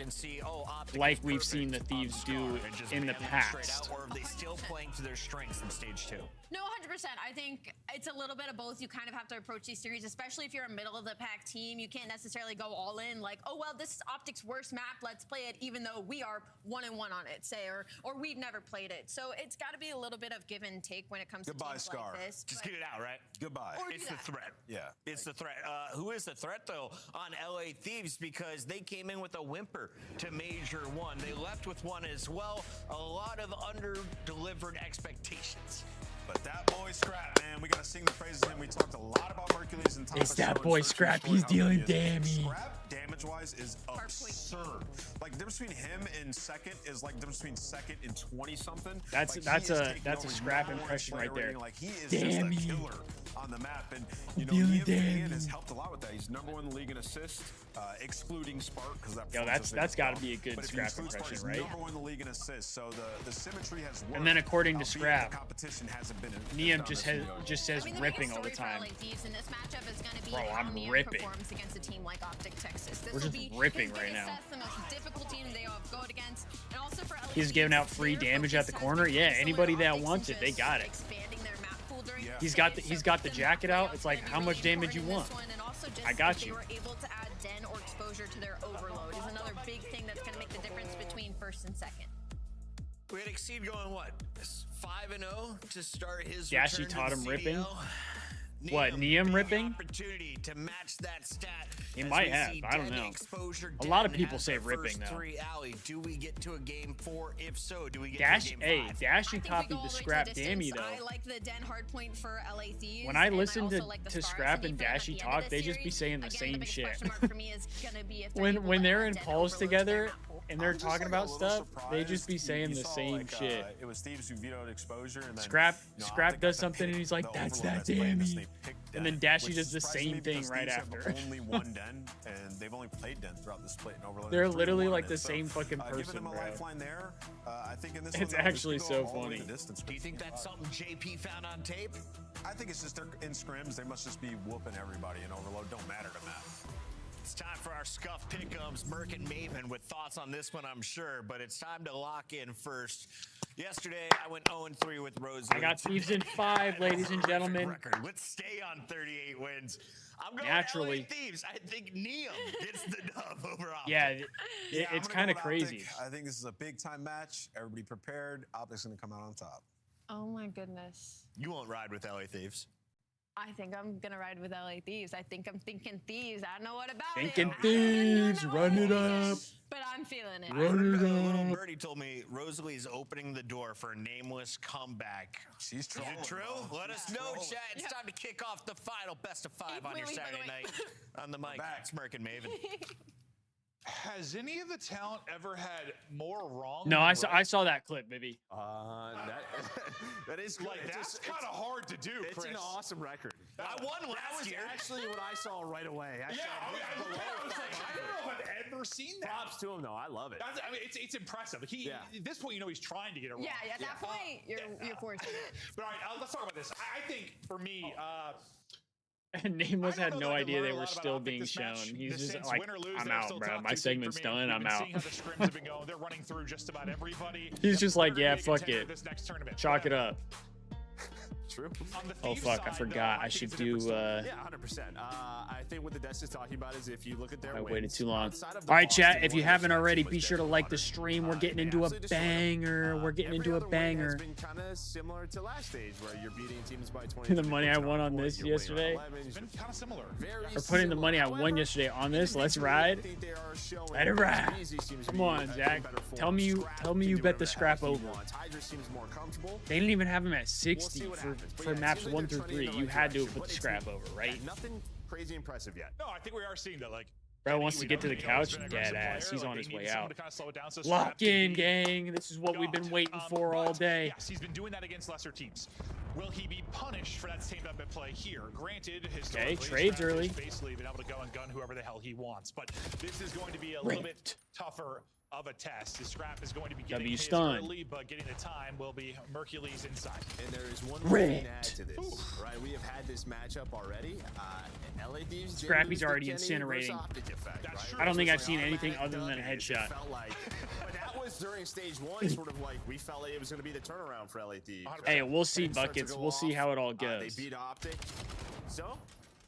like we've seen the Thieves do in the past. Or are they still playing to their strengths in stage 2? No, 100%. I think it's a little bit of both. You kind of have to approach these series, especially if you're a middle of the pack team. You can't necessarily go all in like, oh, well, this is OpTic's worst map. Let's play it, even though we are 1-1 on it, say, or we've never played it. So it's got to be a little bit of give and take when it comes to teams Scar. like this. Just get it out, right? Goodbye. Or It's do the that. threat. Yeah. It's the threat. Who is the threat, though, on LA Thieves? Because they came in with a whimper to Major 1. They left with 1 as well. A lot of under-delivered expectations. But that boy Scrap, man, we gotta sing the praises of him. We talked a lot about Hercules and It's that Thomas boy Jones, Scrap. searching He's for how good dealing he is. damage. Scrap, damage-wise, is absurd. Like, the difference between him and second is like the difference between second and 20-something. That's like, that's he is a taking that's a over Scrap number one impression right player there. rating. Like, he is Damn just a you. killer on the map. And, you know, Dealing Ian Fan damage. has helped a lot with that. He's number 1 in the league in assists, excluding Spark, because that Yo, performance that's has got to been be a good but if you Scrap exclude Spark, impression, he's right? number 1 in the league in assists. So the symmetry has worked. And then according to albeit Scrap, the competition hasn't been Neum just says I mean, the ripping biggest all the story time. for LA Thieves in this matchup is going to be Bro, how I'm Neum ripping. performs against a team like OpTic Texas. This We're will just be ripping his right biggest now. test, the most difficult team they have go against, and also for LA He's giving out free damage at the corner. Yeah, anybody that wants it, they got it. expanding their map pool during He's got the jacket out. It's like how much damage you want. and also just I got if you. they were able to add den or exposure to their overload is another big thing that's going to make the difference between first and second. We had Exceed going, what, 5-0 to start his Dashy return to taught him the ripping. CDL. What, Neum ripping? Opportunity to match that stat. He as might we have. see I don't Den know. Exposure. A lot of Den people has say their ripping, first though. 3. Allie, do we get to a game 4? If so, do we get Dash, to a hey, game 5? Dashy I think we copied go all the way to Scrap distance. Dammy though. I like the Den hardpoint for LA Thieves. When I and listen also to, like the to Scar Scrap SMD and for them at Dashy the end of talk, this they just be series. saying the Again, same biggest shit. question mark for me is gonna be if they're able When to they're let in Den calls overload their together map pool. and they're I'm just, talking like, about a little stuff, they just surprised. be saying You the saw, same like, shit. It was Thieves who vetoed exposure, and then Scrap you know, Scrap OpTic does got to something and pick he's like, the that's overload that playing this, Dammy. they picked And Den, then Dashy which does the surprised me same thing because right Thieves after. have only one Den, and they've only played Den throughout the split and overload. They're and literally 3-1 like in the it. same fucking Giving person, them a bro. lifeline there. I think in this It's one, though, actually this could go so all the way funny. the distance. Do you think that's something JP found on tape? I think it's just they're in scrims. They must just be whooping everybody, and overload don't matter to Matt. It's time for our Scuff Pick'ems. Merc and Maven with thoughts on this one, I'm sure, but it's time to lock in first. Yesterday, I went 0-3 with Rose. I got Thieves in 5, ladies and gentlemen. Record. Let's stay on 38 wins. I'm going Naturally. LA Thieves. I think Neum gets the dub over OpTic. Yeah, Yeah, I'm it's gonna kind of go with OpTic. crazy. I think this is a big time match. Everybody prepared. OpTic's going to come out on top. Oh my goodness. You won't ride with LA Thieves. I think I'm gonna ride with LA Thieves. I think I'm thinking Thieves. I don't know what about Thinking it. Thieves, run it up. But I'm feeling it. Run it Little up. Birdie told me Rosalie's opening the door for a nameless comeback. She's trolling. Is it true? bro. Let us She's know, trolling. chat. It's time to kick off the final best of 5 on your Wait, by the Saturday way. night. On the mic, Smirk and Maven. Has any of the talent ever had more wrong? No, than I saw that clip, baby. That is good. Like, that's kind of hard to do, It's Chris. an awesome record. I won That last was year. actually what I saw right away. I Yeah, said, I below was like, I don't know if I've ever seen that. Props to him, though. I love it. I mean, it's impressive. He, At this point, you know he's trying to get it wrong. Yeah, at that point, you're forcing it. But all right, let's talk about this. I think for me, Nameless I don't had know no that I idea learned they a were lot about still OpTic being this shown. match. He's The just Saints like, win or lose, I'm they're out, still bro. top My 2 segment's for me. done. We've I'm been out. seeing how the scrims have been going. They're running through just about everybody. He's just like, yeah, Big fuck contender it. This next tournament. Chalk it up. True. On the Oh Thieves fuck, I side, forgot. though, I think should it's a different do. story. Yeah, 100%. I think what the desk is talking about is if you look at their I wins, waited too long. outside of the All right, Boston chat. If one, you their haven't selection already, was be sure to dead like on the it. stream. We're getting They into a absolutely destroyed them. banger. We're getting Every into a other win has banger. been kind of similar to last stage, where you're beating teams by 20. The money I won on this yesterday. It's been kind of similar. Or putting the money I won yesterday on this. Let's ride. Let it ride. Come on, Zach. Tell me you bet the Scrap over. They didn't even have him at 60 for maps 1 through 3. You had to have put the Scrap over, right? Nothing crazy impressive yet. No, I think we are seeing that. Like, Bro wants to get to the couch. Dead ass. He's on his way out. Lock in, gang. This is what we've been waiting for all day. Yes, he's been doing that against lesser teams. Will he be punished for that same up at play here? Granted, historically, trades Scrap early. has basically been able to go and gun whoever the hell he wants, but this is going to be a little bit tougher of a test. The Scrap is going to be getting his stun. early, but getting the time will be Mercules inside. And there is one more thing to add to this, right? We have had this matchup already. LA Thieves. Scrappy's already incinerating. I don't think I've seen anything other than a headshot. But that was during stage 1, sort of like we felt like it was going to be the turnaround for LA Thieves. Hey, we'll see, Things start to buckets. go We'll see off. how it all They goes. beat OpTic. So,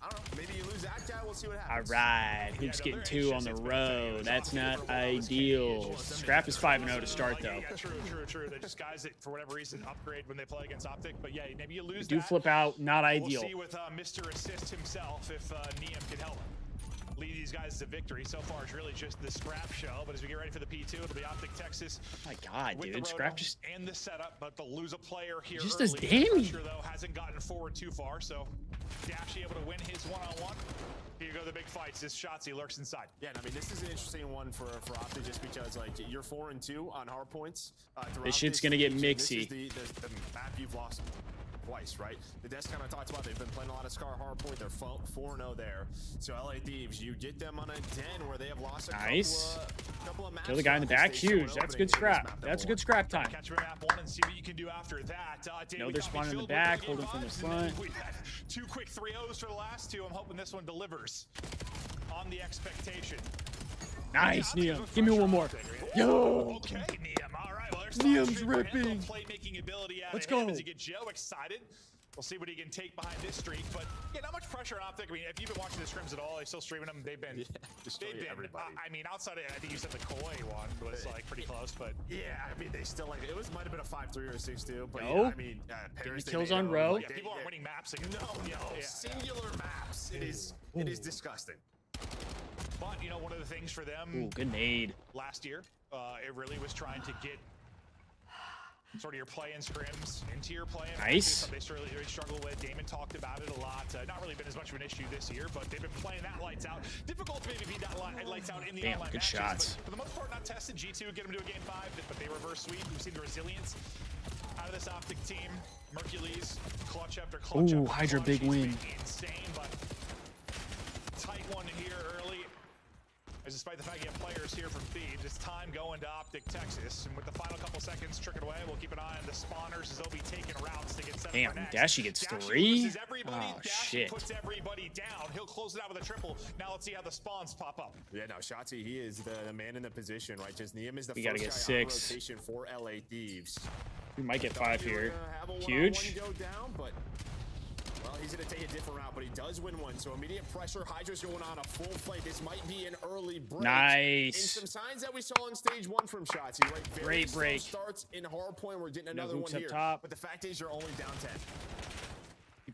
I don't know. Maybe you lose that guy. We'll see what All happens. right, Hoops getting 2 on the row. That's not ideal. Scrap is 5-0 to start, though. Yeah, true. They just guys that, for whatever reason, upgrade when they play against OpTic. But yeah, maybe you lose Do that. flip out, not We'll ideal. see with Mr. Assist himself if Neum can help lead these guys to victory. So far, it's really just the Scrap show. But as we get ready for the P2, it'll be OpTic Texas. My God, with dude, the Scrap Roto just and the setup, but they'll lose a player here. Just early. as Dammy. Pressure, though, hasn't gotten forward too far. So Dashy able to win his one-on-one. Here go the big fights. This Shotzi lurks inside. Yeah, I mean, this is an interesting one for OpTic just because, like, you're 4-2 on hard points. This shit's gonna get This is mixy. the map you've lost twice, right? The desk kind of talks about they've been playing a lot of Scar hard point. They're 4-0 there. So LA Thieves, you get them on a 10 where they have lost a Nice. couple of maps. Kill the guy in the back. Huge. That's good scrap. That's good scrap time. Catch him at map 1 and see what you can do after that. No, they're spawning in the back, holding from the front. We had 2 quick 3-0s for the last 2. I'm hoping this one delivers on the expectation. Nice, Neum. Give me one more. Yo. Okay, Neum. All right. Well, there's Neum's some for him. ripping. Little playmaking ability out Let's of him go. as you get Joe excited. We'll see what he can take behind this streak, but yeah, not much pressure on OpTic. I mean, if you've been watching the scrims at all, they're still streaming them. They've been, everybody. I mean, outside of, I think you said the Koi one was like pretty close, but yeah, I mean, they still like it was might have been a 5-3 or a 6-2, but No. yeah, I mean, Paris, the they kills made on it row. like, yeah, people aren't winning maps. Like, no, singular maps. It is disgusting. But you know, one of the things for them Ooh, good nade. last year, it really was trying to get sort of your play in scrims into your play. Nice. They struggle with. Damon talked about it a lot. Not really been as much of an issue this year, but they've been playing that lights out. Difficult to maybe beat that lights out in the online good matches, shots. but for the most part, not tested. G2 get them to a game 5, but they reverse sweep. We've seen the resilience out of this OpTic team. Mercules, clutch after clutch. Ooh, after Hydra clutch. big He's win. been insane, but tight one here early. As despite the fact you have players here from Thieves, it's time going to OpTic Texas. And with the final couple seconds tricking away, we'll keep an eye on the spawners as they'll be taking routes to get set Damn, for next. Dashy gets Dashy 3? loses everybody. Oh, Dashy shit. puts everybody down. He'll close it out with a triple. Now let's see how the spawns pop up. Yeah, no, Shotzi, he is the man in the position, right? Just Neum is the We gotta first get guy on 6. rotation for LA Thieves. We might get 5 here. Have a Huge. one-on-one go down, but well, he's gonna take a different route, but he does win one. So immediate pressure. Hydra's going on a full fight. This might be an early break. Nice. And some signs that we saw in stage 1 from Shotzi, right? Very Great slow break. starts in hardpoint. We're getting No another hooks one up here. top. But the fact is, you're only down 10.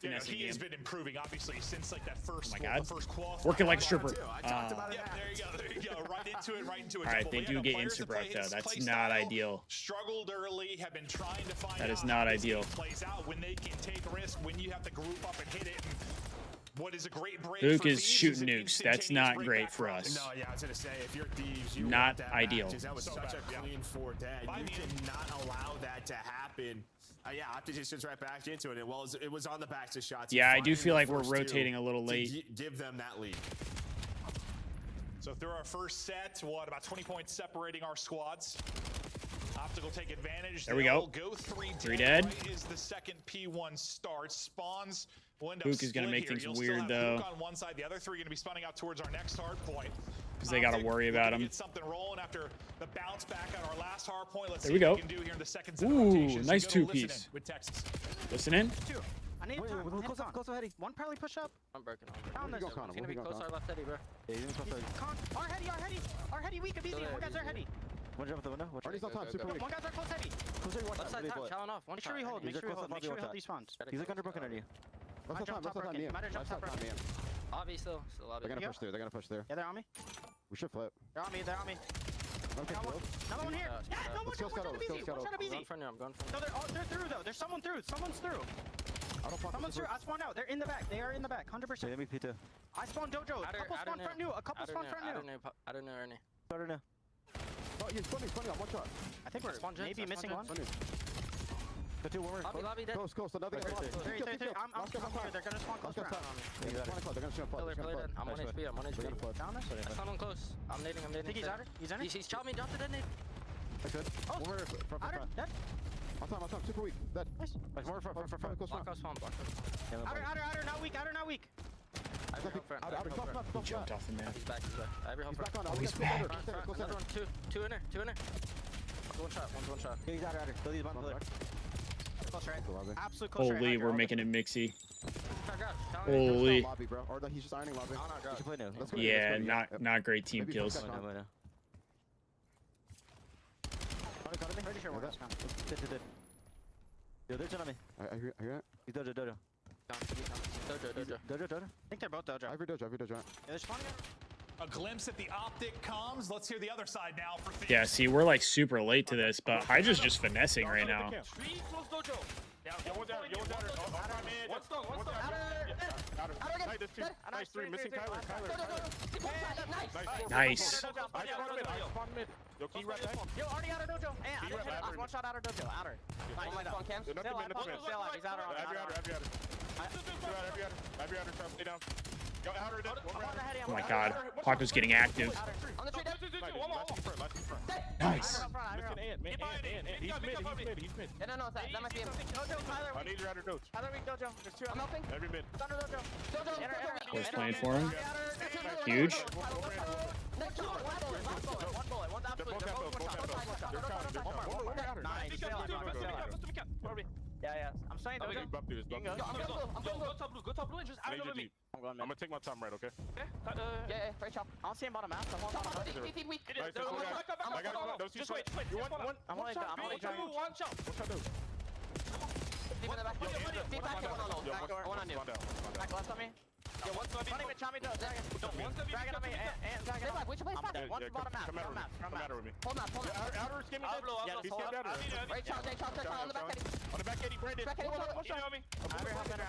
You know, he has been improving, obviously, since like that first, Oh my God. the first qualifier. Working like a stripper. I talked about it. Yeah, there you go. Right into it. All right, double. they But do yeah, no, get players that play insta-broke, though. his That's play not style ideal. Struggled early, have been trying to find That is out not how this ideal. game plays out when they can take risk, when you have to group up and hit it. And what is a great break Luke for is Thieves shooting an nukes. That's instantaneous not break great back for from- us. No, yeah, I was gonna say, if you're Thieves, you Not want that ideal. back, 'cause that was So such bad, a clean 4 dead. You cannot allow that to happen. Yeah, OpTic just gets right back into it. It was on the backs of shots. Yeah, I do Finding feel the like we're first two rotating a little to late. give them that lead. So through our first set, what, about 20 points separating our squads. OpTic will take advantage. There we They'll go. go 3 3 dead. dead. Right is the second P1 starts. Spawns will end up Hook is gonna split make here. things You'll weird, still have though. Hook on one side, the other 3 going to be spawning out towards our next hard point. Because they got to worry Looking about to him. Get something rolling after the bounce back on our last hard point. Let's There see we what go. we can do here in the second set of Ooh, rotation. nice So go to listen 2-piece. in with Texas. Listen in. 2. I need time. Close up, Heady. One probably push up. I'm broken. Down this. He's gonna be close our left Eddie, bro. Our Heady, weak, easy. One guy's our Heady. One jump out the window. Already's on top, super weak. One guy's our close Heady. Left side top, challenge off. One Make sure we hold, make sure we hold these spawns. He's like under broken already. I jump top broken. Matter jump top broken. Obvi still out. They're gonna push through. They're gonna push through. Yeah, they're on me. We should flip. They're on me. Another one here. Yeah, no, one shot of easy. One shot of easy. I'm going for No, they're through though. There's someone through. Someone's through. Someone's through. I spawned out. They're in the back. They are in the back. 100%. Let me P2. I spawned Dojo. A couple spawn front new. A couple spawn front new. I don't know Ernie. Oh, you're spawning on one shot. I think we're maybe missing one. The 2 one lobby dead. Close. Another guy. 3. I'm here. They're gonna spawn close around. They're gonna shoot. I'm 1 HP. I'm 1 HP. Down this? I saw him close. I'm nading. I think he's out. He's in it. He's shot me. Dropped the dead nade. Oh, dead. On top, super weak. Dead. Nice. More front. Block us spawn. Outer, not weak. He jumped off the map. He's back. I have your help. Oh, he's back. Another one. Two in there. One's one shot. He's outer. These one pillar. Close right. Absolute close right. Holy, we're making it mixy. Holy. Holy. Lobby, bro. Or he's just ironing lobby. You play now. Yeah, not great team kills. Pretty sure we're just gone. Yo, they're on me. I hear it. He's Dojo. Dojo. I think they're both Dojo. I hear Dojo. Yeah, they're spawning. A glimpse at the OpTic comms. Let's hear the other side now for Thieves. Yeah, see, we're like super late to this, but Hydra's just finessing right now. Nice 3, missing Kyler. Nice. Yo, already outer Dojo. Hey, one shot outer Dojo. Outer. Nice. Still alive. He's outer. Oh my god, Paco's getting active. Nice. He's mid. Yeah, no, that might be him. Dojo, Tyler. I need your outer Dojo. Tyler weak, Dojo. There's 2. I'm helping. Every mid. Thunder Dojo. Dojo. Boys playing for him. Huge. One bullet. One's absolute. Nice. Yeah. I'm staying Go dojo. up through this, You can go. bro. I'm going blue. I'm going blue. Go top blue and just out of me. I'm going I'm gonna take my time right, okay? Yeah, right shot. I don't see him bottom map. I'm on top. Weak. It is. Nice, go, guys. Those two Just wait. shots. You want one? I'm only shot, I'm only One shot, trying. One shot. What shot do? Deep in the back. Deep back. Back door. One on you. Back left on me. Yo, one's gonna be. Don't even chop me though. Dragon. One's gonna be. Dragon on me and Dragon on me. Which place back? One's bottom map. Bottom map. Come matter with me. Hold map. Outer skim me dead. Yeah, He's skipped out. Right shot. On the back. On the back, Eddie. Brandon. Back. One shot. Either help enter.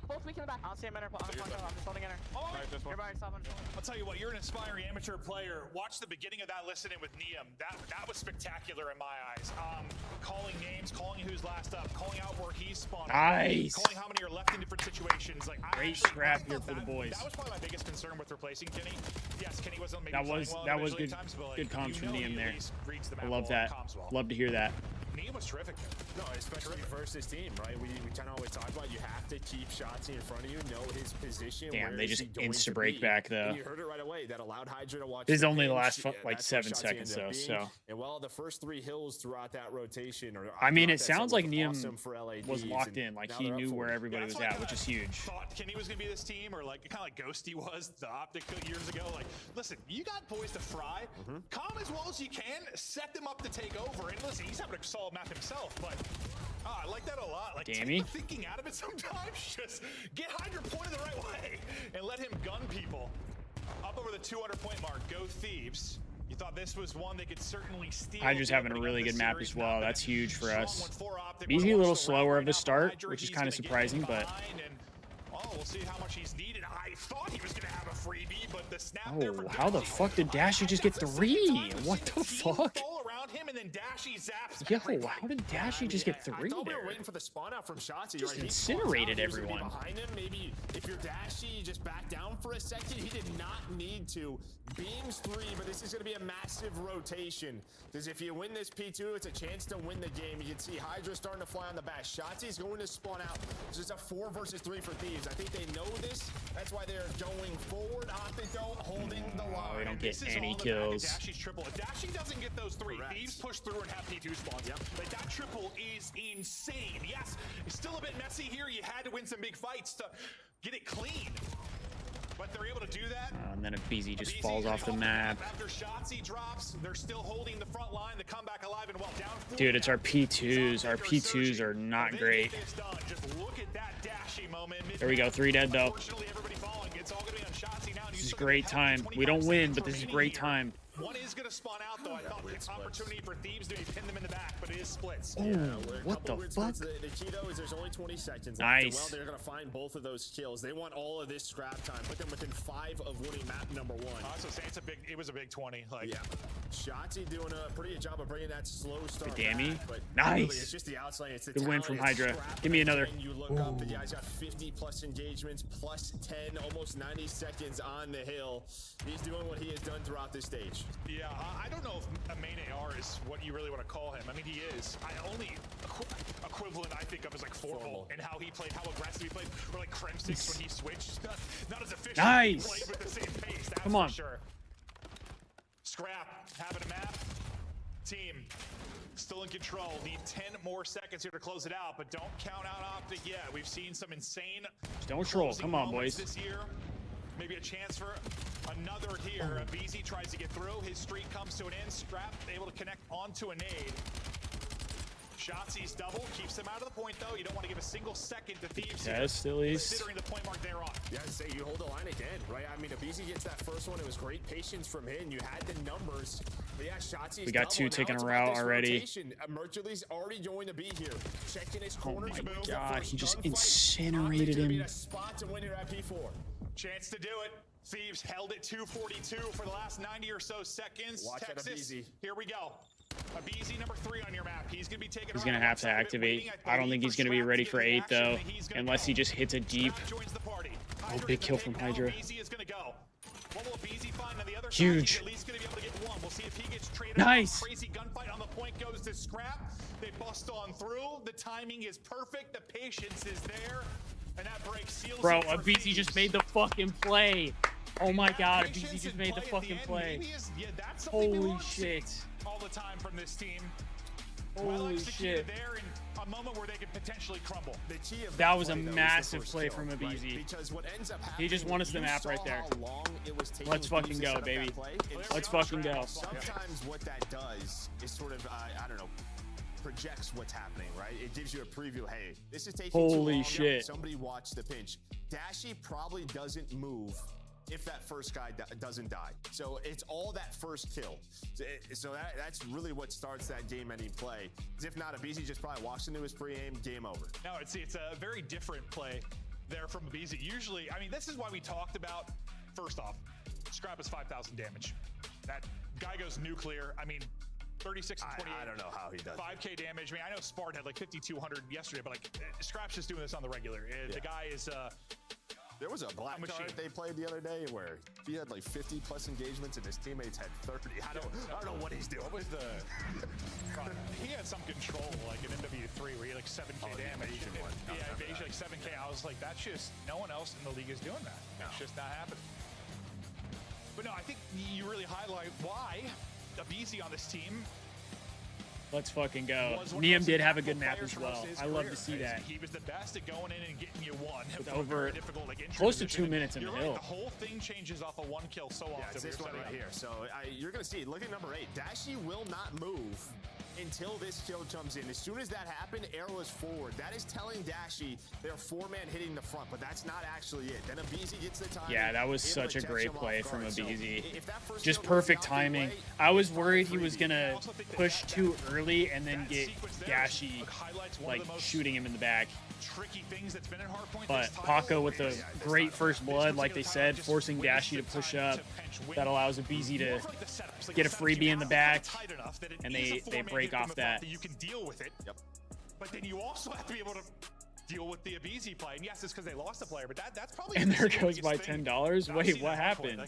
Both weak in the back. I don't see him enter. I'm just holding enter. Nice, this one. Everybody stop on. I'll tell you what, you're an aspiring amateur player. Watch the beginning of that listen in with Neum. That was spectacular in my eyes. Calling names, calling who's last up, calling out where he's spawning. Nice. Calling how many are left in different situations. Like Great scrap here for the boys. That was probably my biggest concern with replacing Kenny. Yes, Kenny wasn't maybe That was good. times, but like, Good comms from Neum there. The I love that. Love to hear that. Neum was terrific. No, especially versus team, right? We kind of always talk about you have to keep Shotzi in front of you, know his position. Damn, where they is just he going insta to break be. back though. And you heard it right away. That allowed Hydra to watch. This is the only the pinch. last Yeah, like that's what 7 Shotzi seconds ended up though. being. So and while the first 3 hills throughout that rotation, or I mean, it throughout that sounds set like was Neum awesome for LADs, was locked and in. Like now he they're up knew for where it. everybody was that's at, why which is huge. Thought Kenny was gonna be this team, or like kind of like Ghosty was the OpTic years ago. Like, listen, you got boys to fry. Calm as well as you can. Set them up to take over. And listen, he's having a solid map himself, but I like that a lot. Like, take the thinking out of it sometimes. Just get Hydra pointed the right way and let him gun people. Up over the 200-point mark, go Thieves. You thought this was one they could certainly steal. Hydra's having a really good map as well. That's huge for us. Easy a little slower of the start, which is kind of surprising, but we'll see how much he's needed. I thought he was going to have a freebie, but the snap there for how the fuck did Dashy just get 3? What the fuck? Around him and then Dashy zaps. Yo, how did Dashy just get 3 I thought we there? were waiting for the spawn out from Shotzi. Just Right? incinerated He was gonna be everyone. behind him. Maybe if you're Dashy, you just back down for a second. He did not need to. Beams 3, but this is going to be a massive rotation. Because if you win this P2, it's a chance to win the game. You can see Hydra starting to fly on the back. Shotzi's going to spawn out. It's just a 4 versus 3 for Thieves. I think they know this. That's why they're going forward. OpTic though holding the line. We don't get This is any all the back of kills. Dashy's triple. If Dashy doesn't get those 3, Thieves push through and have P2 spawns. Like, that triple is insane. Yes, it's still a bit messy here. You had to win some big fights to get it clean. But they're able to do that. And then if BZ just falls off the map. After Shotzi drops, they're still holding the front line to come back alive and well down. Dude, it's our P2s. Our P2s are not great. Just look at that Dashy moment. There we go, 3 dead though. Unfortunately, everybody falling. It's all gonna be on Shotzi now. This is a great time. We don't win, but this is a great time. One is going to spawn out, though. I thought it's opportunity for Thieves to pin them in the back, but it is splits. Oh, what the fuck? The key, though, is there's only 20 seconds. Nice. Well, they're going to find both of those kills. They want all of this scrap time. Put them within 5 of winning map number 1. So say it was a big 20. Like, yeah. Shotzi doing a pretty good job of bringing that slow start Dammy. back, but Nice. really, it's just the outside. It's the Good win talent, from it's Hydra. scrap Give me another. And you look up, the guy's got 50 plus engagements, plus 10, almost 90 seconds on the hill. He's doing what he has done throughout this stage. Yeah, I don't know if a main AR is what you really want to call him. I mean, he is. I only equivalent I think of is like Formal and how he played, how aggressive he played. Or like Krem6 when he switched. Not as efficient. Nice. Played with the same pace. That's Come on. for sure. Scrap having a map. Team still in control. Need 10 more seconds here to close it out, but don't count out OpTic yet. We've seen some insane. Don't troll. closing Come on, moments boys. This year. Maybe a chance for another here. BZ tries to get through. His streak comes to an end. Scrap able to connect onto a nade. Shotzi's double keeps him out of the point, though. You don't want to give a single second to Thieves here, Test, at least. considering the point mark they're on. Yeah, I'd say you hold the line again, right? I mean, if BZ gets that first one, it was great patience from him. You had the numbers. But yeah, Shotzi's We got double. 2 Now taken it's a about route this already. rotation. Mercury's already going to be here. Checking his corner. my to move. God, First he just gunfight. incinerated OpTic's gonna be him. in a spot to win here at P4. Chance to do it. Thieves held it 242 for the last 90 or so seconds. Watch out, Texas, Abizi. here we go. Abizi number 3 on your map. He's going to be taking. He's gonna have to activate. I don't think he's gonna be ready for 8 though, unless he just hits a deep. Oh, big kill from Hydra. Is going to go. What will Abizi find on the other Huge. side? He's at least going to be able to get one. We'll see if he gets traded. Nice. Crazy gunfight on the point goes to Scrap. They bust on through. The timing is perfect. The patience is there. And that break seals Bro, it for Abizi Thieves. just made the fucking play. Oh my God, Abizi just made the fucking play. That's something we Holy won't see shit. all the time from this team. Holy shit. There in a moment where they could potentially crumble. The key of That was a play, though, is the massive first play kill, from right? Abizi. Because what ends up He just won us the you map saw right there. how long it was taking Let's fucking Thieves to go, set up that baby. play. Let's fucking go. Sometimes what that does is sort of, I don't know, projects what's happening, right? It gives you a preview. Hey, this is taking too Holy long. shit. Somebody watch the pinch. Dashy probably doesn't move if that first guy doesn't die. So it's all that first kill. So that's really what starts that game-ending play. If not, Abizi just probably walks into his pre-aim, game over. No, it's a very different play there from Abizi. Usually, I mean, this is why we talked about, first off, Scrap is 5,000 damage. That guy goes nuclear. I mean, 36 and 28. I don't know how he does 5K damage. I mean, I know Spart had like 5,200 yesterday, but like Scrap's just doing this on the regular. The guy is... There was a black card they played the other day where he had like 50 plus engagements and his teammates had 30. I don't know what he's doing. What was the? He had some control like an MW3 where he had like 7K damage. Evasion like 7K. I was like, that's just no one else in the league is doing that. It's just not happening. But no, I think you really highlight why Abizi on this team. Let's fucking go. Neum did have a good map as well. I love to see that. He was the best at going in and getting you one. With over close to 2 minutes in the hill. The whole thing changes off of one kill so often. It's this one right here. So you're going to see, look at number 8. Dashy will not move until this kill comes in. As soon as that happened, arrow is forward. That is telling Dashy they're 4-man hitting the front, but that's not actually it. Then Abizi gets the time. Yeah, that was such a great play from Abizi. Just perfect timing. I was worried he was going to push too early and then get Dashy like shooting him in the back. Tricky things that's been in Hardpoint. But Paco with the great first blood, like they said, forcing Dashy to push up. That allows Abizi to get a freebie in the back, and they break off that. You can deal with it. Yep. But then you also have to be able to deal with the Abizi play. And yes, it's because they lost a player, but that's probably. And there goes by $10. Wait, what happened?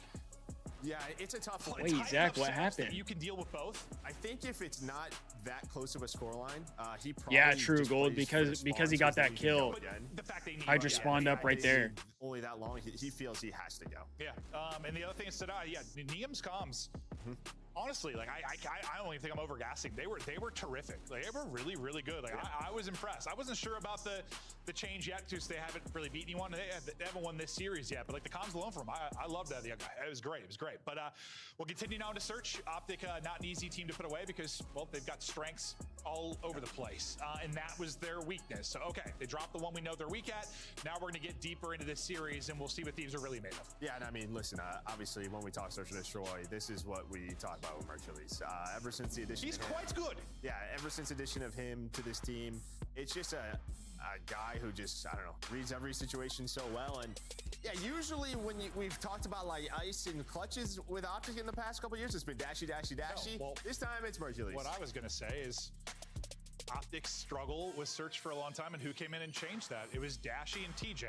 Yeah, it's a tough one. Wait, Zach, what happened? You can deal with both. I think if it's not that close of a scoreline, he probably true gold because he got that kill. Hydra spawned up right there. Only that long, he feels he has to go. Yeah, and the other thing is that Neum's comms. Honestly, like I don't even think I'm overgassing. They were terrific. Like, they were really, really good. Like I was impressed. I wasn't sure about the change yet because they haven't really beaten anyone. They haven't won this series yet. But like the comms alone from him, I loved that. It was great. It was great. But we'll continue now to search. OpTic, not an easy team to put away because well they've got strengths all over the place, and that was their weakness. So okay, they dropped the one we know they're weak at. Now we're gonna get deeper into this series and we'll see what Thieves are really made of. Yeah, and I mean, listen, obviously when we talk Search and Destroy, this is what we talk about with Mercules. Ever since the addition, he's quite good. Yeah, ever since addition of him to this team, it's just a guy who just, I don't know, reads every situation so well. And yeah, usually when we've talked about like ice and clutches with OpTic in the past couple years, it's been dashy, dashy, dashy. No, well, this time it's Mercules. What I was gonna say is OpTic's struggle with Search for a long time, and who came in and changed that? It was Dashy and TJ.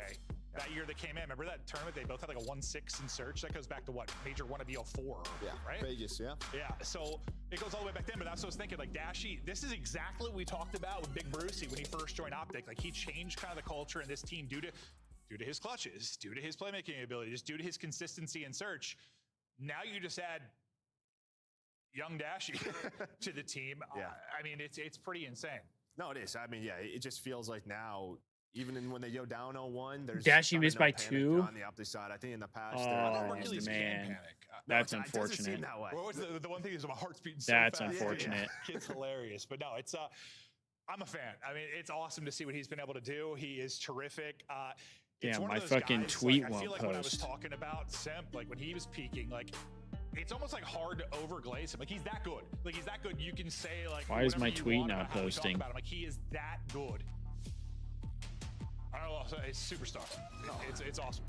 That year they came in, remember that tournament? They both had like a 1-6 in Search. That goes back to what? Major 1 of BO4, right? Vegas, yeah. Yeah, so it goes all the way back then, but that's what I was thinking. Like Dashy, this is exactly what we talked about with Big Brucey when he first joined OpTic. Like he changed kind of the culture in this team due to his clutches, due to his playmaking abilities, due to his consistency in Search. Now you just add young Dashy to the team. Yeah. I mean, it's pretty insane. No, it is. I mean, yeah, it just feels like now, even when they go down 0-1, there's Dashy missed by 2 on the OpTic side. I think in the past, oh man, that's unfortunate. That way. What was the one thing is my heart's beating so that's fast. unfortunate. It's hilarious, but no, it's I'm a fan. I mean, it's awesome to see what he's been able to do. He is terrific. Damn, my fucking guys, tweet like, I feel won't like when I was post. talking about Simp, like when he was peaking, like it's almost like hard to overglaze him. Like he's that good. Like he's that good. You can say like, why is my you tweet want not about how we talk posting? about him. Like he is that good. I don't know. It's superstar. It's awesome.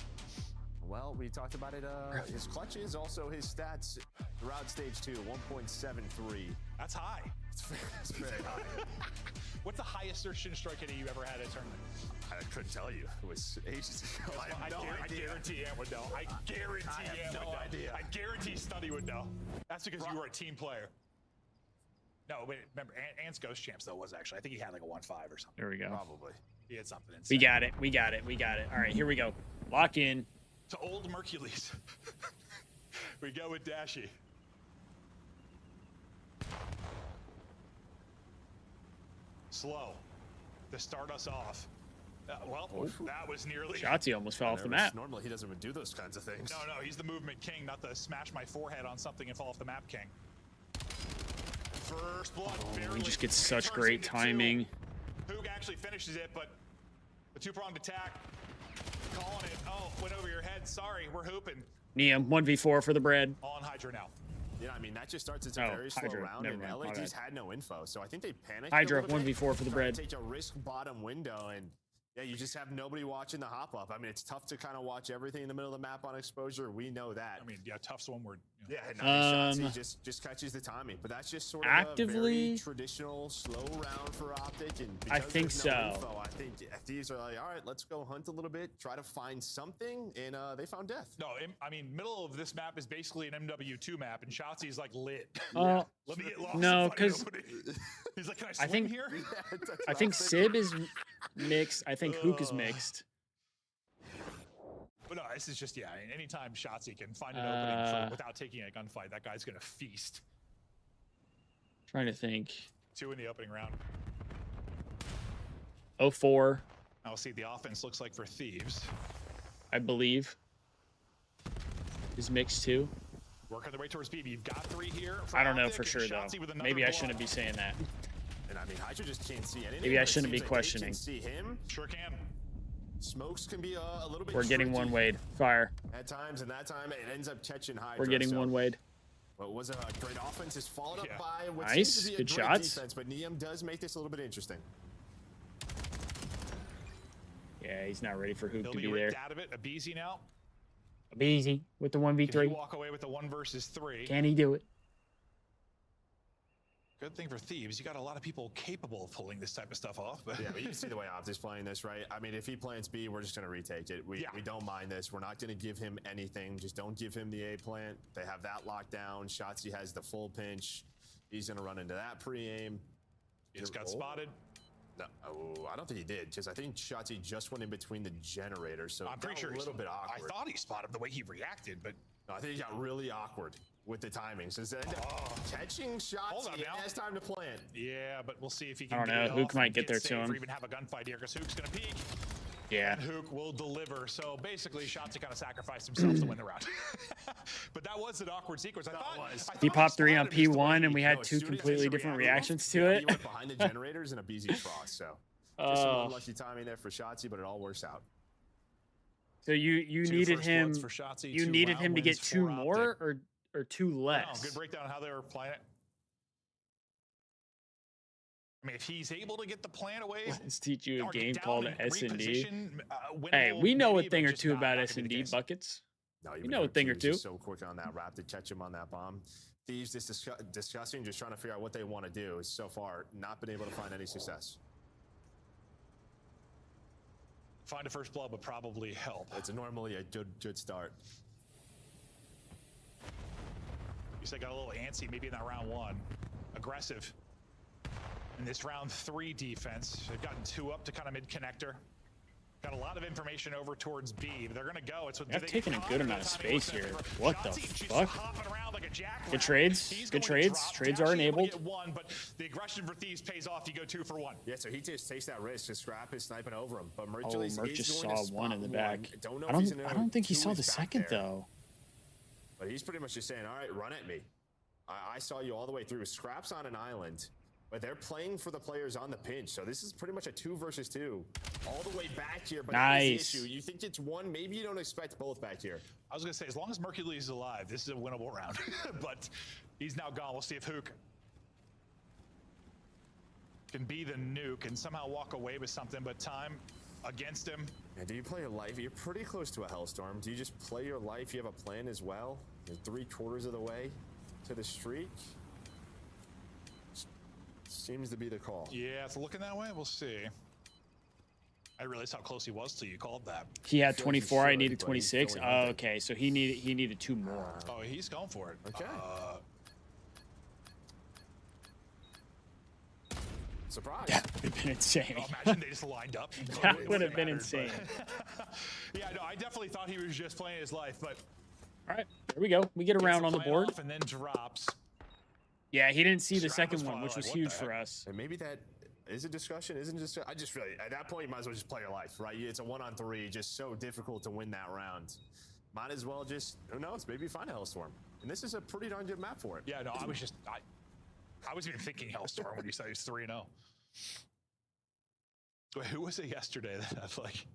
Well, we talked about it. His clutches, also his stats throughout stage 2, 1.73. That's high. It's very high. What's the highest search and strike hitting you've ever had at a tournament? I couldn't tell you. It was ages ago. I guarantee Ant would know. I guarantee Ant would know. I guarantee Study would know. That's because you were a team player. No, wait, remember, Ant's Ghost Champs, though, was actually, I think he had like a 1-5 or something. There we go. Probably. He had something insane. We got it. We got it. We got it. All right, here we go. Lock in. To old Mercules. We go with Dashy. slow to start us off. Well, that was nearly... Shotzi almost fell off the map. Normally, he doesn't even do those kinds of things. No, he's the movement king, not the smash my forehead on something and fall off the map king. First blood, He just gets such great timing. Hoog actually finishes it, but the two-pronged attack, calling it. Oh, went over your head. Sorry, we're hooping. Neum, 1v4 for the bread. On Hydra now. Yeah, I mean, that just starts as a very slow Hydra. round, Never and mind, my LAT's bad. had no info, so I think they panicked. Hydra, a little bit, 1v4 for the bread. Take a risk bottom window, and yeah, you just have nobody watching the hop up. I mean, it's tough to kind of watch everything in the middle of the map on exposure. We know that. I mean, yeah, tough's one word. Yeah, Shotzi just catches the timing, but that's just sort of actively a very traditional slow round for OpTic, and I because think there's no so. info, I think Thieves are like, all right, let's go hunt a little bit, try to find something, and they found death. No, I mean, middle of this map is basically an MW2 map, and Shotzi's like lit. Let me get lost. No, because he's like, can I swim here? I think Sib is mixed. I think Hook is mixed. But no, this is just, anytime Shotzi can find an opening without taking a gunfight, that guy's going to feast. Trying to think. 2 in the opening round. 0-4, Now we'll see what the offense looks like for Thieves. I believe. Is mixed too. Working their way towards B. You've got 3 here. I don't know OpTic for and sure, though. Shotzi with another Maybe I blow. shouldn't be saying that. And I mean, Hydra just can't see anything. Maybe I but it shouldn't be seems like they questioning. can see him. Sure can. Smokes can be a little bit We're getting tricky one Wade. Fire. at times, and that time it ends up catching Hydra. We're getting so one Wade. what was a great offense is followed up by what Nice. seems to be a Good great shots. defense, but Neum does make this a little bit interesting. Yeah, he's not ready for Hook He'll to be be there. ripped out of it. Abeezy now. Easy with the Can he 1v3. walk away with the 1 versus 3? Can he do it? Good thing for Thieves, you got a lot of people capable of pulling this type of stuff off. But Yeah, but you can see the way OpTic's playing this, right? I mean, if he plants B, we're just going to retake it. We don't mind this. We're not going to give him anything. Just don't give him the A plant. They have that locked down. Shotzi has the full pinch. He's going to run into that pre-aim. He just got spotted. No, I don't think he did, because I think Shotzi just went in between the generators, so I'm pretty sure a little bit awkward. I thought he spotted him the way he reacted, but No, I think he got really awkward with the timing. So instead of catching shots, he has time to plant. Yeah, but we'll see if he I can don't get know. it Hook off might and get there to safe him. or even have a gunfight here, because Hook's going to peek. Yeah. And Hook will deliver. So basically, Shotzi kind of sacrificed himself to win the round. But that was an awkward sequence. I thought He popped 3 on spotted him just the way P1, and we had No, as 2 soon as completely his different reaction- reactions to He it. went behind the generators and a BZ cross, so just some unlucky timing there for Shotzi, but it all works out. So you 2 needed first him. bloods for Shotzi, You 2 needed round him to wins get 2 for more OpTic. or 2 No, less. good breakdown on how they were playing it. I mean, if he's able to get the plan away, Let's teach you a or get game down called and S&D. reposition, Hey, winnable we know a maybe, thing but or just 2 not about gonna be the S&D case. buckets. No, You know a thing or Thieves 2. is so quick on that route to catch him on that bomb. Thieves just discussing, just trying to figure out what they want to do. So far, not been able to find any success. Find a first blood would probably help. It's normally a good start. You said got a little antsy maybe in that round 1. Aggressive. In this round 3 defense, they've gotten 2 up to kind of mid-connector. Got a lot of information over towards B. They're going to go. It's what I've taken a good amount of space here. What the fuck? Good trades. Good trades. Trades are enabled. One, but the aggression for Thieves pays off. You go 2 for 1. Yeah, so he just takes that risk to scrap his sniping over him. But Merch Oh, is Merch just going to saw 1 in the spot back. one. Don't know I if he's don't. gonna I don't think he do saw his the back second there. though. But he's pretty much just saying, all right, run at me. I saw you all the way through. Scraps on an island, but they're playing for the players on the pinch. So this is pretty much a 2 versus 2. All the way back here, but that is the issue. You think it's 1, maybe you don't expect both back here. I was going to say, as long as Mercules is alive, this is a winnable round. But he's now gone. We'll see if Hook can be the nuke and somehow walk away with something, but time against him. And do you play your life? You're pretty close to a Hellstorm. Do you just play your life? You have a plan as well? You're 3/4 of the way to the streak. Seems to be the call. Yeah, it's looking that way. We'll see. I realized how close he was till you called that. He had feel like he 24. I should, needed but he's 26. going Oh, hunting. okay. So he needed 2 more. Oh, he's going for it. Okay. Surprise. That would have been insane. Oh, imagine they just lined up. That would have been insane. Yeah, no, I definitely thought he was just playing his life, but All right, there we go. We get a round on the plan board. off and then drops. Yeah, he didn't see the Scrap second was one, probably which was like, what huge the for heck? us. And maybe that Is it discussion? Isn't it just? I just feel at that point you might as well just play your life, right? It's a 1-on-3, just so difficult to win that round. Might as well just, who knows? Maybe find a Hellstorm, and this is a pretty darn good map for it. Yeah, no, I was even thinking Hellstorm when you said he's 3-0. Who was it yesterday that like,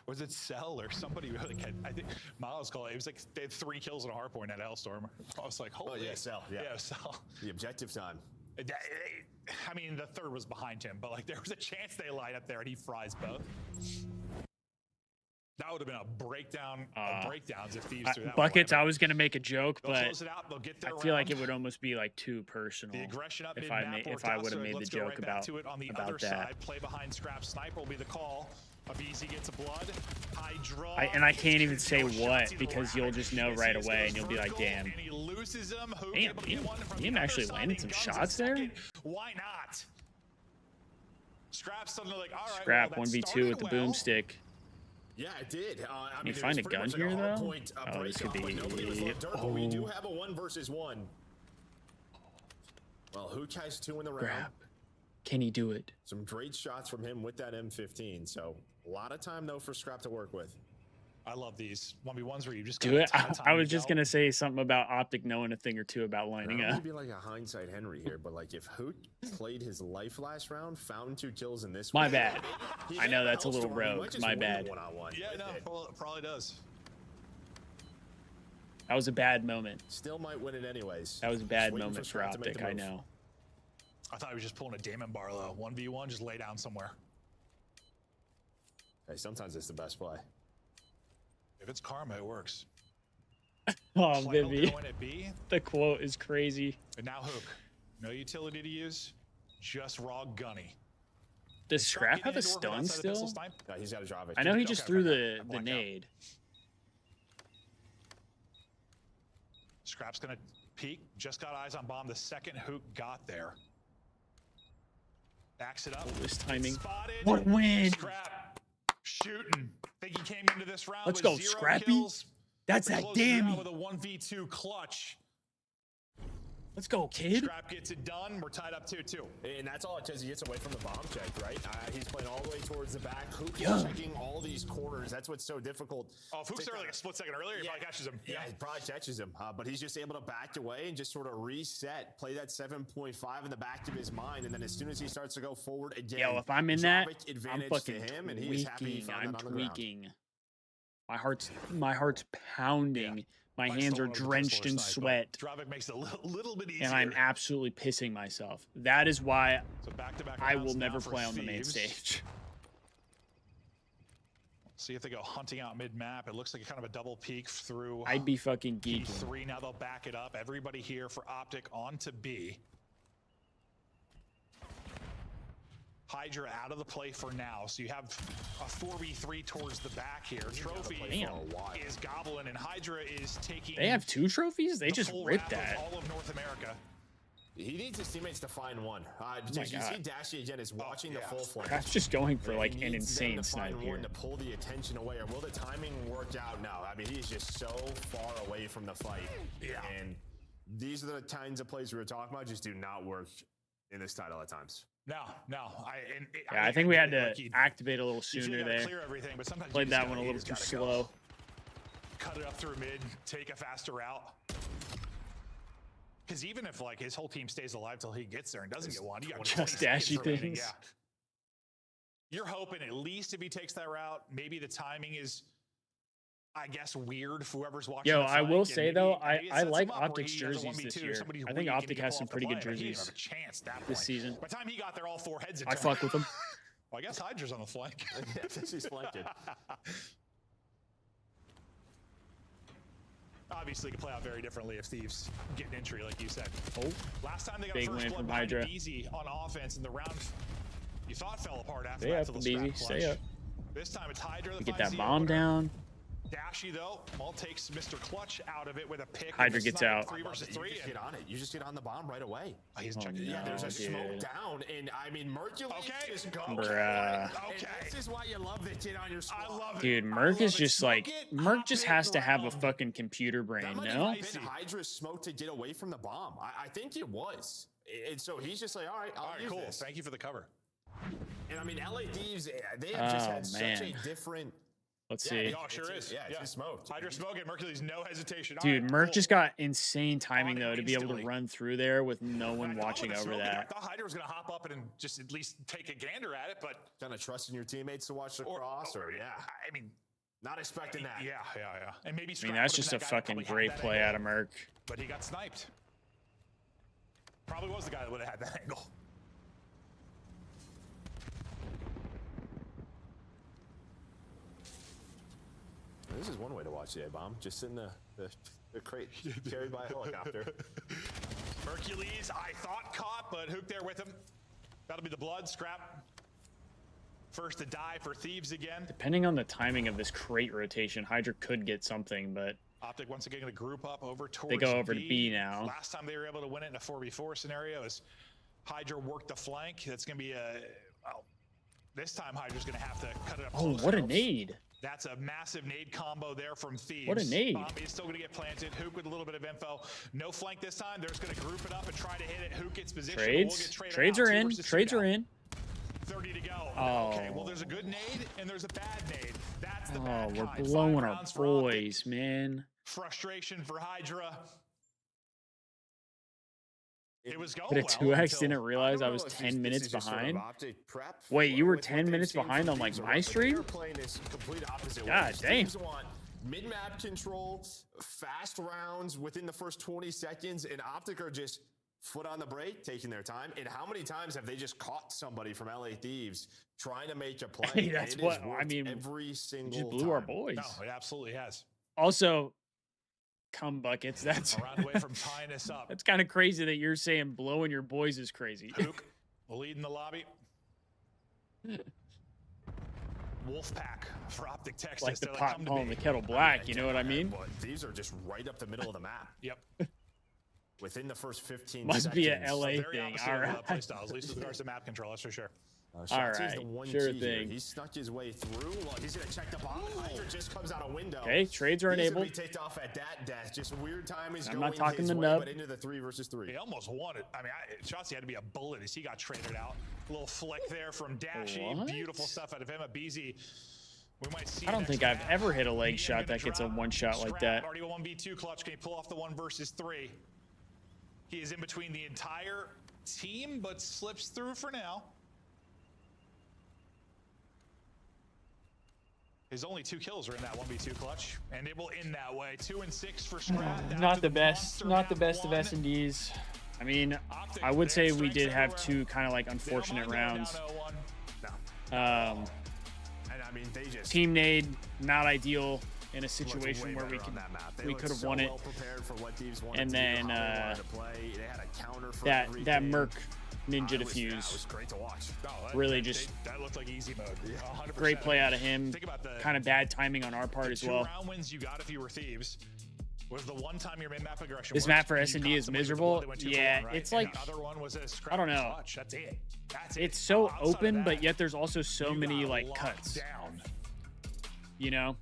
was it Cell or somebody really had, I think Miles called it. It was like they had 3 kills and a hardpoint at Hellstorm. I was like, holy. Oh yeah, Cell. Yeah, Cell. The objective time. I mean, the third was behind him, but like there was a chance they light up there and he fries both. That would have been a breakdown of breakdowns if Thieves threw that buckets. one. I was gonna make a joke, They'll but close it out, they'll get their I feel like round. it would almost be like too personal The aggression up if mid-map I would have made the Let's go joke right back about to it on the other that. side. Play behind Scrap Sniper will be the call. Abizi gets a blood. Hydra. I can't even say what because you'll just know right away and you'll be like, damn. And he loses them. Damn, he actually landed some shots there. Why not? Scrap's suddenly like, all right. Scrap well, 1v2 with the boomstick. Yeah, it did. Can you find a gun here though? Oh, this could be. We do have a 1 versus 1. Well, Hook has 2 in the round. Grab. Can he do it? Some great shots from him with that M15. So a lot of time though for Scrap to work with. I love these 1v1s where you just Do it. I was just gonna say something about OpTic knowing a thing or two about lining I'm up. gonna be like a hindsight Henry here, but like if Hoot played his life last round, found 2 kills in this. My bad. I know that's a little rogue. My bad. Yeah, no, probably does. That was a bad moment. Still might win it anyways. That was a bad moment for OpTic. I know. I thought he was just pulling a Damon Barlow. 1v1, just lay down somewhere. Hey, sometimes it's the best play. If it's karma, it works. Oh, Flannel Vivi. going at B. The quote is crazy. And now Hook. No utility to use. Just raw gunny. Does Scrap have a stun still? No, he's got a drive. I know he just threw the nade. Scrap's gonna peek. Just got eyes on bomb the second Hook got there. Backs it up. Oh, this timing. Spotted. What win? Scrap shooting. Think he came into this round Let's with go, 0 Scrappy. kills. That's He that closes it out damn. with a 1v2 clutch. Let's go, kid. Scrap gets it done. We're tied up 2-2. And that's all it says. He gets away from the bomb check, right? He's playing all the way towards the back. Hook Yeah. is checking all these corners. That's what's so difficult. Oh, if Hook's there like a split second earlier, he probably catches him. Yeah, he probably catches him. But he's just able to back away and just sort of reset, play that 7.5 in the back of his mind. And then as soon as he starts to go forward again, Yo, if I'm in that, Dravic I'm advantage fucking to him, and he is happy he tweaking. found I'm that on the ground. tweaking. My heart's pounding. Yeah. My Mike's hands still are one of the drenched in pistol or snipe, sweat, but Dravic makes it a little bit easier. and I'm absolutely pissing myself. That is why So back-to-back I rounds will now never for play on the main Thieves. stage. See if they go hunting out mid-map. It looks like a kind of a double peek through I'd be fucking geeking. P3. Now they'll back it up. Everybody here for OpTic on to B. Hydra out of the play for now. So you have a 4v3 towards the back here. Trophy is Goblin, and Hydra is taking. They have 2 trophies? They the just full ripped wrap of that. all of North America. He needs his teammates to find one. God. You see Dashy again is watching the full flame. That's just going for like He an needs them insane to snipe find here. one to pull the attention away, or will the timing work out? No, I mean he's just so far away from the fight. Yeah. And these are the kinds of plays we were talking about. Just do not work in this title at times. No. I think we had to like activate a little you feel sooner you gotta there. clear everything, but sometimes you Played just that one a gotta- you little too just gotta go. slow. Cut it up through mid, take a faster route. Because even if like his whole team stays alive till he gets there and doesn't get one, you got 20 Just seconds dashy remaining, things. yeah. You're hoping at least if he takes that route, maybe the timing is, I guess, weird for whoever's watching. Yo, the I flank, will and say maybe- though, maybe it I sets like him up where OpTic's he has a jerseys 1v2, this year. somebody's I think weak and he OpTic can has pull some off the pretty good play, but he didn't jerseys have a chance at that this point. season. By the time he got there, all 4 heads had I turned. fuck with them. Well, I guess Hydra's on the flank. He's flanking. Obviously, it could play out very differently if Thieves get an entry, like you said. Oh, Last time they got big first win blood from behind Hydra. Easy on offense in the round you thought fell apart after Stay that up, till the scrap Beezy. Stay clutch. up. This time it's Hydra We that get finds that the bomb opener. down. Dashy though, Maul takes Mr. Clutch out of it with a pick. Hydra with a gets snipe, out. 3 versus 3. You just get on it. You just get on the bomb right away. Oh, he's Oh, checking. Yeah, there's a dude. smoke down, and I mean Mercury just go. Bruh. Okay. And this is why you love the kid on your squad. I love it. Dude, I Merc love is it. just Smoke like it, Merc just hop has it to have a around. fucking computer brain, That might no? have been Hydra's smoke to get away from the bomb. I think it was. And so he's just like, all right, I'll All right, use cool. this. Thank you for the cover. And I mean, LA Thieves, they have just had such a different. Let's see. Oh, sure is. Yeah, it's smoked. Hydra smoking. Mercury's no hesitation. All Dude, right, Merc cool. just got insane timing though to be able to instantly. run through there with no one watching over I that. thought Hydra was going to hop up and just at least take a gander at it, but Kind of trusting your teammates to watch the cross, or yeah. I mean, not expecting that. Yeah. And maybe I mean, that's just a fucking great play out of Merc. But he got sniped. Probably was the guy that would have had that angle. This is one way to watch the A-bomb, just in the crate carried by a helicopter. Hercules, I thought caught, but Hook there with him. That'll be the blood scrap. First to die for Thieves again. Depending on the timing of this crate rotation, Hydra could get something, but OpTic once again going to group up over towards they go over to B now. Last time they were able to win it in a 4v4 scenario is Hydra worked the flank. That's going to be a, well, this time Hydra's going to have to cut it up. Oh, what a nade. That's a massive nade combo there from Thieves. What a nade. Bomb is still going to get planted. Hook with a little bit of info. No flank this time. They're just going to group it up and try to hit it. Hook gets position. Trades are in. Trades are in. 30 to go. Oh. Okay, well, there's a good nade and there's a bad nade. That's the Oh, bad we're kind. blowing 5 our rounds for OpTic. boys, man. Frustration for Hydra. It was going But a well 2x until- didn't realize I was 10 minutes behind. Wait, you were 10 minutes behind on like my stream? They're playing this complete opposite God way. damn. Thieves want mid-map control, fast rounds within the first 20 seconds, and OpTic are just foot on the brake, taking their time. And how many times have they just caught somebody from LA Thieves trying to make a play? Hey, that's And it has what I worked mean. every single Just blew our time. boys. No, it absolutely has. Also, cum buckets. That's A round away from tying us up. that's kind of crazy that you're saying blowing your boys is crazy. Hook will lead in the lobby. Wolfpack for OpTic Texas. Like the They're pot come to calling me. the kettle black. You know what I mean? But these are just right up the middle of the map. Yep. Within the first 15 Must seconds. be a LA Very thing. opposite All of, right. play styles, at least with regards to map control, that's for sure. Shotzi's right, the one sure key here. thing. He snuck his way through. Look, he's gonna check the bomb. Hydra just comes out a window. Okay, trades are He's enabled. gonna be ticked off at that death. Just weird timings I'm going not talking his the way, nub. but into the 3 versus 3. He almost won it. I mean, Shotzi had to be a bullet as he got traded out. A little flick there from Dashy. What? Beautiful stuff out of him. A BZ. We might see I don't next think I've map. ever hit a leg Ian shot gonna that gets a drop. one shot like Scrap, that. Already a 1v2 clutch. Can he pull off the 1 versus 3? He is in between the entire team, but slips through for now. His only 2 kills are in that 1v2 clutch, and it will end that way. 2 and 6 for Scrap. Down Not to the best. monster Not the map best of 1. S&Ds. I mean, OpTic, I would they say have we strengths did have everywhere. 2 kind of like They don't unfortunate mind going rounds. down 0-1. Um, And I mean, they just team nade, not ideal in a looked situation way where we better on could that map. They we looked could have so won it. well prepared for what Thieves wanted And to do, then how they wanted to play. They had a counter for that everything. Merc ninja It was diffuse. great to watch. No, Really just that looked like easy mode. 100%. Great play out of him. Think about the Kind of bad timing on our part the as well. 2-round wins you got if you were Thieves was the one time your mid-map aggression This worked, map for you S&D caught is somebody with miserable. blood that went 2 for Yeah, 1, right? it's And like- the other one was a scrap I don't know. clutch. That's it. That's It's it. so Outside of open, that, but yet there's also so you many got like locked cuts. down. You know?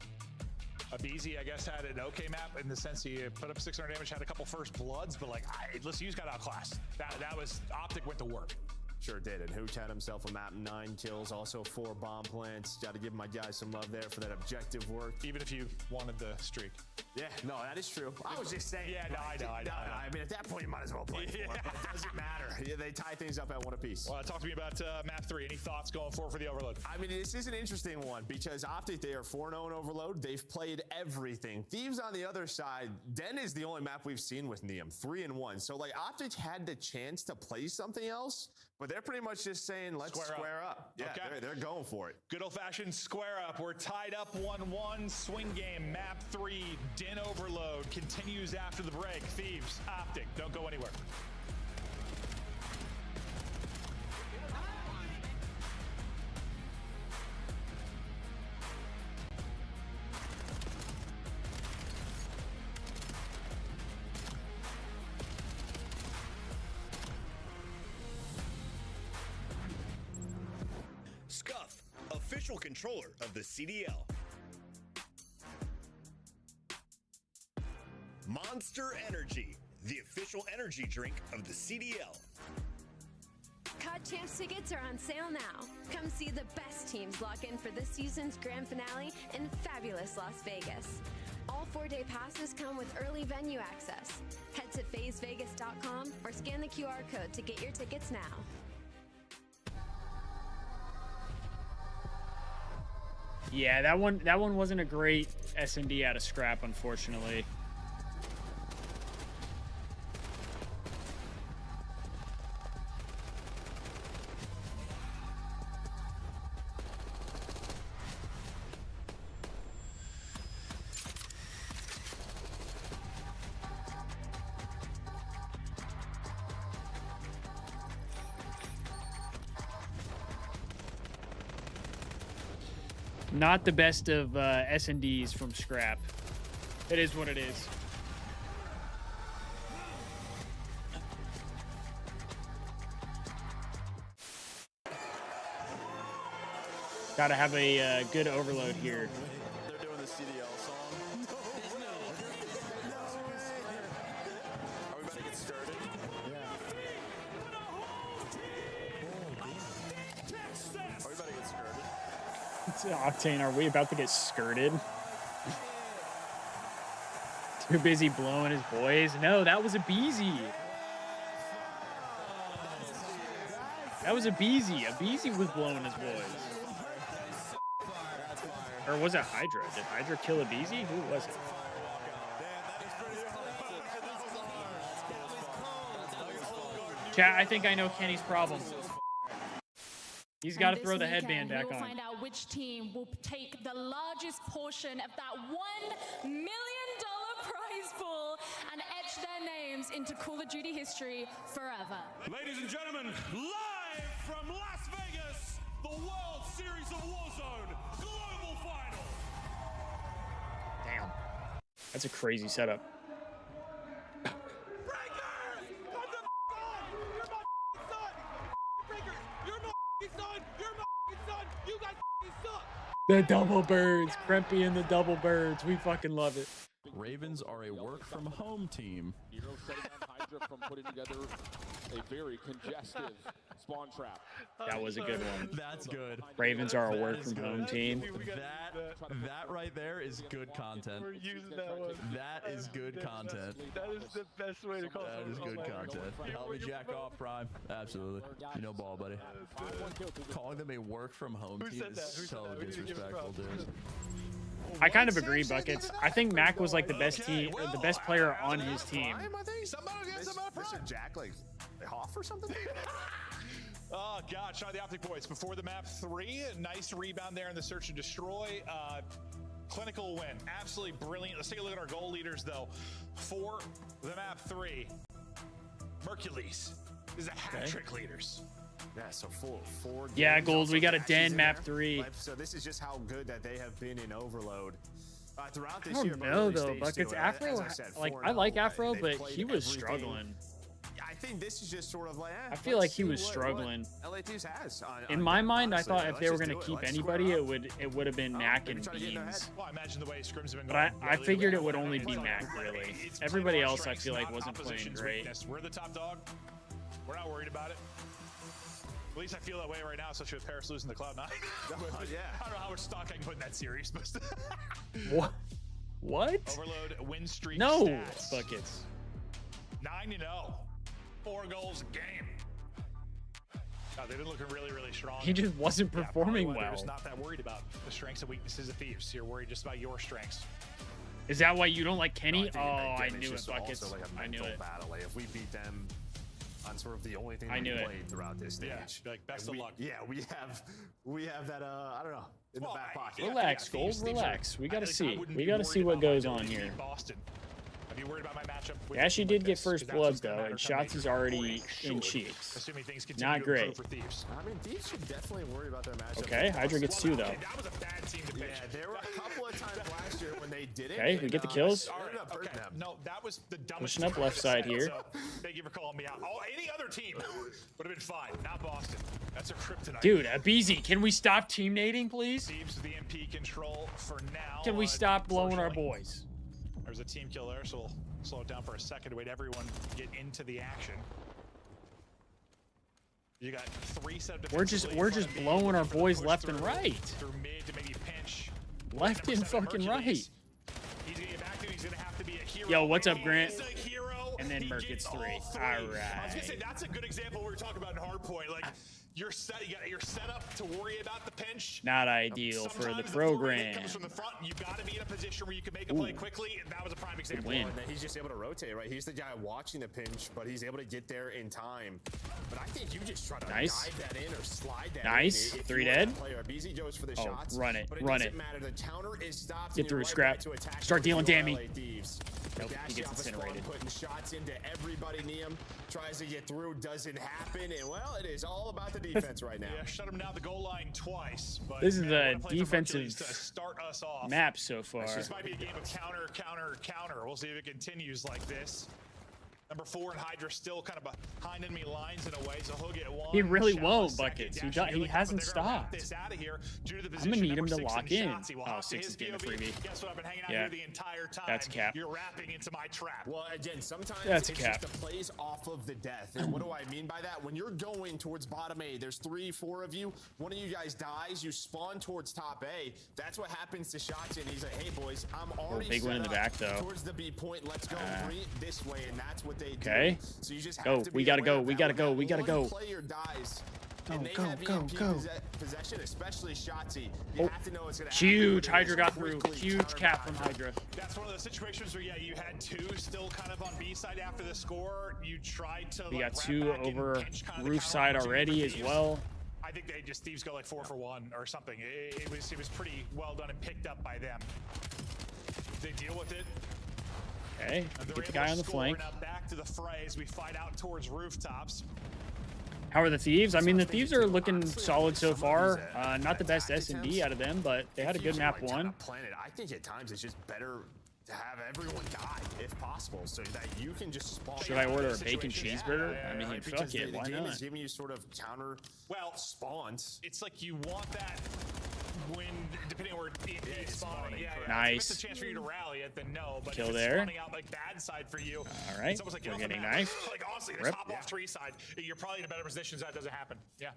Abizi, I guess, had an okay map in the sense he put up 600 damage, had a couple first bloods, but like, listen, you just got outclassed. That was OpTic went to work. Sure did. And Hooch had himself a map, 9 kills, also 4 bomb plants. Got to give my guys some love there for that objective work. Even if you wanted the streak. Yeah, no, that is true. I was just saying. Yeah, no, I know. I mean, at that point, you might as well play for it, but it doesn't matter. Yeah, they tie things up at 1 apiece. Well, talk to me about map 3. Any thoughts going forward for the Overload? I mean, this is an interesting one because OpTic, they are 4-0 in Overload. They've played everything. Thieves on the other side, Den is the only map we've seen with Neum, 3-1. So, like, OpTic had the chance to play something else, but they're pretty much just saying, let's square up. Yeah, Okay. they're going for it. Good old-fashioned square up. We're tied up 1-1. Swing game, map 3. Den Overload continues after the break. Thieves, OpTic, don't go anywhere. Scuff, official controller of the CDL. Monster Energy, the official energy drink of the CDL. Champs tickets are on sale now. Come see the best teams lock in for this season's grand finale in fabulous Las Vegas. All 4-day passes come with early venue access. Head to phasevegas.com or scan the QR code to get your tickets now. Yeah, that one wasn't a great S&D out of scrap, unfortunately. Not the best of S&Ds from scrap. It is what it is. Gotta have a good overload here. They're doing the CDL song. Are we about to get started? Are we about to get skirted? Octane, are we about to get skirted? Too busy blowing his boys? No, that was a Beezy. That was a Beezy. A Beezy was blowing his boys. Or was it Hydra? Did Hydra kill a Beezy? Who was it? Chat, I think I know Kenny's problem. He's got to throw the headband back we'll on. Find out which team will take the largest portion of that $1 million prize pool and etch their names into Call of Duty history forever. Ladies and gentlemen, live from Las Vegas, the World Series of Warzone Global Final. Damn. That's a crazy setup. The double birds. Krempy and the double birds. We fucking love it. Ravens are a work from home team. You know, setting up Hydra from putting together a very congestive spawn trap. That was a good one. That's good. Ravens are a work from home team. That right there is good content. We're using that one. That is good content. That is the best way to call it. That is good content. Help me jack off, Prime. Absolutely. You know ball, buddy. Calling them a work from home team is so disrespectful, dude. I kind of agree, Buckets. I think Mac was like the best player on his team. I think somebody gets Mr. Jack like off or something. Oh God, shot the OpTic boys before the map 3. Nice rebound there in the search and destroy. Clinical win, absolutely brilliant. Let's take a look at our goal leaders though. For the map 3, Mercules is a hat trick leaders. Yeah, so four Yeah, games, Gold, also we got a matches Den in map there. 3. So this is just how good that they have been in Overload throughout this I year. don't know but though, really Buckets. stage Afro, two, as I said, like 4-0. I like Afro, They've but played he was everything. struggling. I think this is just sort of like. I feel like he was struggling. LA Thieves has. In my mind, honestly, I thought if they were let's going just to do it. keep Let's square anybody, up. it would have been Mac maybe and try to get in their Beans. Well, I imagine the way scrims have been But going. I figured it would only be Mac, really. Everybody else, I feel like, wasn't playing great. We're the top dog. We're not worried about it. At least I feel that way right now, especially with Paris losing the Cloud9. Yeah. I don't know how much stock I can put in that series, but What? What? Overload win streak. No, stats. Buckets. 9-0, 4 goals a game. They've been looking really, really strong. He just wasn't performing They're well. just not that worried about the strengths and weaknesses of Thieves. You're worried just about your strengths. Is that why you don't like Kenny? No, I think, again, knew it's it, just Buckets. also like a I knew mental it. battle. Like if we beat them on sort of the only thing I we knew it. played throughout this stage. Yeah, like best And of luck. Yeah, we have that. I don't know, in the back pocket. Relax, Gold. Relax. We gotta see. We gotta see what goes on here. Boston. Have you worried about my matchup? He actually did get first blood though, and Shots is already in cheeks. Assuming things continue Not to great. improve for Thieves. I mean, Thieves should definitely worry about their matchup. Okay, Hydra gets 2 though. That was a bad team to pitch. Yeah, there were a couple of times last year when they didn't. Okay, we get the kills. Okay, no, that was the dumbest. Pushing up left side here. So, thank you for calling me out. Any other team would have been fine, not Boston. That's a kryptonite. Dude, Abizi, can we stop team nading, please? Thieves with the MP control for now. Can we stop blowing our boys? There's a team kill there, so we'll slow it down for a second to wait everyone get into the action. You got 3 set of We're defensive just lead, blowing our looking for the boys push left and through, right. Through mid to maybe pinch. Left and fucking right. He's gonna get back to. He's gonna have to be a hero. Yo, what's up, Grant? He's a hero. And then He Merc gets 3. all All I was right. gonna say that's a good example we were talking about in hardpoint. Like you're set up to worry about the pinch. Not ideal for the Sometimes program. comes from the front, and you got to be in a position where you can make a play quickly, and that was a prime example. win. And then he's just able to rotate, right? He's the guy watching the pinch, but he's able to get there in time. But I think you just try to dive that in or slide that Nice. in. 3 dead. BZ goes for the Oh, shots. run it. But Run doesn't it. matter. The counter is stopped. Get and you're through, right scrap. back to attack Start dealing your damage. LA Thieves. Nope, he gets Dash off his spawn, incinerated. putting shots into everybody. Niam tries to get through, doesn't happen, and well, it is all about the defense right now. Yeah, shut him down the goal line twice. But This is man, a what play from Hercules defensive to start us off. map so far. This might be a game of counter, counter, counter. We'll see if it continues like this. Number 4 and Hydra still kind of behind enemy lines in a way, so he'll get 1. He really Shot won't, second, Buckets. dash He hasn't stopped. This out of here due to the I'm gonna position. need him Number to 6 lock and in. Shots. He will Oh, hop to 6 is his getting a POV. freebie. Guess what? I've been hanging out Yeah. here the entire time. That's a cap. You're wrapping into my trap. Well, again, sometimes That's a it's cap. just the plays off of the death. And what do I mean by that? When you're going towards bottom A, there's 3, 4 of you. One of you guys dies, you spawn towards top A. That's what happens to Shotzi. And he's like, hey, boys, I'm already big one in the set up back, though. towards the B point. Let's go this way. And that's what they Okay. do. So you just have Go. to We be gotta aware go. of We that. gotta When go. that We gotta one go. player dies, Go, and they go, have go, EMP go. possession, especially Shotzi. Oh, You have to know it's going to happen. huge. It Hydra is got through. quickly Huge cap from countered. Hydra. That's one of those situations where, yeah, you had 2 still kind of on B side after the score. You tried to. We like, got wrap 2 back and over pinch kind of the roof counter side opportunity already for as Thieves. well. I think Thieves go like 4 for 1 or something. It was pretty well done and picked up by them. They deal with it. Okay. And they're Get the able guy to on the score. flank. Now back to the fray as we fight out towards rooftops. How are the Thieves? I mean, the Thieves are looking solid so far. Not the best S&D out of them, but they had a good map 1. Planet, I think at times it's just better to have everyone die if possible, so that you can just spawn. Should I order a bacon cheeseburger? I mean, Right, fuck because it. the Why game not? is giving you sort of counter spawns. It's like you want that when, depending on where DMP is spawning. Yeah, Nice. If it's a chance for you to rally it, then no. But Kill if it's there. spawning out like bad side for you, All right. it's almost like We're get off the getting map. knifed. Like honestly, Rip. just hop off 3 side. You're probably in a better position so that doesn't happen. Yeah.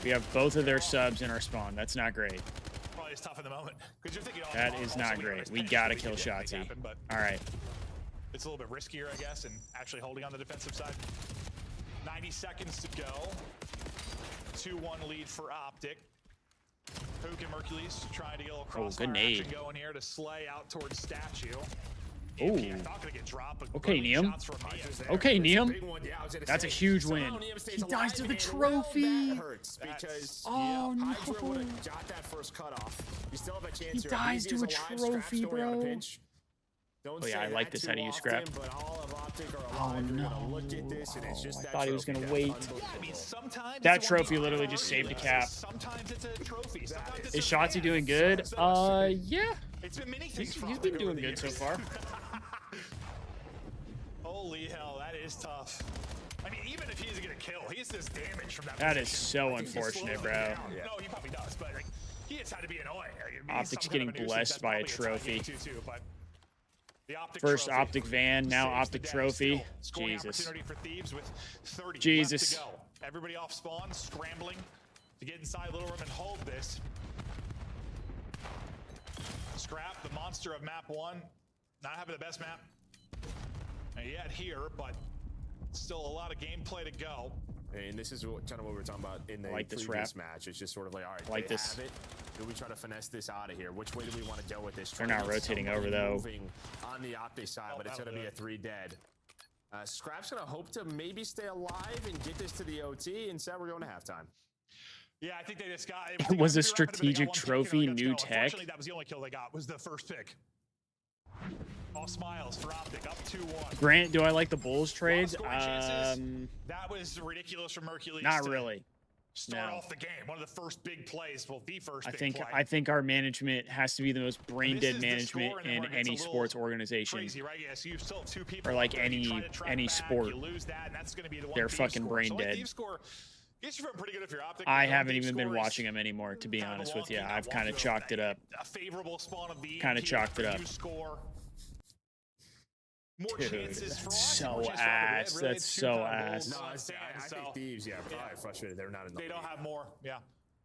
We have both of their subs in our spawn. That's not great. Probably is tough in the moment because you're thinking. Oh, That also, is not we got great. this We pinch, gotta we kill didn't make it Shotzi. happen, but All right. it's a little bit riskier, I guess, and actually holding on the defensive side. 90 seconds to go. 2-1 lead for OpTic. Hook and Mercules trying to get a little crossfire action going here to slay out towards Statue. Ooh. Not gonna get dropped, but Okay, great Niam. shots from Niam. Okay, Niam. Big one, yeah, I was gonna That's a say, huge somehow win. Niam stays He dies to alive, the and, trophy. That hurts because Oh, no. Hydra would have got that first cutoff. You still have a chance He here. dies BZ to is a alive, Scrap's trophy, going on a bro. pinch. Don't Oh, yeah, say I like that this. How do too you scrap? often, but all of OpTic are Oh, alive. You're gonna no. look at this, and it's just I that thought he was trophy. gonna That's wait. unbelievable. I mean, sometimes That it's a 1v1 trophy literally just saved the cap. Sometimes it's a trophy. Sometimes it's Is a Shotzi fan. doing good? Yeah. It's been many things. He's been doing good so far. Holy hell, that is tough. I mean, even if he doesn't get a kill, he just does damage from that. That is position. so I think he unfortunate, slows bro. them down. No, he probably does, but like, he just had to be annoying. Like, OpTic's some kind getting of a nuisance. blessed That's by a probably tie trophy. game too, but the OpTic First trophy OpTic van, now saves the OpTic day. trophy. Still scoring Jesus. opportunity for Thieves with 30 Jesus. left to go. Everybody off spawn, scrambling to get inside Little Room and hold this. Scrap, the monster of map 1, not having the best map yet here, but still a lot of gameplay to go. And this is kind of what we were talking about in the like this previous wrap. match. It's just sort of like, all right, Like they this. have it. Do we try to finesse this out of here? Which way do we want to go with this? They're Try to not get rotating somebody over, though. moving on the OpTic side, but it's going to be a 3 dead. Scrap's going to hope to maybe stay alive and get this to the OT. Instead, we're going to halftime. Yeah, I think they just got It was a strategic trophy, new tech. Unfortunately, that was the only kill they got, was the first pick. All smiles for OpTic, up 2-1. Grant, do I like the Bulls trades? That was ridiculous from Mercules. Not really. Start No. off the game. One of the first big plays. Well, the first I big think play. I think our management has to be the most brain This dead is the management score, and then in where it gets a any little sports organization. Crazy, right? Yeah, so you still have 2 people. Or like out there, you try to track any back, sport. You lose that, and that's going to be the one. They're Thieves fucking score. brain so dead. Thieves score, gets you from pretty good if you're OpTic. I The haven't Thieves even been score is watching them anymore, to be kind of honest a with you. wonky, I've kind of walkthrough chalked it up. A favorable spawn of the Kinda EMP chalked it after up. you score. more Dude, chances for that's us. so More chances for ass. Really, That's so ass. No, I think Thieves, probably frustrated. They're not in the They don't have more, yeah.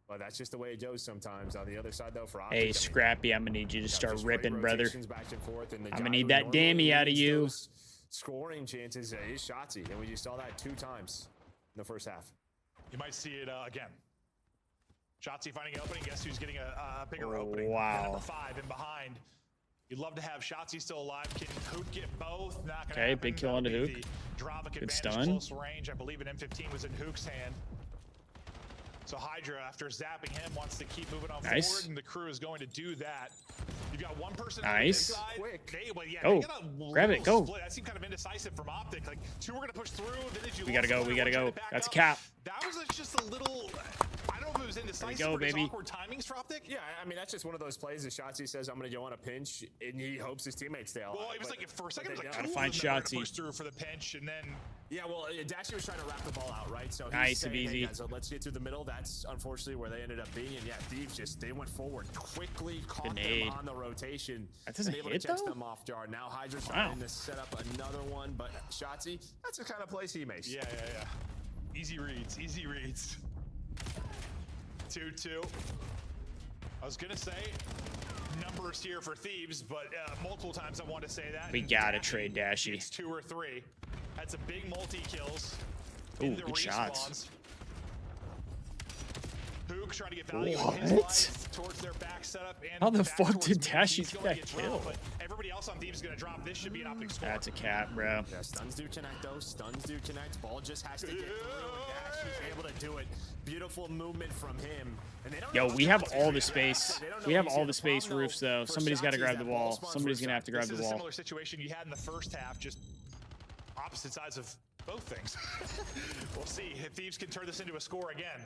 But that's just the way it goes sometimes. On the other side, though, for OpTic, Hey, Scrappy, I'm gonna need you to start ripping, brother. back and forth, and the I'm guy gonna need who that normally dammy out of leads you. those scoring chances is Shotzzy, and we just saw that 2 times in the first half. You might see it again. Shotzzy finding an opening. Guess who's getting a bigger opening? Wow. Number 5 in behind. You'd love to have Shotzzy still alive. Can Hook get both? Not gonna Okay, happen. big kill onto That'll be Hook. the Dravik Good advantage, stun. Close range. I believe an M15 was in Hook's hand. So Hydra, after zapping him, wants to keep moving on Nice. forward, and the crew is going to do that. You've got one person Nice. on the inside. Oh, they got a grab it, little go. Split. That seemed kind of indecisive from OpTic. Like 2 were going to push through. Then as you We gotta lost go. one, We gotta one tried go. to back That's up. cap. That was just a little. I don't know if it was indecisive go, or just baby. awkward timings for OpTic. Yeah, I mean, that's just one of those plays that Shotzzy says, I'm going to go on a pinch, and he hopes his teammates stay alive. Well, it was like for a second, it was like Gotta two find of them that were Shotzzy. push through for the pinch, and then Yeah, well, Dashy was trying to wrap the ball out, right? So he's Nice, saying, easy. hey, guys, so let's get through the middle. That's unfortunately where they ended up being. And yeah, Thieves they went forward quickly, caught Grenade. them on the rotation. That doesn't and able hit, to catch though? them off guard. Now Hydra's Wow. trying to set up another one, but Shotzzy, that's the kind of place he makes. yeah. Easy reads, easy reads. 2-2. I was gonna say numbers here for Thieves, but multiple times I want to say that. We And gotta Dashy trade Dashy. gets 2 or 3. Had some big multi-kills. Ooh, in the good shots. respawns. Hook trying to get value What? with his lines towards their back setup. And How the back fuck towards did mid. Dashy He's get going to that get dropped, kill? But everybody else on Thieves is going to drop. This should be an OpTic score. That's a cap, bro. Yeah, stuns do connect though. Stuns do connect. Ball just has to get through, and Dashy's able to do it. Beautiful movement from him. And they don't Yo, know we if have Shotzzy all is the gonna- space. they don't know We have he's all gonna the space bomb, roofs, though. for Somebody's got to Shotzzy, grab that the ball ball. spawns Somebody's for going to have to grab This the is a ball. similar situation you had in the first half, just opposite sides of both things. We'll see if Thieves can turn this into a score again.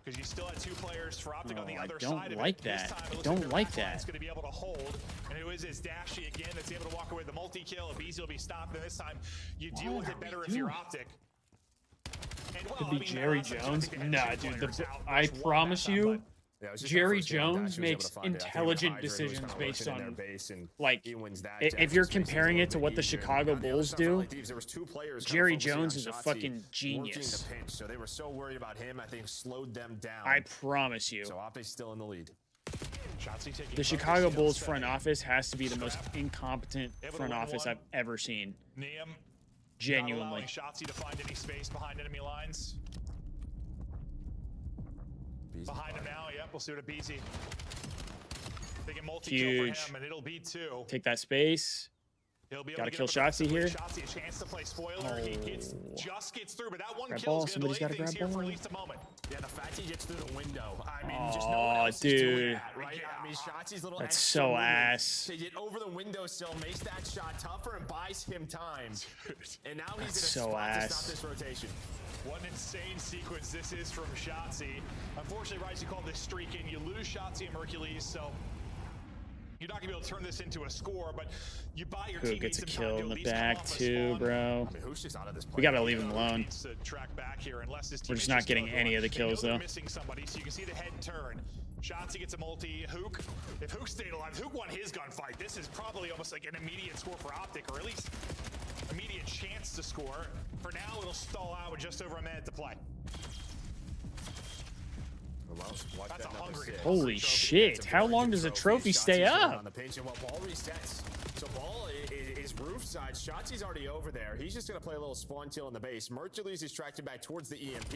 Because you still had 2 players for OpTic on the Oh, I other don't side of like it. This that. time, I it looks don't their like back that. line's going to be able to hold. And who is Dashy again that's able to walk away with the multi-kill. Abizi will be stopped. And this time, you deal What with are it better we if you're doing? OpTic. And, well, Could I be mean, Jerry OpTic, Jones. I think, had Nah, 2 dude. players out, I rushed one promise that time, you, Yeah, it was just Jerry that first game Jones Dashy was able makes to find it. I think with intelligent Hydra, he was decisions kinda based lurking in their on, base, and like, he wins that if jack you're just makes it a comparing little it to bit what the easier. Chicago On the other Bulls side, do, like Thieves, there was 2 players kinda Jerry focusing on Jones is a Shotzzy fucking working genius. the pinch, so they were so worried about him, I think slowed them down. I promise you. So OpTic's still in the lead. Shotzzy taking The focus, Chicago you know, Bulls second. front office has to be the most incompetent Able to front win office one. I've ever seen. Niam Genuinely. not allowing Shotzzy to find any space behind enemy lines. Behind him now, yep, we'll see what Abizi. Taking multi-kill Huge. for him, and it'll be 2. Take that space. He'll be able Gotta to kill get up Shotzzy here. Shotzzy a chance to play spoiler. He just gets through, but that one Grab kill ball. is going to Somebody's delay gotta things grab here for ball. at least a moment. Yeah, the fact he gets through the window. I mean, Aw, just no one else is doing dude. that, right? I mean, Shotzi's little That's extra so movement ass. to get over the windowsill makes that shot tougher and buys him time. And now he's That's in a so spot ass. to stop this rotation. What an insane sequence this is from Shotzzy. Unfortunately, Rice, you called this streak in. You lose Shotzzy and Mercules, so you're not going to be able to turn this into a score, but you buy your Who teammates gets a some time kill to in at the least come back off a too, spawn. bro? I mean, who's just out of this play? We gotta leave him alone. Needs to track back here unless his We're just teammates not getting go any of the They know kills, they're though. missing somebody, so you can see the head turn. Shotzzy gets a multi. Hook. If Hook stayed alive, Hook won his gunfight. This is probably almost like an immediate score for OpTic, or at least immediate chance to score. For now, it'll stall out with just over a minute to play. That's a hungry Holy shit. How long does a trophy stay up? On the pinch, and while ball resets, so ball is roof side. Shotzi's already over there. He's just gonna play a little spawn kill in the base. Mercules is tracking back towards the EMP.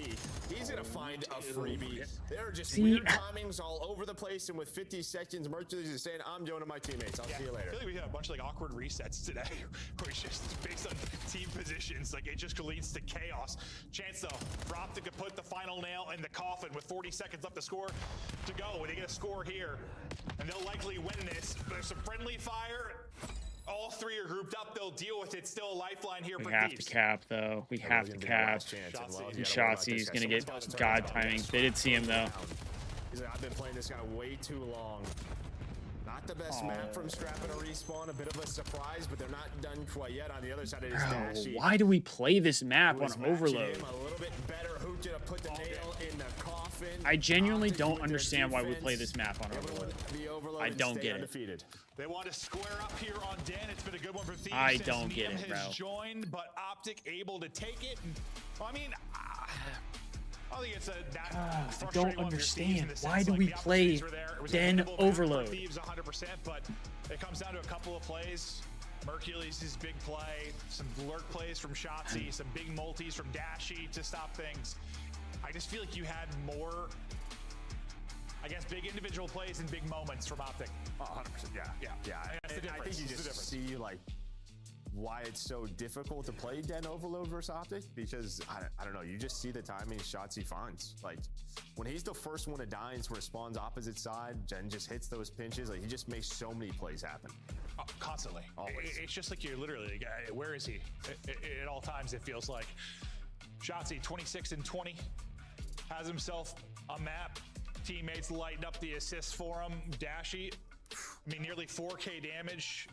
He's gonna find a freebie. There are just weird timings all over the place, and with 50 seconds, Mercules is saying, "I'm joining my teammates. I'll see you I later." feel like we had a bunch of like awkward resets today, where it's just based on team positions. Like it just leads to chaos. Chance though, for OpTic to put the final nail in the coffin with 40 seconds left to score to go. They get a score here, and they'll likely win this. There's some friendly fire. All 3 are grouped up. They'll deal with it. Still a lifeline here We for have Thieves. to cap, though. We have to cap. And Shotzi's gonna get god timing. They did see him, though. He's like, I've been playing this guy way too long. Not the best map from Strap and a Respawn. A bit of a surprise, but they're not done quite yet. On the other side, it is Dashy. Why do we play this map on Overload? A little bit better. Who's gonna put the nail in the coffin? I genuinely don't understand why we play this map on Overload. I don't get it. They want to square up here on Den. It's been a good one for Thieves. I don't get it, bro. Has joined, but OpTic able to take it. And, I mean, I think it's I don't understand. Why do we play Den Overload? Thieves 100%, but it comes down to a couple of plays. Mercules' big play, some lurk plays from Shotzzy, some big multis from Dashy to stop things. I just feel like you had more, I guess, big individual plays and big moments from OpTic. 100%. Yeah. That's the difference. I think you just see like why it's so difficult to play Den Overload versus OpTic, because I don't know, you just see the timing shots he finds. Like when he's the first one to die and spawns opposite side, Jen just hits those pinches. Like he just makes so many plays happen. Constantly. Always. It's just like you're literally, where is he? At all times, it feels like. Shotzzy, 26 and 20, has himself a map. Teammates lighten up the assists for him. Dashy, I mean, nearly 4K damage.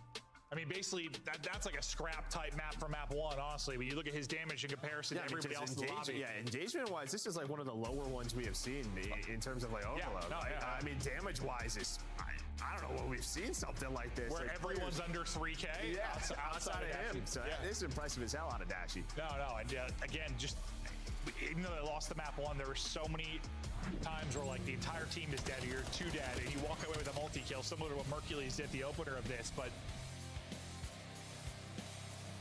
I mean, basically, that's like a scrap type map from map 1, honestly. When you look at his damage in comparison to everybody else in the lobby. Yeah, engagement-wise, this is like one of the lower ones we have seen in terms of like Overload. I mean, damage-wise, I don't know what we've seen something like this. Where like everyone's under 3K outside of him. So this is impressive as hell out of Dashy. No, and again, just even though they lost the map 1, there were so many times where like the entire team is dead, or you're 2 dead, and you walk away with a multi-kill, similar to what Mercules did the opener of this, but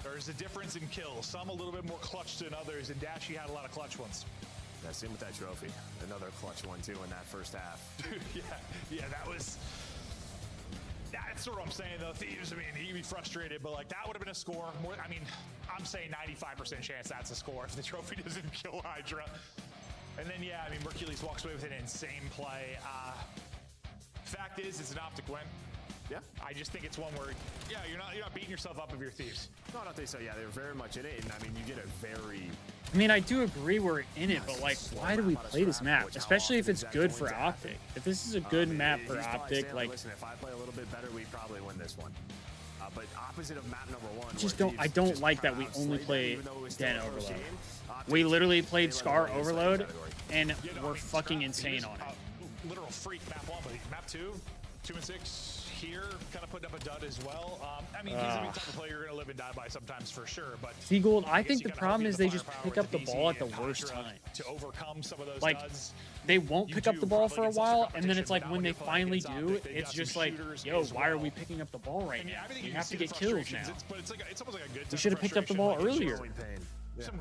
there's a difference in kills. Some a little bit more clutch than others, and Dashy had a lot of clutch ones. Yeah, same with that trophy. Another clutch one, too, in that first half. yeah, that's sort of what I'm saying, though. Thieves, I mean, he'd be frustrated, but like that would have been a score. I mean, I'm saying 95% chance that's a score if the trophy doesn't kill Hydra. And then, yeah, I mean, Mercules walks away with an insane play. Fact is, it's an OpTic win. Yeah, I just think it's one where, yeah, you're not beating yourself up if you're Thieves. No, I don't think so. Yeah, they're very much in it, and I mean, you get a very. I mean, I do agree we're in it, but like, why do we play this map? Especially if it's good for OpTic. If this is a good map for OpTic, like, listen, if I play a little bit better, we probably win this one. But opposite of map number 1, I don't like that we only play Den Overload. We literally played Scar Overload, and we're fucking insane on it. Literal freak map 1, but map 2, 2 and 6. Here, kind of putting up a dud as well. I mean, he's a type of player you're going to live and die by sometimes for sure. But Seagold, I think the problem is they just pick up the ball at the worst time. To overcome some of those duds. They won't pick up the ball for a while, and then it's like when they finally do, it's just like, yo, why are we picking up the ball right now? We have to get kills now. But it's almost like a good. We should have picked up the ball earlier. Some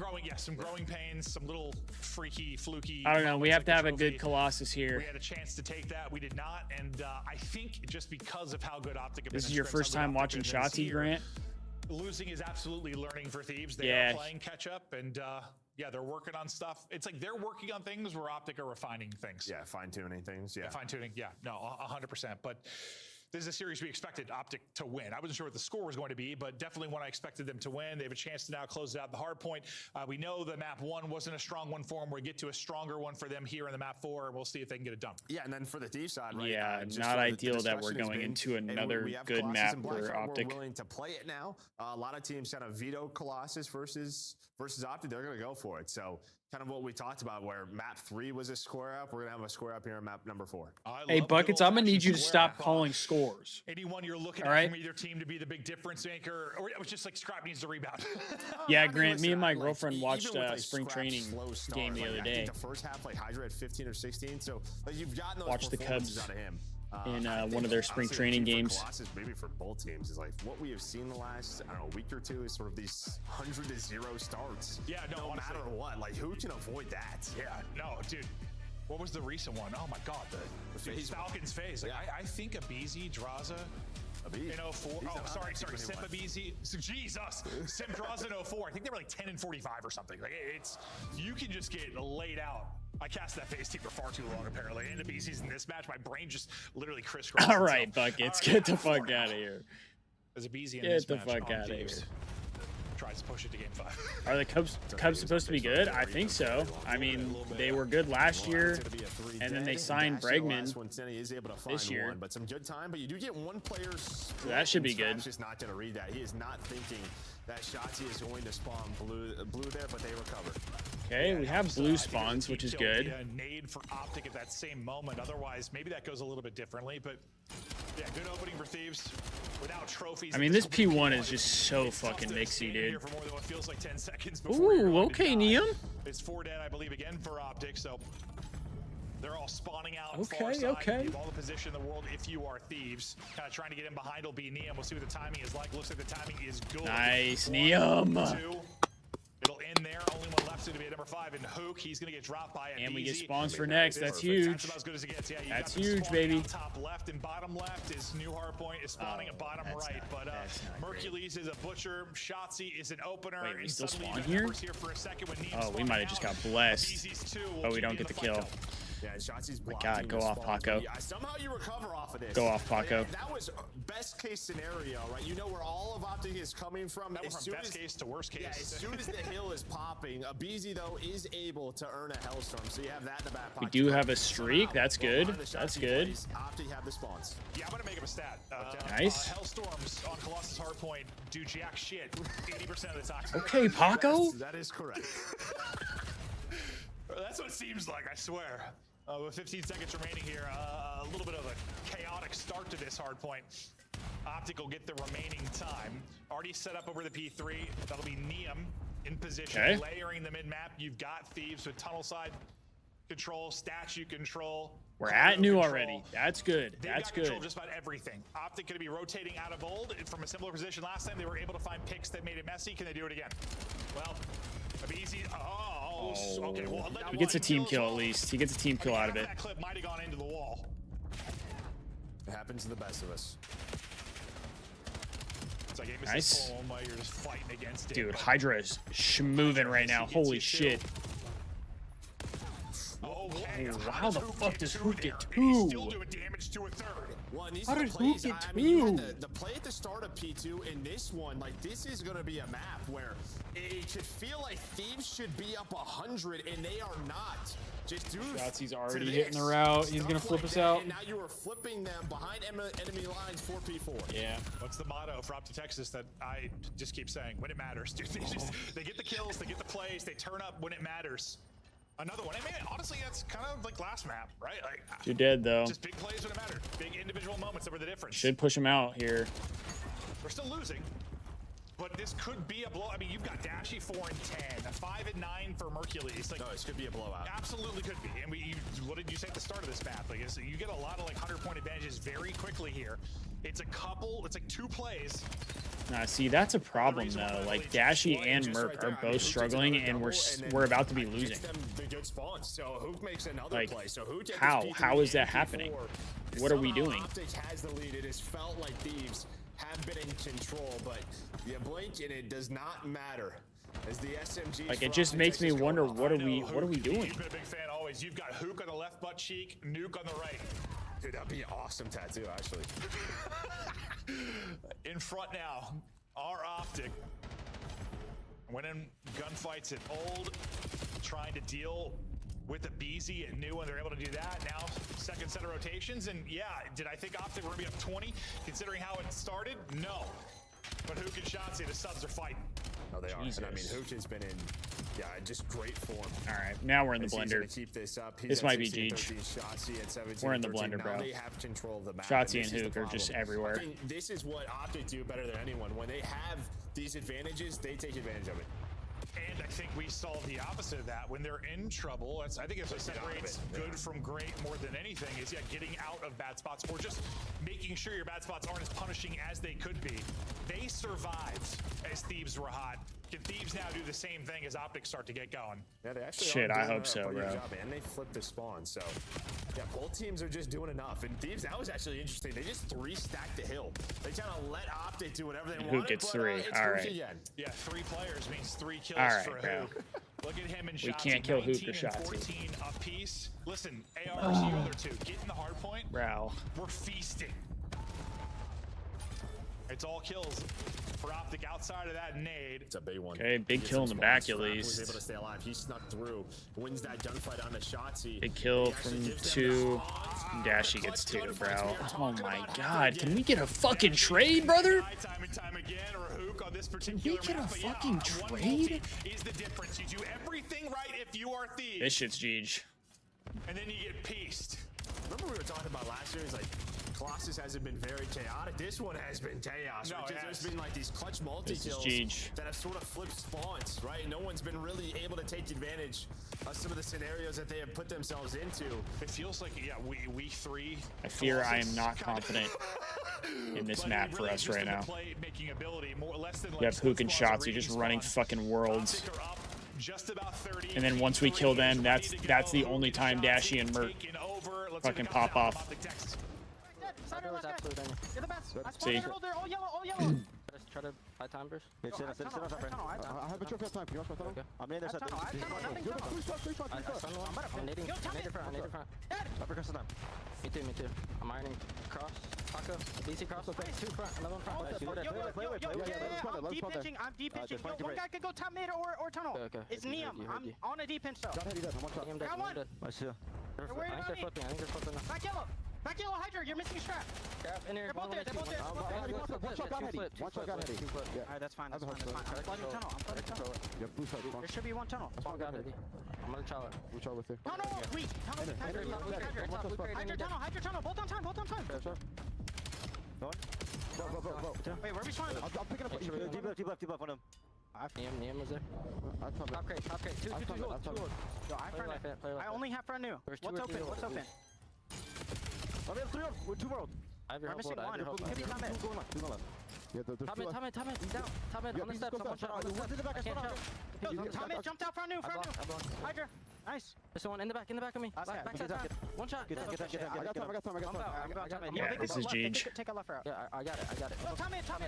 growing pains, some little freaky, fluky. I don't know. We have to have a good Colossus here. We had a chance to take that. We did not. And I think just because of how good OpTic. This is your first time watching Shotzzy, Grant? Losing is absolutely learning for Thieves. They are playing catch up, and yeah, they're working on stuff. It's like they're working on things where OpTic are refining things. Yeah, fine-tuning things. Yeah, fine-tuning. Yeah, no, 100%. But this is a series we expected OpTic to win. I wasn't sure what the score was going to be, but definitely one I expected them to win. They have a chance to now close it out the hard point. We know the map 1 wasn't a strong one for them. We'll get to a stronger one for them here in the map 4, and we'll see if they can get it done. Yeah, and then for the Thieves side, right? Yeah, not ideal that we're going into another good map for OpTic. We're willing to play it now. A lot of teams kind of veto Colossus versus OpTic. They're going to go for it. So kind of what we talked about, where map 3 was a square up. We're going to have a square up here in map number 4. Hey, Buckets, I'm going to need you to stop calling scores. Anyone you're looking at from either team to be the big difference maker, or it was just like Scrap needs to rebound. Yeah, Grant, me and my girlfriend watched a spring training game the other day. I think the first half, like Hydra had 15 or 16. So like, you've gotten those watched the Cubs out of him. In one of their spring training games. Colossus, maybe for both teams, is like what we have seen the last, I don't know, week or two is sort of these 100-0 starts. Yeah, no matter what. Like, who can avoid that? Yeah, no, dude. What was the recent one? Oh my God, the Falcons phase. Like, I think Abizi, Draza. In 04. Oh, sorry. Simp Abizi. Jesus. Simp Draza in 04. I think they were like 10 and 45 or something. Like, it's, you can just get laid out. I cast that phase team for far too long, apparently. And the BC's in this match, my brain just literally crisscrossed. All right, Buckets, get the fuck out of here. There's a BZ in this match. Get the fuck out of here. tries to push it to game 5. Are the Cubs supposed to be good? I think so. I mean, they were good last year, and then they signed Bregman this year. But some good time, but you do get one player. So that should be good. Just not going to read that. He is not thinking that Shotzi is going to spawn blue there, but they recover. Okay, we have blue spawns, which is good. A nade for OpTic at that same moment. Otherwise, maybe that goes a little bit differently. But yeah, good opening for Thieves. Without trophies. I mean, this P1 is just so fucking mixy, dude. For more than what feels like 10 seconds Ooh, okay, Neum. It's 4 dead, I believe, again for OpTic. So they're all spawning out. Okay, far side. okay. You have all the position in the world if you are Thieves. Kind of trying to get in behind will be Neum. We'll see what the timing is like. Looks like the timing is good. Nice, 1, Neum. 2. It'll end there. Only one left to be at number 5. And Hook, he's going to get dropped by a And we get BZ. spawns for next. That's huge. That's about as good as it gets. Yeah, that's huge, baby. Top left and bottom left is new hardpoint is spawning at bottom right. But Mercules is a butcher. Shotzi is an opener. Wait, we and still suddenly spawn you have here? numbers for a second when Oh, we might have just got blessed. Oh, we don't get the kill. Yeah, Shotzi's My God, go off, Paco. Yeah, somehow you recover off of this. Go off, Paco. That was best case scenario, right? You know where all of OpTic is coming from. That was from best case to worst case. Yeah, as soon as the hill is popping, Abizi, though, is able to earn a Hellstorm. So you have that in the back pocket. We do have a streak. That's good. That's good. OpTic have the spawns. Yeah, I'm going to make up a stat. Nice. Hellstorms on Colossus Hardpoint do jack shit 80% of the time. Okay, Paco. That is correct. That's what it seems like, I swear. With 15 seconds remaining here, a little bit of a chaotic start to this hard point. OpTic will get the remaining time. Already set up over the P3. That'll be Neum in position, layering the mid-map. You've got Thieves with tunnel side control, statue control. We're at new already. That's good. They've That's got control good. of just about everything. OpTic going to be rotating out of old from a similar position last time. They were able to find picks that made it messy. Can they do it again? Well, it'd be easy. Okay, well, he gets a team kill at least. He gets a team kill out of it. That clip might have gone into the wall. It happens to the best of us. It's like Nice. you're just fighting against it. Dude, Hydra is moving right now. Holy shit. Okay, Oh, how the fuck does Hook get He's 2? still doing damage to a third. Well, and these How are did plays, Hook get I mean, you 2? had the play at the start of P2 in this one, like this is going to be a map where it should feel like Thieves should be up 100 and they are not. Just do Shotzi's already hitting the route. He's gonna flip us out. And now you are flipping them behind enemy lines 4P4. Yeah. What's the motto for OpTic Texas that I just keep saying? When it matters, dude. They get the kills, they get the plays, they turn up when it matters. Another one. I mean, honestly, that's kind of like last map, right? Like, You're dead though. just big plays when it mattered. Big individual moments that were the difference. Should push him out here. We're still losing, but this could be a blow. I mean, you've got Dashy 4 and 10, a 5 and 9 for Mercules. Like, no, this could be a blowout. Absolutely could be. And what did you say at the start of this map? Like, you get a lot of like 100-point advantages very quickly here. It's like 2 plays. Nah, see, that's a problem though. Like Dashy and Merc are both struggling, and we're about to be losing. So Hook makes another Like, play. So Hook gets how? P3 How is that and happening? P4. What are we Somehow doing? OpTic has the lead. It has felt like Thieves have been in control, but you blink and it does not matter. As the SMG, Like, it just makes me wonder, what are we doing? You've been a big fan always. You've got Hook on the left butt cheek, Nuke on the right. Dude, that'd be an awesome tattoo, actually. In front now, our OpTic. Winning gunfights at old, trying to deal with the BZ at new, and they're able to do that. Now, second set of rotations, and yeah, did I think OpTic were going to be up 20, considering how it started? No. But Hook and Shotzi, the subs are fighting. No, they Jesus. are. And I mean, Hook has been in, just great form. All right, now we're in the As he's blender. gonna keep this up. He's This at might be 16, Jeej. 13, Shotzi at 17, We're in the 13. blender, Now bro. they have control of the map. Shotzi this and is Hook the are just problem. everywhere. I think this is what OpTic do better than anyone. When they have these advantages, they take advantage of it. And I think we saw the opposite of that. When they're in trouble, I think it's what separates good from great more than anything is getting out of bad spots, or just making sure your bad spots aren't as punishing as they could be. They survived as Thieves were hot. Can Thieves now do the same thing as OpTic start to get going? Yeah, they actually Shit, are I doing hope a so, pretty good bro. job, and they flipped the spawn. So, yeah, both teams are just doing enough. And Thieves, that was actually interesting. They just 3-stacked the hill. They kind of let OpTic do whatever they And wanted. Hook gets but, 3. It's All Hook right. again. Yeah, 3 players means 3 kills All right, for bro. Hook. Look at him and Shotzi. We can't kill Hook or 19 and Shotzi. 14 apiece. Listen, ARs, you other 2, get in the hard point. Bro. We're feasting. It's all kills for OpTic outside of that nade. It's a big one. Okay, big kill in the back at least. Was able to stay alive. He snuck through, wins that gunfight on the Shotzzy. Big kill from 2. Dashy gets 2, bro. Oh my god, can we get a fucking trade, brother? Time and time again, or Hook on this Can we get a fucking trade? Is the difference. You do everything right if you are Thieves. This shit's Jeej. And then you get pieced. Remember we were talking about last year? It's like Colossus hasn't been very chaotic. This one has been chaos. No, Because there's been like these clutch multi-kills that have sort of flipped spawns, right? No one's been really able to take advantage of some of the scenarios that they have put themselves into. It feels like, yeah, week 3. I fear I am not confident in this map for us right now. You have Hook and Shotzzy just running fucking worlds. And then once we kill them, that's the only time Dashy and Mert fucking pop off. See? Let's try to buy time burst. I have a trophy of time. Can you watch my tunnel? I'm in there. I'm nading front. Stop across the time. Me too. I'm ironing cross. Paco. BC cross. 2 front. Another one front. I'm deep pitching. One guy could go top mid or tunnel. It's Neum. I'm on a deep pinch though. Got one. I see. I think they're flipping. Back yellow Hydra, you're missing strap. They're both there. One shot got heady. Alright, that's fine. I'm flooding tunnel. There should be one tunnel. I'm gonna try it. We'll try with you. No, weak. Hydra tunnel. Both on time. Go. Wait, where are we spawning? I'm picking up. Deep left on him. Neum was there. Top crate. Two. I only have front new. What's open? We have 3 on. We're 2 world. I'm missing one. Give me top mid. Top mid. He's down. Top mid on the steps. Top mid jumped out front new. Hydra. Nice. There's someone in the back of me. Backside top. One shot. Get that. I got time. Yeah, this is Jeej. Take a left route. Yeah, I got it. Top mid. Tell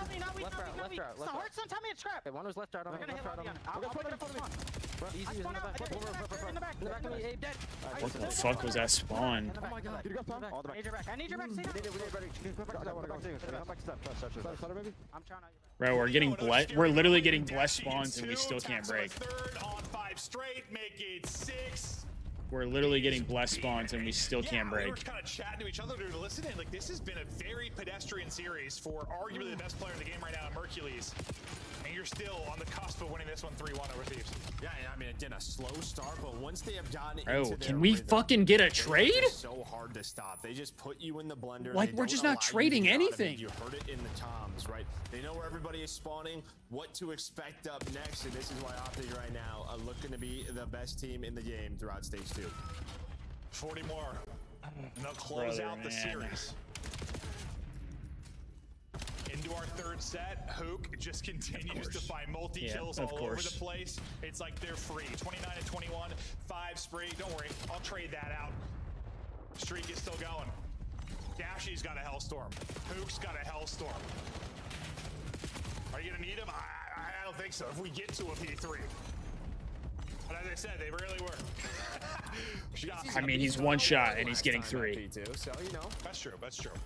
me, not we. It's the hard son. Tell me it's scrap. Okay, one was left out. We're gonna hit left on. I'll pick it up on me. Easy in the back. In the back of me. Abe dead. What the fuck was that spawn? Oh my god. I need your back. I'm trying to. Bro, we're literally getting blessed spawns and we still can't break. Third on 5 straight, make it 6. We're literally getting blessed spawns and we still can't break. We were kind of chatting to each other to listen in. Like, this has been a very pedestrian series for arguably the best player in the game right now, Mercules. And you're still on the cusp of winning this one 3-1 over Thieves. Yeah, I mean, again, a slow start, but once they have gotten into Oh, their can we rhythm, fucking get a trade? It's so hard to stop. They just put you in the blender. Like, They we're don't just allow not you to trading get out of it. anything. You heard it in the toms, right? They know where everybody is spawning, what to expect up next, and this is why OpTic right now are looking to be the best team in the game throughout stage 2. 40 more. And they'll close out the series. Into our 3rd set, Hook just continues to find multi-kills all over the place. It's like they're free. 29 and 21, 5 spree. Don't worry, I'll trade that out. Streak is still going. Dashy's got a Hellstorm. Hook's got a Hellstorm. Are you gonna need him? I don't think so. If we get to a P3. But as I said, they rarely were. I mean, he's 1 shot and he's getting 3. So, you know, that's true.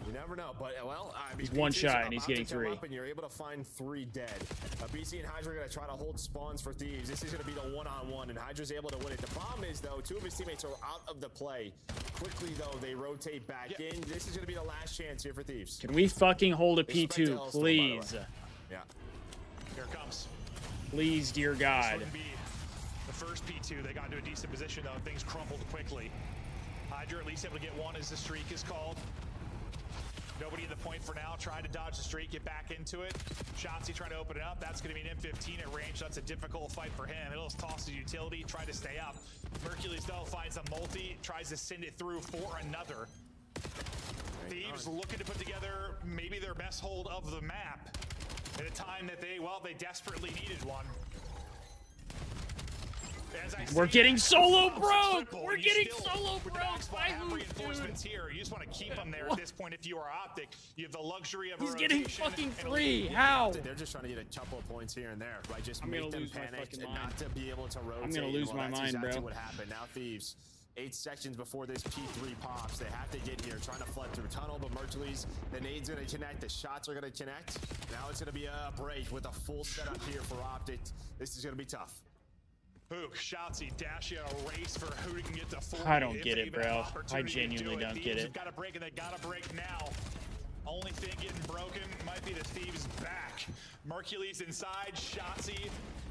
You never know, but well, I mean, He's 1 shot and he's getting 3. And you're able to find 3 dead. BC and Hydra are gonna try to hold spawns for Thieves. This is gonna be the one-on-one, and Hydra's able to win it. The problem is, though, 2 of his teammates are out of the play. Quickly, though, they rotate back in. This is gonna be the last chance here for Thieves. Can we fucking hold a P2, please? Yeah. Here it comes. Please, dear God. The first P2, they got into a decent position though. Things crumbled quickly. Hydra at least able to get 1 as the streak is called. Nobody at the point for now. Trying to dodge the streak, get back into it. Shotzzy trying to open it up. That's going to be an M15 at range. That's a difficult fight for him. He'll just toss his utility, try to stay up. Mercules though finds a multi, tries to send it through for another. Thieves looking to put together maybe their best hold of the map at a time that they desperately needed one. We're getting solo broke! We're getting solo broke! Reinforcements here. You just want to keep them there at this point if you are OpTic. You have the luxury of He's getting fucking 3. How? They're just trying to get a couple of points here and there, right? Just make them panic and not to be able to rotate. I'm gonna lose my mind, bro. What happened now? Thieves 8 seconds before this P3 pops. They have to get here, trying to flood through tunnel, but Mercules, the nade's going to connect, the shots are going to connect. Now it's going to be a break with a full setup here for OpTic. This is going to be tough. Hook, Shotzi, Dashi on a race for who can get to 40. I don't get it, bro. I genuinely don't get it. Got to break, and they got to break now. Only thing getting broken might be the Thieves back. Mercules inside, Shotzi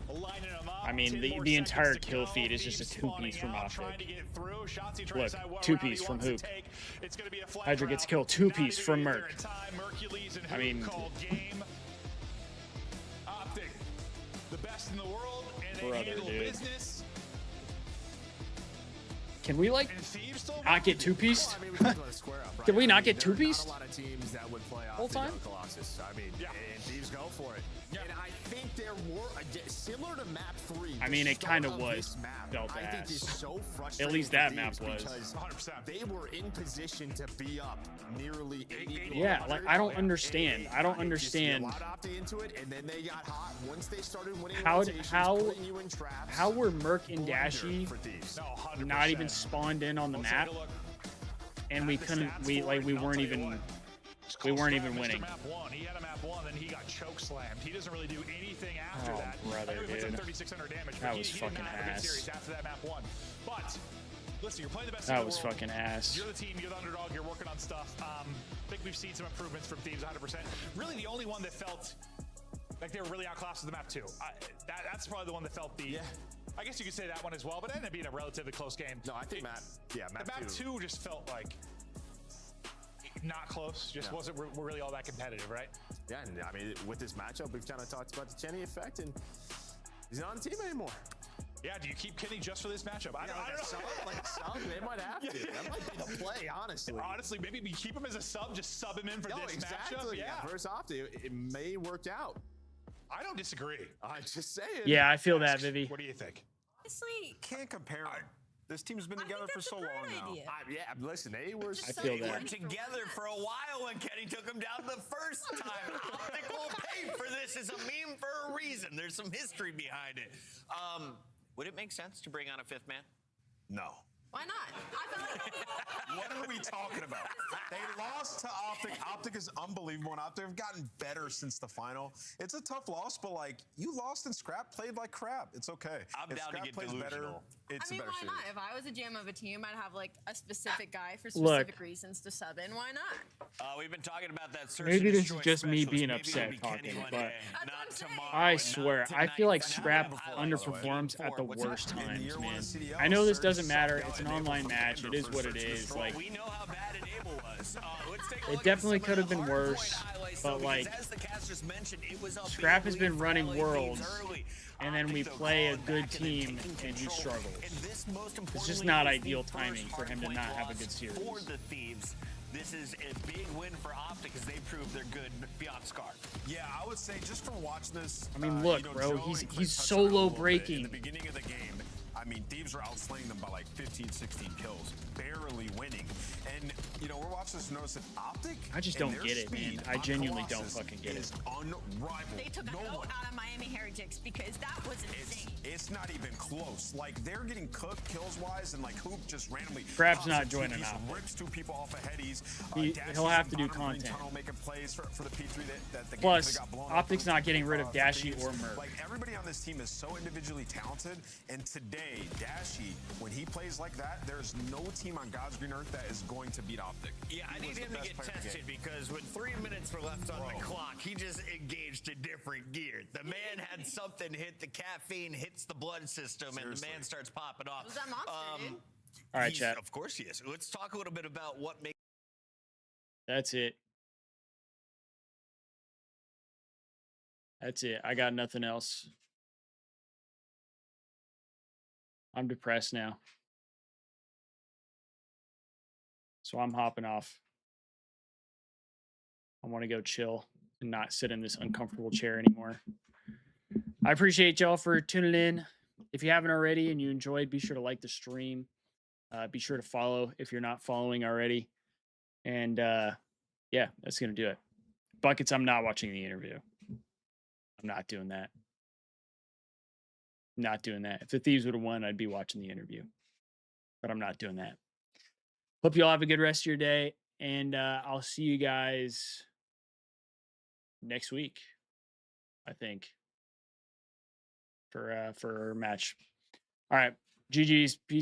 lining them up. I mean, the entire kill feed is just a 2-piece from OpTic. Look, 2-piece from Hoop. Hydra gets killed, 2-piece from Merc. I mean, OpTic, the best in the world, and they brother, handle dude. business. Can we like not get 2-pieced? Can we not get 2-pieced? A lot of teams that would play Whole time? Colossus. I mean, and Thieves go for it. And I think there were similar to map 3. I mean, it kind of was felt I think is ass. so frustrating. At least for that Thieves map was. because 100%. They were in position to be up nearly 80. Yeah, like I don't understand. I don't understand Into it, and then they got hot once they started winning. how were Merc and Dashi not even spawned in on the map, and we couldn't we weren't even winning. Map 1. He had a map 1, then he got choke slammed. He doesn't really do anything after that. Brother, I think it dude. 3,600 damage. That but was he fucking didn't have a good ass. series after that map 1. But listen, you're playing the best. That in the was world. fucking ass. You're the team. You're the underdog. You're working on stuff. I think we've seen some improvements from Thieves 100%. Really, the only one that felt like they were really outclassed was the map 2. That's probably the one that felt the. Yeah. I guess you could say that one as well, but it ended up being a relatively close game. No, I think map 2 just felt like not close. Just wasn't really all that competitive, right? Yeah, and I mean, with this matchup, we've kind of talked about the Kenny effect, and he's not on the team anymore. Yeah, do you keep Kenny just for this matchup? I don't know. They might have to. That might be the play, honestly. Honestly, maybe we keep him as a sub, just sub him in for this matchup. Yeah. First off, it may work out. I don't disagree. I'm just saying. Yeah, I feel that, Vivi. What do you think? Honestly, Can't compare them. This team's been together for so long now. Yeah, listen, they were. I feel They were that. together for a while when Kenny took him down the first time. OpTic will pay for this. It's a meme for a reason. There's some history behind it. Would it make sense to bring on a 5th man? No. why not? I feel like What are we talking about? They lost to OpTic. OpTic is unbelievable, and OpTic have gotten better since the final. It's a tough loss, but like you lost and Scrap played like crap. It's okay. I'm if down to Scrap get plays better, delusional. it's I mean, a better why series. not? If I was a GM of a team, I'd have like a specific guy for Look. specific reasons to sub in. Why not? We've been talking about that search Maybe and this is destroy just me specialist. being Maybe upset it'll be Kenny talking, one but day, not tomorrow, I and swear, not I feel like tonight. Scrap Before, underperforms at the what's that? worst In the times, year one man. of CDL, I know this Surge doesn't subbed matter. out It's an Enable online from match. It Denver is for what it Search and is. Destroy. Like, We know how bad Enable was. Let's take a it look definitely at some could have of the been hard worse, point highlights, but though, like, because as the cast just mentioned, it was a Scrap big has been lead for running LA Worlds, Thieves early. and then we OpTic, though, play a clawing good back and team, taking and he control. struggles. And this, most It's importantly, just not is the ideal first timing for him to hardpoint not have a loss good series. For the Thieves, this is a big win for OpTic as they prove they're good beyond Scar. Yeah, I would say just from watching this. I mean, look, you know, bro, Joe he's and Clint touched on it a solo little bit. breaking. In the beginning of the game, I mean, Thieves are outslaying them by like 15, 16 kills, barely winning. And, you know, we're watching this, notice that OpTic. I just and don't their get it, man. speed I on genuinely don't Colossus fucking get it. is unrivaled. They took a No goat one. out of Miami Heretics because that was insane. It's not even close. Like, they're getting cooked kills wise, and like Hoop just randomly. Crab's pops not a joining two-piece, up. Rips 2 people off of headies. He'll have to do bottom green content. Tunnel making plays for the P3 that the game Plus, got blown up OpTic's for- not getting rid of for Dashi Thieves. or Merc. Like, everybody on this team is so individually talented, and today, Dashi, when he plays like that, there's no team on God's green earth that is going to beat OpTic. Yeah, I He need was the him to best get player in the tested game. because with 3 minutes were left on the clock, he just engaged a different gear. The man had something hit, the caffeine hits the blood system, and the man starts popping off. Was that monster, dude? All right, He's- chat. Of course he is. Let's talk a little bit about what makes. That's it. That's it. I got nothing else. I'm depressed now. So I'm hopping off. I want to go chill and not sit in this uncomfortable chair anymore. I appreciate y'all for tuning in. If you haven't already and you enjoyed, be sure to like the stream. Be sure to follow if you're not following already. And yeah, that's going to do it. Buckets, I'm not watching the interview. I'm not doing that. Not doing that. If the Thieves would have won, I'd be watching the interview. but I'm not doing that. Hope you all have a good rest of your day, and I'll see you guys next week, I think, for a match. All right, GG's, peace.